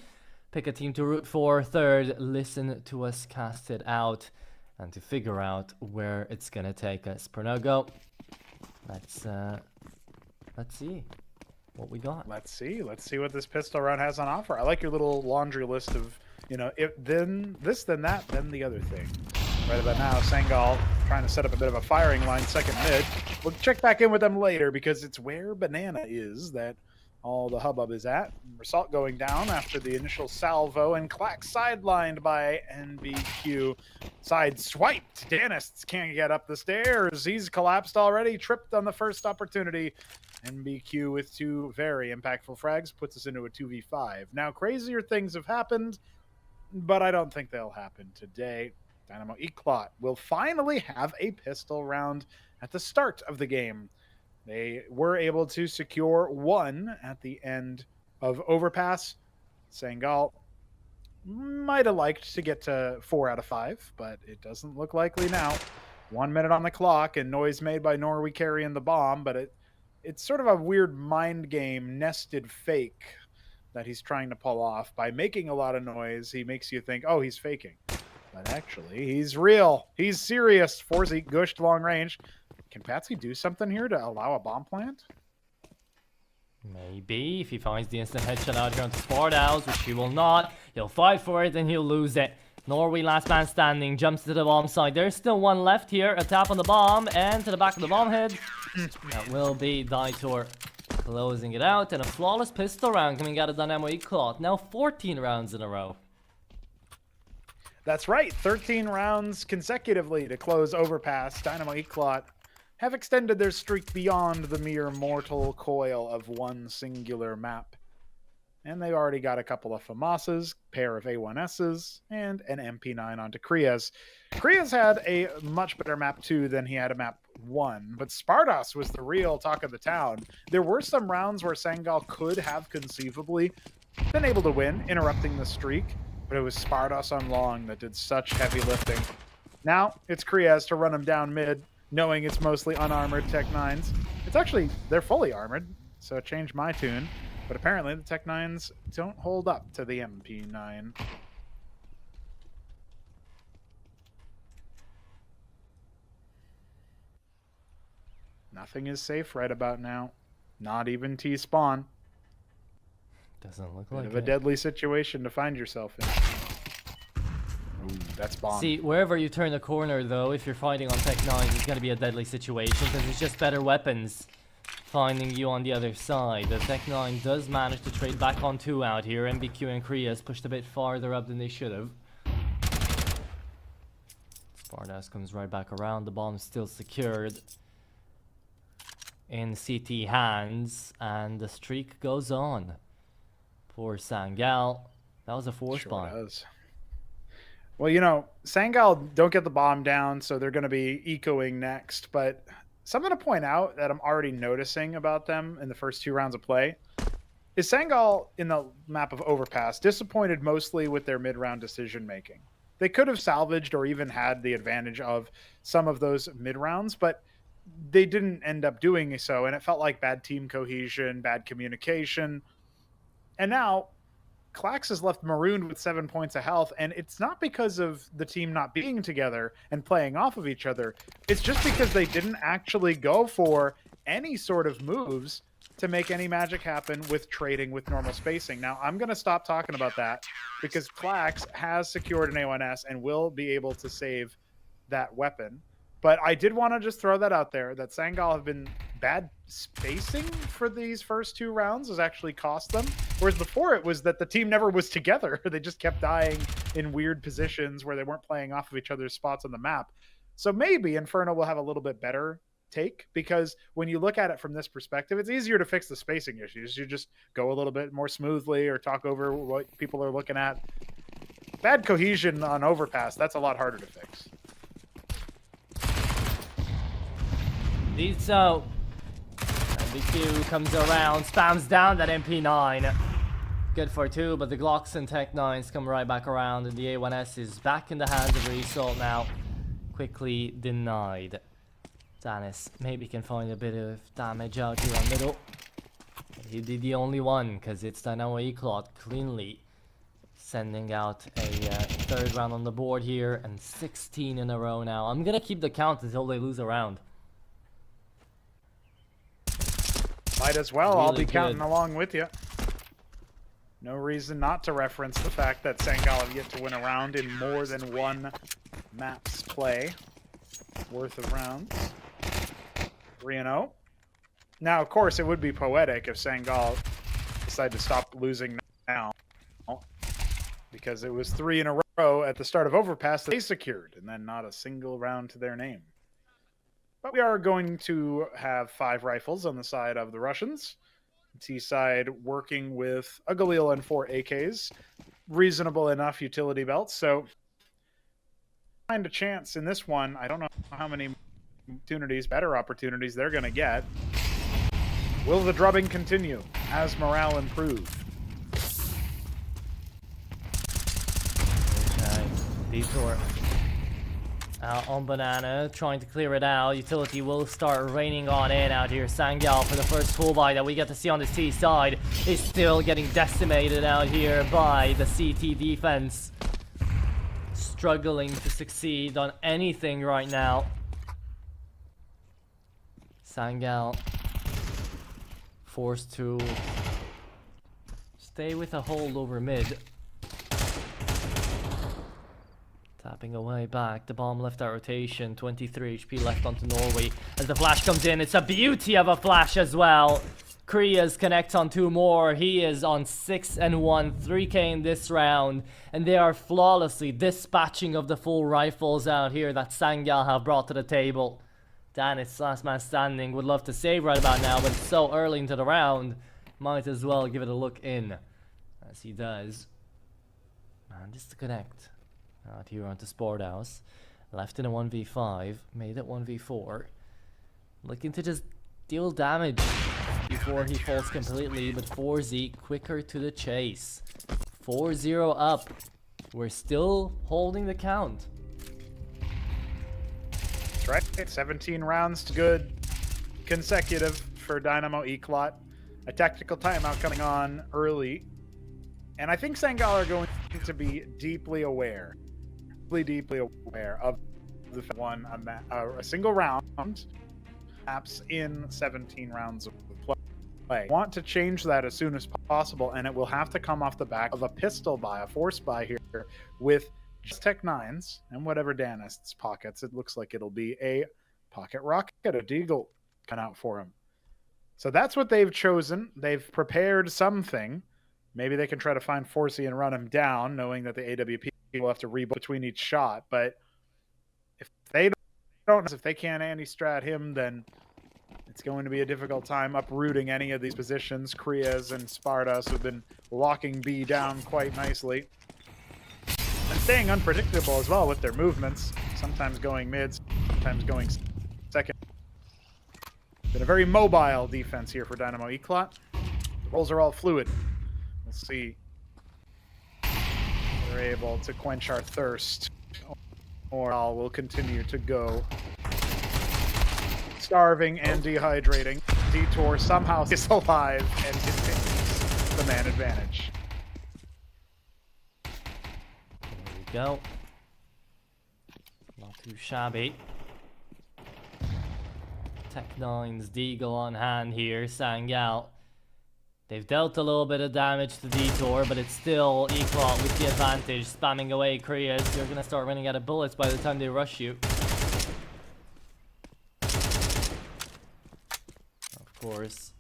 pick a team to root for. Third, listen to us cast it out and to figure out where it's gonna take us. Pronogo, let's see what we got. Let's see what this pistol round has on offer. I like your little laundry list of, you know, if then this, then that, then the other thing. Right about now, Sangal trying to set up a bit of a firing line, second mid. We'll check back in with them later because it's where Banana is that all the hubbub is at. Result going down after the initial salvo, and Clack sidelined by NBQ. Side swiped. Danists can't get up the stairs. He's collapsed already, tripped on the first opportunity. NBQ with 2 very impactful frags puts us into a 2v5. Now, crazier things have happened, but I don't think they'll happen today. Dynamo Eclot will finally have a pistol round at the start of the game. They were able to secure 1 at the end of Overpass. Sangal might have liked to get to 4 out of 5, but it doesn't look likely now. 1 minute on the clock and noise made by Norway carrying the bomb, but it's sort of a weird mind game nested fake that he's trying to pull off. By making a lot of noise, he makes you think, oh, he's faking. But actually, he's real. He's serious. Forze gushed long range. Can Patsy do something here to allow a bomb plant? Maybe, if he finds the instant headshot out here onto Sparthouse, which he will not. He'll fight for it and he'll lose it. Norway, last man standing, jumps to the bomb side. There's still one left here. A tap on the bomb and to the back of the bomb head. That will be Daitor closing it out. And a flawless pistol round coming out of Dynamo Eclot. Now 14 rounds in a row. That's right, 13 rounds consecutively to close Overpass. Dynamo Eclot have extended their streak beyond the mere mortal coil of one singular map. And they've already got a couple of FAMASas, pair of A1Ss, and an MP9 onto Kriaz. Kriaz had a much better map 2 than he had a map 1, but Spardos was the real talk of the town. There were some rounds where Sangal could have conceivably been able to win, interrupting the streak, but it was Spardos on long that did such heavy lifting. Now it's Kriaz to run him down mid, knowing it's mostly unarmored Tech 9s. It's actually, they're fully armored, so change my tune. But apparently the Tech 9s don't hold up to the MP9. Nothing is safe right about now. Not even T-spawn. Doesn't look Bit like of a it. deadly situation to find yourself in. Ooh, that's bomb. See, wherever you turn the corner, though, if you're fighting on Tech 9s, it's going to be a deadly situation because it's just better weapons finding you on the other side. The Tech 9 does manage to trade back on 2 out here. MBQ and Kriaz pushed a bit farther up than they should have. Spardas comes right back around. The bomb's still secured in CT hands, and the streak goes on for Sangal. That was a force bomb. Does. Well, you know, Sangal don't get the bomb down, so they're going to be ecoing next. But something to point out that I'm already noticing about them in the first 2 rounds of play is Sangal in the map of Overpass disappointed mostly with their mid-round decision making. They could have salvaged or even had the advantage of some of those mid-rounds, but they didn't end up doing so, and it felt like bad team cohesion, bad communication. And now Klax is left marooned with 7 points of health, and it's not because of the team not being together and playing off of each other. It's just because they didn't actually go for any sort of moves to make any magic happen with trading with normal spacing. Now, I'm going to stop talking about that because Klax has secured an A1S and will be able to save that weapon. But I did want to just throw that out there, that Sangal have been bad spacing for these first 2 rounds has actually cost them. Whereas before it was that the team never was together. They just kept dying in weird positions where they weren't playing off of each other's spots on the map. So maybe Inferno will have a little bit better take, because when you look at it from this perspective, it's easier to fix the spacing issues. You just go a little bit more smoothly or talk over what people are looking at. Bad cohesion on Overpass, that's a lot harder to fix. Indeed so. MBQ comes around, spams down that MP9. Good for 2, but the Glocks and Tech 9s come right back around, and the A1S is back in the hands of Result now. Quickly denied. Danis maybe can find a bit of damage out here on middle. He'd be the only one, because it's Dynamo Eclot cleanly sending out a 3rd round on the board here, and 16 in a row now. I'm gonna keep the count until they lose a round. Might as well. Really I'll be good. counting along with you. No reason not to reference the fact that Sangal have yet to win a round in more than 1 map's play worth of rounds. 3-0. Now, of course, it would be poetic if Sangal decided to stop losing now, because it was 3 in a row at the start of Overpass that they secured, and then not a single round to their name. But we are going to have 5 rifles on the side of the Russians. T side working with a Galil and 4 AKs. Reasonable enough utility belts. So, find a chance in this one. I don't know how many opportunities, better opportunities they're going to get. Will the drubbing continue as morale improve? Okay, detour. On Banana, trying to clear it out. Utility will start raining on in out here. Sangal for the first full buy that we get to see on the C side is still getting decimated out here by the CT defense. Struggling to succeed on anything right now. Sangal forced to stay with a hold over mid. Tapping away back, the bomb left that rotation, 23 HP left onto Norway. As the flash comes in, it's a beauty of a flash as well. Krias connects on 2 more. He is on 6 and 1, 3k in this round, and they are flawlessly dispatching of the full rifles out here that Sangal have brought to the table. Dan, it's last man standing. Would love to save right about now, but it's so early into the round. Might as well give it a look in, as he does. And just to connect. Out here onto Sport House. Left in a 1v5. Made it 1v4. Looking to just deal damage before he falls completely, but Forze quicker to the chase. 4-0 up. We're still holding the count. That's right. 17 rounds to good. Consecutive for Dynamo Eclot. A tactical timeout coming on early. And I think Sangal are going to be deeply aware of the one a single round maps in 17 rounds of play. Want to change that as soon as possible, and it will have to come off the back of a pistol buy, a force buy here with just Tech 9s and whatever Danist's pockets. It looks like it'll be a pocket rocket, a deagle come out for him. So that's what they've chosen. They've prepared something. Maybe they can try to find Forze and run him down, knowing that the AWP will have to rebuild between each shot. But if they don't, if they can't anti-strat him, then it's going to be a difficult time uprooting any of these positions. Krias and Spartas have been locking B down quite nicely. And staying unpredictable as well with their movements. Sometimes going mid, sometimes going second. Been a very mobile defense here for Dynamo Eclot. The roles are all fluid. We'll see if they're able to quench our thirst, or we'll continue to go starving and dehydrating. Detour somehow is alive and continues the man advantage. There we go. Not too shabby. Tech 9's Deagle on hand here. Sangal. They've dealt a little bit of damage to Detour, but it's still Eclot with the advantage. Spamming away Krias. You're gonna start running out of bullets by the time they rush you. Of course,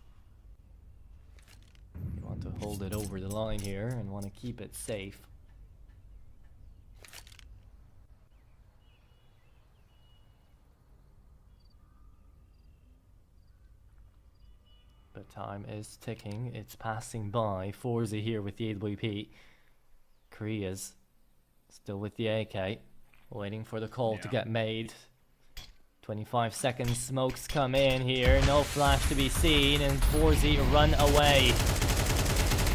you want to hold it over the line here and want to keep it safe. But time is ticking. It's passing by. Forze here with the AWP. Krias still with the AK. Waiting for the call to get made. 25 seconds. Smokes come in here. No flash to be seen. And Forze run away.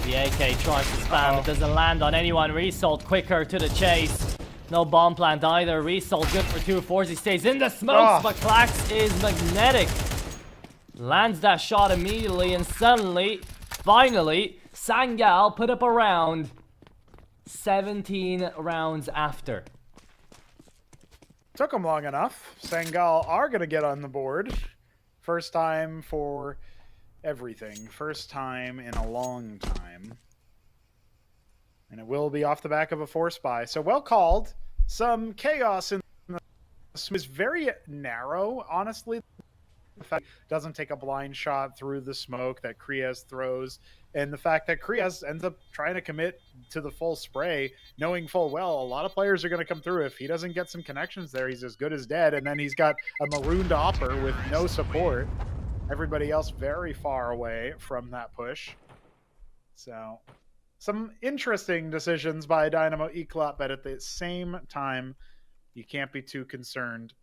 The AK tries to spam. It doesn't land on anyone. Result quicker to the chase. No bomb plant either. Result good for 2. Forze stays in the smokes, but Klax is magnetic. Lands that shot immediately, and suddenly, finally, Sangal put up a round 17 rounds after. Took them long enough. Sangal are going to get on the board. First time for everything. First time in a long time. And it will be off the back of a force buy. So well called. Some chaos in the is very narrow, honestly. The fact it doesn't take a blind shot through the smoke that Krias throws, and the fact that Krias ends up trying to commit to the full spray, knowing full well a lot of players are going to come through. If he doesn't get some connections there, he's as good as dead, and then he's got a marooned opper with no support. Everybody else very far away from that push. So some interesting decisions by Dynamo Eclot, but at the same time, you can't be too concerned.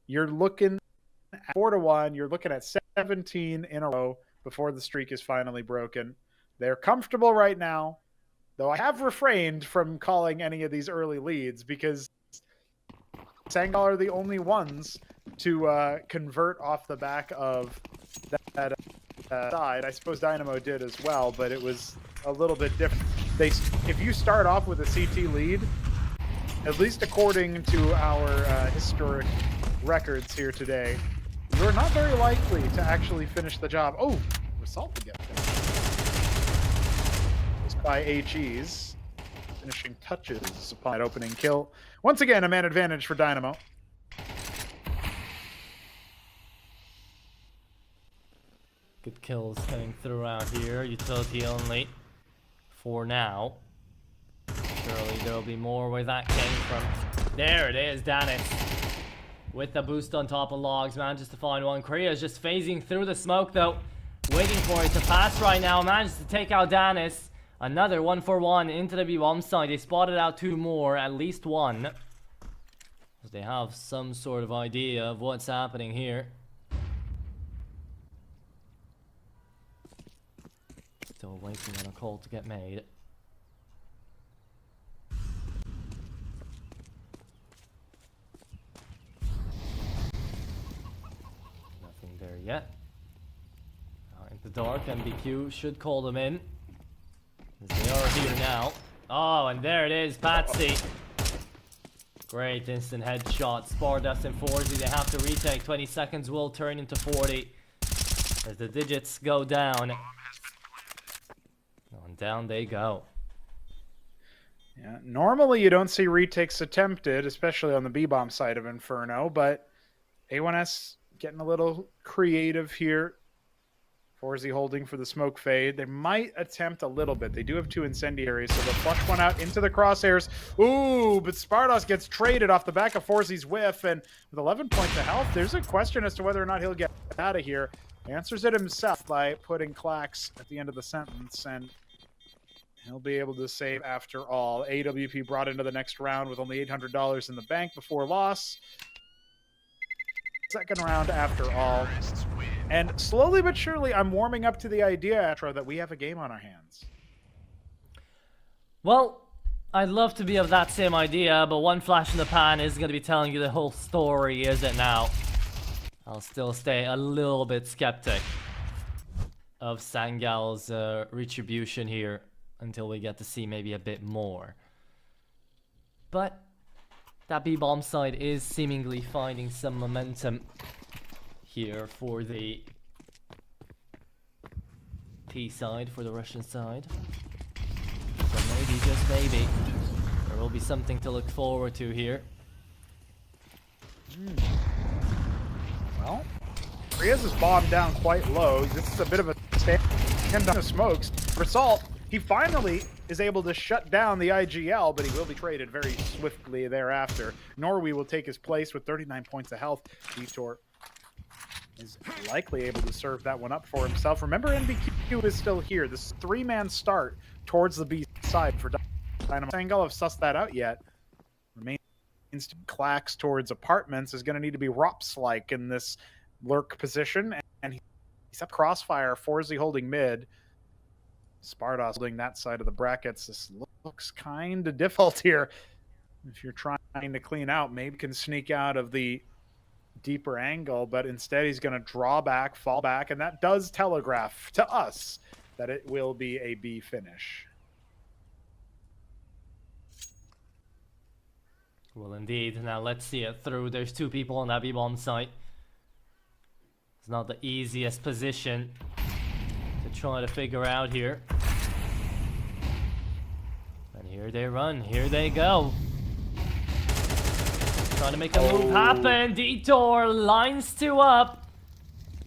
You're looking at 4-1, you're looking at 17 in a row before the streak is finally broken. They're comfortable right now, though I have refrained from calling any of these early leads because Sangal are the only ones to convert off the back of that side. I suppose Dynamo did as well, but it was a little bit different. If you start off with a CT lead, at least according to our historic records here today, you're not very likely to actually finish the job. Oh, Result to get finished. Just by HE's finishing touches upon that opening kill. Once again, a man advantage for Dynamo. Good kills coming through out here. Utility only for now. Surely there'll be more where that came from. There it is, Danis. With the boost on top of logs, manages to find one. Korea's just phasing through the smoke though. Waiting for it to pass right now. Manages to take out Danis. Another 1-for-1 into the B-bomb side. They spotted out 2 more, at least 1. They have some sort of idea of what's happening here. Still waiting on a call to get made. Nothing there yet. In the dark, MBQ should call them in. As they are here now. Oh, and there it is, Patsy. Great instant headshot. Stardust and Forze, they have to retake. 20 seconds will turn into 40. As the digits go down. And down they go. Yeah, normally you don't see retakes attempted, especially on the B-bomb side of Inferno, but A1S getting a little creative here. Forze holding for the smoke fade. They might attempt a little bit. They do have 2 incendiaries, so they'll flush one out into the crosshairs. Ooh, but Spardos gets traded off the back of Forze's whiff, and with 11 points of health, there's a question as to whether or not he'll get out of here. He answers it himself by putting Clax at the end of the sentence, and he'll be able to save after all. AWP brought into the next round with only $800 in the bank before loss. Second round after all. And slowly but surely, I'm warming up to the idea, Atro, that we have a game on our hands. Well, I'd love to be of that same idea, but one flash in the pan isn't going to be telling you the whole story, is it now? I'll still stay a little bit skeptic of Sangal's retribution here until we get to see maybe a bit more. But that B-bomb side is seemingly finding some momentum here for the T side, for the Russian side. So maybe, just maybe, there will be something to look forward to here. Well, Riaz is bombed down quite low. This is a bit of a stand down of smokes. For Salt, he finally is able to shut down the IGL, but he will be traded very swiftly thereafter. Norway will take his place with 39 points of health. Detour is likely able to serve that one up for himself. Remember, NBQ is still here. This 3-man start towards the B side for Dynamo. Sangal have sussed that out yet. Remains to Clax towards apartments is going to need to be Rops-like in this lurk position, and he's up crossfire. Forze holding mid. Spardos holding that side of the brackets. This looks kind of difficult here. If you're trying to clean out, maybe can sneak out of the deeper angle, but instead he's going to draw back, fall back, and that does telegraph to us that it will be a B finish. Well, indeed. Now let's see it through. There's 2 people on that B-bomb site. It's not the easiest position to try to figure out here. And here they run. Here they go. Trying to make a move happen. Detour lines 2 up.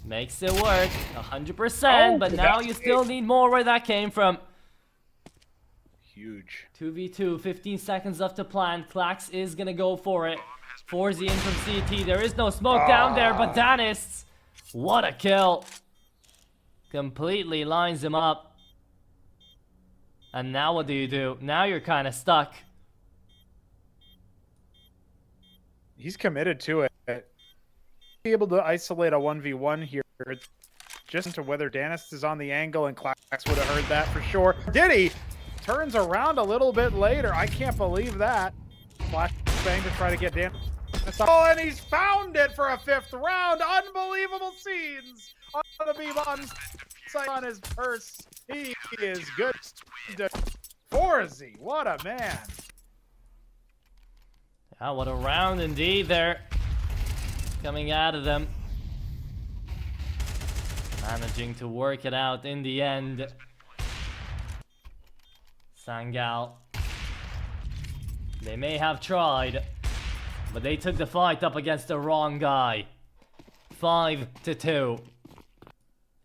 Makes it work 100%, but now you still need more where that came from. Huge. 2v2, 15 seconds left to plant. Clax is gonna go for it. Forze in from CT. There is no smoke down there, but Danis, what a kill. Completely lines him up. And now what do? Now you're kind of stuck. He's committed to it. Be able to isolate a 1v1 here. Just into whether Danis is on the angle, and Clax would have heard that for sure. Did he? Turns around a little bit later. I can't believe that. Flash bang to try to get Danis. Oh, and he's found it for a 5th round. Unbelievable scenes on the B-bomb site on his purse. He is good. Forze, what a man. Ah, what a round indeed there. Coming out of them. Managing to work it out in the end. Sangal. They may have tried, but they took the fight up against the wrong guy. 5-2.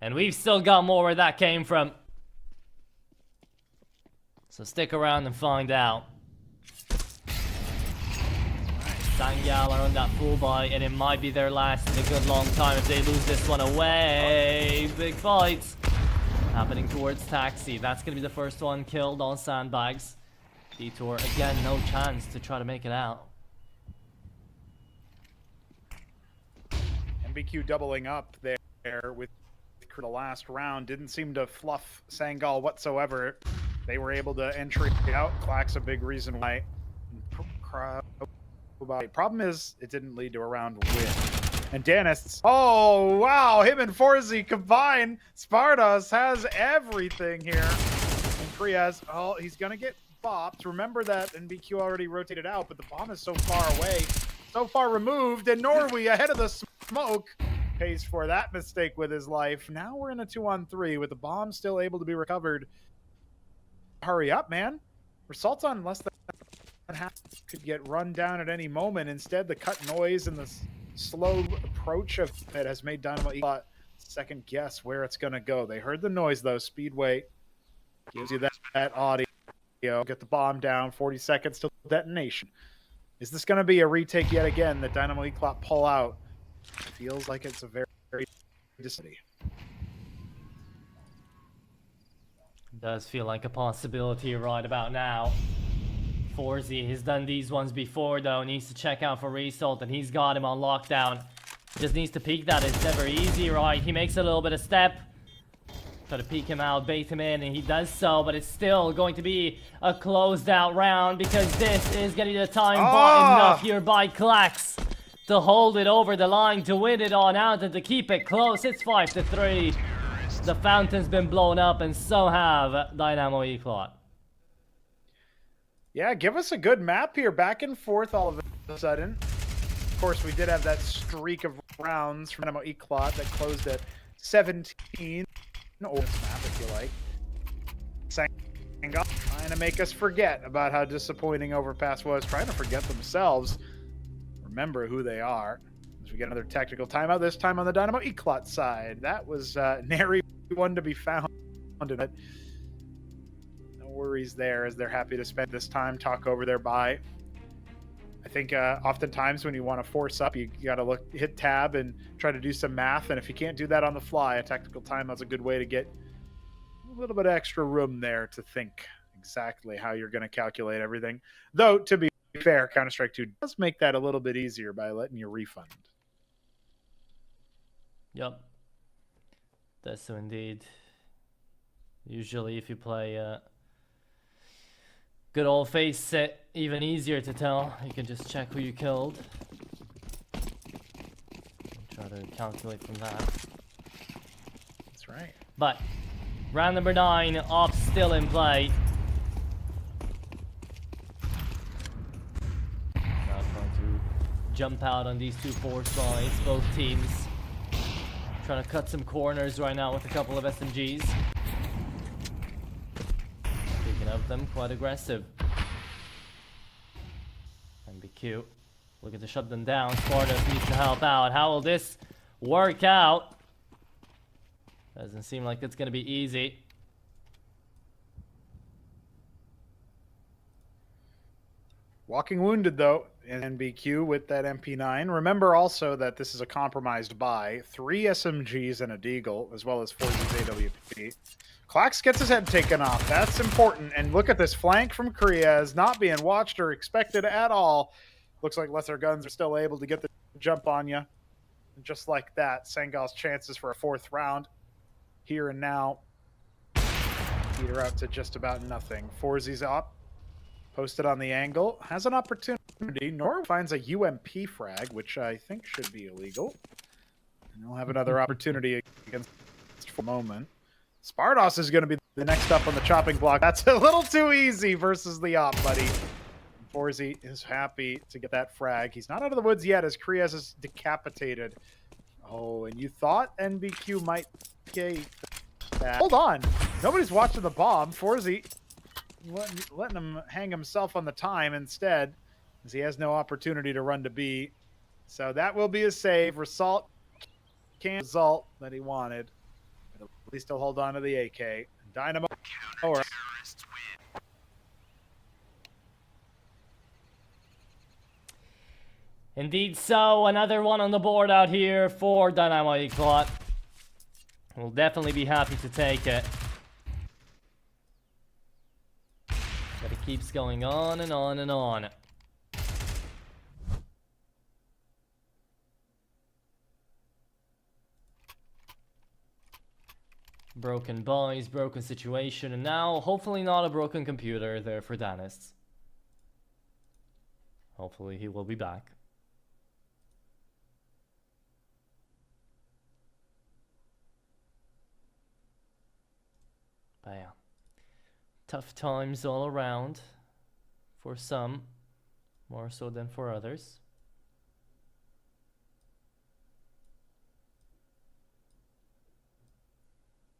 And we've still got more where that came from. So stick around and find out. Sangal are on that full buy, and it might be their last in a good long time if they lose this one away. Big fights happening towards Taxi. That's going to be the first one killed on sandbags. Detour, again, no chance to try to make it out. MBQ doubling up there with the last round. Didn't seem to fluff Sangal whatsoever. They were able to entry out. Clack's a big reason why. Problem is, it didn't lead to a round win. And Danists, oh wow, him and Forze combined. Spardos has everything here. And Kriaz, oh, he's gonna get bopped. Remember that NBQ already rotated out, but the bomb is so far away, so far removed, and Norway ahead of the smoke pays for that mistake with his life. Now we're in a 2-on-3 with the bomb still able to be recovered. Hurry up, man. Result on less than half could get run down at any moment. Instead, the cut noise and the slow approach of it has made Dynamo Eclot second guess where it's going to go. They heard the noise, though. Speedway gives you that audio. Get the bomb down. 40 seconds till detonation. Is this going to be a retake yet again that Dynamo Eclot pull out? Feels like it's a very distant. Does feel like a possibility right about now. Forze has done these ones before though, needs to check out for Result, and he's got him on lockdown. Just needs to peek that, it's never easy, right? He makes a little bit of step. Try to peek him out, bait him in, and he does so, but it's still going to be a closed out round because this is getting the time bought enough here by Clax to hold it over the line, to win it on out, and to keep it close. It's 5-3. The fountain's been blown up, and so have Dynamo Eclot. Yeah, give us a good map here. Back and forth all of a sudden. Of course, we did have that streak of rounds from Dynamo Eclot that closed at 17. Or map, if you like. Sangal trying to make us forget about how disappointing Overpass was. Trying to forget themselves. Remember who they are. As we get another technical timeout, this time on the Dynamo Eclot side. That was nary one to be found in it. No worries there, as they're happy to spend this time, talk over their buy. I think oftentimes when you want to force up, you got to hit tab and try to do some math. And if you can't do that on the fly, a technical timeout's a good way to get a little bit of extra room there to think exactly how you're going to calculate everything. Though, to be fair, Counter-Strike 2 does make that a little bit easier by letting you refund. Yep. That's so indeed. Usually if you play good old face set, even easier to tell. You can just check who you killed. Try to calculate from that. That's right. But round number 9, ops still in play. Not going to jump out on these two force sides, both teams. Trying to cut some corners right now with a couple of SMGs. Speaking of them, quite aggressive. MBQ looking to shut them down. Spardos needs to help out. How will this work out? Doesn't seem like it's going to be easy. Walking wounded, though, in NBQ with that MP9. Remember also that this is a compromised buy. 3 SMGs and a Deagle, as well as 4 AWP. Clax gets his head taken off. That's important. And look at this flank from Kriaz, not being watched or expected at all. Looks like lesser guns are still able to get the jump on you. And just like that, Sangal's chances for a 4th round here and now. Peter out to just about nothing. Forze's up. Posted on the angle. Has an opportunity. Nor finds a UMP frag, which I think should be illegal. And he'll have another opportunity against for a moment. Spardos is going to be the next up on the chopping block. That's a little too easy versus the op, buddy. Forze is happy to get that frag. He's not out of the woods yet as Kriaz is decapitated. Oh, and you thought NBQ might get that. Hold on. Nobody's watching the bomb. Forze letting him hang himself on the time instead, as he has no opportunity to run to B. So that will be a save. Result can't result that he wanted. Please still hold on to the AK. Dynamo. Or Indeed so, another one on the board out here for Dynamo Eclot. We'll definitely be happy to take it. But it keeps going on and on and on. Broken boys, broken situation, and now hopefully not a broken computer there for Danis. Hopefully he will be back. But yeah, tough times all around for some, more so than for others.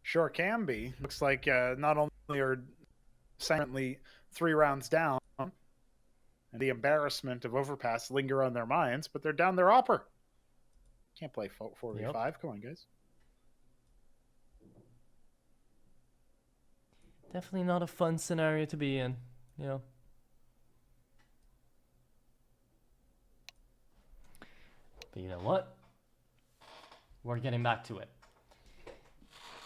sure can be. Looks like not only are silently 3 rounds down, and the embarrassment of overpass linger on their minds, but they're down their opper. Can't play 4v5. Yep. Come on, guys. Definitely not a fun scenario to be in, you know. But you know what? We're getting back to it.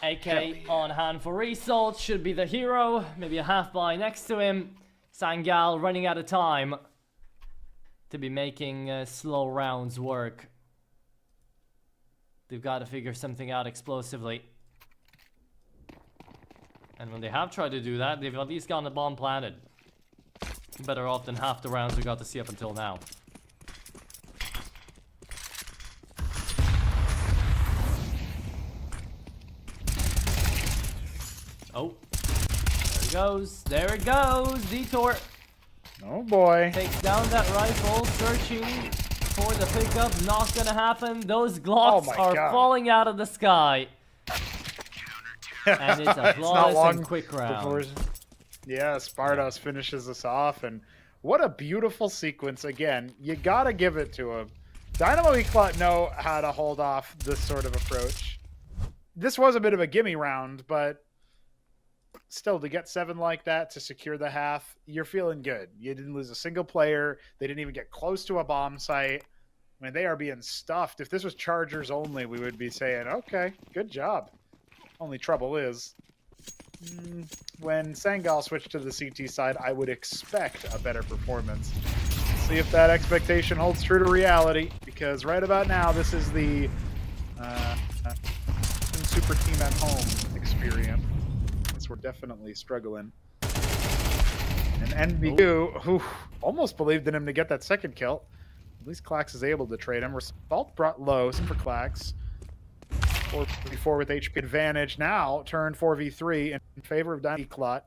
AK on hand for results, should be the hero. Maybe a half buy next to him. Sangal running out of time to be making slow rounds work. They've got to figure something out explosively. And when they have tried to do that, they've at least gotten a bomb planted. Better off than half the rounds we got to see up until now. Oh, there it goes. There it goes. Detour. Oh boy. Takes down that rifle, searching for the pickup. Not gonna happen. Those Glocks are falling out of the sky. And it's a flawless and quick round. Yeah, Spardos finishes us off, and what a beautiful sequence. Again, you gotta give it to him. Dynamo Eclot know how to hold off this sort of approach. This was a bit of a gimme round, but still, to get 7 like that, to secure the half, you're feeling good. You didn't lose a single player. They didn't even get close to a bomb site. I mean, they are being stuffed. If this was Chargers only, we would be saying, okay, good job. Only trouble is, when Sangal switched to the CT side, I would expect a better performance. See if that expectation holds true to reality, because right about now, this is the super team at home experience. We're definitely struggling. And NBU, who almost believed in him to get that second kill. At least Clax is able to trade him. Result brought low, some for Clax. 4v4 with HP advantage. Now turned 4v3 in favor of Dynamo Eclot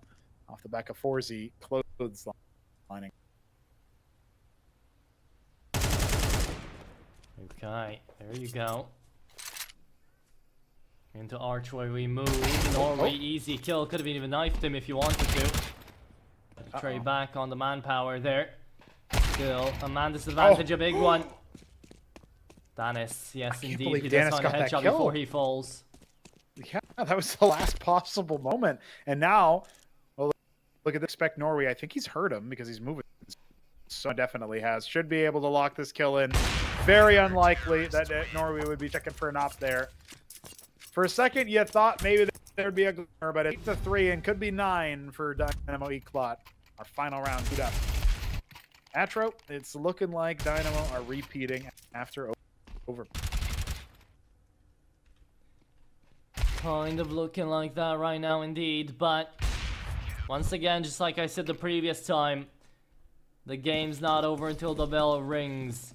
off the back of Forze clothes lining. Okay, there you go. Into archway we move. Norway easy kill. Could have even knifed him if you wanted to. Trade back on the manpower there. Still a man disadvantage, a big one. Danis, yes indeed. He does find a headshot before he falls. Yeah, that was the last possible moment. And now, well, look at this spec Norway. I think he's hurt him because he's moving. So definitely has. Should be able to lock this kill in. Very unlikely that Norway would be checking for an op there. For a second, you thought maybe there'd be a glimmer, but it's 8-3 and could be 9 for Dynamo Eclot. Our final round, queued up. Atro, it's looking like Dynamo are repeating after over. Kind of looking like that right now indeed, but once again, just like I said the previous time, the game's not over until the bell rings.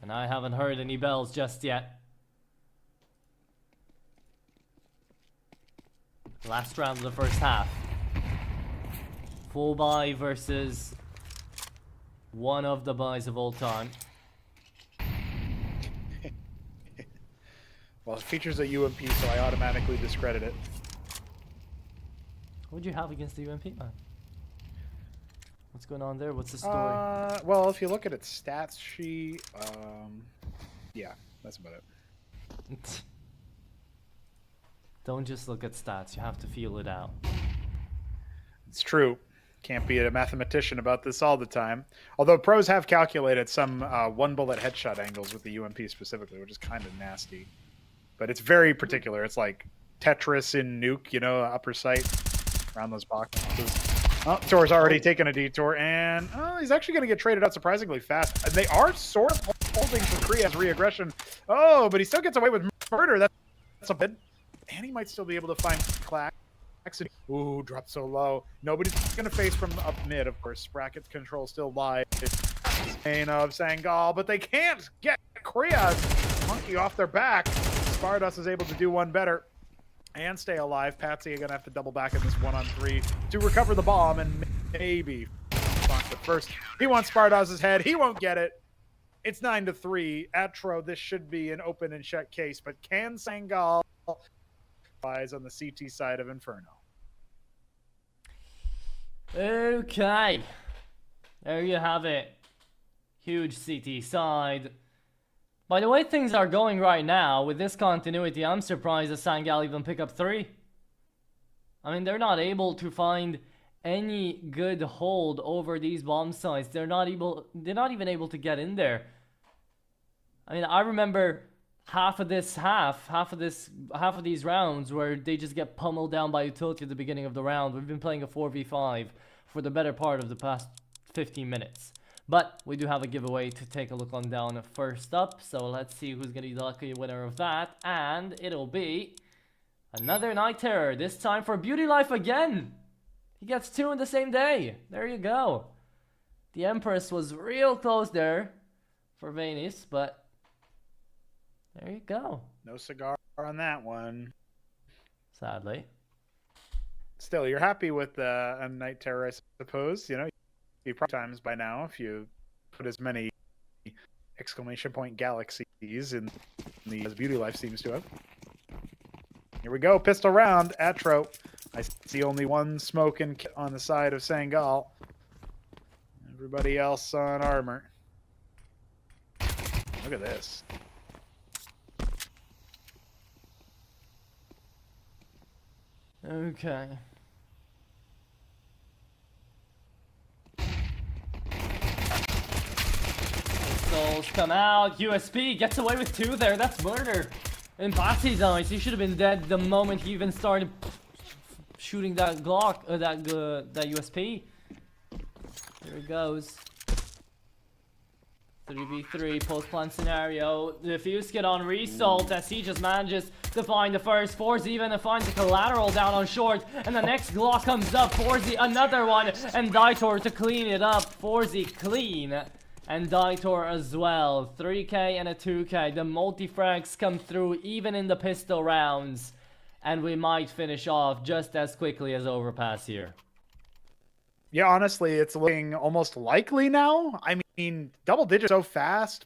And I haven't heard any bells just yet. Last round of the first half. Full buy versus one of the buys of all time. Well, it features a UMP, so I automatically discredit it. What would you have against the UMP, man? What's going on there? What's the story? Well, if you look at its stats sheet, yeah, that's about it. Don't just look at stats, you have to feel it out. It's true. Can't be a mathematician about this all the time. Although pros have calculated some one-bullet headshot angles with the UMP specifically, which is kind of nasty. But it's very particular. It's like Tetris in Nuke, you know, upper sight around those boxes. Oh, Tor's already taken a detour, and he's actually going to get traded out surprisingly fast. And they are sort of holding for Kriya's re-aggression. Oh, but he still gets away with murder. That's a bit. And he might still be able to find Clack. Ooh, dropped so low. Nobody's going to face from up mid, of course. Bracket control still live. Pain of Sangal, but they can't get Kriya's monkey off their back. Spardos is able to do one better and stay alive. Patsy are going to have to double back in this 1-on-3 to recover the bomb and maybe. But first, he wants Spardos' head. He won't get it. It's 9-3. Atro, this should be an open and shut case, but can Sangal lies on the CT side of Inferno? Okay. There you have it. Huge CT side. By the way things are going right now, with this continuity, I'm surprised that Sangal even pick up 3. I mean, they're not able to find any good hold over these bomb sites. They're not even able to get in there. I mean, I remember half of these rounds where they just get pummeled down by utility at the beginning of the round. We've been playing a 4v5 for the better part of the past 15 minutes. But we do have a giveaway to take a look on down first up. So let's see who's going to be the lucky winner of that. And it'll be another Night Terror. This time for Beauty Life again. He gets 2 in the same day. There you go. The Empress was real close there for Venus, but there you go. No cigar on that one. Sadly. Still, you're happy with a Night Terror, I suppose. You know, you probably times by now if you put as many exclamation point galaxies in the as Beauty Life seems to have. Here we go, pistol round. Atro. I see only one smoking on the side of Sangal. Everybody else on armor. Look at this. Okay. Pistols come out. USP gets away with 2 there. That's murder. In Patsy's eyes, he should have been dead the moment he even started shooting that Glock, that USP. Here it goes. 3v3 post-plant scenario. The Fuse Kid on result as he just manages to find the first. Forze even finds a collateral down on short. And the next Glock comes up. Forze another one. And Daitor to clean it up. Forze clean. And Daitor as well. 3k and a 2k. The multi-frags come through even in the pistol rounds. And we might finish off just as quickly as Overpass here. Yeah, honestly, it's looking almost likely now. I mean, double digits so fast.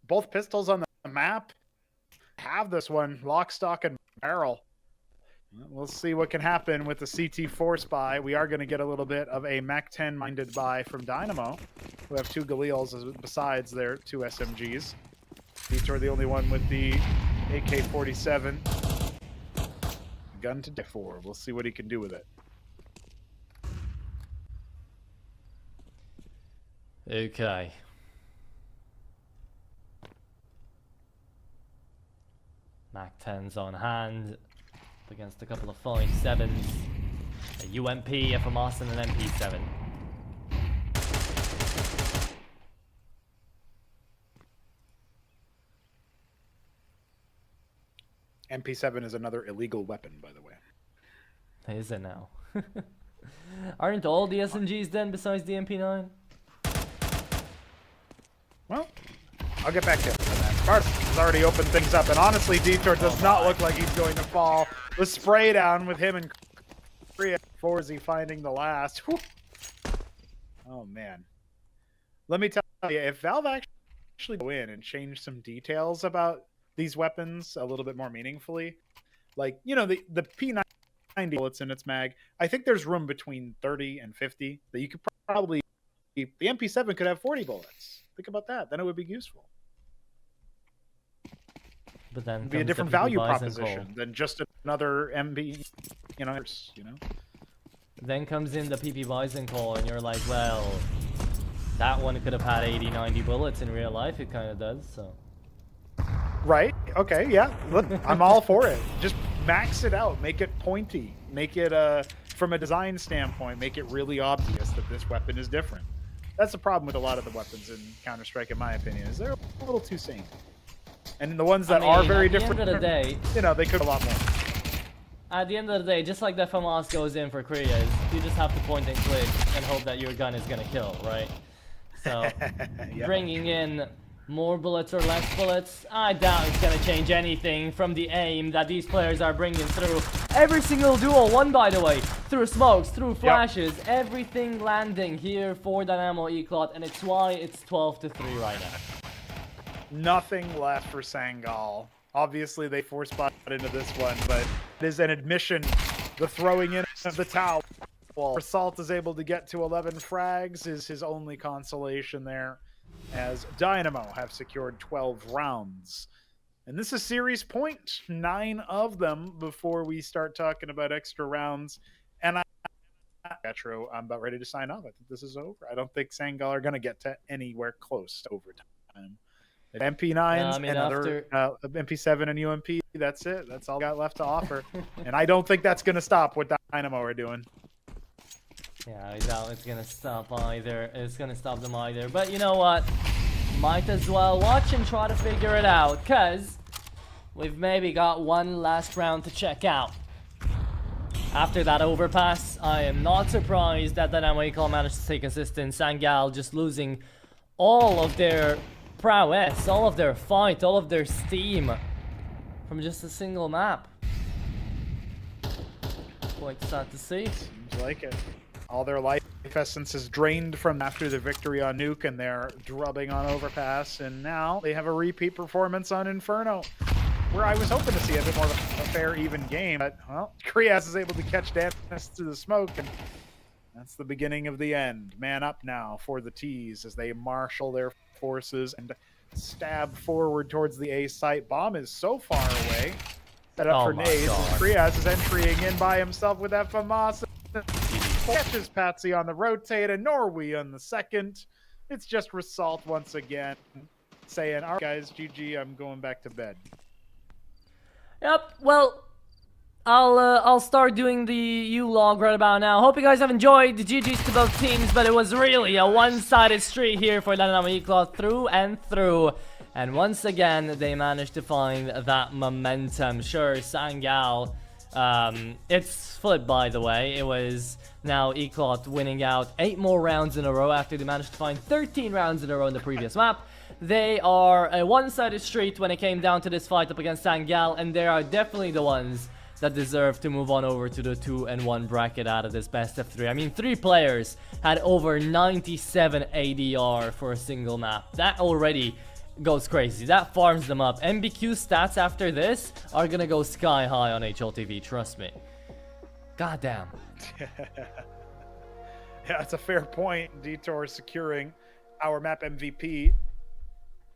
Both pistols on the map have this one. Lock, stock, and barrel. We'll see what can happen with the CT4 spy. We are going to get a little bit of a MAC-10 minded buy from Dynamo, who have 2 Galils besides their 2 SMGs. Detour the only one with the AK-47. Gun to die for. We'll see what he can do with it. Okay. MAC-10s on hand against a couple of 5.7s, a UMP, a FAMAS, and an MP7. MP7 is another illegal weapon, by the way. Is it now? Aren't all the SMGs then besides the MP9? Well, I'll get back to it. Sparta has already opened things up, and honestly, Detour does not look like he's going to fall. The spray down with him and Kriya. Forze finding the last. Whew. Oh, man. Let me tell you, if Valve actually go in and change some details about these weapons a little bit more meaningfully, like, you know, the P90 bullets in its mag, I think there's room between 30 and 50 that you could probably, the MP7 could have 40 bullets. Think about that. Then it would be useful. But then It'd be a comes different the PP value Bison proposition call. than just another MB, you know. Then comes in the PP Bison call, and you're like, well, that one could have had 80, 90 bullets in real life. It kind of does, so. Right. Okay. Yeah. Look, I'm all for it. Just max it out. Make it pointy. Make it, from a design standpoint, make it really obvious that this weapon is different. That's the problem with a lot of the weapons in Counter-Strike, in my opinion, is they're a little too same. And the ones that are very different, at the end of the day, you know, they could a lot more. at the end of the day, just like the FAMAS goes in for Koreas, you just have to point and click and hope that your gun is gonna kill, right? So, Yep. bringing in more bullets or less bullets, I doubt it's gonna change anything from the aim that these players are bringing through. Every single duel won, by the way, through smokes, through flashes, everything landing here for Dynamo Eclot, and it's why it's 12-3 right now. Nothing left for Sangal. Obviously, they force spotted into this one, but it is an admission. The throwing in of the towel. Assault is able to get to 11 frags is his only consolation there, as Dynamo have secured 12 rounds. And this is series point, 9 of them before we start talking about extra rounds. And Petro, I'm about ready to sign off. I think this is over. I don't think Sangal are going to get to anywhere close to overtime. MP9s and other MP7 and UMP, that's it. That's all got left to offer. And I don't think that's going to stop what Dynamo are doing. Yeah, I doubt it's gonna stop either. It's gonna stop them either. But you know what? Might as well watch and try to figure it out, cause we've maybe got one last round to check out. After that overpass, I am not surprised that Dynamo Eclot managed to stay consistent. Sangal just losing all of their prowess, all of their fight, all of their steam from just a single map. Quite sad to see. Seems like it. All their life essence is drained from after the victory on Nuke, and they're drubbing on Overpass, and now they have a repeat performance on Inferno, where I was hoping to see a bit more of a fair, even game, but, well, Krias is able to catch Dennis through the smoke, and that's the beginning of the end. Man up now for the T's as they marshal their forces and stab forward towards the A site. Bomb is so far away. Set up for nades. Krias is entering in by himself with that FAMAS. Catches Patsy on the rotate, and Norway on the second. It's just Result once again, saying, all right, guys, GG, I'm going back to bed. Yep, well, I'll start doing the U-log right about now. Hope you guys have enjoyed. The GG's to both teams, but it was really a one-sided street here for Dynamo Eclot through and through. And once again, they managed to find that momentum. Sure, Sangal, it's flipped, by the way. It was now Eclot winning out 8 more rounds in a row after they managed to find 13 rounds in a row in the previous map. They are a one-sided street when it came down to this fight up against Sangal, and they are definitely the ones that deserve to move on over to the 2-1 bracket out of this best of 3. I mean, 3 players had over 97 ADR for a single map. That already goes crazy. That farms them up. MBQ stats after this are gonna go sky high on HLTV, trust me. God damn. Yeah, it's a fair point. Detour securing our map MVP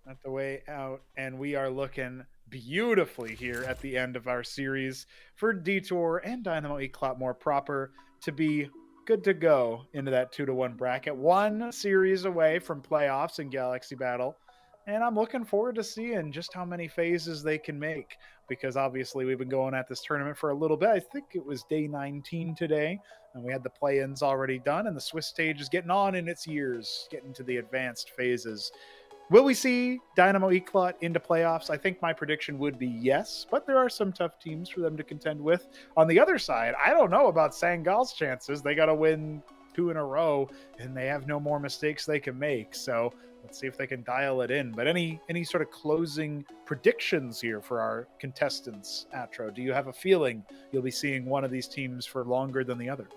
at the way out, and we are looking beautifully here at the end of our series for Detour and Dynamo Eclot more proper to be good to go into that 2-1 bracket. 1 series away from playoffs in Galaxy Battle. And I'm looking forward to seeing just how many phases they can make, because obviously we've been going at this tournament for a little bit. I think it was day 19 today, and we had the play-ins already done, and the Swiss stage is getting on in its years, getting to the advanced phases. Will we see Dynamo Eclot into playoffs? I think my prediction would be yes, but there are some tough teams for them to contend with. On the other side, I don't know about Sangal's chances. They got to win 2 in a row, and they have no more mistakes they can make. So let's see if they can dial it in. But any sort of closing predictions here for our contestants, Atro? Do you have a feeling you'll be seeing one of these teams for longer than the other?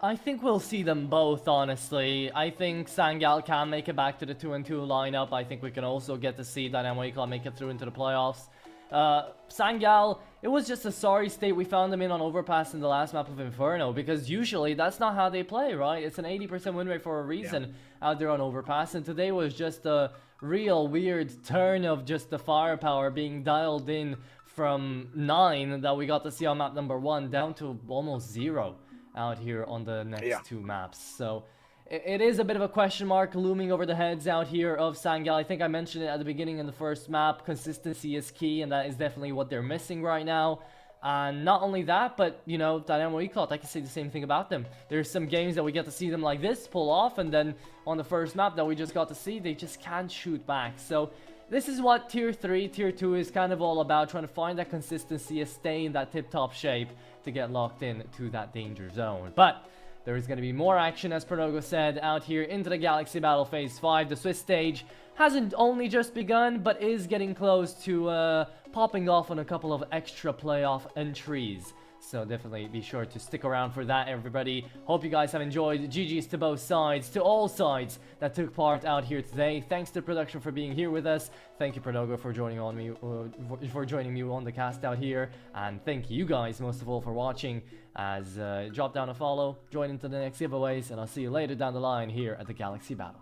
I think we'll see them both, honestly. I think Sangal can make it back to the 2-2 lineup. I think we can also get to see Dynamo Eclot make it through into the playoffs. Sangal, it was just a sorry state we found them in on Overpass in the last map of Inferno, because usually that's not how they play, right? It's an 80% win rate for a reason out there on Overpass, and today was just a real weird turn of just the firepower being dialed in from 9 that we got to see on map number 1 down to almost 0 out here on the next 2 maps. So it is a bit of a question mark looming over the heads out here of Sangal. I think I mentioned it at the beginning in the first map. Consistency is key, and that is definitely what they're missing right now. And not only that, but, you know, Dynamo Eclot, I can say the same thing about them. There's some games that we get to see them like this pull off, and then on the first map that we just got to see, they just can't shoot back. So this is what Tier 3, Tier 2 is kind of all about, trying to find that consistency and stay in that tip-top shape to get locked in to that danger zone. But there is going to be more action, as Pronogo said, out here into the Galaxy Battle Phase 5. The Swiss stage hasn't only just begun, but is getting close to popping off on a couple of extra playoff entries. So definitely be sure to stick around for that, everybody. Hope you guys have enjoyed. GG's to both sides, to all sides that took part out here today. Thanks to production for being here with us. Thank you, Pronogo, for joining me on the cast out here. And thank you guys most of all for watching. As drop down a follow, join into the next giveaways, and I'll see you later down the line here at the Galaxy Battle.